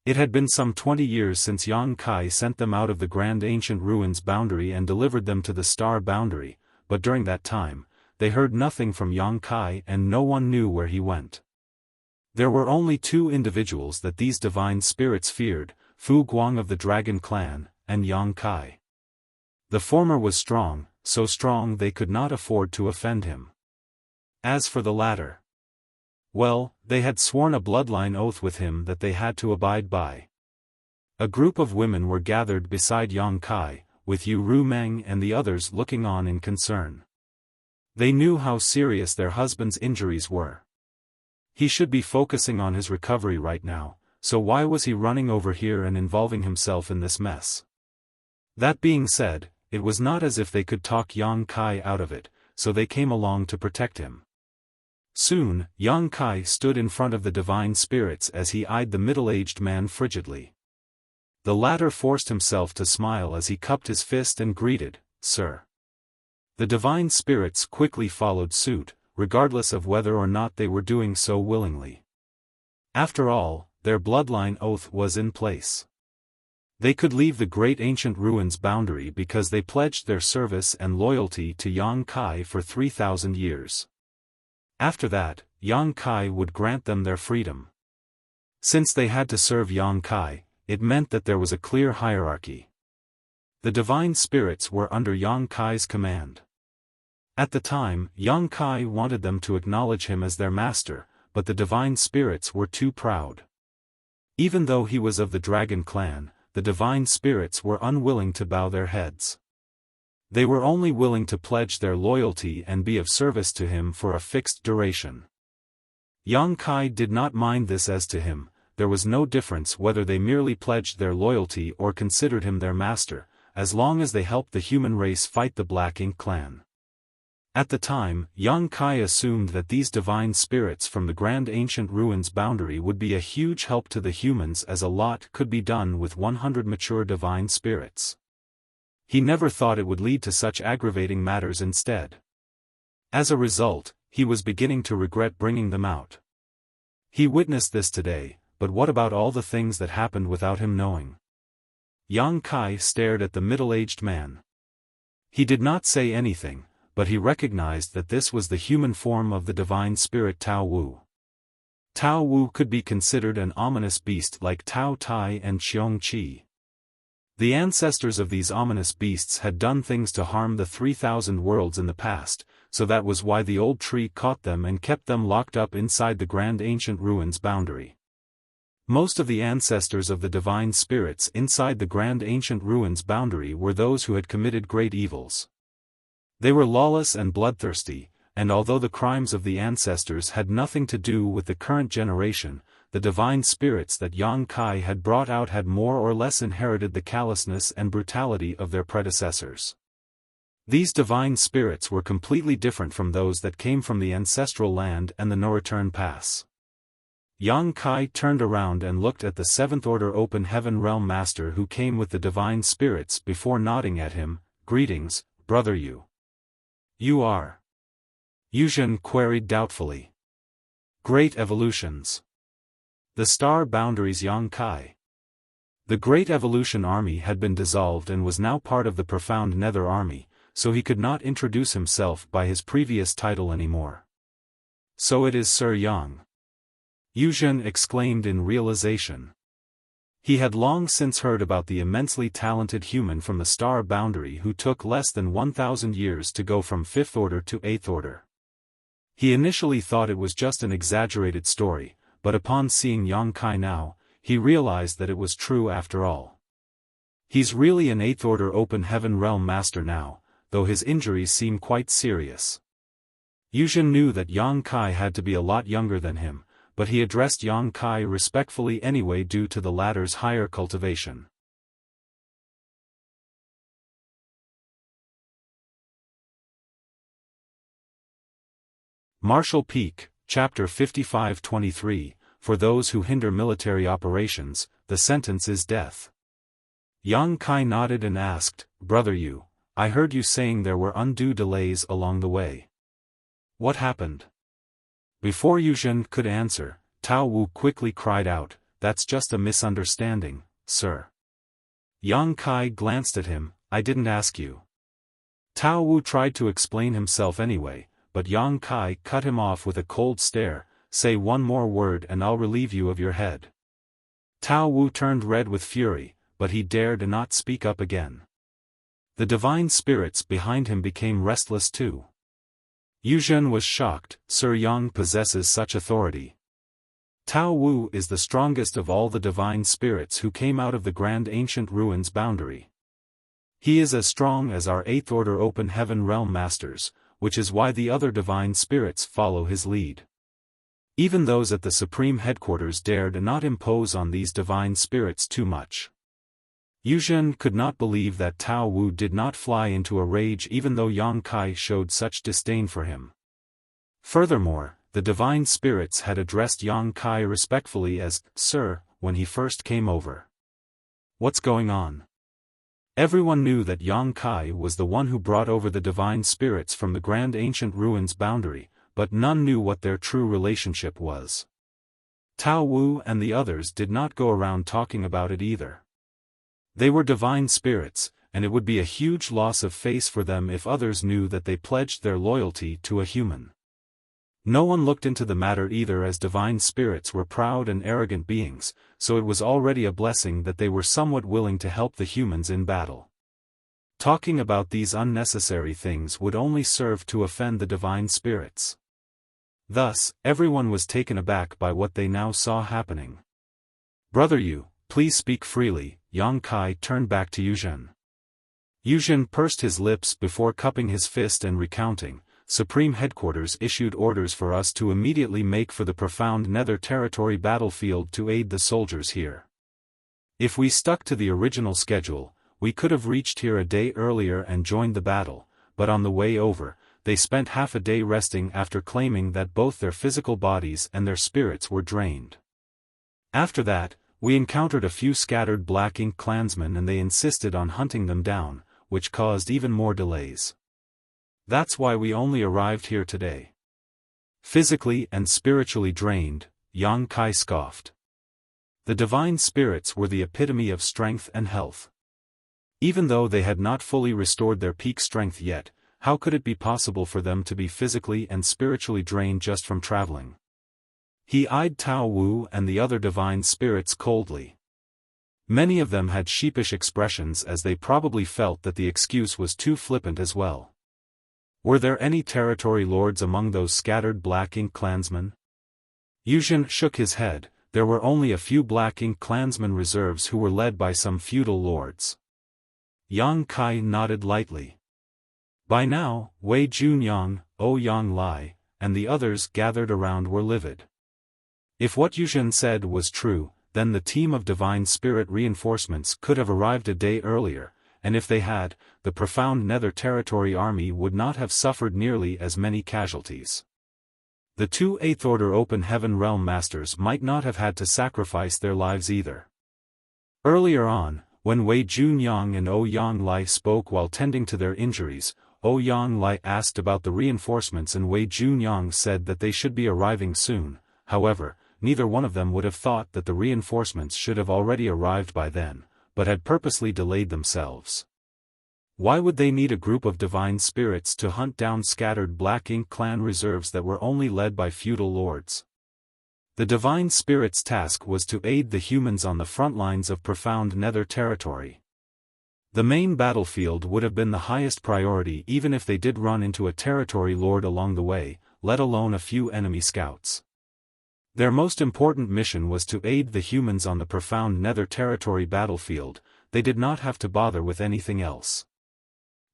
It had been some 20 years since Yang Kai sent them out of the Grand Ancient Ruins boundary and delivered them to the Star boundary, but during that time, they heard nothing from Yang Kai and no one knew where he went. There were only two individuals that these divine spirits feared, Fu Guang of the Dragon Clan, and Yang Kai. The former was strong, so strong they could not afford to offend him. As for the latter, well, they had sworn a bloodline oath with him that they had to abide by. A group of women were gathered beside Yang Kai, with Yu Rumeng and the others looking on in concern. They knew how serious their husband's injuries were. He should be focusing on his recovery right now, so why was he running over here and involving himself in this mess? That being said, it was not as if they could talk Yang Kai out of it, so they came along to protect him. Soon, Yang Kai stood in front of the divine spirits as he eyed the middle-aged man frigidly. The latter forced himself to smile as he cupped his fist and greeted, "Sir." The divine spirits quickly followed suit, regardless of whether or not they were doing so willingly. After all, their bloodline oath was in place. They could leave the great ancient ruins boundary because they pledged their service and loyalty to Yang Kai for 3,000 years. After that, Yang Kai would grant them their freedom. Since they had to serve Yang Kai, it meant that there was a clear hierarchy. The divine spirits were under Yang Kai's command. At the time, Yang Kai wanted them to acknowledge him as their master, but the divine spirits were too proud. Even though he was of the dragon clan, the divine spirits were unwilling to bow their heads. They were only willing to pledge their loyalty and be of service to him for a fixed duration. Yang Kai did not mind this. As to him, there was no difference whether they merely pledged their loyalty or considered him their master, as long as they helped the human race fight the Black Ink clan. At the time, Yang Kai assumed that these divine spirits from the grand ancient ruins boundary would be a huge help to the humans, as a lot could be done with 100 mature divine spirits. He never thought it would lead to such aggravating matters instead. As a result, he was beginning to regret bringing them out. He witnessed this today, but what about all the things that happened without him knowing? Yang Kai stared at the middle-aged man. He did not say anything, but he recognized that this was the human form of the divine spirit Tao Wu. Tao Wu could be considered an ominous beast like Tao Tai and Xiong Qi. The ancestors of these ominous beasts had done things to harm the 3,000 worlds in the past, so that was why the old tree caught them and kept them locked up inside the grand ancient ruins boundary. Most of the ancestors of the divine spirits inside the grand ancient ruins boundary were those who had committed great evils. They were lawless and bloodthirsty, and although the crimes of the ancestors had nothing to do with the current generation, the divine spirits that Yang Kai had brought out had more or less inherited the callousness and brutality of their predecessors. These divine spirits were completely different from those that came from the ancestral land and the no-return pass. Yang Kai turned around and looked at the Seventh Order Open Heaven Realm Master who came with the divine spirits before nodding at him. "Greetings, brother Yu." "You are?" Yuzhen queried doubtfully. "Great evolutions. The star boundaries." Yang Kai. The Great Evolution Army had been dissolved and was now part of the Profound Nether Army, so he could not introduce himself by his previous title anymore. "So it is Sir Yang," Yuzhen exclaimed in realization. He had long since heard about the immensely talented human from the star boundary who took less than 1,000 years to go from 5th Order to 8th Order. He initially thought it was just an exaggerated story, but upon seeing Yang Kai now, he realized that it was true after all. He's really an 8th Order Open Heaven Realm Master now, though his injuries seem quite serious. Yuzhen knew that Yang Kai had to be a lot younger than him, but he addressed Yang Kai respectfully anyway due to the latter's higher cultivation. Marshall Peak, Chapter 55-23, For those who hinder military operations, the sentence is death. Yang Kai nodded and asked, "Brother Yu, I heard you saying there were undue delays along the way. What happened?" Before Yuzhen could answer, Tao Wu quickly cried out, "That's just a misunderstanding, sir." Yang Kai glanced at him, "I didn't ask you." Tao Wu tried to explain himself anyway, but Yang Kai cut him off with a cold stare. "Say one more word and I'll relieve you of your head." Tao Wu turned red with fury, but he dared not speak up again. The divine spirits behind him became restless too. Yuzhen was shocked. Sir Yang possesses such authority. Tao Wu is the strongest of all the divine spirits who came out of the grand ancient ruins boundary. He is as strong as our 8th Order Open Heaven Realm Masters, which is why the other divine spirits follow his lead. Even those at the Supreme Headquarters dared not impose on these divine spirits too much. Yuzhen could not believe that Tao Wu did not fly into a rage even though Yang Kai showed such disdain for him. Furthermore, the divine spirits had addressed Yang Kai respectfully as "Sir" when he first came over. "What's going on?" Everyone knew that Yang Kai was the one who brought over the divine spirits from the grand ancient ruins boundary, but none knew what their true relationship was. Tao Wu and the others did not go around talking about it either. They were divine spirits, and it would be a huge loss of face for them if others knew that they pledged their loyalty to a human. No one looked into the matter either, as divine spirits were proud and arrogant beings, so it was already a blessing that they were somewhat willing to help the humans in battle. Talking about these unnecessary things would only serve to offend the divine spirits. Thus, everyone was taken aback by what they now saw happening. "Brother Yu, please speak freely," Yang Kai turned back to Yuzhen. Yuzhen pursed his lips before cupping his fist and recounting. "Supreme Headquarters issued orders for us to immediately make for the profound Nether Territory battlefield to aid the soldiers here. If we stuck to the original schedule, we could have reached here a day earlier and joined the battle, but on the way over, they spent half a day resting after claiming that both their physical bodies and their spirits were drained. After that, we encountered a few scattered Black Ink clansmen and they insisted on hunting them down, which caused even more delays. That's why we only arrived here today." Physically and spiritually drained, Yang Kai scoffed. The divine spirits were the epitome of strength and health. Even though they had not fully restored their peak strength yet, how could it be possible for them to be physically and spiritually drained just from traveling? He eyed Tao Wu and the other divine spirits coldly. Many of them had sheepish expressions, as they probably felt that the excuse was too flippant as well. Were there any territory lords among those scattered Black Ink clansmen? Yuzhen shook his head. There were only a few Black Ink clansmen reserves who were led by some feudal lords. Yang Kai nodded lightly. By now, Wei Junyang, Ouyang Lai, and the others gathered around were livid. If what Yuzhen said was true, then the team of divine spirit reinforcements could have arrived a day earlier, and if they had, the profound Nether Territory army would not have suffered nearly as many casualties. The two 8th Order Open Heaven Realm Masters might not have had to sacrifice their lives either. Earlier on, when Wei Junyang and Ouyang Lai spoke while tending to their injuries, Ouyang Lai asked about the reinforcements and Wei Junyang said that they should be arriving soon. However, neither one of them would have thought that the reinforcements should have already arrived by then, but had purposely delayed themselves. Why would they need a group of divine spirits to hunt down scattered Black Ink clan reserves that were only led by feudal lords? The divine spirits' task was to aid the humans on the front lines of profound Nether Territory. The main battlefield would have been the highest priority even if they did run into a territory lord along the way, let alone a few enemy scouts. Their most important mission was to aid the humans on the profound Nether Territory battlefield. They did not have to bother with anything else.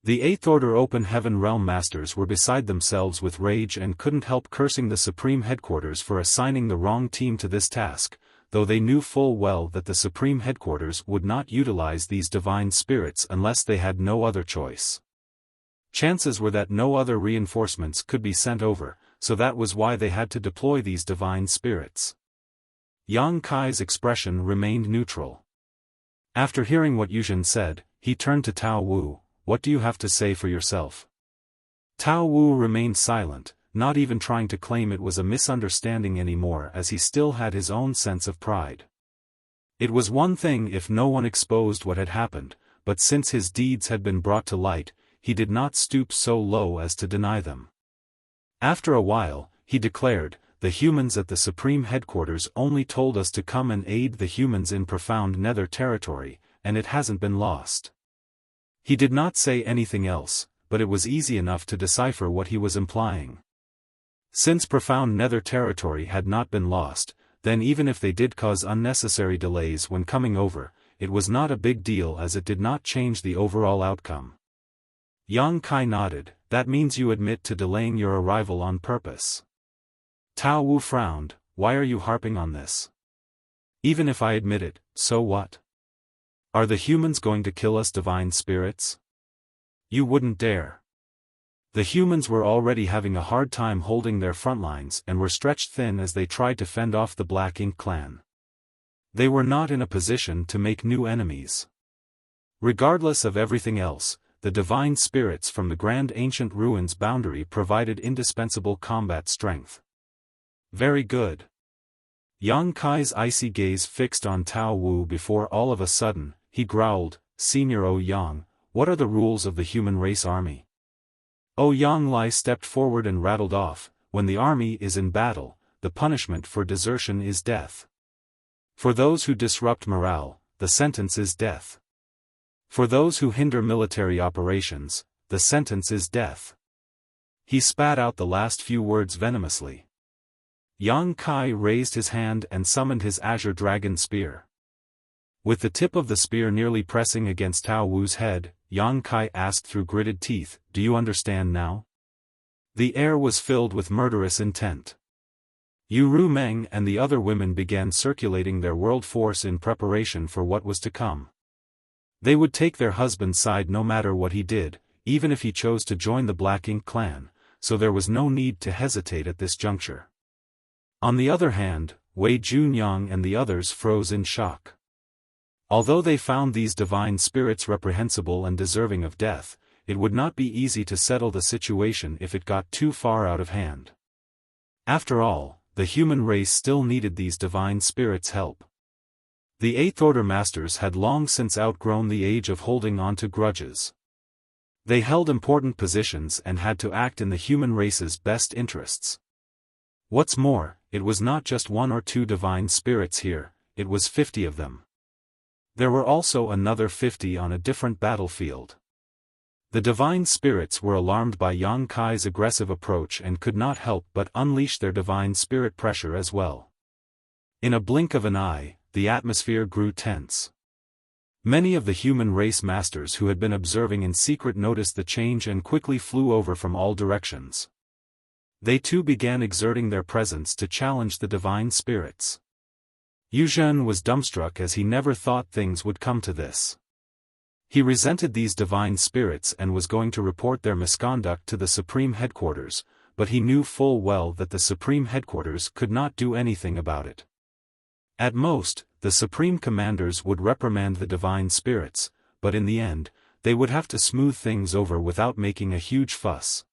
The 8th Order Open Heaven Realm Masters were beside themselves with rage and couldn't help cursing the Supreme Headquarters for assigning the wrong team to this task, though they knew full well that the Supreme Headquarters would not utilize these divine spirits unless they had no other choice. Chances were that no other reinforcements could be sent over, so that was why they had to deploy these divine spirits. Yang Kai's expression remained neutral. After hearing what Yuzhen said, he turned to Tao Wu. "What do you have to say for yourself?" Tao Wu remained silent, not even trying to claim it was a misunderstanding anymore, as he still had his own sense of pride. It was one thing if no one exposed what had happened, but since his deeds had been brought to light, he did not stoop so low as to deny them. After a while, he declared, "The humans at the Supreme Headquarters only told us to come and aid the humans in profound Nether Territory, and it hasn't been lost." He did not say anything else, but it was easy enough to decipher what he was implying. Since profound Nether Territory had not been lost, then even if they did cause unnecessary delays when coming over, it was not a big deal as it did not change the overall outcome. Yang Kai nodded. "That means you admit to delaying your arrival on purpose." Tao Wu frowned. "Why are you harping on this? Even if I admit it, so what? Are the humans going to kill us divine spirits? You wouldn't dare." The humans were already having a hard time holding their front lines and were stretched thin as they tried to fend off the Black Ink clan. They were not in a position to make new enemies. Regardless of everything else, the divine spirits from the Grand Ancient Ruins boundary provided indispensable combat strength. Very good. Yang Kai's icy gaze fixed on Tao Wu before all of a sudden, he growled, "Senior O Yang, what are the rules of the human race army?" O Yang Lai stepped forward and rattled off, "When the army is in battle, the punishment for desertion is death. For those who disrupt morale, the sentence is death. For those who hinder military operations, the sentence is death." He spat out the last few words venomously. Yang Kai raised his hand and summoned his azure dragon spear. With the tip of the spear nearly pressing against Tao Wu's head, Yang Kai asked through gritted teeth, "Do you understand now?" The air was filled with murderous intent. Yu Ru Meng and the other women began circulating their world force in preparation for what was to come. They would take their husband's side no matter what he did, even if he chose to join the Black Ink clan, so there was no need to hesitate at this juncture. On the other hand, Wei Junyang and the others froze in shock. Although they found these divine spirits reprehensible and deserving of death, it would not be easy to settle the situation if it got too far out of hand. After all, the human race still needed these divine spirits' help. The Eighth Order Masters had long since outgrown the age of holding on to grudges. They held important positions and had to act in the human race's best interests. What's more, it was not just one or two divine spirits here, it was 50 of them. There were also another 50 on a different battlefield. The divine spirits were alarmed by Yang Kai's aggressive approach and could not help but unleash their divine spirit pressure as well. In a blink of an eye, the atmosphere grew tense. Many of the human race masters who had been observing in secret noticed the change and quickly flew over from all directions. They too began exerting their presence to challenge the divine spirits. Yu Zhen was dumbstruck as he never thought things would come to this. He resented these divine spirits and was going to report their misconduct to the Supreme Headquarters, but he knew full well that the Supreme Headquarters could not do anything about it. At most, the Supreme Commanders would reprimand the divine spirits, but in the end, they would have to smooth things over without making a huge fuss.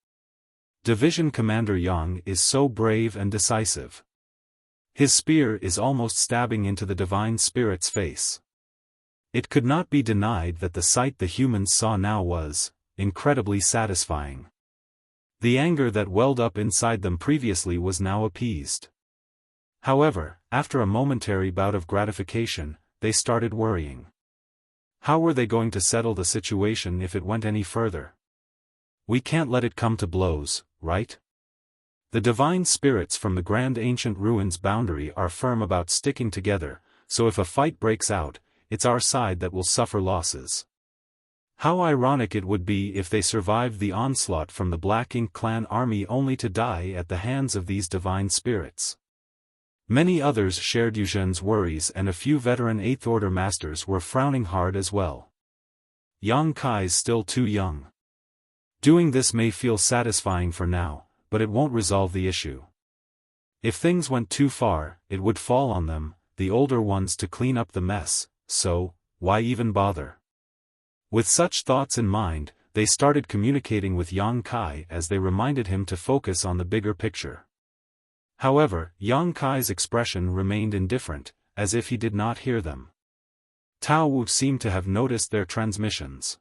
Division Commander Yang is so brave and decisive. His spear is almost stabbing into the divine spirit's face. It could not be denied that the sight the humans saw now was incredibly satisfying. The anger that welled up inside them previously was now appeased. However, after a momentary bout of gratification, they started worrying. How were they going to settle the situation if it went any further? We can't let it come to blows, right? The divine spirits from the Grand Ancient Ruins boundary are firm about sticking together, so if a fight breaks out, it's our side that will suffer losses. How ironic it would be if they survived the onslaught from the Black Ink clan army only to die at the hands of these divine spirits. Many others shared Yu Zhen's worries and a few veteran Eighth Order Masters were frowning hard as well. Yang Kai's still too young. Doing this may feel satisfying for now, but it won't resolve the issue. If things went too far, it would fall on them, the older ones, to clean up the mess, so, why even bother? With such thoughts in mind, they started communicating with Yang Kai as they reminded him to focus on the bigger picture. However, Yang Kai's expression remained indifferent, as if he did not hear them. Tao Wu seemed to have noticed their transmissions.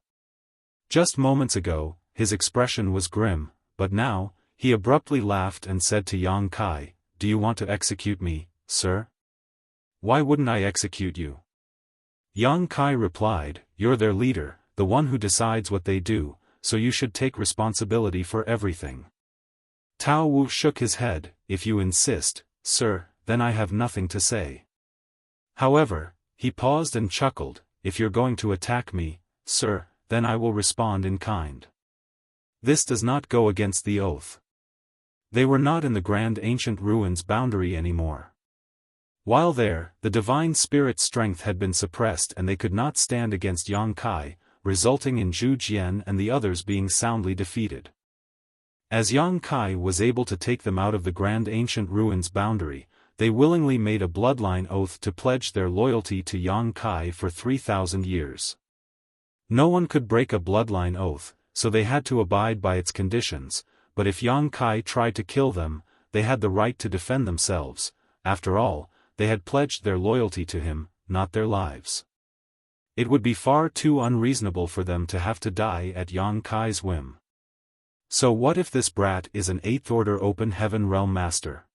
Just moments ago, his expression was grim, but now, he abruptly laughed and said to Yang Kai, "Do you want to execute me, sir?" "Why wouldn't I execute you?" Yang Kai replied, "You're their leader, the one who decides what they do, so you should take responsibility for everything." Tao Wu shook his head, "If you insist, sir, then I have nothing to say." However, he paused and chuckled, "If you're going to attack me, sir, then I will respond in kind. This does not go against the oath." They were not in the Grand Ancient Ruins boundary anymore. While there, the divine spirit's strength had been suppressed and they could not stand against Yang Kai, resulting in Zhu Jian and the others being soundly defeated. As Yang Kai was able to take them out of the Grand Ancient Ruins boundary, they willingly made a bloodline oath to pledge their loyalty to Yang Kai for 3,000 years. No one could break a bloodline oath, so they had to abide by its conditions, but if Yang Kai tried to kill them, they had the right to defend themselves. After all, they had pledged their loyalty to him, not their lives. It would be far too unreasonable for them to have to die at Yang Kai's whim. So what if this brat is an 8th order open heaven realm master?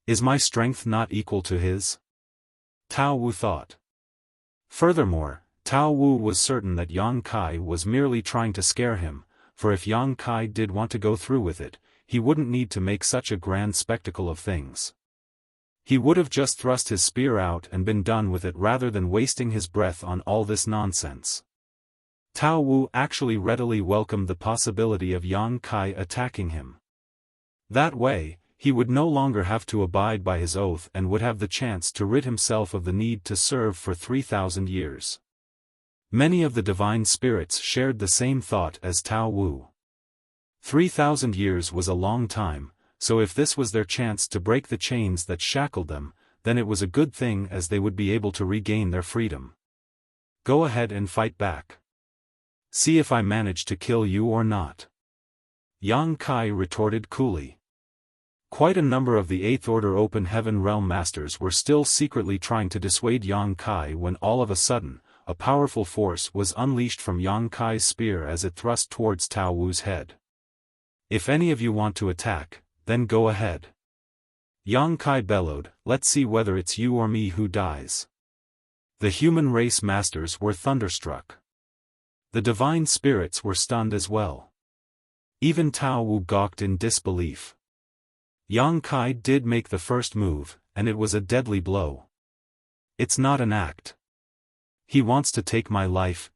Is my strength not equal to his? Tao Wu thought. Furthermore, Tao Wu was certain that Yang Kai was merely trying to scare him, for if Yang Kai did want to go through with it, he wouldn't need to make such a grand spectacle of things. He would have just thrust his spear out and been done with it rather than wasting his breath on all this nonsense. Tao Wu actually readily welcomed the possibility of Yang Kai attacking him. That way, he would no longer have to abide by his oath and would have the chance to rid himself of the need to serve for 3,000 years. Many of the divine spirits shared the same thought as Tao Wu. 3,000 years was a long time, so if this was their chance to break the chains that shackled them, then it was a good thing as they would be able to regain their freedom. Go ahead and fight back. See if I manage to kill you or not. Yang Kai retorted coolly. Quite a number of the 8th Order Open Heaven Realm Masters were still secretly trying to dissuade Yang Kai when all of a sudden, a powerful force was unleashed from Yang Kai's spear as it thrust towards Tao Wu's head. If any of you want to attack, then go ahead. Yang Kai bellowed, let's see whether it's you or me who dies. The human race masters were thunderstruck. The divine spirits were stunned as well. Even Tao Wu gawked in disbelief. Yang Kai did make the first move, and it was a deadly blow. It's not an act. He wants to take my life,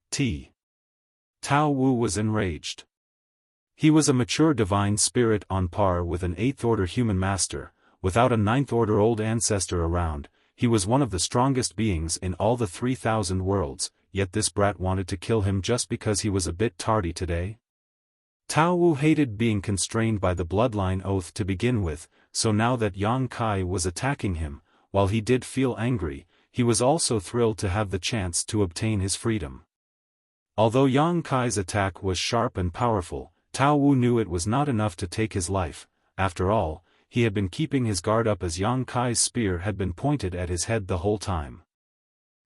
Tao Wu was enraged. He was a mature divine spirit on par with an 8th order human master, without a 9th order old ancestor around. He was one of the strongest beings in all the 3,000 worlds, yet this brat wanted to kill him just because he was a bit tardy today. Tao Wu hated being constrained by the bloodline oath to begin with, so now that Yang Kai was attacking him, while he did feel angry, he was also thrilled to have the chance to obtain his freedom. Although Yang Kai's attack was sharp and powerful, Tao Wu knew it was not enough to take his life. After all, he had been keeping his guard up as Yang Kai's spear had been pointed at his head the whole time.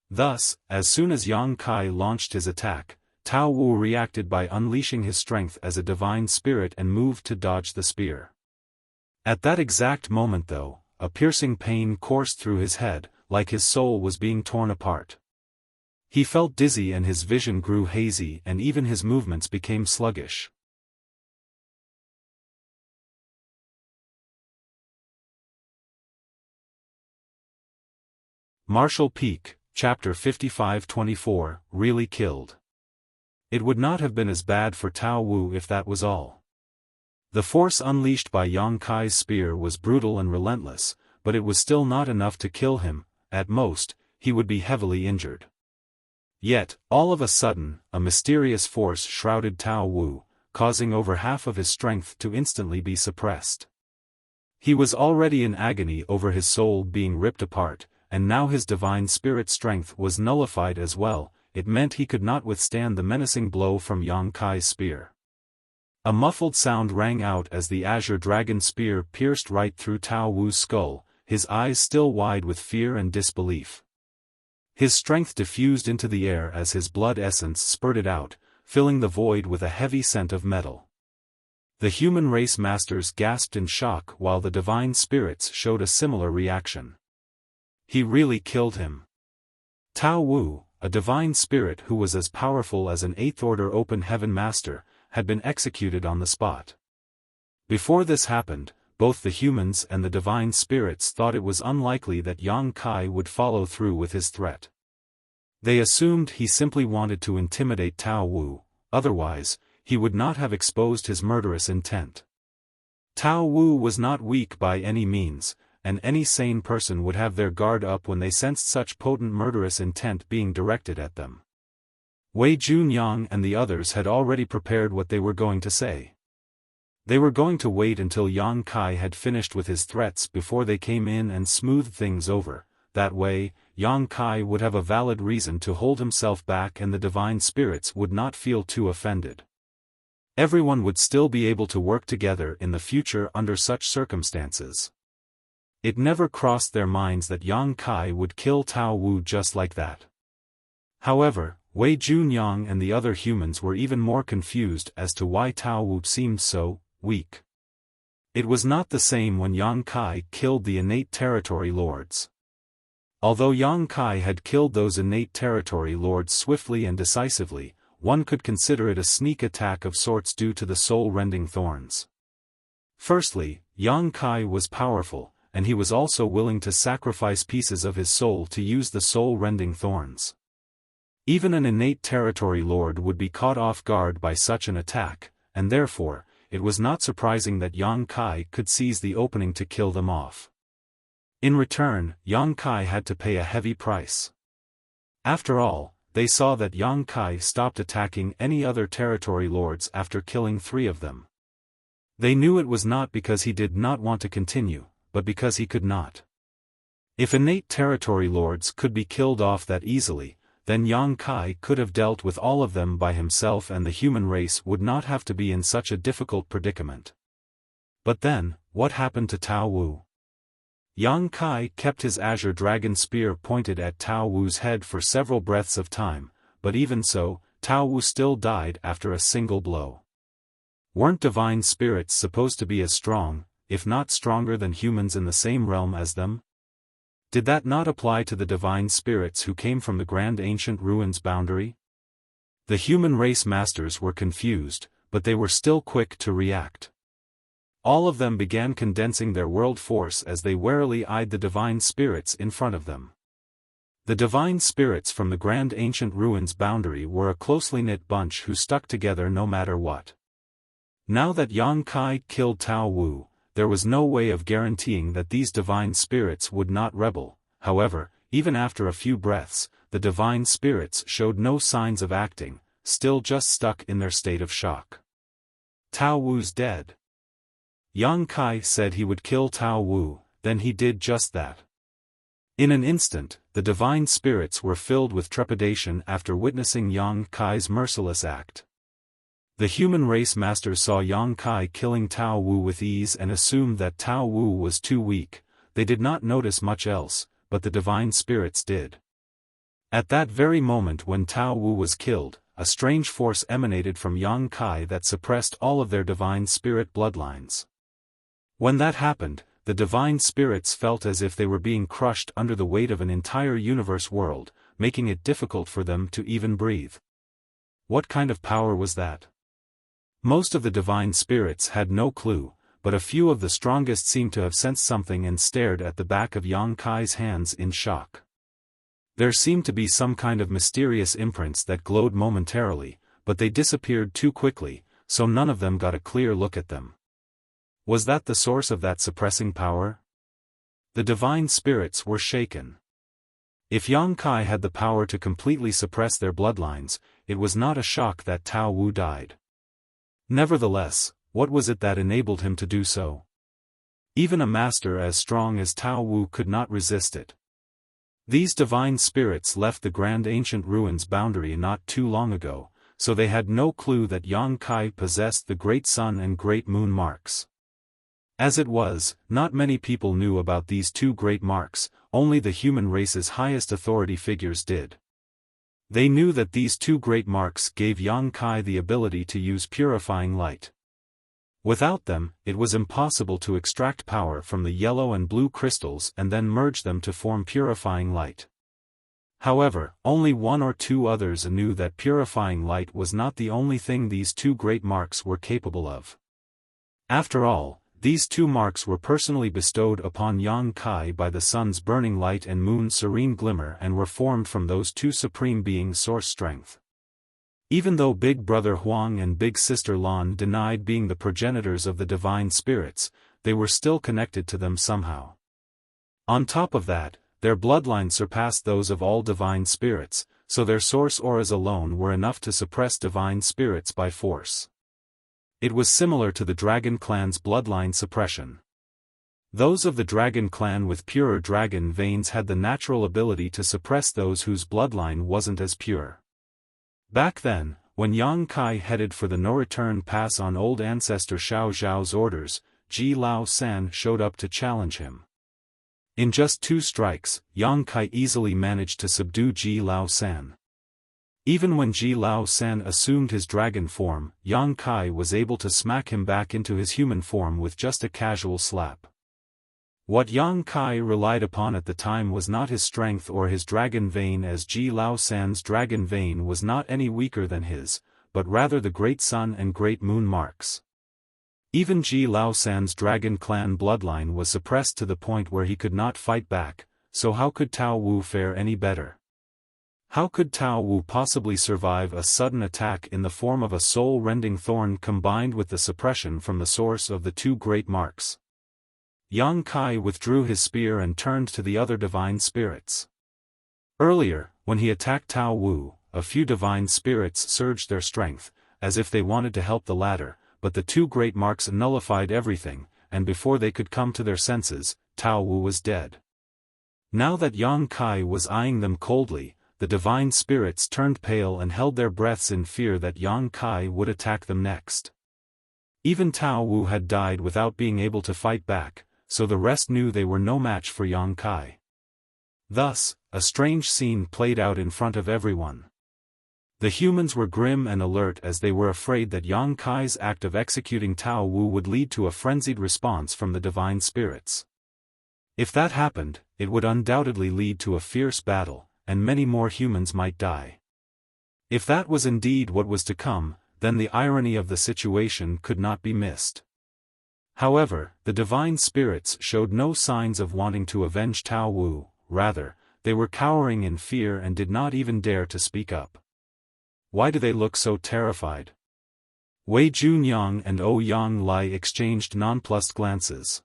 Thus, as soon as Yang Kai launched his attack, Tao Wu reacted by unleashing his strength as a divine spirit and moved to dodge the spear. At that exact moment though, a piercing pain coursed through his head, like his soul was being torn apart. He felt dizzy and his vision grew hazy and even his movements became sluggish. Martial Peak, Chapter 55-24, Really Killed. It would not have been as bad for Tao Wu if that was all. The force unleashed by Yang Kai's spear was brutal and relentless, but it was still not enough to kill him. At most, he would be heavily injured. Yet, all of a sudden, a mysterious force shrouded Tao Wu, causing over half of his strength to instantly be suppressed. He was already in agony over his soul being ripped apart, and now his divine spirit strength was nullified as well. It meant he could not withstand the menacing blow from Yang Kai's spear. A muffled sound rang out as the azure dragon spear pierced right through Tao Wu's skull, his eyes still wide with fear and disbelief. His strength diffused into the air as his blood essence spurted out, filling the void with a heavy scent of metal. The human race masters gasped in shock while the divine spirits showed a similar reaction. He really killed him. Tao Wu, a divine spirit who was as powerful as an 8th order open heaven master, had been executed on the spot. Before this happened, both the humans and the divine spirits thought it was unlikely that Yang Kai would follow through with his threat. They assumed he simply wanted to intimidate Tao Wu, otherwise, he would not have exposed his murderous intent. Tao Wu was not weak by any means, and any sane person would have their guard up when they sensed such potent murderous intent being directed at them. Wei Junyang and the others had already prepared what they were going to say. They were going to wait until Yang Kai had finished with his threats before they came in and smoothed things over. That way, Yang Kai would have a valid reason to hold himself back and the divine spirits would not feel too offended. Everyone would still be able to work together in the future under such circumstances. It never crossed their minds that Yang Kai would kill Tao Wu just like that. However, Wei Junyang and the other humans were even more confused as to why Tao Wu seemed so weak. It was not the same when Yang Kai killed the innate territory lords. Although Yang Kai had killed those innate territory lords swiftly and decisively, one could consider it a sneak attack of sorts due to the soul-rending thorns. Firstly, Yang Kai was powerful, and he was also willing to sacrifice pieces of his soul to use the soul-rending thorns. Even an innate territory lord would be caught off guard by such an attack, and therefore, it was not surprising that Yang Kai could seize the opening to kill them off. In return, Yang Kai had to pay a heavy price. After all, they saw that Yang Kai stopped attacking any other territory lords after killing 3 of them. They knew it was not because he did not want to continue, but because he could not. If innate territory lords could be killed off that easily, then Yang Kai could have dealt with all of them by himself and the human race would not have to be in such a difficult predicament. But then, what happened to Tao Wu? Yang Kai kept his azure dragon spear pointed at Tao Wu's head for several breaths of time, but even so, Tao Wu still died after a single blow. Weren't divine spirits supposed to be as strong, if not stronger than humans in the same realm as them? Did that not apply to the divine spirits who came from the grand ancient ruins boundary? The human race masters were confused, but they were still quick to react. All of them began condensing their world force as they warily eyed the divine spirits in front of them. The divine spirits from the grand ancient ruins boundary were a closely knit bunch who stuck together no matter what. Now that Yang Kai killed Tao Wu, there was no way of guaranteeing that these divine spirits would not rebel. However, even after a few breaths, the divine spirits showed no signs of acting, still just stuck in their state of shock. Tao Wu's dead. Yang Kai said he would kill Tao Wu, then he did just that. In an instant, the divine spirits were filled with trepidation after witnessing Yang Kai's merciless act. The human race masters saw Yang Kai killing Tao Wu with ease and assumed that Tao Wu was too weak. They did not notice much else, but the divine spirits did. At that very moment when Tao Wu was killed, a strange force emanated from Yang Kai that suppressed all of their divine spirit bloodlines. When that happened, the divine spirits felt as if they were being crushed under the weight of an entire universe world, making it difficult for them to even breathe. What kind of power was that? Most of the divine spirits had no clue, but a few of the strongest seemed to have sensed something and stared at the back of Yang Kai's hands in shock. There seemed to be some kind of mysterious imprints that glowed momentarily, but they disappeared too quickly, so none of them got a clear look at them. Was that the source of that suppressing power? The divine spirits were shaken. If Yang Kai had the power to completely suppress their bloodlines, it was not a shock that Tao Wu died. Nevertheless, what was it that enabled him to do so? Even a master as strong as Tao Wu could not resist it. These divine spirits left the grand ancient ruins boundary not too long ago, so they had no clue that Yang Kai possessed the great sun and great moon marks. As it was, not many people knew about these 2 great marks, only the human race's highest authority figures did. They knew that these 2 great marks gave Yang Kai the ability to use purifying light. Without them, it was impossible to extract power from the yellow and blue crystals and then merge them to form purifying light. However, only 1 or 2 others knew that purifying light was not the only thing these 2 great marks were capable of. After all, these 2 marks were personally bestowed upon Yang Kai by the sun's burning light and moon's serene glimmer and were formed from those 2 supreme beings' source strength. Even though Big Brother Huang and Big Sister Lan denied being the progenitors of the divine spirits, they were still connected to them somehow. On top of that, their bloodline surpassed those of all divine spirits, so their source auras alone were enough to suppress divine spirits by force. It was similar to the Dragon Clan's bloodline suppression. Those of the dragon clan with purer dragon veins had the natural ability to suppress those whose bloodline wasn't as pure. Back then, when Yang Kai headed for the no-return pass on old ancestor Xiao Zhao's orders, Ji Lao San showed up to challenge him. In just 2 strikes, Yang Kai easily managed to subdue Ji Lao San. Even when Ji Lao San assumed his dragon form, Yang Kai was able to smack him back into his human form with just a casual slap. What Yang Kai relied upon at the time was not his strength or his dragon vein, as Ji Lao San's dragon vein was not any weaker than his, but rather the great sun and great moon marks. Even Ji Lao San's dragon clan bloodline was suppressed to the point where he could not fight back, so how could Tao Wu fare any better? How could Tao Wu possibly survive a sudden attack in the form of a soul-rending thorn combined with the suppression from the source of the 2 great marks? Yang Kai withdrew his spear and turned to the other divine spirits. Earlier, when he attacked Tao Wu, a few divine spirits surged their strength, as if they wanted to help the latter, but the 2 great marks nullified everything, and before they could come to their senses, Tao Wu was dead. Now that Yang Kai was eyeing them coldly, the divine spirits turned pale and held their breaths in fear that Yang Kai would attack them next. Even Tao Wu had died without being able to fight back, so the rest knew they were no match for Yang Kai. Thus, a strange scene played out in front of everyone. The humans were grim and alert as they were afraid that Yang Kai's act of executing Tao Wu would lead to a frenzied response from the divine spirits. If that happened, it would undoubtedly lead to a fierce battle, and many more humans might die. If that was indeed what was to come, then the irony of the situation could not be missed. However, the divine spirits showed no signs of wanting to avenge Tao Wu, rather, they were cowering in fear and did not even dare to speak up. Why do they look so terrified? Wei Junyang and Ouyang Lai exchanged nonplussed glances.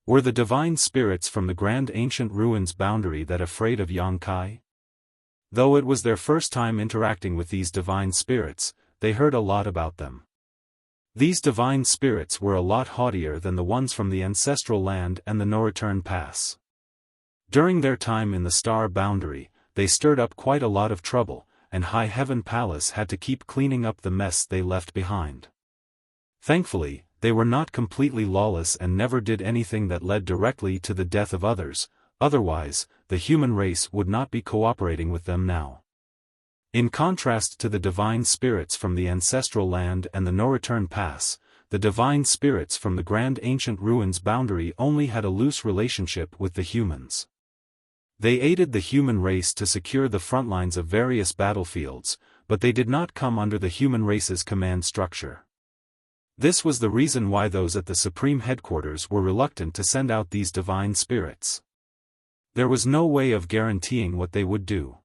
Were the divine spirits from the Grand Ancient Ruins boundary that afraid of Yang Kai? Though it was their first time interacting with these divine spirits, they heard a lot about them. These divine spirits were a lot haughtier than the ones from the ancestral land and the no-return pass. During their time in the star boundary, they stirred up quite a lot of trouble, and High Heaven Palace had to keep cleaning up the mess they left behind. Thankfully, they were not completely lawless and never did anything that led directly to the death of others, otherwise, the human race would not be cooperating with them now. In contrast to the divine spirits from the ancestral land and the no-return pass, the divine spirits from the Grand Ancient Ruins boundary only had a loose relationship with the humans. They aided the human race to secure the front lines of various battlefields, but they did not come under the human race's command structure. This was the reason why those at the Supreme Headquarters were reluctant to send out these divine spirits. There was no way of guaranteeing what they would do.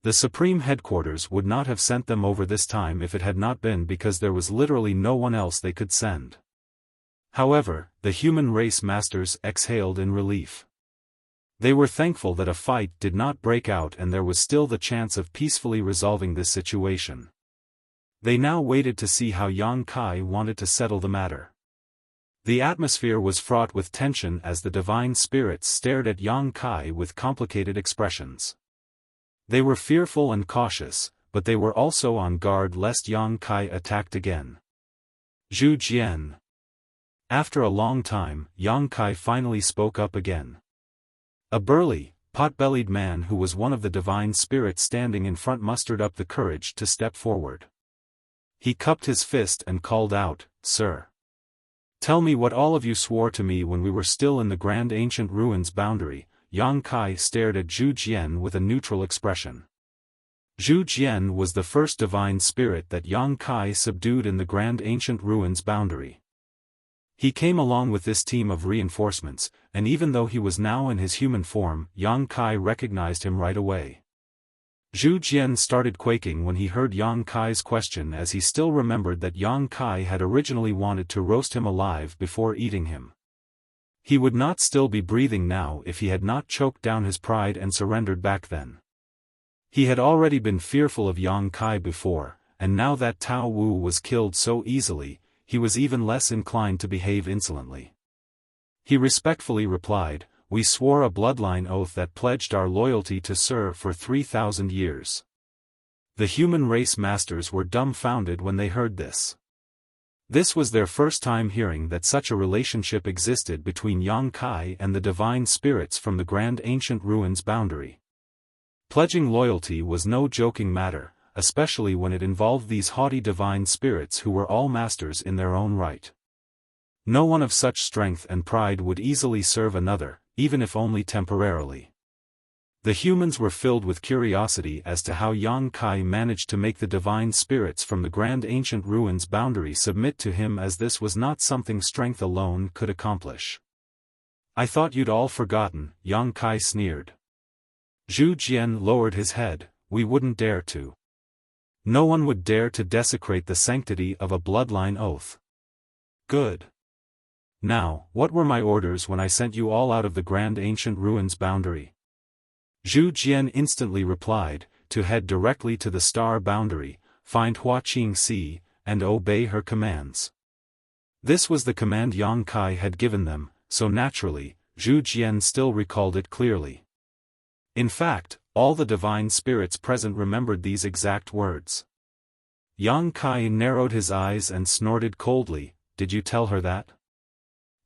The Supreme Headquarters would not have sent them over this time if it had not been because there was literally no one else they could send. However, the human race masters exhaled in relief. They were thankful that a fight did not break out and there was still the chance of peacefully resolving this situation. They now waited to see how Yang Kai wanted to settle the matter. The atmosphere was fraught with tension as the divine spirits stared at Yang Kai with complicated expressions. They were fearful and cautious, but they were also on guard lest Yang Kai attacked again. Zhu Jian. After a long time, Yang Kai finally spoke up again. A burly, pot-bellied man who was one of the divine spirits standing in front mustered up the courage to step forward. He cupped his fist and called out, "Sir! Tell me what all of you swore to me when we were still in the Grand Ancient Ruins boundary." Yang Kai stared at Zhu Jian with a neutral expression. Zhu Jian was the first divine spirit that Yang Kai subdued in the Grand Ancient Ruins boundary. He came along with this team of reinforcements, and even though he was now in his human form, Yang Kai recognized him right away. Zhu Jian started quaking when he heard Yang Kai's question, as he still remembered that Yang Kai had originally wanted to roast him alive before eating him. He would not still be breathing now if he had not choked down his pride and surrendered back then. He had already been fearful of Yang Kai before, and now that Tao Wu was killed so easily, he was even less inclined to behave insolently. He respectfully replied, "We swore a bloodline oath that pledged our loyalty to Sir for 3,000 years." The human race masters were dumbfounded when they heard this. This was their first time hearing that such a relationship existed between Yang Kai and the divine spirits from the grand ancient ruins boundary. Pledging loyalty was no joking matter, especially when it involved these haughty divine spirits who were all masters in their own right. No one of such strength and pride would easily serve another, even if only temporarily. The humans were filled with curiosity as to how Yang Kai managed to make the divine spirits from the grand ancient ruins boundary submit to him, as this was not something strength alone could accomplish. "I thought you'd all forgotten," Yang Kai sneered. Zhu Jian lowered his head. "We wouldn't dare to. No one would dare to desecrate the sanctity of a bloodline oath." "Good. Now, what were my orders when I sent you all out of the grand ancient ruins boundary?" Zhu Jian instantly replied, "To head directly to the star boundary, find Hua Qingxi, and obey her commands." This was the command Yang Kai had given them, so naturally, Zhu Jian still recalled it clearly. In fact, all the divine spirits present remembered these exact words. Yang Kai narrowed his eyes and snorted coldly, "Did you tell her that?"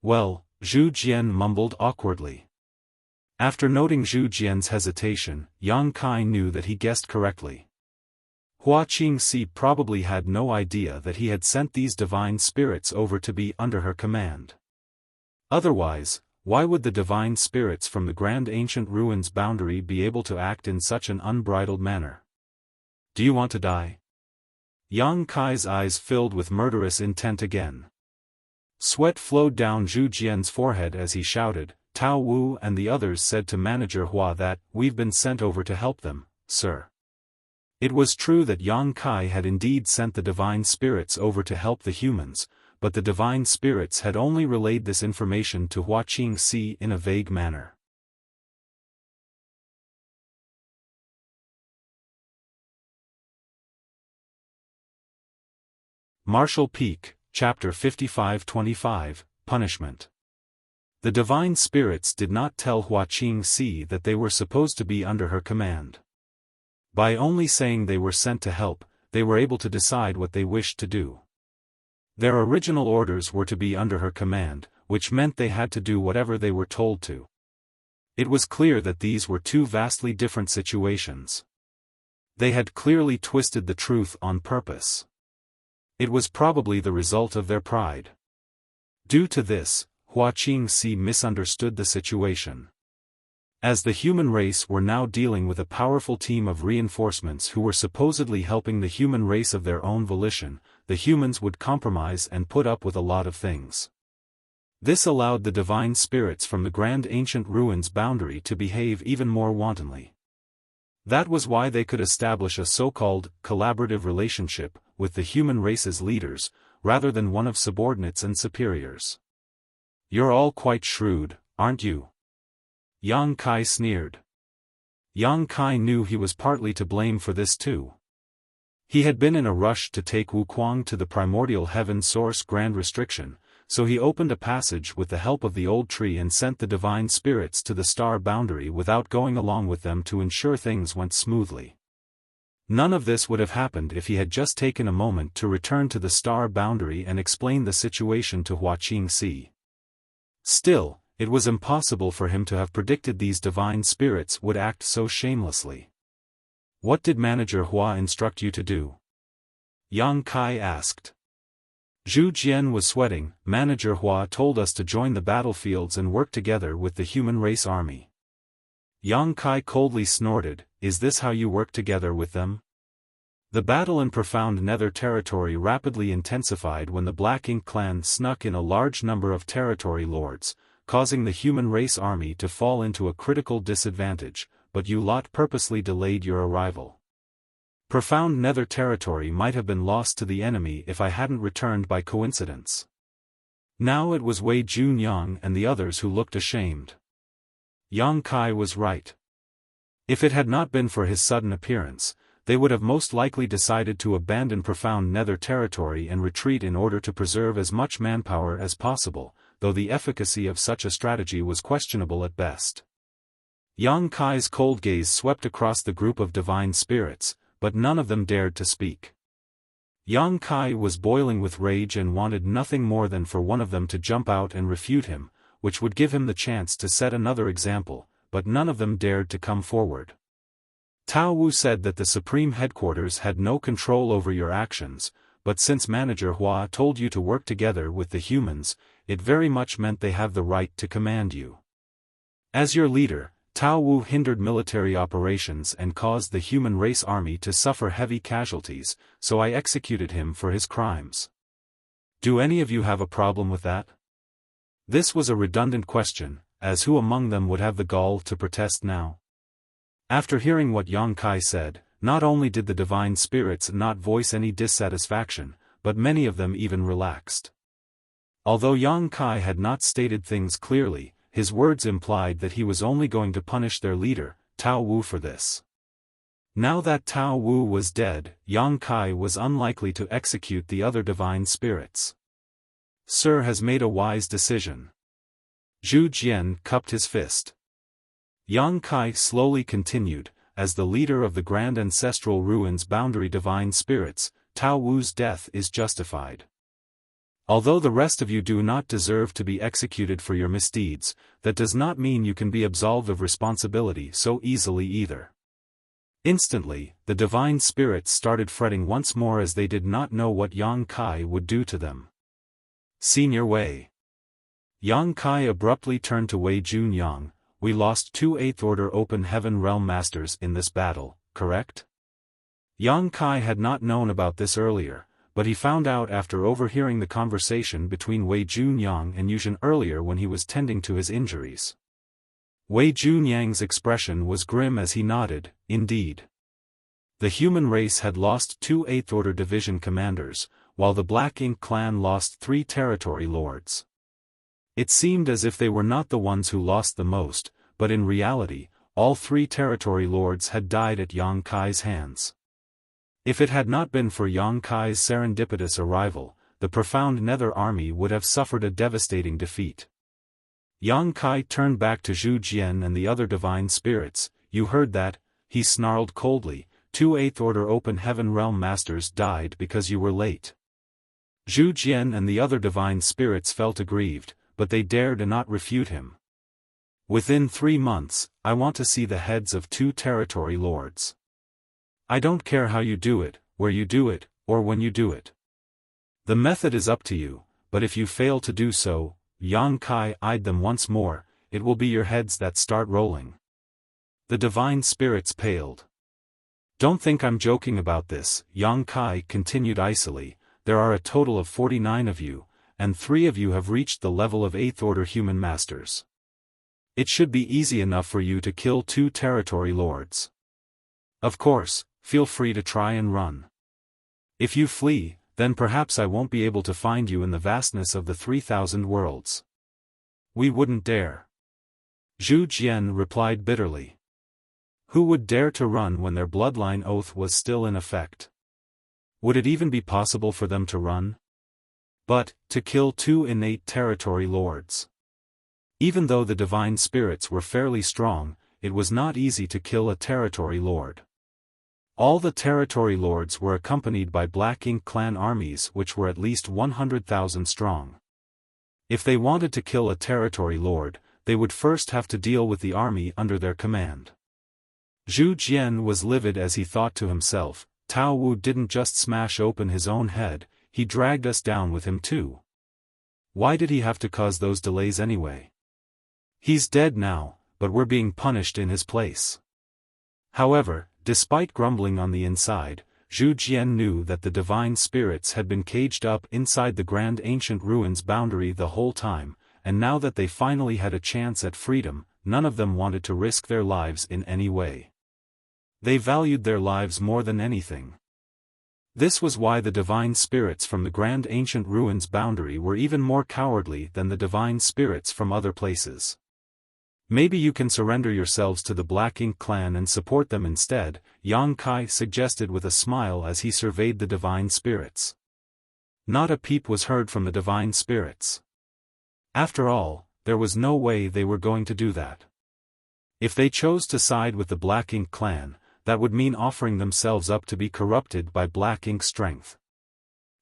"Well," Zhu Jian mumbled awkwardly. After noting Zhu Jian's hesitation, Yang Kai knew that he guessed correctly. Hua Qingxi probably had no idea that he had sent these divine spirits over to be under her command. Otherwise, why would the divine spirits from the grand ancient ruins boundary be able to act in such an unbridled manner? "Do you want to die?" Yang Kai's eyes filled with murderous intent again. Sweat flowed down Zhu Jian's forehead as he shouted. Tao Wu and the others said to Manager Hua that, "We've been sent over to help them, sir." It was true that Yang Kai had indeed sent the divine spirits over to help the humans, but the divine spirits had only relayed this information to Hua Qingxi in a vague manner. Martial Peak, Chapter 55-25, Punishment. The divine spirits did not tell Hua Qingxi that they were supposed to be under her command. By only saying they were sent to help, they were able to decide what they wished to do. Their original orders were to be under her command, which meant they had to do whatever they were told to. It was clear that these were two vastly different situations. They had clearly twisted the truth on purpose. It was probably the result of their pride. Due to this, Hua Qingxi misunderstood the situation. As the human race were now dealing with a powerful team of reinforcements who were supposedly helping the human race of their own volition, the humans would compromise and put up with a lot of things. This allowed the divine spirits from the grand ancient ruins boundary to behave even more wantonly. That was why they could establish a so-called collaborative relationship with the human race's leaders, rather than one of subordinates and superiors. "You're all quite shrewd, aren't you?" Yang Kai sneered. Yang Kai knew he was partly to blame for this too. He had been in a rush to take Wuquang to the primordial heaven source grand restriction, so he opened a passage with the help of the old tree and sent the divine spirits to the star boundary without going along with them to ensure things went smoothly. None of this would have happened if he had just taken a moment to return to the star boundary and explain the situation to Hua Qingxi. Still, it was impossible for him to have predicted these divine spirits would act so shamelessly. "What did Manager Hua instruct you to do?" Yang Kai asked. Zhu Jian was sweating. "Manager Hua told us to join the battlefields and work together with the human race army." Yang Kai coldly snorted, "Is this how you work together with them?" The battle in profound nether territory rapidly intensified when the Black Ink clan snuck in a large number of territory lords, causing the human race army to fall into a critical disadvantage, but you lot purposely delayed your arrival. Profound nether territory might have been lost to the enemy if I hadn't returned by coincidence. Now it was Wei Junyang and the others who looked ashamed. Yang Kai was right. If it had not been for his sudden appearance, they would have most likely decided to abandon profound nether territory and retreat in order to preserve as much manpower as possible. though the efficacy of such a strategy was questionable at best. Yang Kai's cold gaze swept across the group of divine spirits, but none of them dared to speak. Yang Kai was boiling with rage and wanted nothing more than for one of them to jump out and refute him, which would give him the chance to set another example, but none of them dared to come forward. Tao Wu said that the Supreme Headquarters had no control over your actions, but since Manager Hua told you to work together with the humans, it very much meant they have the right to command you. As your leader, Tao Wu hindered military operations and caused the human race army to suffer heavy casualties, so I executed him for his crimes. Do any of you have a problem with that? This was a redundant question, as who among them would have the gall to protest now? After hearing what Yang Kai said, not only did the divine spirits not voice any dissatisfaction, but many of them even relaxed. Although Yang Kai had not stated things clearly, his words implied that he was only going to punish their leader, Tao Wu, for this. Now that Tao Wu was dead, Yang Kai was unlikely to execute the other divine spirits. Sir has made a wise decision. Zhu Jian cupped his fist. Yang Kai slowly continued, as the leader of the Grand Ancestral Ruins Boundary Divine Spirits, Tao Wu's death is justified. Although the rest of you do not deserve to be executed for your misdeeds, that does not mean you can be absolved of responsibility so easily either. Instantly, the divine spirits started fretting once more as they did not know what Yang Kai would do to them. Senior Wei. Yang Kai abruptly turned to Wei Junyang. We lost 2 8th Order Open Heaven Realm Masters in this battle, correct? Yang Kai had not known about this earlier, but he found out after overhearing the conversation between Wei Junyang and Yuzhen earlier when he was tending to his injuries. Wei Junyang's expression was grim as he nodded, indeed. The human race had lost 2 8th Order Division commanders, while the Black Ink clan lost 3 territory lords. It seemed as if they were not the ones who lost the most, but in reality, all 3 territory lords had died at Yang Kai's hands. If it had not been for Yang Kai's serendipitous arrival, the profound Nether army would have suffered a devastating defeat. Yang Kai turned back to Zhu Jian and the other divine spirits. You heard that, he snarled coldly. 2 8th Order Open Heaven Realm Masters died because you were late. Zhu Jian and the other divine spirits felt aggrieved, but they dared not refute him. Within 3 months, I want to see the heads of 2 territory lords. I don't care how you do it, where you do it, or when you do it. The method is up to you, but if you fail to do so, Yang Kai eyed them once more, it will be your heads that start rolling. The divine spirits paled. Don't think I'm joking about this, Yang Kai continued icily. There are a total of 49 of you, and 3 of you have reached the level of 8th Order Human Masters. It should be easy enough for you to kill 2 territory lords. Of course, feel free to try and run. If you flee, then perhaps I won't be able to find you in the vastness of the 3,000 worlds. We wouldn't dare. Zhu Jian replied bitterly. Who would dare to run when their bloodline oath was still in effect? Would it even be possible for them to run? But, to kill 2 innate territory lords. Even though the divine spirits were fairly strong, it was not easy to kill a territory lord. All the territory lords were accompanied by Black Ink clan armies which were at least 100,000 strong. If they wanted to kill a territory lord, they would first have to deal with the army under their command. Zhu Jian was livid as he thought to himself, Tao Wu didn't just smash open his own head, he dragged us down with him too. Why did he have to cause those delays anyway? He's dead now, but we're being punished in his place. However, despite grumbling on the inside, Zhu Jian knew that the divine spirits had been caged up inside the Grand Ancient Ruins boundary the whole time, and now that they finally had a chance at freedom, none of them wanted to risk their lives in any way. They valued their lives more than anything. This was why the divine spirits from the Grand Ancient Ruins boundary were even more cowardly than the divine spirits from other places. Maybe you can surrender yourselves to the Black Ink clan and support them instead, Yang Kai suggested with a smile as he surveyed the divine spirits. Not a peep was heard from the divine spirits. After all, there was no way they were going to do that. If they chose to side with the Black Ink clan, that would mean offering themselves up to be corrupted by Black Ink's strength.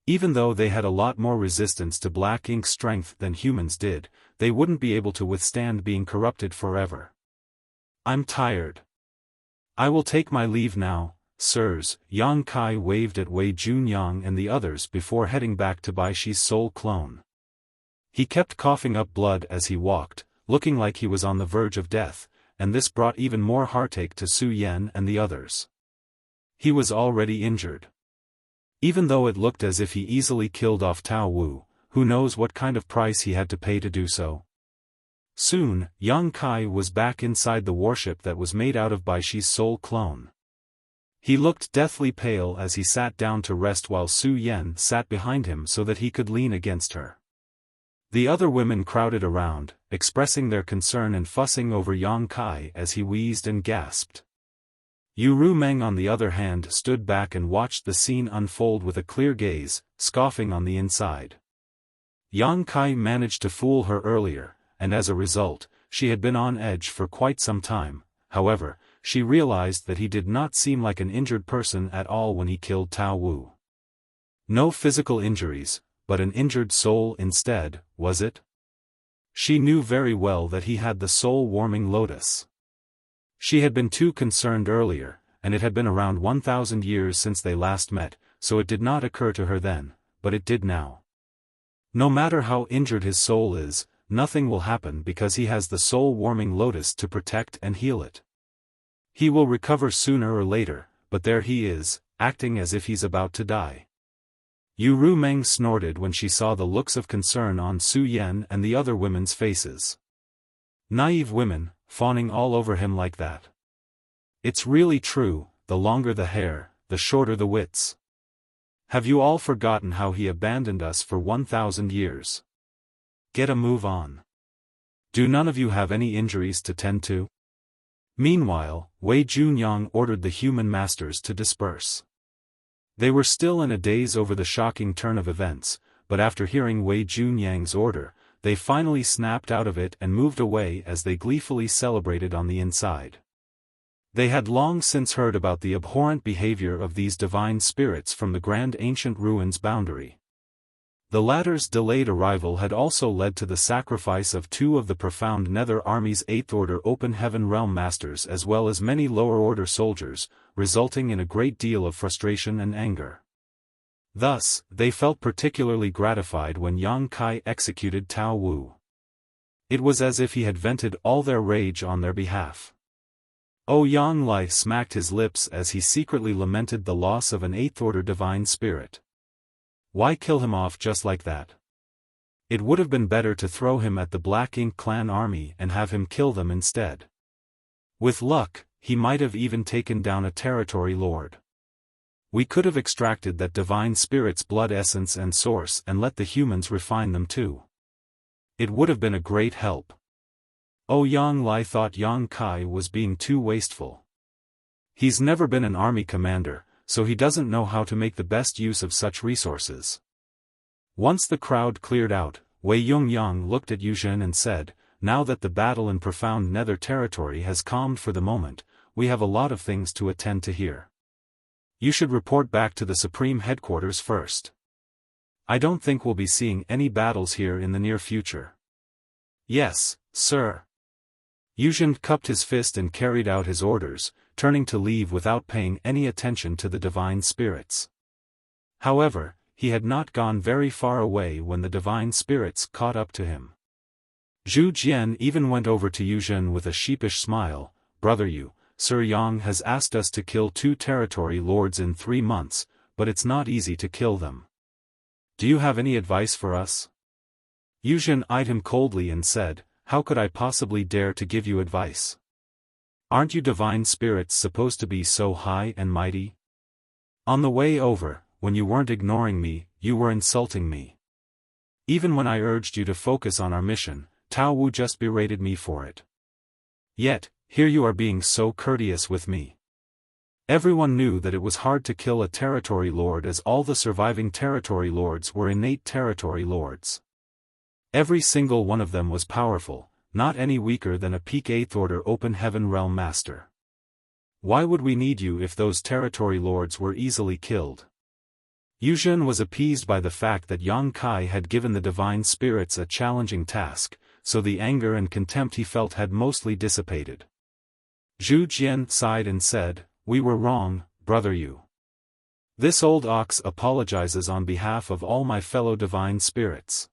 Even though they had a lot more resistance to Black Ink's strength than humans did, they wouldn't be able to withstand being corrupted forever. I'm tired. I will take my leave now, sirs. Yang Kai waved at Wei Junyang and the others before heading back to Baishi's soul clone. He kept coughing up blood as he walked, looking like he was on the verge of death, and this brought even more heartache to Su Yan and the others. He was already injured. Even though it looked as if he easily killed off Tao Wu, who knows what kind of price he had to pay to do so. Soon, Yang Kai was back inside the warship that was made out of Baishi's soul clone. He looked deathly pale as he sat down to rest while Su Yan sat behind him so that he could lean against her. The other women crowded around, expressing their concern and fussing over Yang Kai as he wheezed and gasped. Yu Rumeng on the other hand stood back and watched the scene unfold with a clear gaze, scoffing on the inside. Yang Kai managed to fool her earlier, and as a result, she had been on edge for quite some time. However, she realized that he did not seem like an injured person at all when he killed Tao Wu. No physical injuries, but an injured soul instead, was it? She knew very well that he had the soul-warming lotus. She had been too concerned earlier, and it had been around 1,000 years since they last met, so it did not occur to her then, but it did now. No matter how injured his soul is, nothing will happen because he has the soul-warming lotus to protect and heal it. He will recover sooner or later, but there he is, acting as if he's about to die. Yu Rumeng snorted when she saw the looks of concern on Su Yan and the other women's faces. Naive women, fawning all over him like that. It's really true, the longer the hair, the shorter the wits. Have you all forgotten how he abandoned us for 1,000 years? Get a move on. Do none of you have any injuries to tend to? Meanwhile, Wei Junyang ordered the human masters to disperse. They were still in a daze over the shocking turn of events, but after hearing Wei Junyang's order, they finally snapped out of it and moved away as they gleefully celebrated on the inside. They had long since heard about the abhorrent behavior of these divine spirits from the grand ancient ruins boundary. The latter's delayed arrival had also led to the sacrifice of 2 of the profound Nether Army's 8th Order Open Heaven Realm Masters as well as many lower-order soldiers, resulting in a great deal of frustration and anger. Thus, they felt particularly gratified when Yang Kai executed Tao Wu. It was as if he had vented all their rage on their behalf. Yang Lai smacked his lips as he secretly lamented the loss of an 8th Order divine spirit. Why kill him off just like that? It would have been better to throw him at the Black Ink clan army and have him kill them instead. With luck, he might have even taken down a territory lord. We could have extracted that divine spirit's blood essence and source and let the humans refine them too. It would have been a great help. Yang Lai thought Yang Kai was being too wasteful. He's never been an army commander, so he doesn't know how to make the best use of such resources. Once the crowd cleared out, Wei Yongyang looked at Yuzhen and said, "Now that the battle in profound nether territory has calmed for the moment, we have a lot of things to attend to here. You should report back to the Supreme Headquarters first. I don't think we'll be seeing any battles here in the near future." "Yes, sir." Yuzhen cupped his fist and carried out his orders, turning to leave without paying any attention to the divine spirits. However, he had not gone very far away when the divine spirits caught up to him. Zhu Jian even went over to Yuzhen with a sheepish smile. "Brother Yu, Sir Yang has asked us to kill 2 territory lords in 3 months, but it's not easy to kill them. Do you have any advice for us?" Yuzhen eyed him coldly and said, "How could I possibly dare to give you advice? Aren't you divine spirits supposed to be so high and mighty? On the way over, when you weren't ignoring me, you were insulting me. Even when I urged you to focus on our mission, Tao Wu just berated me for it. Yet, here you are being so courteous with me." Everyone knew that it was hard to kill a territory lord as all the surviving territory lords were innate territory lords. Every single one of them was powerful, not any weaker than a peak 8th Order Open Heaven Realm Master. Why would we need you if those territory lords were easily killed? Yuzhen was appeased by the fact that Yang Kai had given the divine spirits a challenging task, so the anger and contempt he felt had mostly dissipated. Zhu Jian sighed and said, "We were wrong, brother Yu. This old ox apologizes on behalf of all my fellow divine spirits.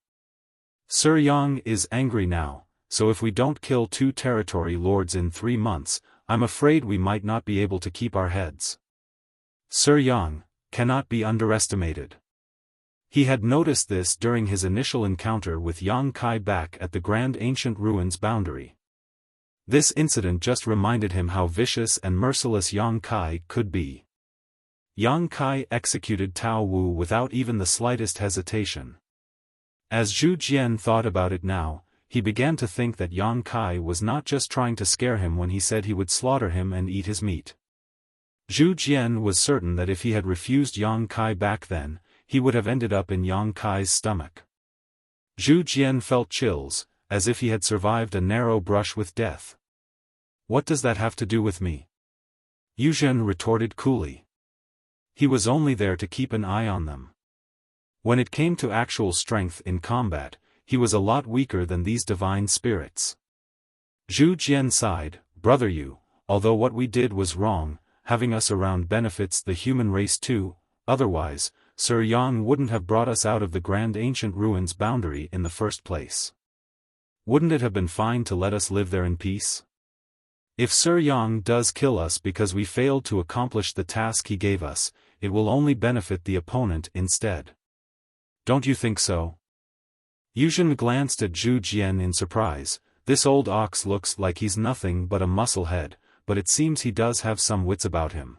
Sir Yang is angry now, so if we don't kill 2 territory lords in 3 months, I'm afraid we might not be able to keep our heads." Sir Yang cannot be underestimated. He had noticed this during his initial encounter with Yang Kai back at the Grand Ancient Ruins boundary. This incident just reminded him how vicious and merciless Yang Kai could be. Yang Kai executed Tao Wu without even the slightest hesitation. As Zhu Jian thought about it now, he began to think that Yang Kai was not just trying to scare him when he said he would slaughter him and eat his meat. Zhu Jian was certain that if he had refused Yang Kai back then, he would have ended up in Yang Kai's stomach. Zhu Jian felt chills, as if he had survived a narrow brush with death. "What does that have to do with me?" Yuzhen retorted coolly. He was only there to keep an eye on them. When it came to actual strength in combat, he was a lot weaker than these divine spirits. Zhu Jian sighed, "Brother Yu, although what we did was wrong, having us around benefits the human race too, otherwise, Sir Yang wouldn't have brought us out of the Grand Ancient Ruins boundary in the first place. Wouldn't it have been fine to let us live there in peace? If Sir Yang does kill us because we failed to accomplish the task he gave us, it will only benefit the opponent instead. Don't you think so?" Yuzhen glanced at Zhu Jian in surprise. This old ox looks like he's nothing but a muscle head, but it seems he does have some wits about him.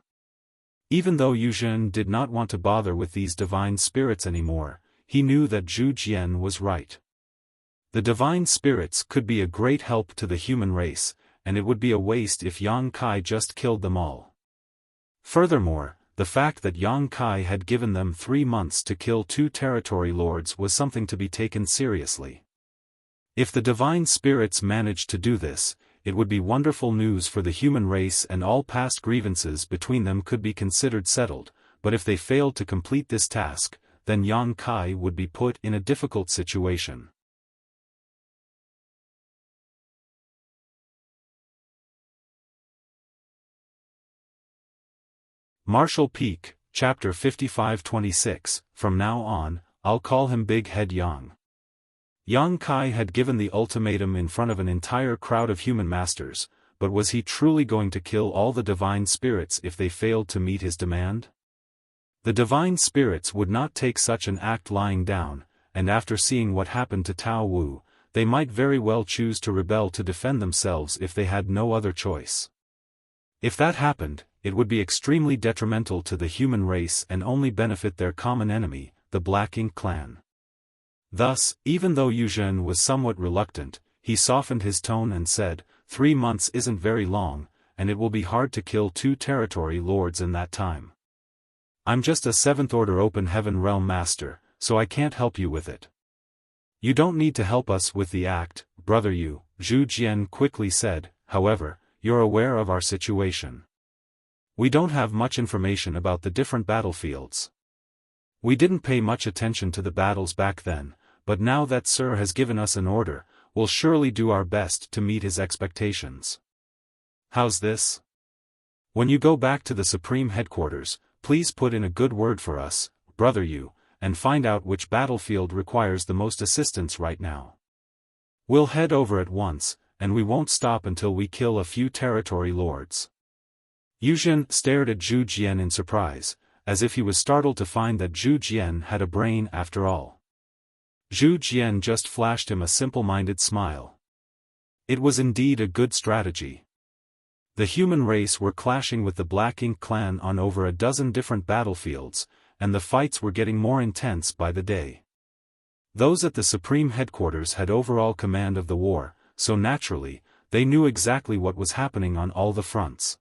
Even though Yuzhen did not want to bother with these divine spirits anymore, he knew that Zhu Jian was right. The divine spirits could be a great help to the human race, and it would be a waste if Yang Kai just killed them all. Furthermore, the fact that Yang Kai had given them 3 months to kill 2 territory lords was something to be taken seriously. If the divine spirits managed to do this, it would be wonderful news for the human race and all past grievances between them could be considered settled, but if they failed to complete this task, then Yang Kai would be put in a difficult situation. Marshall Peak, Chapter 55-26, From now on, I'll call him Big Head Yang. Yang Kai had given the ultimatum in front of an entire crowd of human masters, but was he truly going to kill all the divine spirits if they failed to meet his demand? The divine spirits would not take such an act lying down, and after seeing what happened to Tao Wu, they might very well choose to rebel to defend themselves if they had no other choice. If that happened, it would be extremely detrimental to the human race and only benefit their common enemy, the Black Ink clan. Thus, even though Yuzhen was somewhat reluctant, he softened his tone and said, 3 months isn't very long, and it will be hard to kill 2 territory lords in that time. I'm just a 7th Order Open Heaven Realm Master, so I can't help you with it. You don't need to help us with the act, brother Yu, Zhu Jian quickly said. However, you're aware of our situation. We don't have much information about the different battlefields. We didn't pay much attention to the battles back then, but now that Sir has given us an order, we'll surely do our best to meet his expectations. How's this? When you go back to the Supreme Headquarters, please put in a good word for us, brother Yu, and find out which battlefield requires the most assistance right now. We'll head over at once, and we won't stop until we kill a few territory lords. Yuzhen stared at Zhu Jian in surprise, as if he was startled to find that Zhu Jian had a brain after all. Zhu Jian just flashed him a simple-minded smile. It was indeed a good strategy. The human race were clashing with the Black Ink clan on over a dozen different battlefields, and the fights were getting more intense by the day. Those at the Supreme Headquarters had overall command of the war, so naturally, they knew exactly what was happening on all the fronts.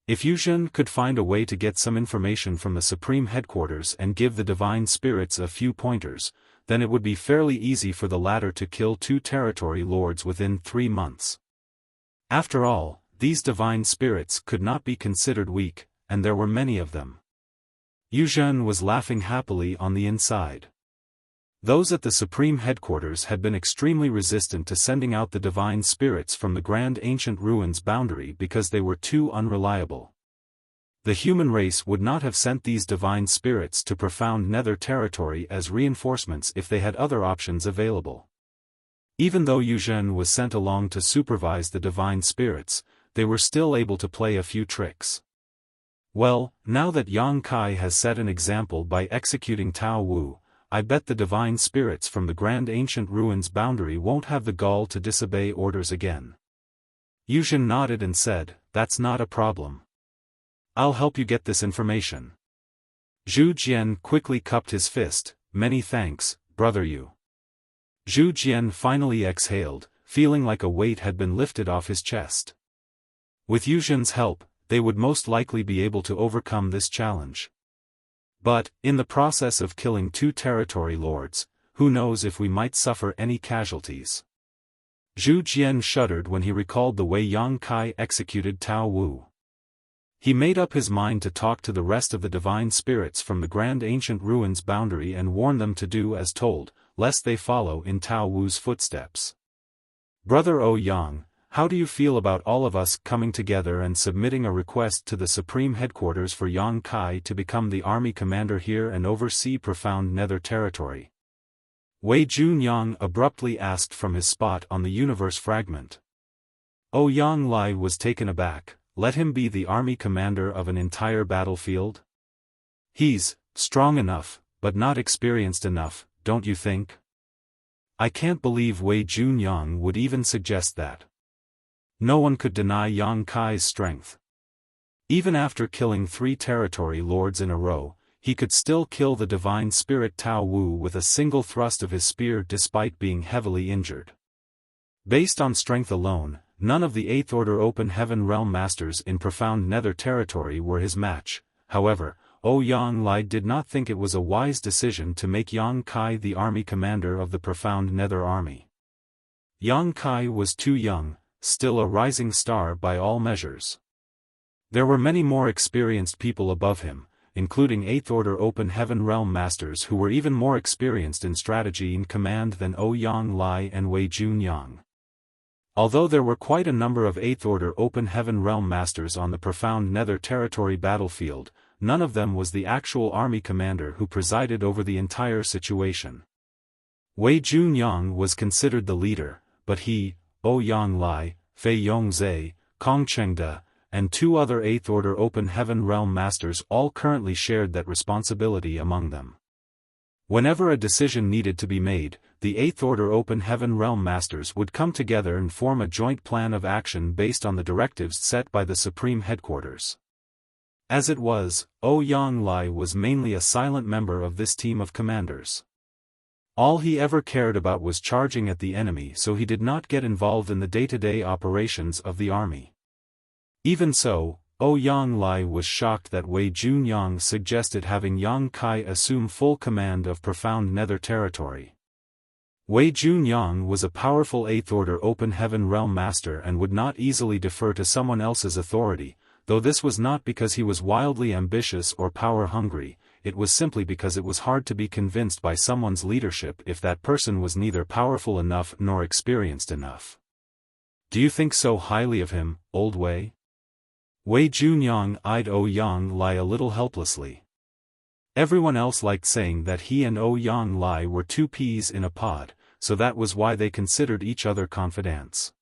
If Yuzhen could find a way to get some information from the Supreme Headquarters and give the Divine Spirits a few pointers, then it would be fairly easy for the latter to kill 2 territory lords within 3 months. After all, these divine spirits could not be considered weak, and there were many of them. Yu Zhen was laughing happily on the inside. Those at the Supreme Headquarters had been extremely resistant to sending out the divine spirits from the Grand Ancient Ruins boundary because they were too unreliable. The human race would not have sent these divine spirits to profound nether territory as reinforcements if they had other options available. Even though Yu Zhen was sent along to supervise the divine spirits, they were still able to play a few tricks. Well, now that Yang Kai has set an example by executing Tao Wu, I bet the divine spirits from the Grand Ancient Ruins boundary won't have the gall to disobey orders again. Yu Zhen nodded and said, "That's not a problem. I'll help you get this information." Zhu Jian quickly cupped his fist. "Many thanks, brother Yu." Zhu Jian finally exhaled, feeling like a weight had been lifted off his chest. With Yu Zhen's help, they would most likely be able to overcome this challenge. But, in the process of killing 2 territory lords, who knows if we might suffer any casualties. Zhu Jian shuddered when he recalled the way Yang Kai executed Tao Wu. He made up his mind to talk to the rest of the divine spirits from the Grand Ancient Ruins boundary and warn them to do as told, lest they follow in Tao Wu's footsteps. "Brother Yang, how do you feel about all of us coming together and submitting a request to the Supreme Headquarters for Yang Kai to become the army commander here and oversee profound nether territory?" Wei Junyang abruptly asked from his spot on the universe fragment. Yang Lai was taken aback. Let him be the army commander of an entire battlefield? He's strong enough, but not experienced enough, don't you think? I can't believe Wei Junyang would even suggest that. No one could deny Yang Kai's strength. Even after killing 3 territory lords in a row, he could still kill the divine spirit Tao Wu with a single thrust of his spear despite being heavily injured. Based on strength alone, none of the 8th Order Open Heaven Realm Masters in profound nether territory were his match. However, Yang Lai did not think it was a wise decision to make Yang Kai the army commander of the profound nether army. Yang Kai was too young, still a rising star by all measures. There were many more experienced people above him, including 8th Order Open Heaven Realm Masters who were even more experienced in strategy and command than Yang Lai and Wei Junyang. Although there were quite a number of 8th Order Open Heaven Realm Masters on the profound nether territory battlefield, none of them was the actual army commander who presided over the entire situation. Wei Junyang was considered the leader, but he, Yang Lai, Fei Yongzhe, Kong Chengde, and 2 other 8th Order Open Heaven Realm Masters all currently shared that responsibility among them. Whenever a decision needed to be made, the 8th Order Open Heaven Realm Masters would come together and form a joint plan of action based on the directives set by the Supreme Headquarters. As it was, Yang Lai was mainly a silent member of this team of commanders. All he ever cared about was charging at the enemy, so he did not get involved in the day-to-day operations of the army. Even so, Yang Lai was shocked that Wei Junyang suggested having Yang Kai assume full command of profound nether territory. Wei Junyang was a powerful 8th Order Open Heaven Realm Master and would not easily defer to someone else's authority, though this was not because he was wildly ambitious or power-hungry, it was simply because it was hard to be convinced by someone's leadership if that person was neither powerful enough nor experienced enough. "Do you think so highly of him, old Wei?" Wei Junyang eyed Yang Lai a little helplessly. Everyone else liked saying that he and Yang Lai were 2 peas in a pod, so that was why they considered each other confidants.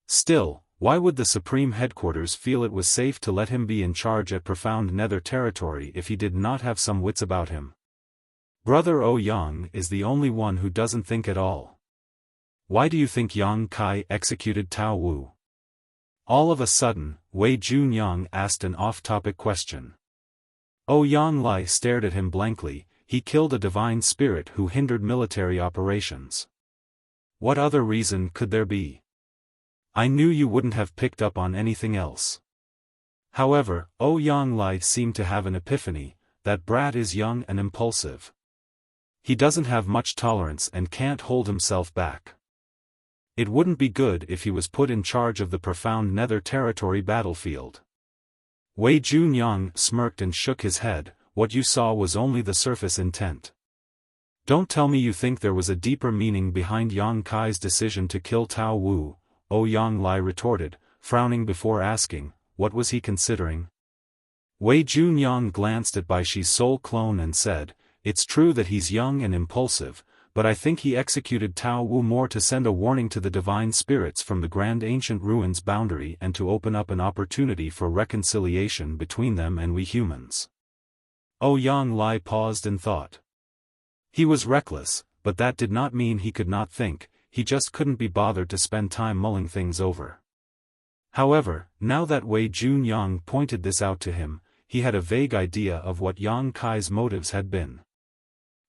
Still, why would the Supreme Headquarters feel it was safe to let him be in charge at profound nether territory if he did not have some wits about him? Brother Yang is the only one who doesn't think at all. Why do you think Yang Kai executed Tao Wu? All of a sudden, Wei Junyang asked an off-topic question. Yang Lai stared at him blankly. He killed a divine spirit who hindered military operations. What other reason could there be? I knew you wouldn't have picked up on anything else. However, Yang Lai seemed to have an epiphany. That brat is young and impulsive. He doesn't have much tolerance and can't hold himself back. It wouldn't be good if he was put in charge of the profound Nether Territory battlefield. Wei Junyang smirked and shook his head. What you saw was only the surface intent. Don't tell me you think there was a deeper meaning behind Yang Kai's decision to kill Tao Wu, Ouyang Lai retorted, frowning before asking, what was he considering? Wei Junyang glanced at Bai Shi's soul clone and said, it's true that he's young and impulsive, but I think he executed Tao Wu more to send a warning to the divine spirits from the grand ancient ruins boundary and to open up an opportunity for reconciliation between them and we humans. Ouyang Lai paused and thought. He was reckless, but that did not mean he could not think, he just couldn't be bothered to spend time mulling things over. However, now that Wei Junyang pointed this out to him, he had a vague idea of what Yang Kai's motives had been.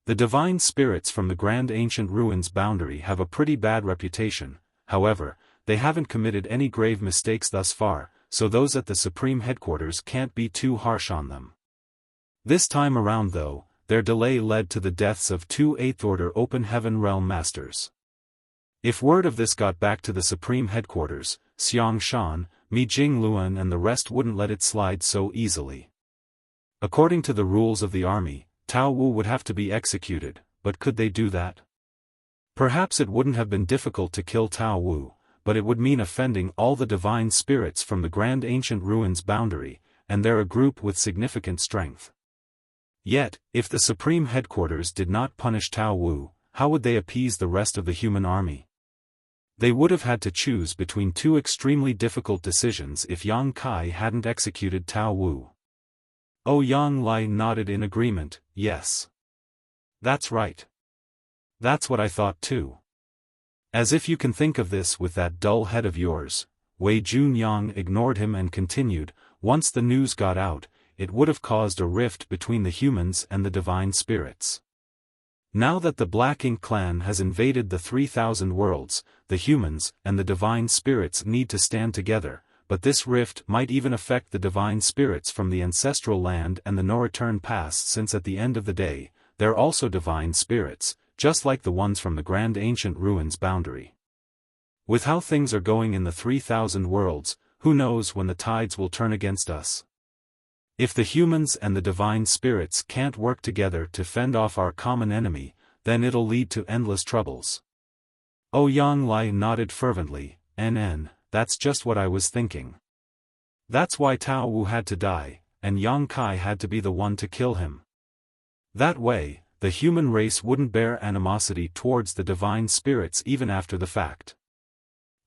The divine spirits from the grand ancient ruins boundary have a pretty bad reputation, however, they haven't committed any grave mistakes thus far, so those at the supreme headquarters can't be too harsh on them. This time around though, their delay led to the deaths of 2 8th-order Open Heaven Realm Masters. If word of this got back to the supreme headquarters, Xiang Shan, Mi Jingluan and the rest wouldn't let it slide so easily. According to the rules of the army, Tao Wu would have to be executed, but could they do that? Perhaps it wouldn't have been difficult to kill Tao Wu, but it would mean offending all the divine spirits from the grand ancient ruins boundary, and they're a group with significant strength. Yet, if the supreme headquarters did not punish Tao Wu, how would they appease the rest of the human army? They would have had to choose between two extremely difficult decisions if Yang Kai hadn't executed Tao Wu. Ouyang Lai nodded in agreement, yes. That's right. That's what I thought too. As if you can think of this with that dull head of yours, Wei Junyang ignored him and continued, once the news got out, it would have caused a rift between the humans and the divine spirits. Now that the Black Ink clan has invaded the 3,000 worlds, the humans and the divine spirits need to stand together, but this rift might even affect the divine spirits from the ancestral land and the no-return past, since at the end of the day, they're also divine spirits, just like the ones from the grand ancient ruins boundary. With how things are going in the 3,000 worlds, who knows when the tides will turn against us? If the humans and the divine spirits can't work together to fend off our common enemy, then it'll lead to endless troubles. Ouyang Lai nodded fervently, that's just what I was thinking. That's why Tao Wu had to die, and Yang Kai had to be the one to kill him. That way, the human race wouldn't bear animosity towards the divine spirits even after the fact.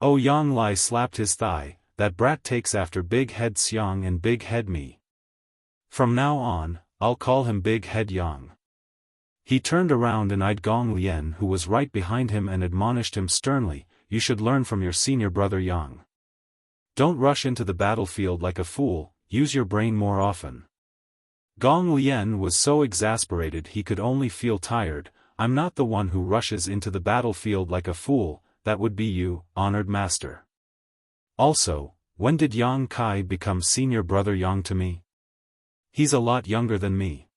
Ouyang Lai slapped his thigh, that brat takes after Big Head Xiang and Big Head me. From now on, I'll call him Big Head Yang. He turned around and eyed Gong Lian, who was right behind him, and admonished him sternly, you should learn from your senior brother Yang. Don't rush into the battlefield like a fool, use your brain more often. Gong Lian was so exasperated he could only feel tired. I'm not the one who rushes into the battlefield like a fool, that would be you, honored master. Also, when did Yang Kai become senior brother Yang to me? He's a lot younger than me.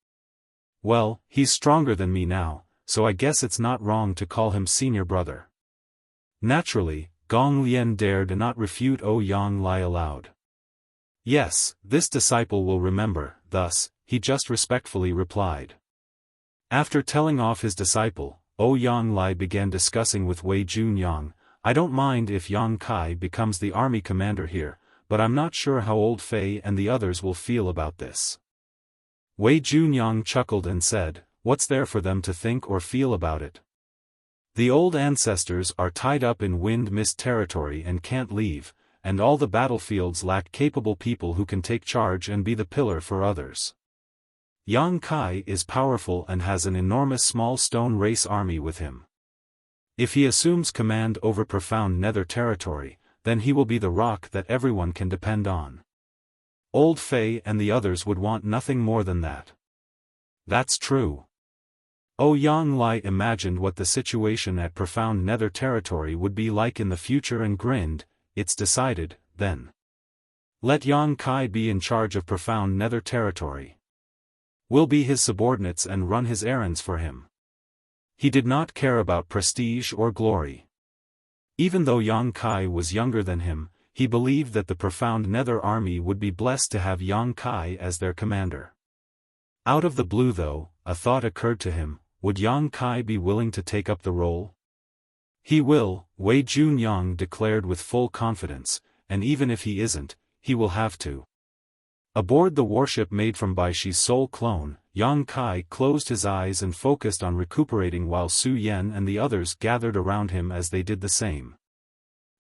Well, he's stronger than me now, so I guess it's not wrong to call him senior brother. Naturally, Gong Lian dared not refute Ouyang Lai aloud. Yes, this disciple will remember, thus, he just respectfully replied. After telling off his disciple, Ouyang Lai began discussing with Wei Junyang, I don't mind if Yang Kai becomes the army commander here, but I'm not sure how Old Fei and the others will feel about this. Wei Junyang chuckled and said, what's there for them to think or feel about it? The old ancestors are tied up in wind-mist territory and can't leave, and all the battlefields lack capable people who can take charge and be the pillar for others. Yang Kai is powerful and has an enormous small stone race army with him. If he assumes command over profound nether territory, then he will be the rock that everyone can depend on. Old Fei and the others would want nothing more than that. That's true. Ouyang Lai imagined what the situation at profound nether territory would be like in the future and grinned, it's decided, then. Let Yang Kai be in charge of profound nether territory. We'll be his subordinates and run his errands for him. He did not care about prestige or glory. Even though Yang Kai was younger than him, he believed that the profound Nether Army would be blessed to have Yang Kai as their commander. Out of the blue though, a thought occurred to him: would Yang Kai be willing to take up the role? He will, Wei Junyang declared with full confidence, and even if he isn't, he will have to. Aboard the warship made from Baishi's soul clone, Yang Kai closed his eyes and focused on recuperating while Su Yan and the others gathered around him as they did the same.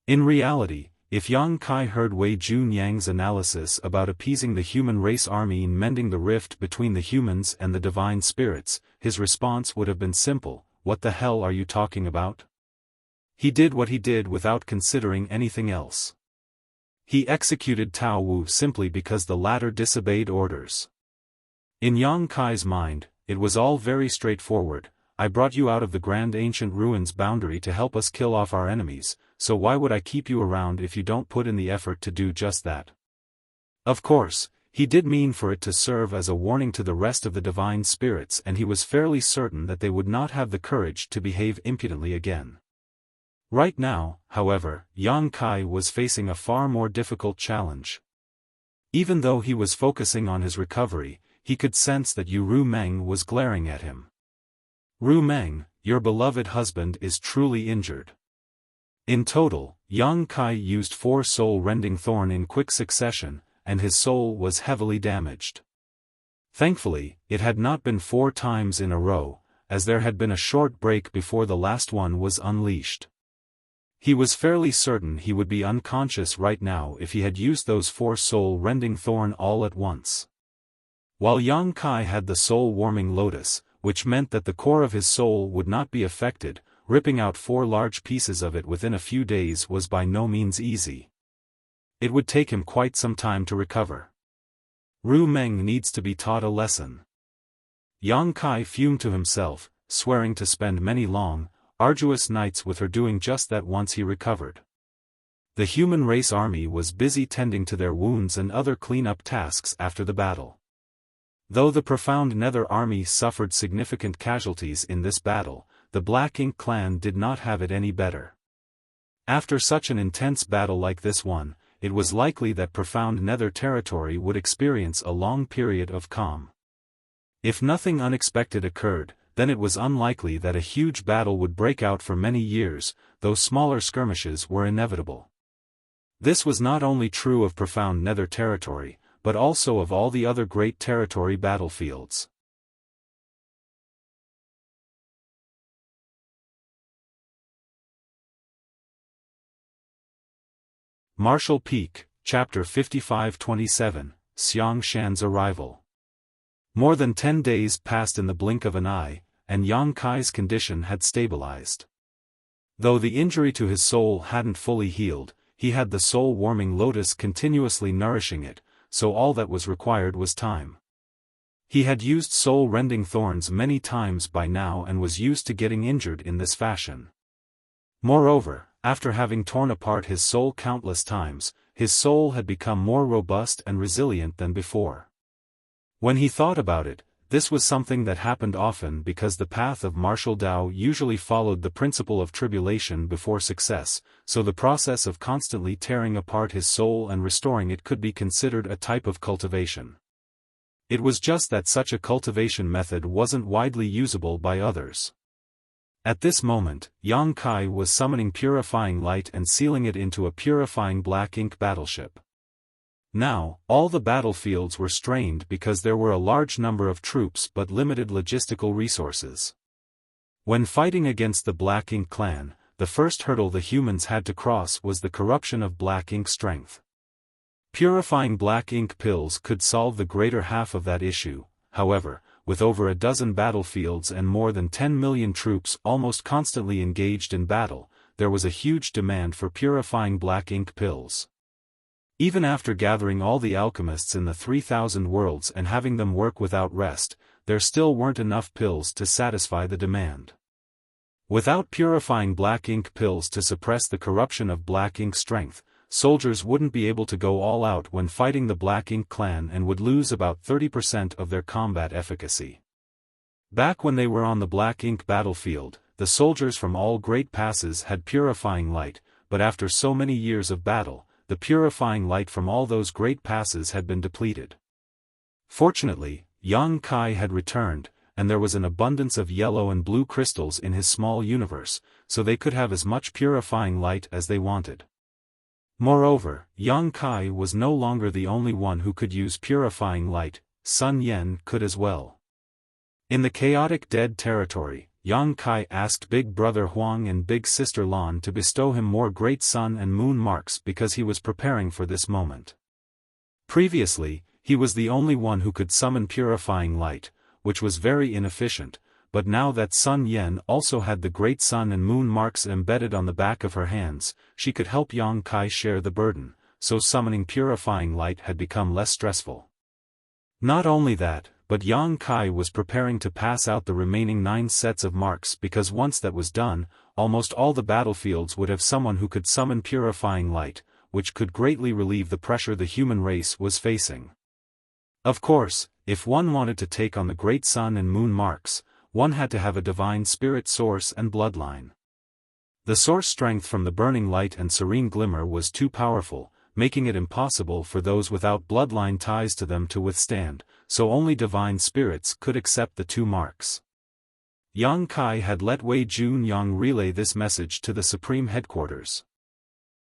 In reality, if Yang Kai heard Wei Junyang's analysis about appeasing the human race army and mending the rift between the humans and the divine spirits, his response would have been simple: what the hell are you talking about? He did what he did without considering anything else. He executed Tao Wu simply because the latter disobeyed orders. In Yang Kai's mind, it was all very straightforward. I brought you out of the grand ancient ruins boundary to help us kill off our enemies, so why would I keep you around if you don't put in the effort to do just that? Of course, he did mean for it to serve as a warning to the rest of the divine spirits, and he was fairly certain that they would not have the courage to behave impudently again. Right now, however, Yang Kai was facing a far more difficult challenge. Even though he was focusing on his recovery, he could sense that Ru Meng was glaring at him. Ru Meng, your beloved husband is truly injured. In total, Yang Kai used 4 soul-rending thorn in quick succession, and his soul was heavily damaged. Thankfully, it had not been 4 times in a row, as there had been a short break before the last one was unleashed. He was fairly certain he would be unconscious right now if he had used those 4 soul-rending thorn all at once. While Yang Kai had the soul-warming lotus, which meant that the core of his soul would not be affected, ripping out 4 large pieces of it within a few days was by no means easy. It would take him quite some time to recover. Ru Meng needs to be taught a lesson. Yang Kai fumed to himself, swearing to spend many long, arduous nights with her doing just that once he recovered. The human race army was busy tending to their wounds and other clean-up tasks after the battle. Though the profound Nether Army suffered significant casualties in this battle, the Black Ink clan did not have it any better. After such an intense battle like this one, it was likely that profound Nether territory would experience a long period of calm. If nothing unexpected occurred, then it was unlikely that a huge battle would break out for many years, though smaller skirmishes were inevitable. This was not only true of profound Nether territory, but also of all the other great territory battlefields. Marshall Peak, Chapter 55-27, Xiang Shan's Arrival. More than 10 days passed in the blink of an eye, and Yang Kai's condition had stabilized. Though the injury to his soul hadn't fully healed, he had the soul-warming lotus continuously nourishing it, so all that was required was time. He had used soul-rending thorns many times by now and was used to getting injured in this fashion. Moreover, after having torn apart his soul countless times, his soul had become more robust and resilient than before. When he thought about it, this was something that happened often because the path of martial Tao usually followed the principle of tribulation before success, so the process of constantly tearing apart his soul and restoring it could be considered a type of cultivation. It was just that such a cultivation method wasn't widely usable by others. At this moment, Yang Kai was summoning purifying light and sealing it into a purifying black ink battleship. Now, all the battlefields were strained because there were a large number of troops but limited logistical resources. When fighting against the Black Ink clan, the first hurdle the humans had to cross was the corruption of Black Ink strength. Purifying Black Ink pills could solve the greater half of that issue, however, with over a dozen battlefields and more than 10 million troops almost constantly engaged in battle, there was a huge demand for purifying Black Ink pills. Even after gathering all the alchemists in the 3,000 worlds and having them work without rest, there still weren't enough pills to satisfy the demand. Without purifying Black Ink pills to suppress the corruption of Black Ink strength, soldiers wouldn't be able to go all out when fighting the Black Ink clan and would lose about 30% of their combat efficacy. Back when they were on the black ink battlefield, the soldiers from all great passes had purifying light, but after so many years of battle, the purifying light from all those great passes had been depleted. Fortunately, Yang Kai had returned, and there was an abundance of yellow and blue crystals in his small universe, so they could have as much purifying light as they wanted. Moreover, Yang Kai was no longer the only one who could use purifying light, Sun Yen could as well. In the chaotic dead territory, Yang Kai asked Big Brother Huang and Big Sister Lan to bestow him more great sun and moon marks because he was preparing for this moment. Previously, he was the only one who could summon purifying light, which was very inefficient, but now that Sun Yen also had the great sun and moon marks embedded on the back of her hands, she could help Yang Kai share the burden, so summoning purifying light had become less stressful. Not only that, but Yang Kai was preparing to pass out the remaining 9 sets of marks because once that was done, almost all the battlefields would have someone who could summon purifying light, which could greatly relieve the pressure the human race was facing. Of course, if one wanted to take on the great sun and moon marks, one had to have a divine spirit source and bloodline. The source strength from the burning light and serene glimmer was too powerful, making it impossible for those without bloodline ties to them to withstand, so only divine spirits could accept the 2 marks. Yang Kai had let Wei Junyang relay this message to the Supreme Headquarters.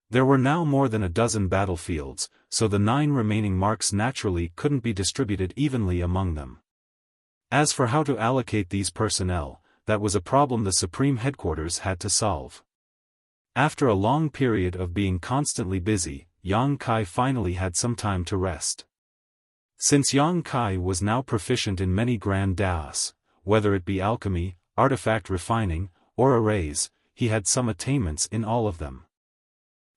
There were now more than a dozen battlefields, so the 9 remaining marks naturally couldn't be distributed evenly among them. As for how to allocate these personnel, that was a problem the Supreme Headquarters had to solve. After a long period of being constantly busy, Yang Kai finally had some time to rest. Since Yang Kai was now proficient in many grand daos, whether it be alchemy, artifact refining, or arrays, he had some attainments in all of them.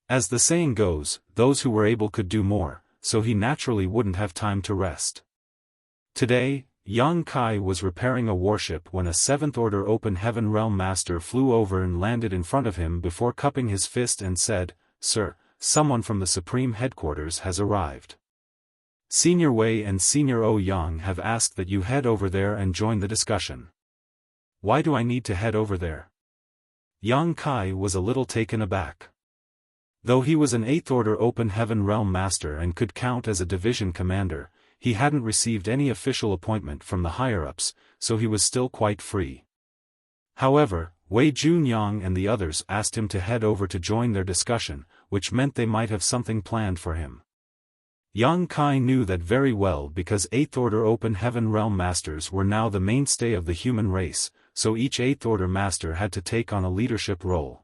As the saying goes, those who were able could do more, so he naturally wouldn't have time to rest. Today, Yang Kai was repairing a warship when a 7th Order Open Heaven Realm Master flew over and landed in front of him before cupping his fist and said, "Sir, someone from the Supreme Headquarters has arrived. Senior Wei and Senior O Yang have asked that you head over there and join the discussion." "Why do I need to head over there?" Yang Kai was a little taken aback. Though he was an 8th Order Open Heaven Realm Master and could count as a division commander, he hadn't received any official appointment from the higher-ups, so he was still quite free. However, Wei Junyang and the others asked him to head over to join their discussion, which meant they might have something planned for him. Yang Kai knew that very well because 8th Order Open Heaven Realm Masters were now the mainstay of the human race, so each 8th Order Master had to take on a leadership role.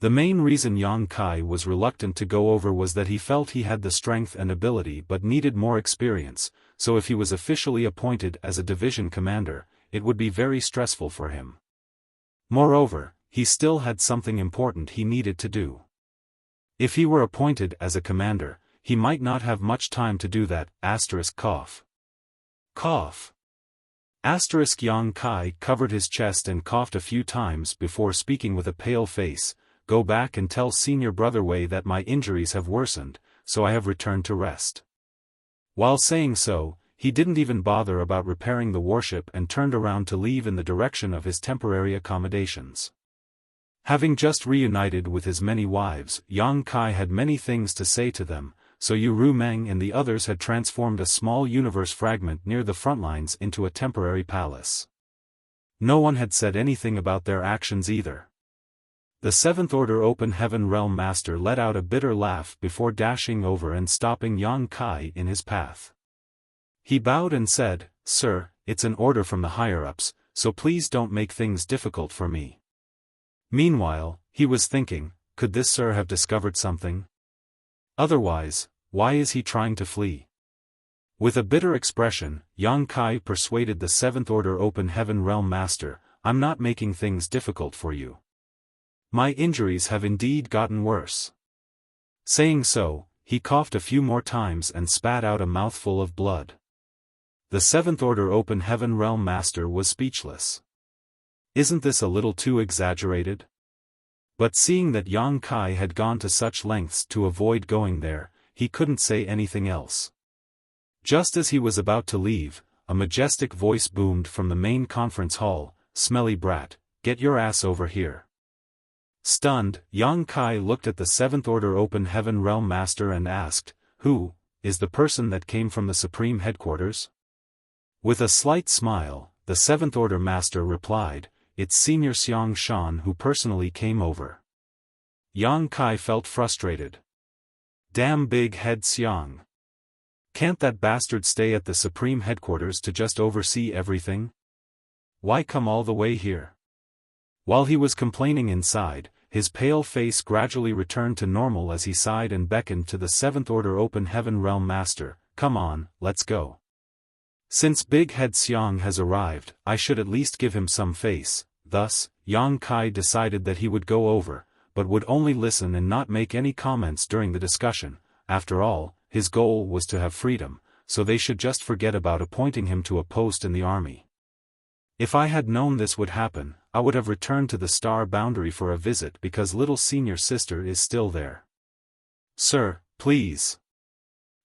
The main reason Yang Kai was reluctant to go over was that he felt he had the strength and ability but needed more experience, so if he was officially appointed as a division commander, it would be very stressful for him. Moreover, he still had something important he needed to do. If he were appointed as a commander, he might not have much time to do that. Cough. Cough. Yang Kai covered his chest and coughed a few times before speaking with a pale face. "Go back and tell Senior Brother Wei that my injuries have worsened, so I have returned to rest." While saying so, he didn't even bother about repairing the warship and turned around to leave in the direction of his temporary accommodations. Having just reunited with his many wives, Yang Kai had many things to say to them, so Yu Rumeng and the others had transformed a small universe fragment near the front lines into a temporary palace. No one had said anything about their actions either. The 7th Order Open Heaven Realm Master let out a bitter laugh before dashing over and stopping Yang Kai in his path. He bowed and said, "Sir, it's an order from the higher-ups, so please don't make things difficult for me." Meanwhile, he was thinking, could this sir have discovered something? Otherwise, why is he trying to flee? With a bitter expression, Yang Kai persuaded the 7th Order Open Heaven Realm Master, "I'm not making things difficult for you. My injuries have indeed gotten worse." Saying so, he coughed a few more times and spat out a mouthful of blood. The 7th Order Open Heaven Realm Master was speechless. Isn't this a little too exaggerated? But seeing that Yang Kai had gone to such lengths to avoid going there, he couldn't say anything else. Just as he was about to leave, a majestic voice boomed from the main conference hall, "Smelly brat, get your ass over here." Stunned, Yang Kai looked at the Seventh Order Open Heaven Realm Master and asked, "Who is the person that came from the Supreme Headquarters?" With a slight smile, the Seventh Order Master replied, "It's Senior Xiaofan who personally came over." Yang Kai felt frustrated. Damn big head Xiang. Can't that bastard stay at the Supreme Headquarters to just oversee everything? Why come all the way here? While he was complaining inside, his pale face gradually returned to normal as he sighed and beckoned to the Seventh Order Open Heaven Realm Master, "Come on, let's go. Since Big Head Xiang has arrived, I should at least give him some face." Thus, Yang Kai decided that he would go over, but would only listen and not make any comments during the discussion. After all, his goal was to have freedom, so they should just forget about appointing him to a post in the army. If I had known this would happen, I would have returned to the star boundary for a visit because little senior sister is still there. "Sir, please."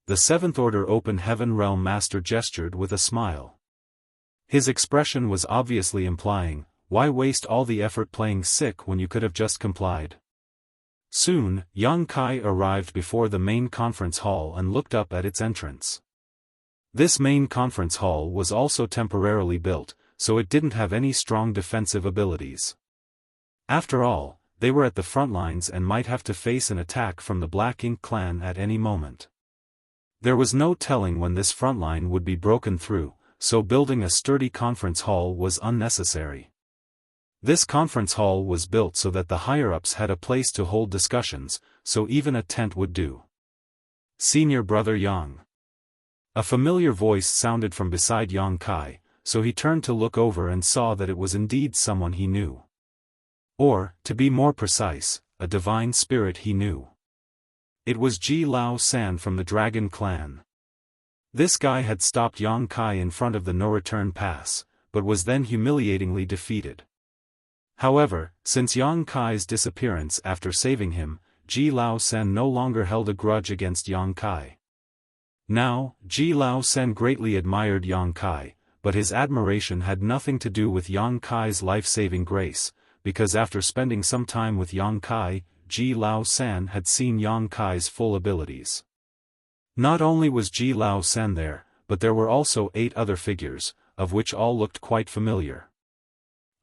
The Seventh Order Open Heaven Realm Master gestured with a smile. His expression was obviously implying, why waste all the effort playing sick when you could have just complied? Soon, Yang Kai arrived before the main conference hall and looked up at its entrance. This main conference hall was also temporarily built, so it didn't have any strong defensive abilities. After all, they were at the front lines and might have to face an attack from the Black Ink clan at any moment. There was no telling when this front line would be broken through, so building a sturdy conference hall was unnecessary. This conference hall was built so that the higher-ups had a place to hold discussions, so even a tent would do. "Senior Brother Yang." A familiar voice sounded from beside Yang Kai, so he turned to look over and saw that it was indeed someone he knew. Or, to be more precise, a divine spirit he knew. It was Ji Lao San from the Dragon Clan. This guy had stopped Yang Kai in front of the no-return pass, but was then humiliatingly defeated. However, since Yang Kai's disappearance after saving him, Ji Lao San no longer held a grudge against Yang Kai. Now, Ji Lao San greatly admired Yang Kai, but his admiration had nothing to do with Yang Kai's life-saving grace, because after spending some time with Yang Kai, Ji Lao San had seen Yang Kai's full abilities. Not only was Ji Lao San there, but there were also 8 other figures, of which all looked quite familiar.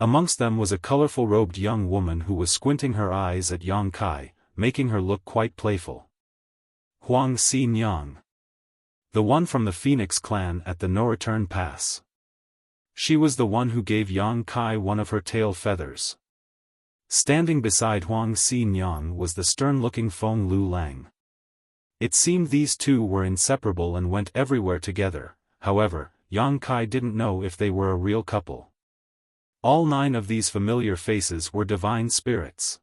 Amongst them was a colorful robed young woman who was squinting her eyes at Yang Kai, making her look quite playful. Huang Xin Yang. The one from the Phoenix clan at the no-return pass. She was the one who gave Yang Kai one of her tail feathers. Standing beside Huang Xin Yang was the stern-looking Feng Lu Lang. It seemed these two were inseparable and went everywhere together. However, Yang Kai didn't know if they were a real couple. All 9 of these familiar faces were divine spirits.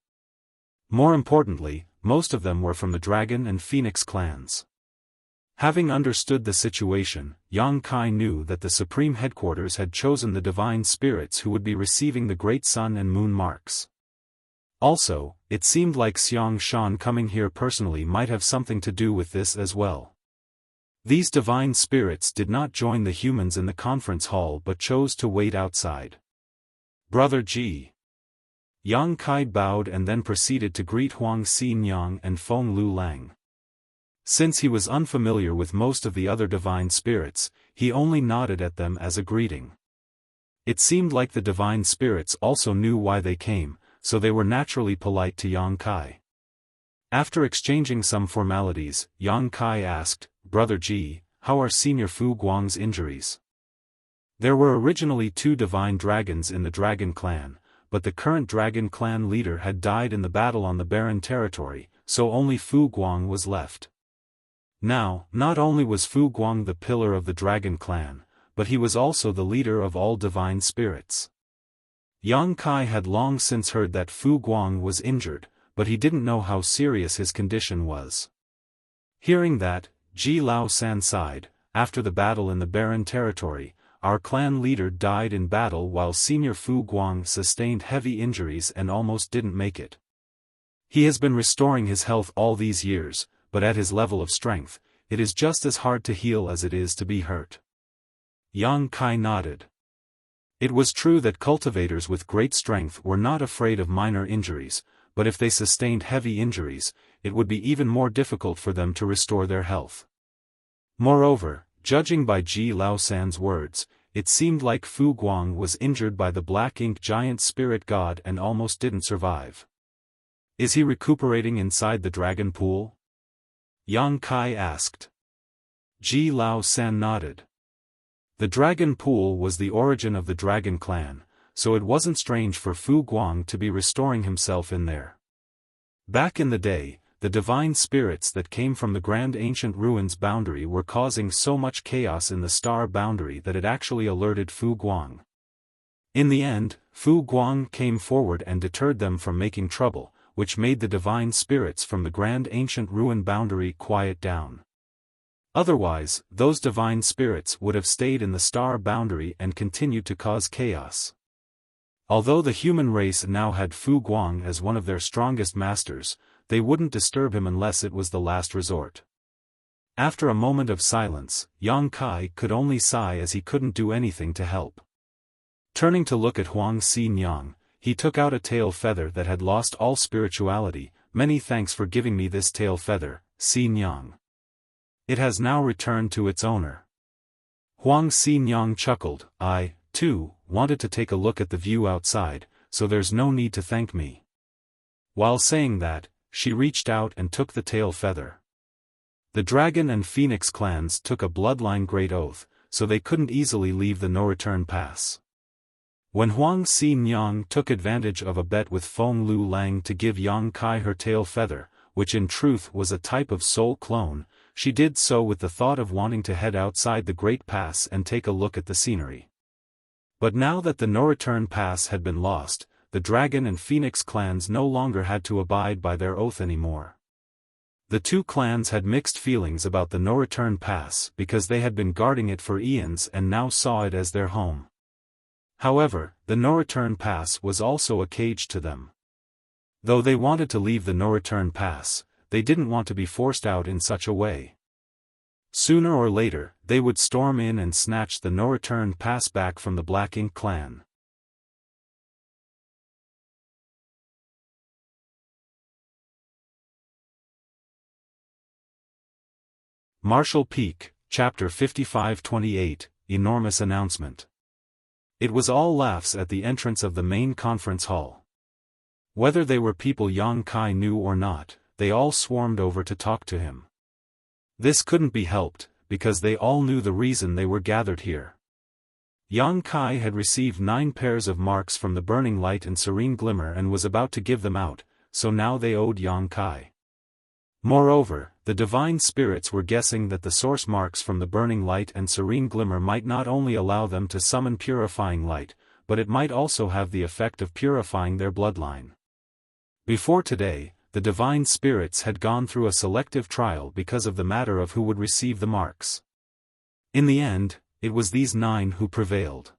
More importantly, most of them were from the Dragon and Phoenix clans. Having understood the situation, Yang Kai knew that the Supreme Headquarters had chosen the divine spirits who would be receiving the Great Sun and Moon marks. Also, it seemed like Xiaofan coming here personally might have something to do with this as well. These divine spirits did not join the humans in the conference hall but chose to wait outside. "Brother Ji." Yang Kai bowed and then proceeded to greet Huang Xin Yang and Feng Lu Lang. Since he was unfamiliar with most of the other divine spirits, he only nodded at them as a greeting. It seemed like the divine spirits also knew why they came, so they were naturally polite to Yang Kai. After exchanging some formalities, Yang Kai asked, "Brother Ji, how are Senior Fu Guang's injuries?" There were originally 2 divine dragons in the Dragon Clan, but the current Dragon Clan leader had died in the battle on the barren territory, so only Fu Guang was left. Now, not only was Fu Guang the pillar of the Dragon Clan, but he was also the leader of all divine spirits. Yang Kai had long since heard that Fu Guang was injured, but he didn't know how serious his condition was. Hearing that, Ji Lao San sighed. "After the battle in the barren territory, our clan leader died in battle while Senior Fu Guang sustained heavy injuries and almost didn't make it. He has been restoring his health all these years, but at his level of strength, it is just as hard to heal as it is to be hurt." Yang Kai nodded. It was true that cultivators with great strength were not afraid of minor injuries, but if they sustained heavy injuries, it would be even more difficult for them to restore their health. Moreover, judging by Ji Laosan's words, it seemed like Fu Guang was injured by the black ink giant spirit god and almost didn't survive. Is he recuperating inside the dragon pool? Yang Kai asked. Ji Laosan nodded. The dragon pool was the origin of the dragon clan, so it wasn't strange for Fu Guang to be restoring himself in there. Back in the day, the divine spirits that came from the grand ancient ruins boundary were causing so much chaos in the star boundary that it actually alerted Fu Guang. In the end, Fu Guang came forward and deterred them from making trouble, which made the divine spirits from the grand ancient ruin boundary quiet down. Otherwise, those divine spirits would have stayed in the star boundary and continued to cause chaos. Although the human race now had Fu Guang as one of their strongest masters, they wouldn't disturb him unless it was the last resort. After a moment of silence, Yang Kai could only sigh as he couldn't do anything to help. Turning to look at Huang Xi-Nyang, he took out a tail feather that had lost all spirituality. Many thanks for giving me this tail feather, Xi-Nyang. It has now returned to its owner. Huang Xi-Nyang chuckled. I, too, wanted to take a look at the view outside, so there's no need to thank me. While saying that, she reached out and took the tail feather. The dragon and phoenix clans took a bloodline great oath, so they couldn't easily leave the no-return pass. When Huang Xi-Nyang took advantage of a bet with Feng Lu Lang to give Yang Kai her tail feather, which in truth was a type of soul clone, she did so with the thought of wanting to head outside the Great Pass and take a look at the scenery. But now that the no-return pass had been lost, the dragon and phoenix clans no longer had to abide by their oath anymore. The two clans had mixed feelings about the no-return pass because they had been guarding it for eons and now saw it as their home. However, the no-return pass was also a cage to them. Though they wanted to leave the no-return pass, they didn't want to be forced out in such a way. Sooner or later, they would storm in and snatch the no-return pass back from the Black Ink clan. Marshall Peak, Chapter 55-28, Enormous Announcement. It was all laughs at the entrance of the main conference hall. Whether they were people Yang Kai knew or not, they all swarmed over to talk to him. This couldn't be helped, because they all knew the reason they were gathered here. Yang Kai had received 9 pairs of marks from the Burning Light and Serene Glimmer and was about to give them out, so now they owed Yang Kai. Moreover, the divine spirits were guessing that the source marks from the Burning Light and Serene Glimmer might not only allow them to summon purifying light, but it might also have the effect of purifying their bloodline. Before today, the divine spirits had gone through a selective trial because of the matter of who would receive the marks. In the end, it was these 9 who prevailed.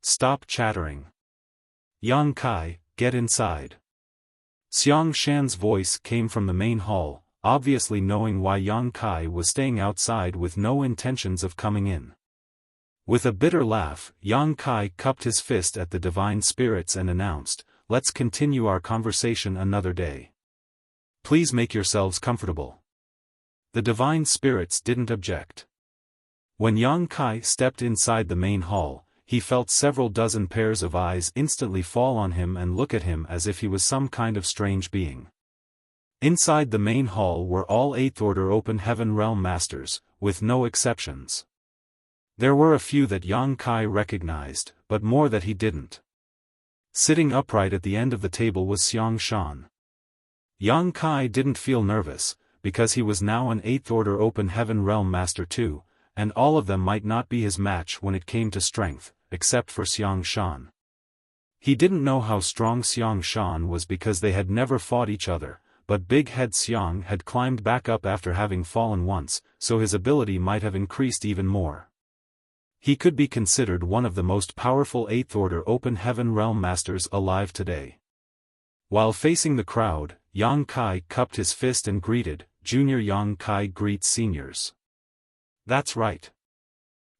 Stop chattering. Yang Kai, get inside. Xiang Shan's voice came from the main hall, obviously knowing why Yang Kai was staying outside with no intentions of coming in. With a bitter laugh, Yang Kai cupped his fist at the divine spirits and announced, "Let's continue our conversation another day. Please make yourselves comfortable." The divine spirits didn't object. When Yang Kai stepped inside the main hall, he felt several dozen pairs of eyes instantly fall on him and look at him as if he was some kind of strange being. Inside the main hall were all 8th Order Open Heaven Realm Masters, with no exceptions. There were a few that Yang Kai recognized, but more that he didn't. Sitting upright at the end of the table was Xiang Shan. Yang Kai didn't feel nervous, because he was now an 8th Order Open Heaven Realm Master too, and all of them might not be his match when it came to strength, except for Xiang Shan. He didn't know how strong Xiang Shan was because they had never fought each other, but Big Head Xiang had climbed back up after having fallen once, so his ability might have increased even more. He could be considered one of the most powerful 8th Order Open Heaven Realm Masters alive today. While facing the crowd, Yang Kai cupped his fist and greeted, "Junior Yang Kai greets seniors." That's right.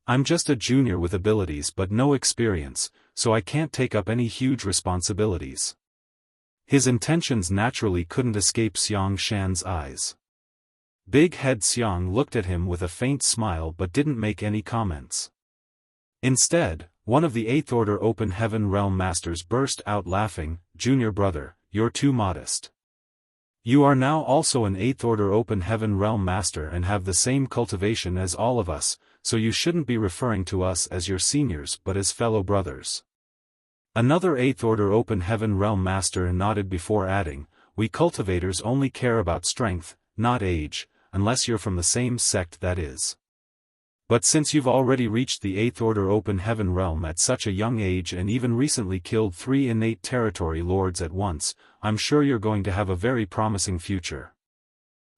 I'm just a junior with abilities but no experience, so I can't take up any huge responsibilities. His intentions naturally couldn't escape Xiang Shan's eyes. Big Head Xiang looked at him with a faint smile but didn't make any comments. Instead, one of the 8th Order Open Heaven Realm Masters burst out laughing, "Junior brother, you're too modest. You are now also an 8th Order Open Heaven Realm Master and have the same cultivation as all of us, so you shouldn't be referring to us as your seniors but as fellow brothers." Another 8th Order Open Heaven Realm Master nodded before adding, "We cultivators only care about strength, not age, unless you're from the same sect, that is. But since you've already reached the 8th Order Open Heaven Realm at such a young age and even recently killed 3 innate territory lords at once, I'm sure you're going to have a very promising future.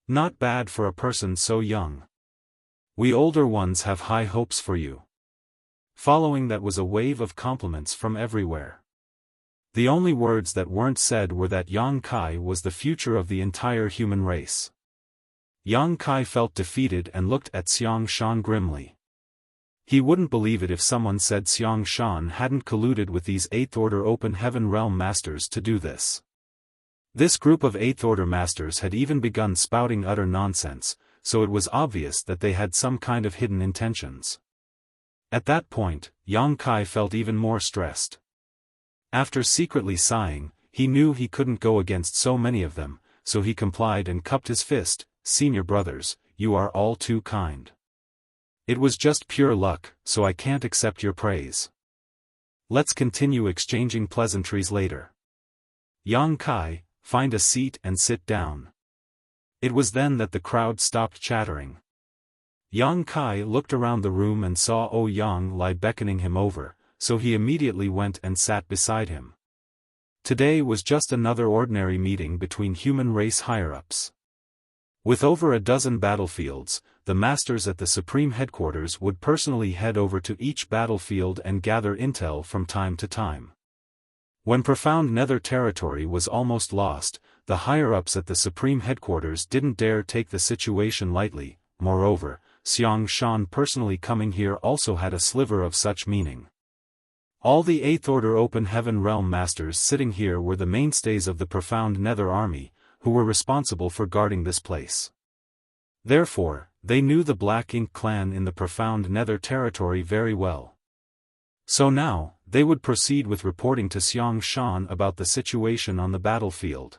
Not bad for a person so young. We older ones have high hopes for you." Following that was a wave of compliments from everywhere. The only words that weren't said were that Yang Kai was the future of the entire human race. Yang Kai felt defeated and looked at Xiang Shan grimly. He wouldn't believe it if someone said Xiang Shan hadn't colluded with these 8th Order Open Heaven Realm Masters to do this. This group of 8th Order Masters had even begun spouting utter nonsense, so it was obvious that they had some kind of hidden intentions. At that point, Yang Kai felt even more stressed. After secretly sighing, he knew he couldn't go against so many of them, so he complied and cupped his fist. "Senior brothers, you are all too kind. It was just pure luck, so I can't accept your praise. Let's continue exchanging pleasantries later. Yang Kai, find a seat and sit down." It was then that the crowd stopped chattering. Yang Kai looked around the room and saw Ouyang Lai beckoning him over, so he immediately went and sat beside him. Today was just another ordinary meeting between human race higher-ups. With over a dozen battlefields, the masters at the Supreme Headquarters would personally head over to each battlefield and gather intel from time to time. When Profound Nether territory was almost lost, the higher-ups at the Supreme Headquarters didn't dare take the situation lightly. Moreover, Xiang Shan personally coming here also had a sliver of such meaning. All the 8th Order Open Heaven Realm Masters sitting here were the mainstays of the Profound Nether army, who were responsible for guarding this place. Therefore, they knew the Black Ink clan in the Profound Nether territory very well. So now, they would proceed with reporting to Xiang Shan about the situation on the battlefield.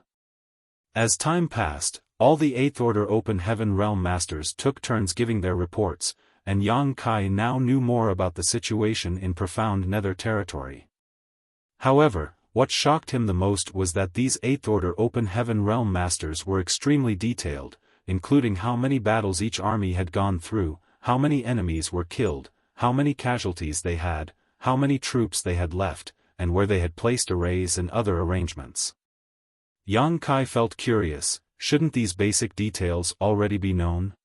As time passed, all the 8th Order Open Heaven Realm Masters took turns giving their reports, and Yang Kai now knew more about the situation in Profound Nether territory. However, what shocked him the most was that these 8th Order Open Heaven Realm Masters were extremely detailed, including how many battles each army had gone through, how many enemies were killed, how many casualties they had, how many troops they had left, and where they had placed arrays and other arrangements. Yang Kai felt curious, shouldn't these basic details already be known?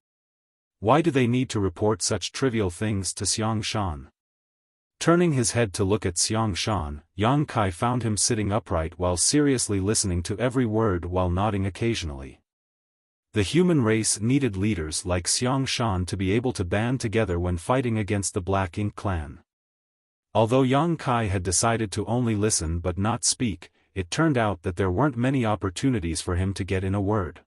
Why do they need to report such trivial things to Xiang Shan? Turning his head to look at Xiang Shan, Yang Kai found him sitting upright while seriously listening to every word while nodding occasionally. The human race needed leaders like Xiang Shan to be able to band together when fighting against the Black Ink clan. Although Yang Kai had decided to only listen but not speak, it turned out that there weren't many opportunities for him to get in a word.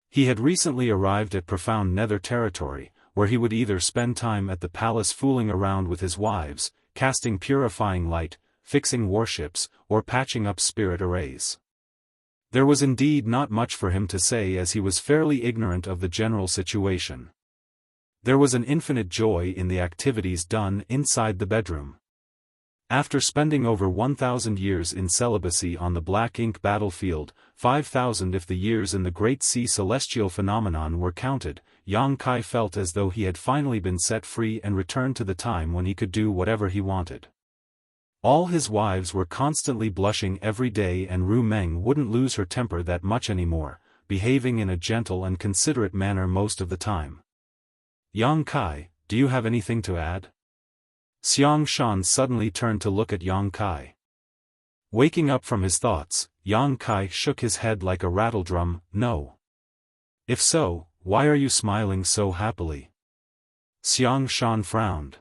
He had recently arrived at Profound Nether territory, where he would either spend time at the palace fooling around with his wives, casting purifying light, fixing warships, or patching up spirit arrays. There was indeed not much for him to say as he was fairly ignorant of the general situation. There was an infinite joy in the activities done inside the bedroom. After spending over 1,000 years in celibacy on the Black Ink battlefield, 5,000 if the years in the Great Sea celestial phenomenon were counted, Yang Kai felt as though he had finally been set free and returned to the time when he could do whatever he wanted. All his wives were constantly blushing every day and Ru Meng wouldn't lose her temper that much anymore, behaving in a gentle and considerate manner most of the time. Yang Kai, do you have anything to add? Xiang Shan suddenly turned to look at Yang Kai. Waking up from his thoughts, Yang Kai shook his head like a rattledrum. No. If so, why are you smiling so happily? Xiang Shan frowned.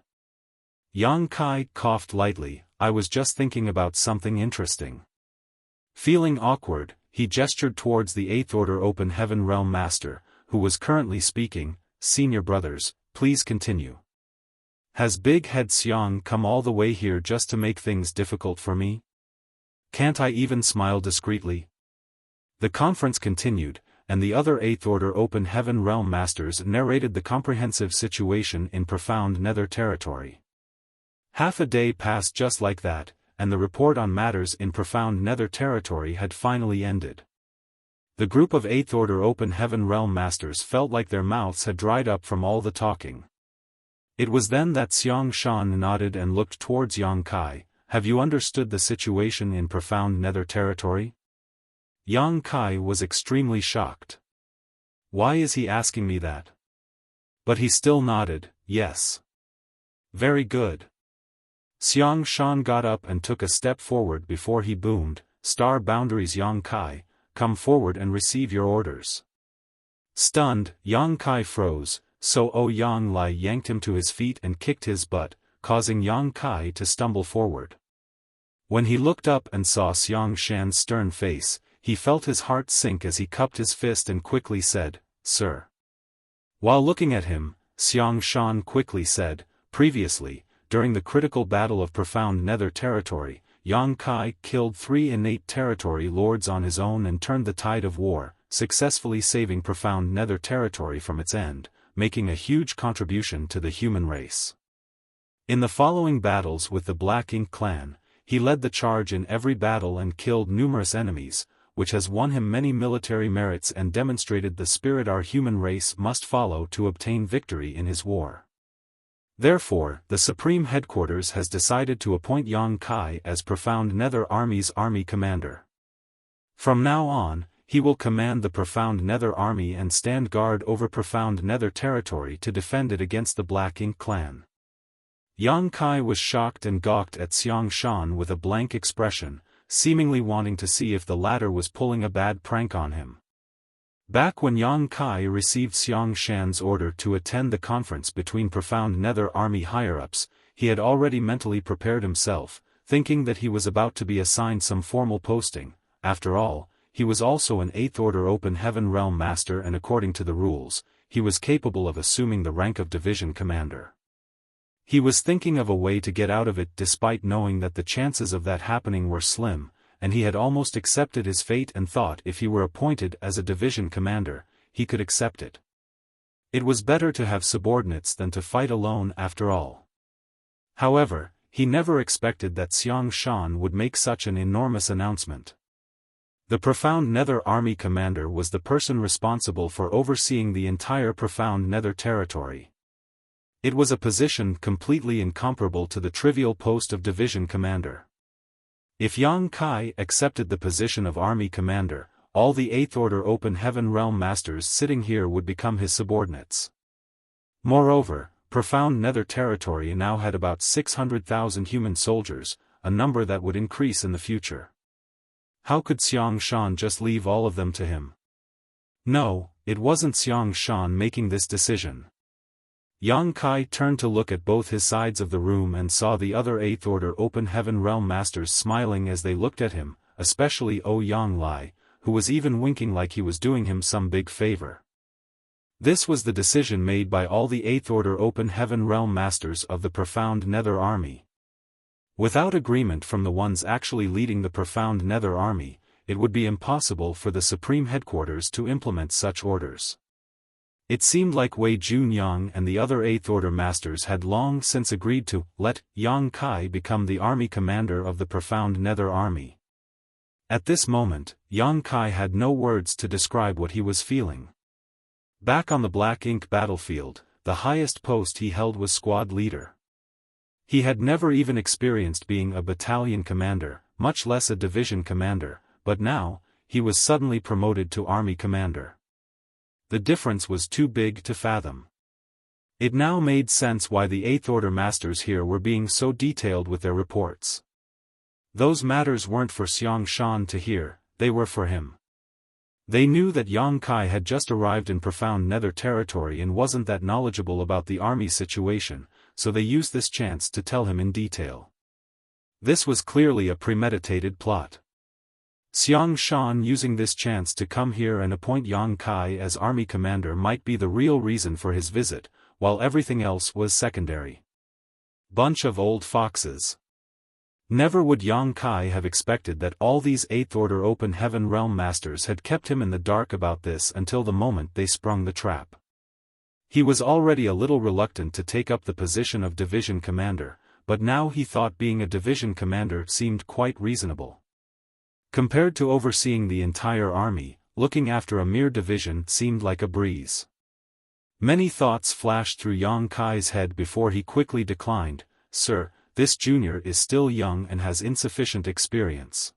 Yang Kai coughed lightly. I was just thinking about something interesting. Feeling awkward, he gestured towards the 8th Order Open Heaven Realm Master, who was currently speaking. Senior brothers, please continue. Has Big Head Xiang come all the way here just to make things difficult for me? Can't I even smile discreetly? The conference continued, and the other 8th Order Open Heaven Realm Masters narrated the comprehensive situation in Profound Nether Territory. Half a day passed just like that, and the report on matters in Profound Nether Territory had finally ended. The group of 8th Order Open Heaven Realm Masters felt like their mouths had dried up from all the talking. It was then that Xiaofan nodded and looked towards Yang Kai. Have you understood the situation in Profound Nether Territory? Yang Kai was extremely shocked. Why is he asking me that? But he still nodded, yes. Very good. Xiaofan got up and took a step forward before he boomed, Star Boundaries Yang Kai, come forward and receive your orders. Stunned, Yang Kai froze, so Yang Lai yanked him to his feet and kicked his butt, causing Yang Kai to stumble forward. When he looked up and saw Xiaofan's stern face, he felt his heart sink as he cupped his fist and quickly said, Sir. While looking at him, Xiaofan quickly said, Previously, during the critical battle of Profound Nether Territory, Yang Kai killed 3 innate territory lords on his own and turned the tide of war, successfully saving Profound Nether Territory from its end, making a huge contribution to the human race. In the following battles with the Black Ink clan, he led the charge in every battle and killed numerous enemies, which has won him many military merits and demonstrated the spirit our human race must follow to obtain victory in his war. Therefore, the Supreme Headquarters has decided to appoint Yang Kai as Profound Nether Army's army commander. From now on, he will command the Profound Nether Army and stand guard over Profound Nether Territory to defend it against the Black Ink clan. Yang Kai was shocked and gawked at Xiaofan with a blank expression, seemingly wanting to see if the latter was pulling a bad prank on him. Back when Yang Kai received Xiaofan's order to attend the conference between Profound Nether Army higher-ups, he had already mentally prepared himself, thinking that he was about to be assigned some formal posting. After all, he was also an 8th Order Open Heaven Realm Master and according to the rules, he was capable of assuming the rank of Division Commander. He was thinking of a way to get out of it despite knowing that the chances of that happening were slim, and he had almost accepted his fate and thought if he were appointed as a division commander, he could accept it. It was better to have subordinates than to fight alone after all. However, he never expected that Xiaofan would make such an enormous announcement. The Profound Nether Army commander was the person responsible for overseeing the entire Profound Nether territory. It was a position completely incomparable to the trivial post of division commander. If Yang Kai accepted the position of army commander, all the 8th Order Open Heaven Realm Masters sitting here would become his subordinates. Moreover, Profound Nether Territory now had about 600,000 human soldiers, a number that would increase in the future. How could Xiaofan just leave all of them to him? No, it wasn't Xiaofan making this decision. Yang Kai turned to look at both his sides of the room and saw the other 8th Order Open Heaven Realm Masters smiling as they looked at him, especially Yang Lai, who was even winking like he was doing him some big favor. This was the decision made by all the 8th Order Open Heaven Realm Masters of the Profound Nether Army. Without agreement from the ones actually leading the Profound Nether Army, it would be impossible for the Supreme Headquarters to implement such orders. It seemed like Wei Junyang and the other 8th Order Masters had long since agreed to let Yang Kai become the army commander of the Profound Nether Army. At this moment, Yang Kai had no words to describe what he was feeling. Back on the Black Ink battlefield, the highest post he held was squad leader. He had never even experienced being a battalion commander, much less a division commander, but now, he was suddenly promoted to army commander. The difference was too big to fathom. It now made sense why the 8th Order Masters here were being so detailed with their reports. Those matters weren't for Xiaofan to hear, they were for him. They knew that Yang Kai had just arrived in Profound Nether territory and wasn't that knowledgeable about the army situation, so they used this chance to tell him in detail. This was clearly a premeditated plot. Xiaofan using this chance to come here and appoint Yang Kai as army commander might be the real reason for his visit, while everything else was secondary. Bunch of old foxes. Never would Yang Kai have expected that all these 8th Order Open Heaven Realm Masters had kept him in the dark about this until the moment they sprung the trap. He was already a little reluctant to take up the position of division commander, but now he thought being a division commander seemed quite reasonable. Compared to overseeing the entire army, looking after a mere division seemed like a breeze. Many thoughts flashed through Yang Kai's head before he quickly declined, "Sir, this junior is still young and has insufficient experience.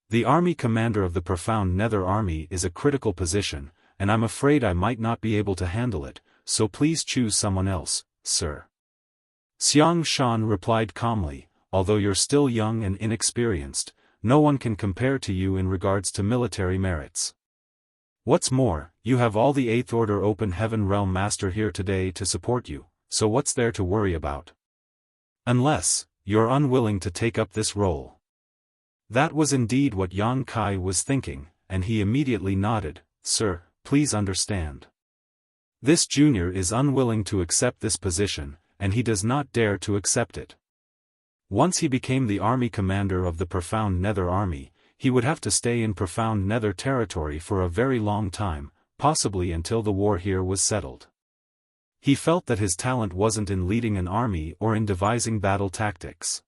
The army commander of the Profound Nether Army is a critical position, and I'm afraid I might not be able to handle it, so please choose someone else, sir." Xiaofan replied calmly, "Although you're still young and inexperienced, no one can compare to you in regards to military merits. What's more, you have all the 8th Order Open Heaven Realm Master here today to support you, so what's there to worry about? Unless, you're unwilling to take up this role." That was indeed what Yang Kai was thinking, and he immediately nodded, "Sir, please understand. This junior is unwilling to accept this position, and he does not dare to accept it. Once he became the army commander of the Profound Nether Army, he would have to stay in Profound Nether territory for a very long time, possibly until the war here was settled. He felt that his talent wasn't in leading an army or in devising battle tactics.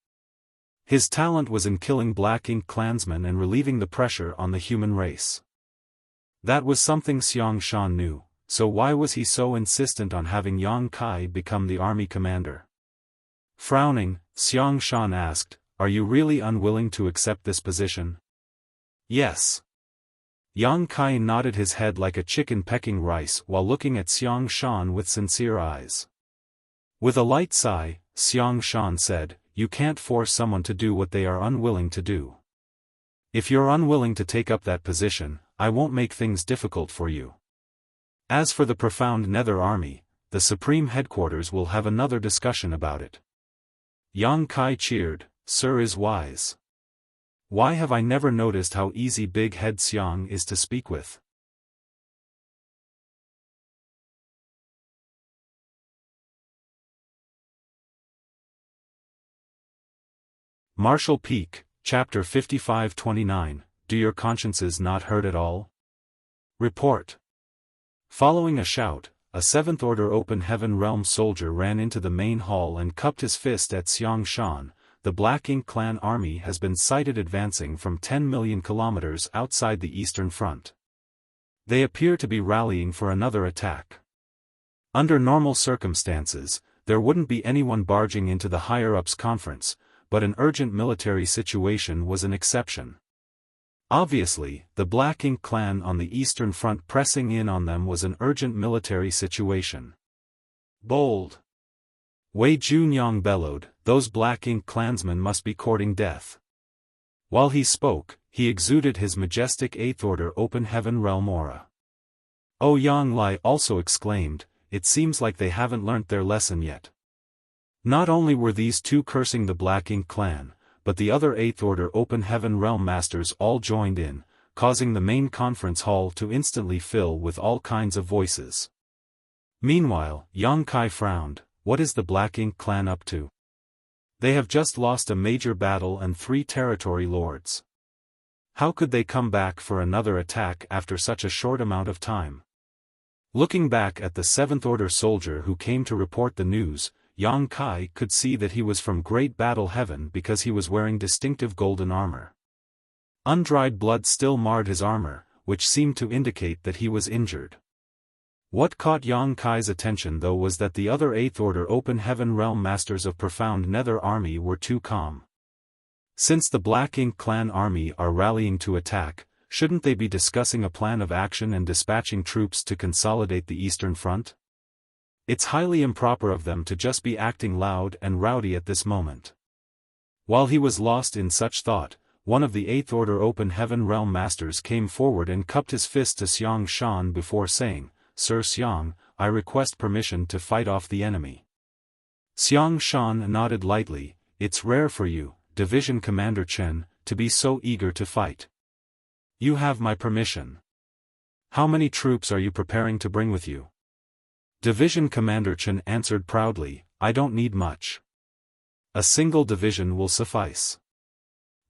His talent was in killing Black Ink clansmen and relieving the pressure on the human race. That was something Xiaofan knew, so why was he so insistent on having Yang Kai become the army commander? Frowning, Xiaofan asked, "Are you really unwilling to accept this position?" "Yes." Yang Kai nodded his head like a chicken pecking rice while looking at Xiaofan with sincere eyes. With a light sigh, Xiaofan said, "You can't force someone to do what they are unwilling to do. If you're unwilling to take up that position, I won't make things difficult for you. As for the Profound Nether Army, the Supreme Headquarters will have another discussion about it." Yang Kai cheered, "Sir is wise. Why have I never noticed how easy Big Head Xiang is to speak with?" Martial Peak, Chapter 55-29, Do Your Consciences Not Hurt at All? Report. Following a shout, a 7th Order Open Heaven Realm soldier ran into the main hall and cupped his fist at Xiaofan. "The Black Ink clan army has been sighted advancing from 10 million kilometers outside the Eastern Front. They appear to be rallying for another attack. Under normal circumstances, there wouldn't be anyone barging into the higher-ups conference, but an urgent military situation was an exception. Obviously, the Black Ink clan on the Eastern Front pressing in on them was an urgent military situation. Bold!" Wei Junyang bellowed, "Those Black Ink clansmen must be courting death." While he spoke, he exuded his majestic 8th Order Open Heaven Realm aura. Yang Lai also exclaimed, "It seems like they haven't learnt their lesson yet." Not only were these two cursing the Black Ink clan, but the other 8th Order Open Heaven Realm Masters all joined in, causing the main conference hall to instantly fill with all kinds of voices. Meanwhile, Yang Kai frowned, "What is the Black Ink clan up to? They have just lost a major battle and 3 territory lords. How could they come back for another attack after such a short amount of time?" Looking back at the 7th Order soldier who came to report the news, Yang Kai could see that he was from Great Battle Heaven because he was wearing distinctive golden armor. Undried blood still marred his armor, which seemed to indicate that he was injured. What caught Yang Kai's attention though was that the other 8th Order Open Heaven Realm Masters of Profound Nether Army were too calm. Since the Black Ink clan army are rallying to attack, shouldn't they be discussing a plan of action and dispatching troops to consolidate the Eastern Front? It's highly improper of them to just be acting loud and rowdy at this moment. While he was lost in such thought, one of the 8th Order Open Heaven Realm Masters came forward and cupped his fist to Xiaofan before saying, "Sir Xiang, I request permission to fight off the enemy." Xiaofan nodded lightly. It's rare for you, Division Commander Chen, to be so eager to fight. You have my permission. How many troops are you preparing to bring with you? Division Commander Chen answered proudly, I don't need much. A single division will suffice.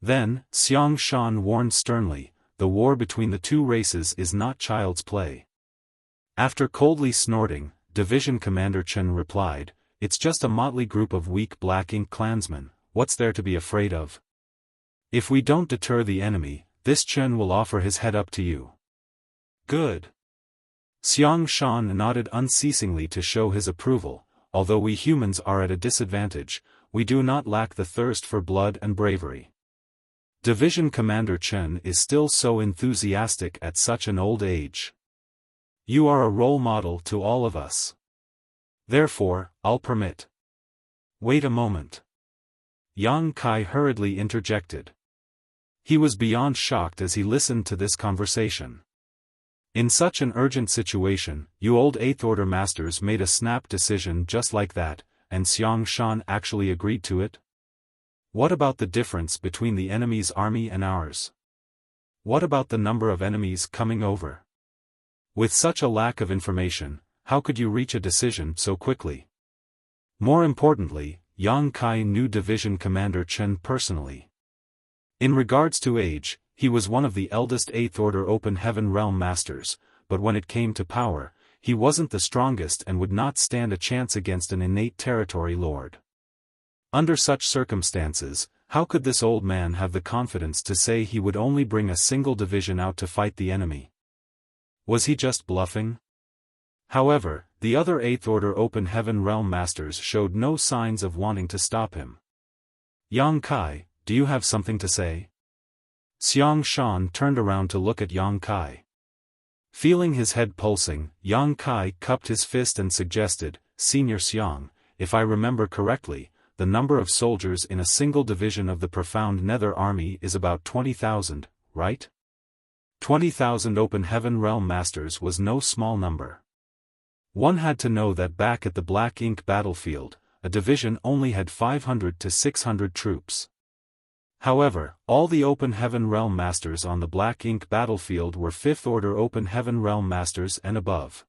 Then, Xiaofan warned sternly, the war between the two races is not child's play. After coldly snorting, Division Commander Chen replied, it's just a motley group of weak black ink clansmen, what's there to be afraid of? If we don't deter the enemy, this Chen will offer his head up to you. Good. Xiaofan nodded unceasingly to show his approval. Although we humans are at a disadvantage, we do not lack the thirst for blood and bravery. Division Commander Chen is still so enthusiastic at such an old age. You are a role model to all of us. Therefore, I'll permit. Wait a moment. Yang Kai hurriedly interjected. He was beyond shocked as he listened to this conversation. In such an urgent situation, you old 8th Order masters made a snap decision just like that, and Xiaofan actually agreed to it? What about the difference between the enemy's army and ours? What about the number of enemies coming over? With such a lack of information, how could you reach a decision so quickly? More importantly, Yang Kai knew Division Commander Chen personally. In regards to age, he was one of the eldest 8th Order Open Heaven Realm Masters, but when it came to power, he wasn't the strongest and would not stand a chance against an innate territory lord. Under such circumstances, how could this old man have the confidence to say he would only bring a single division out to fight the enemy? Was he just bluffing? However, the other 8th Order Open Heaven Realm Masters showed no signs of wanting to stop him. Yang Kai, do you have something to say? Xiaofan turned around to look at Yang Kai. Feeling his head pulsing, Yang Kai cupped his fist and suggested, Senior Xiang, if I remember correctly, the number of soldiers in a single division of the Profound Nether Army is about 20,000, right? 20,000 Open Heaven Realm Masters was no small number. One had to know that back at the Black Ink battlefield, a division only had 500 to 600 troops. However, all the Open Heaven Realm Masters on the Black Ink battlefield were 5th Order Open Heaven Realm Masters and above.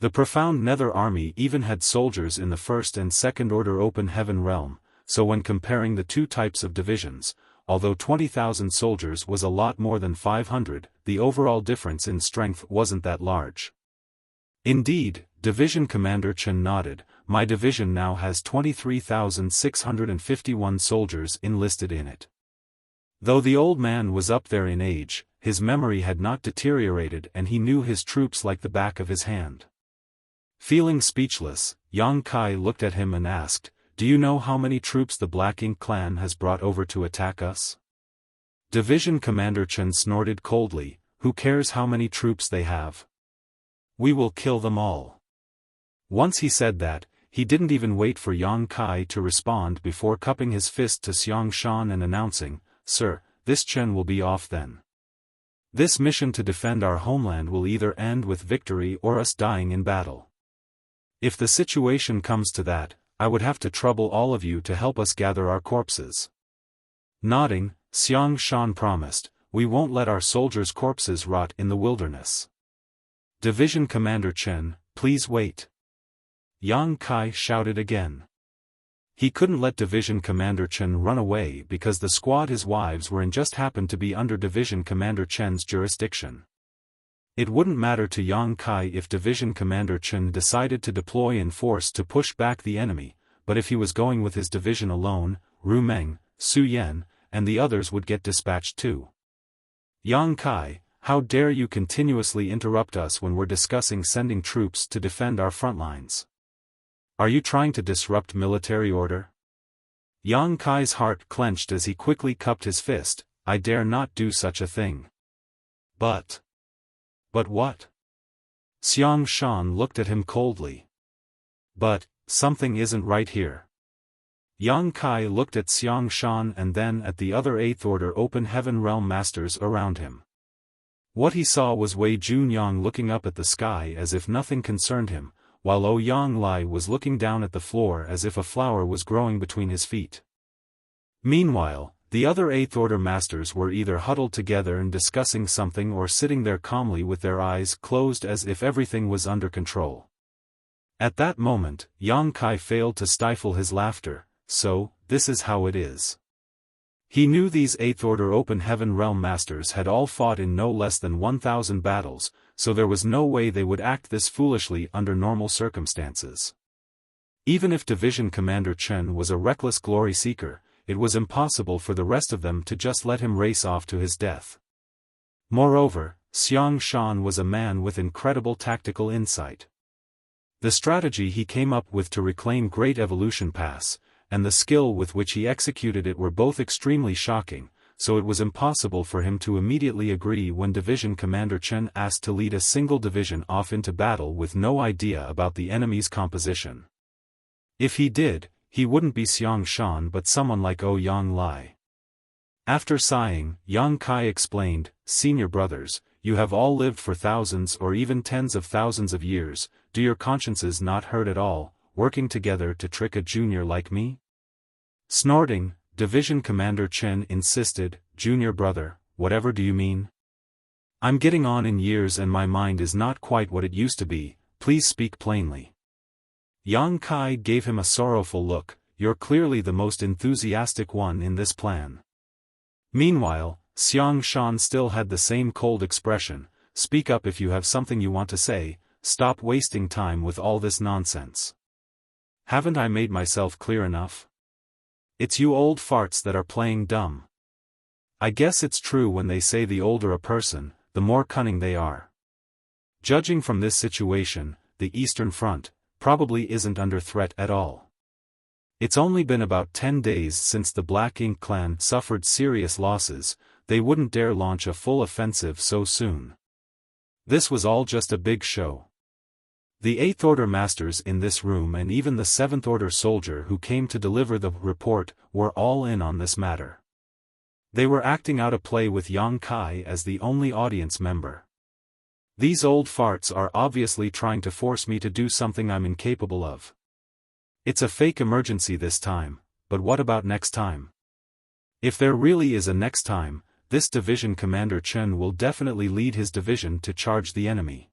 The Profound Nether Army even had soldiers in the 1st and 2nd Order Open Heaven Realm, so when comparing the two types of divisions, although 20,000 soldiers was a lot more than 500, the overall difference in strength wasn't that large. Indeed, Division Commander Chen nodded, my division now has 23,651 soldiers enlisted in it. Though the old man was up there in age, his memory had not deteriorated and he knew his troops like the back of his hand. Feeling speechless, Yang Kai looked at him and asked, do you know how many troops the Black Ink clan has brought over to attack us? Division Commander Chen snorted coldly, who cares how many troops they have? We will kill them all. Once he said that, he didn't even wait for Yang Kai to respond before cupping his fist to Xiaofan and announcing, Sir, this Chen will be off then. This mission to defend our homeland will either end with victory or us dying in battle. If the situation comes to that, I would have to trouble all of you to help us gather our corpses. Nodding, Xiaofan promised, we won't let our soldiers' corpses rot in the wilderness. Division Commander Chen, please wait. Yang Kai shouted again. He couldn't let Division Commander Chen run away because the squad his wives were in just happened to be under Division Commander Chen's jurisdiction. It wouldn't matter to Yang Kai if Division Commander Chen decided to deploy in force to push back the enemy, but if he was going with his division alone, Ru Meng, Su Yan, and the others would get dispatched too. Yang Kai, how dare you continuously interrupt us when we're discussing sending troops to defend our front lines? Are you trying to disrupt military order? Yang Kai's heart clenched as he quickly cupped his fist, I dare not do such a thing. But what? Xiaofan looked at him coldly. But, something isn't right here. Yang Kai looked at Xiaofan and then at the other 8th Order Open Heaven Realm Masters around him. What he saw was Wei Junyang looking up at the sky as if nothing concerned him, while Ouyang Lai was looking down at the floor as if a flower was growing between his feet. Meanwhile, the other Eighth Order masters were either huddled together and discussing something or sitting there calmly with their eyes closed as if everything was under control. At that moment, Yang Kai failed to stifle his laughter. So, this is how it is. He knew these Eighth Order Open Heaven Realm Masters had all fought in no less than 1,000 battles, so there was no way they would act this foolishly under normal circumstances. Even if Division Commander Chen was a reckless glory seeker, it was impossible for the rest of them to just let him race off to his death. Moreover, Xiaofan was a man with incredible tactical insight. The strategy he came up with to reclaim Great Evolution Pass, and the skill with which he executed it were both extremely shocking, so it was impossible for him to immediately agree when Division Commander Chen asked to lead a single division off into battle with no idea about the enemy's composition. If he did, he wouldn't be Xiaofan but someone like Ouyang Lai. After sighing, Yang Kai explained, "Senior brothers, you have all lived for thousands or even tens of thousands of years, do your consciences not hurt at all, working together to trick a junior like me?" Snorting, Division Commander Chen insisted, "Junior brother, whatever do you mean? I'm getting on in years and my mind is not quite what it used to be, please speak plainly." Yang Kai gave him a sorrowful look, "You're clearly the most enthusiastic one in this plan." Meanwhile, Xiaofan still had the same cold expression, "Speak up if you have something you want to say, stop wasting time with all this nonsense. Haven't I made myself clear enough? It's you old farts that are playing dumb. I guess it's true when they say the older a person, the more cunning they are. Judging from this situation, the Eastern Front probably isn't under threat at all. It's only been about 10 days since the Black Ink clan suffered serious losses, they wouldn't dare launch a full offensive so soon. This was all just a big show. The Eighth Order Masters in this room and even the Seventh Order soldier who came to deliver the report were all in on this matter. They were acting out a play with Yang Kai as the only audience member. These old farts are obviously trying to force me to do something I'm incapable of. It's a fake emergency this time, but what about next time? If there really is a next time, this Division Commander Chen will definitely lead his division to charge the enemy.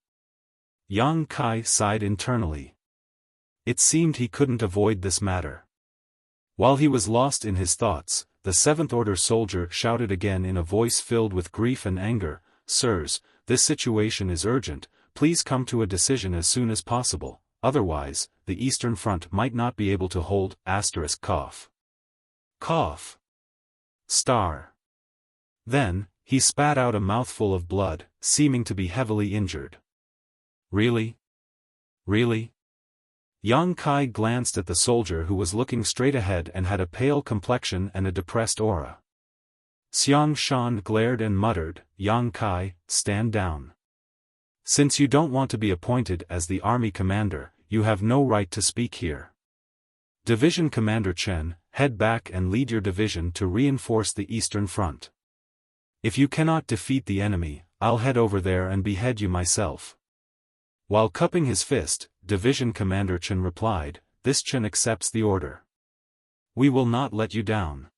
Yang Kai sighed internally. It seemed he couldn't avoid this matter. While he was lost in his thoughts, the Seventh Order soldier shouted again in a voice filled with grief and anger, "Sirs, this situation is urgent, please come to a decision as soon as possible, otherwise, the Eastern Front might not be able to hold, cough. Cough. Star." Then, he spat out a mouthful of blood, seeming to be heavily injured. Really? Really? Yang Kai glanced at the soldier who was looking straight ahead and had a pale complexion and a depressed aura. Xiaofan glared and muttered, "Yang Kai, stand down. Since you don't want to be appointed as the army commander, you have no right to speak here. Division Commander Chen, head back and lead your division to reinforce the Eastern Front. If you cannot defeat the enemy, I'll head over there and behead you myself." While cupping his fist, Division Commander Chen replied, "This Chen accepts the order. We will not let you down."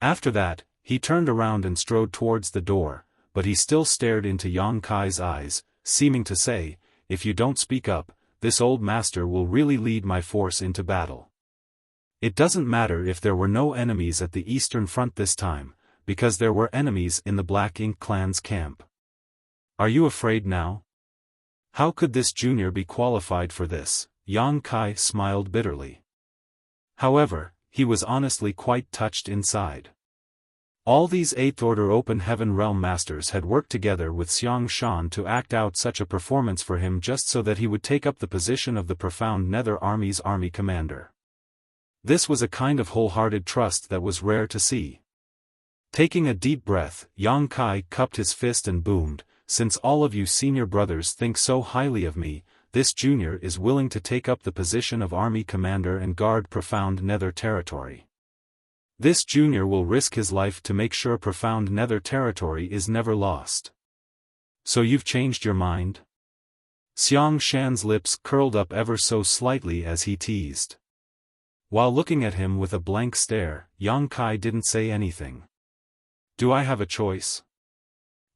After that, he turned around and strode towards the door, but he still stared into Yang Kai's eyes, seeming to say, "If you don't speak up, this old master will really lead my force into battle. It doesn't matter if there were no enemies at the Eastern Front this time, because there were enemies in the Black Ink clan's camp. Are you afraid now? How could this junior be qualified for this?" Yang Kai smiled bitterly. However, he was honestly quite touched inside. All these Eighth Order Open Heaven Realm Masters had worked together with Xiaofan to act out such a performance for him just so that he would take up the position of the Profound Nether Army's army commander. This was a kind of wholehearted trust that was rare to see. Taking a deep breath, Yang Kai cupped his fist and boomed, "Since all of you senior brothers think so highly of me, this junior is willing to take up the position of army commander and guard Profound Nether territory. This junior will risk his life to make sure Profound Nether territory is never lost. So you've changed your mind?" Xiaofan's lips curled up ever so slightly as he teased. While looking at him with a blank stare, Yang Kai didn't say anything. Do I have a choice?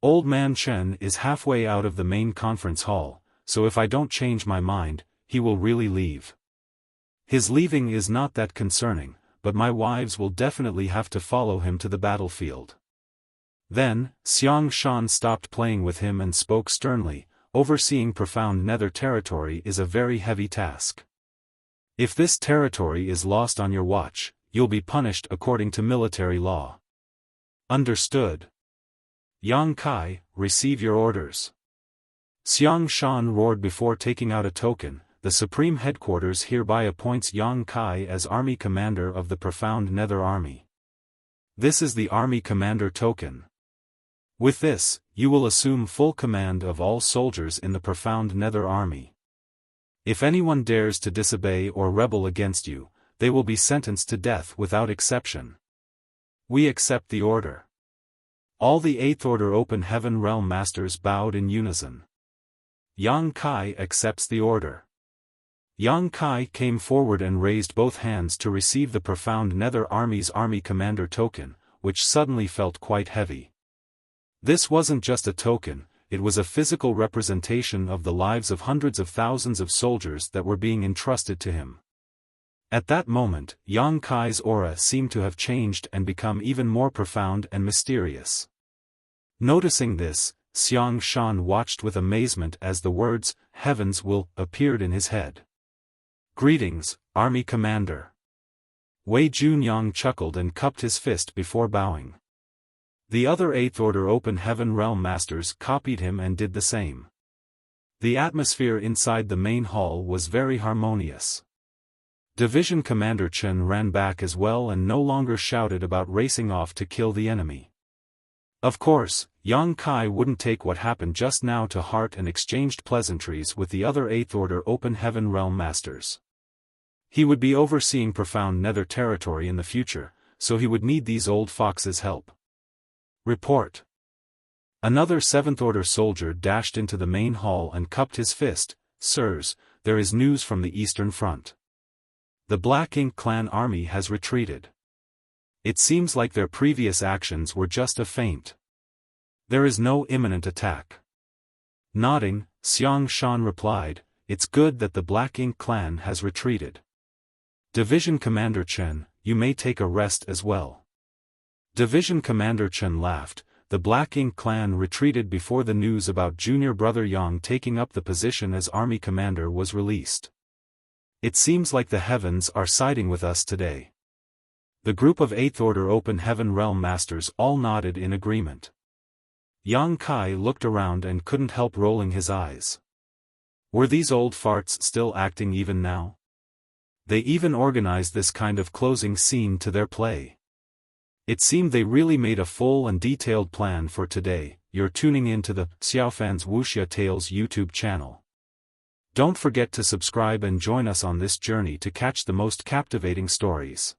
Old Man Chen is halfway out of the main conference hall, so if I don't change my mind, he will really leave. His leaving is not that concerning, but my wives will definitely have to follow him to the battlefield. Then, Xiaofan stopped playing with him and spoke sternly. Overseeing profound nether territory is a very heavy task. If this territory is lost on your watch, you'll be punished according to military law. Understood? Yang Kai, receive your orders. Xiaofan roared before taking out a token. The Supreme Headquarters hereby appoints Yang Kai as Army Commander of the Profound Nether Army. This is the Army Commander token. With this, you will assume full command of all soldiers in the Profound Nether Army. If anyone dares to disobey or rebel against you, they will be sentenced to death without exception. We accept the order. All the 8th Order Open Heaven Realm Masters bowed in unison. Yang Kai accepts the order. Yang Kai came forward and raised both hands to receive the Profound Nether Army's Army Commander token, which suddenly felt quite heavy. This wasn't just a token, it was a physical representation of the lives of hundreds of thousands of soldiers that were being entrusted to him. At that moment, Yang Kai's aura seemed to have changed and become even more profound and mysterious. Noticing this, Xiaofan watched with amazement as the words, "Heavens will," appeared in his head. Greetings, Army Commander. Wei Junyang chuckled and cupped his fist before bowing. The other 8th Order Open Heaven Realm Masters copied him and did the same. The atmosphere inside the main hall was very harmonious. Division Commander Chen ran back as well and no longer shouted about racing off to kill the enemy. Of course, Yang Kai wouldn't take what happened just now to heart and exchanged pleasantries with the other 8th Order Open Heaven Realm Masters. He would be overseeing Profound Nether territory in the future, so he would need these old foxes' help. Report. Another 7th Order soldier dashed into the main hall and cupped his fist. Sirs, there is news from the Eastern Front. The Black Ink Clan army has retreated. It seems like their previous actions were just a feint. There is no imminent attack. Nodding, Xiaofan replied, it's good that the Black Ink Clan has retreated. Division Commander Chen, you may take a rest as well. Division Commander Chen laughed. The Black Ink Clan retreated before the news about junior brother Yang taking up the position as army commander was released. It seems like the heavens are siding with us today. The group of 8th Order Open Heaven Realm Masters all nodded in agreement. Yang Kai looked around and couldn't help rolling his eyes. Were these old farts still acting even now? They even organized this kind of closing scene to their play. It seemed they really made a full and detailed plan for today. You're tuning in to the Xiaofan's Wuxia Tales YouTube channel. Don't forget to subscribe and join us on this journey to catch the most captivating stories.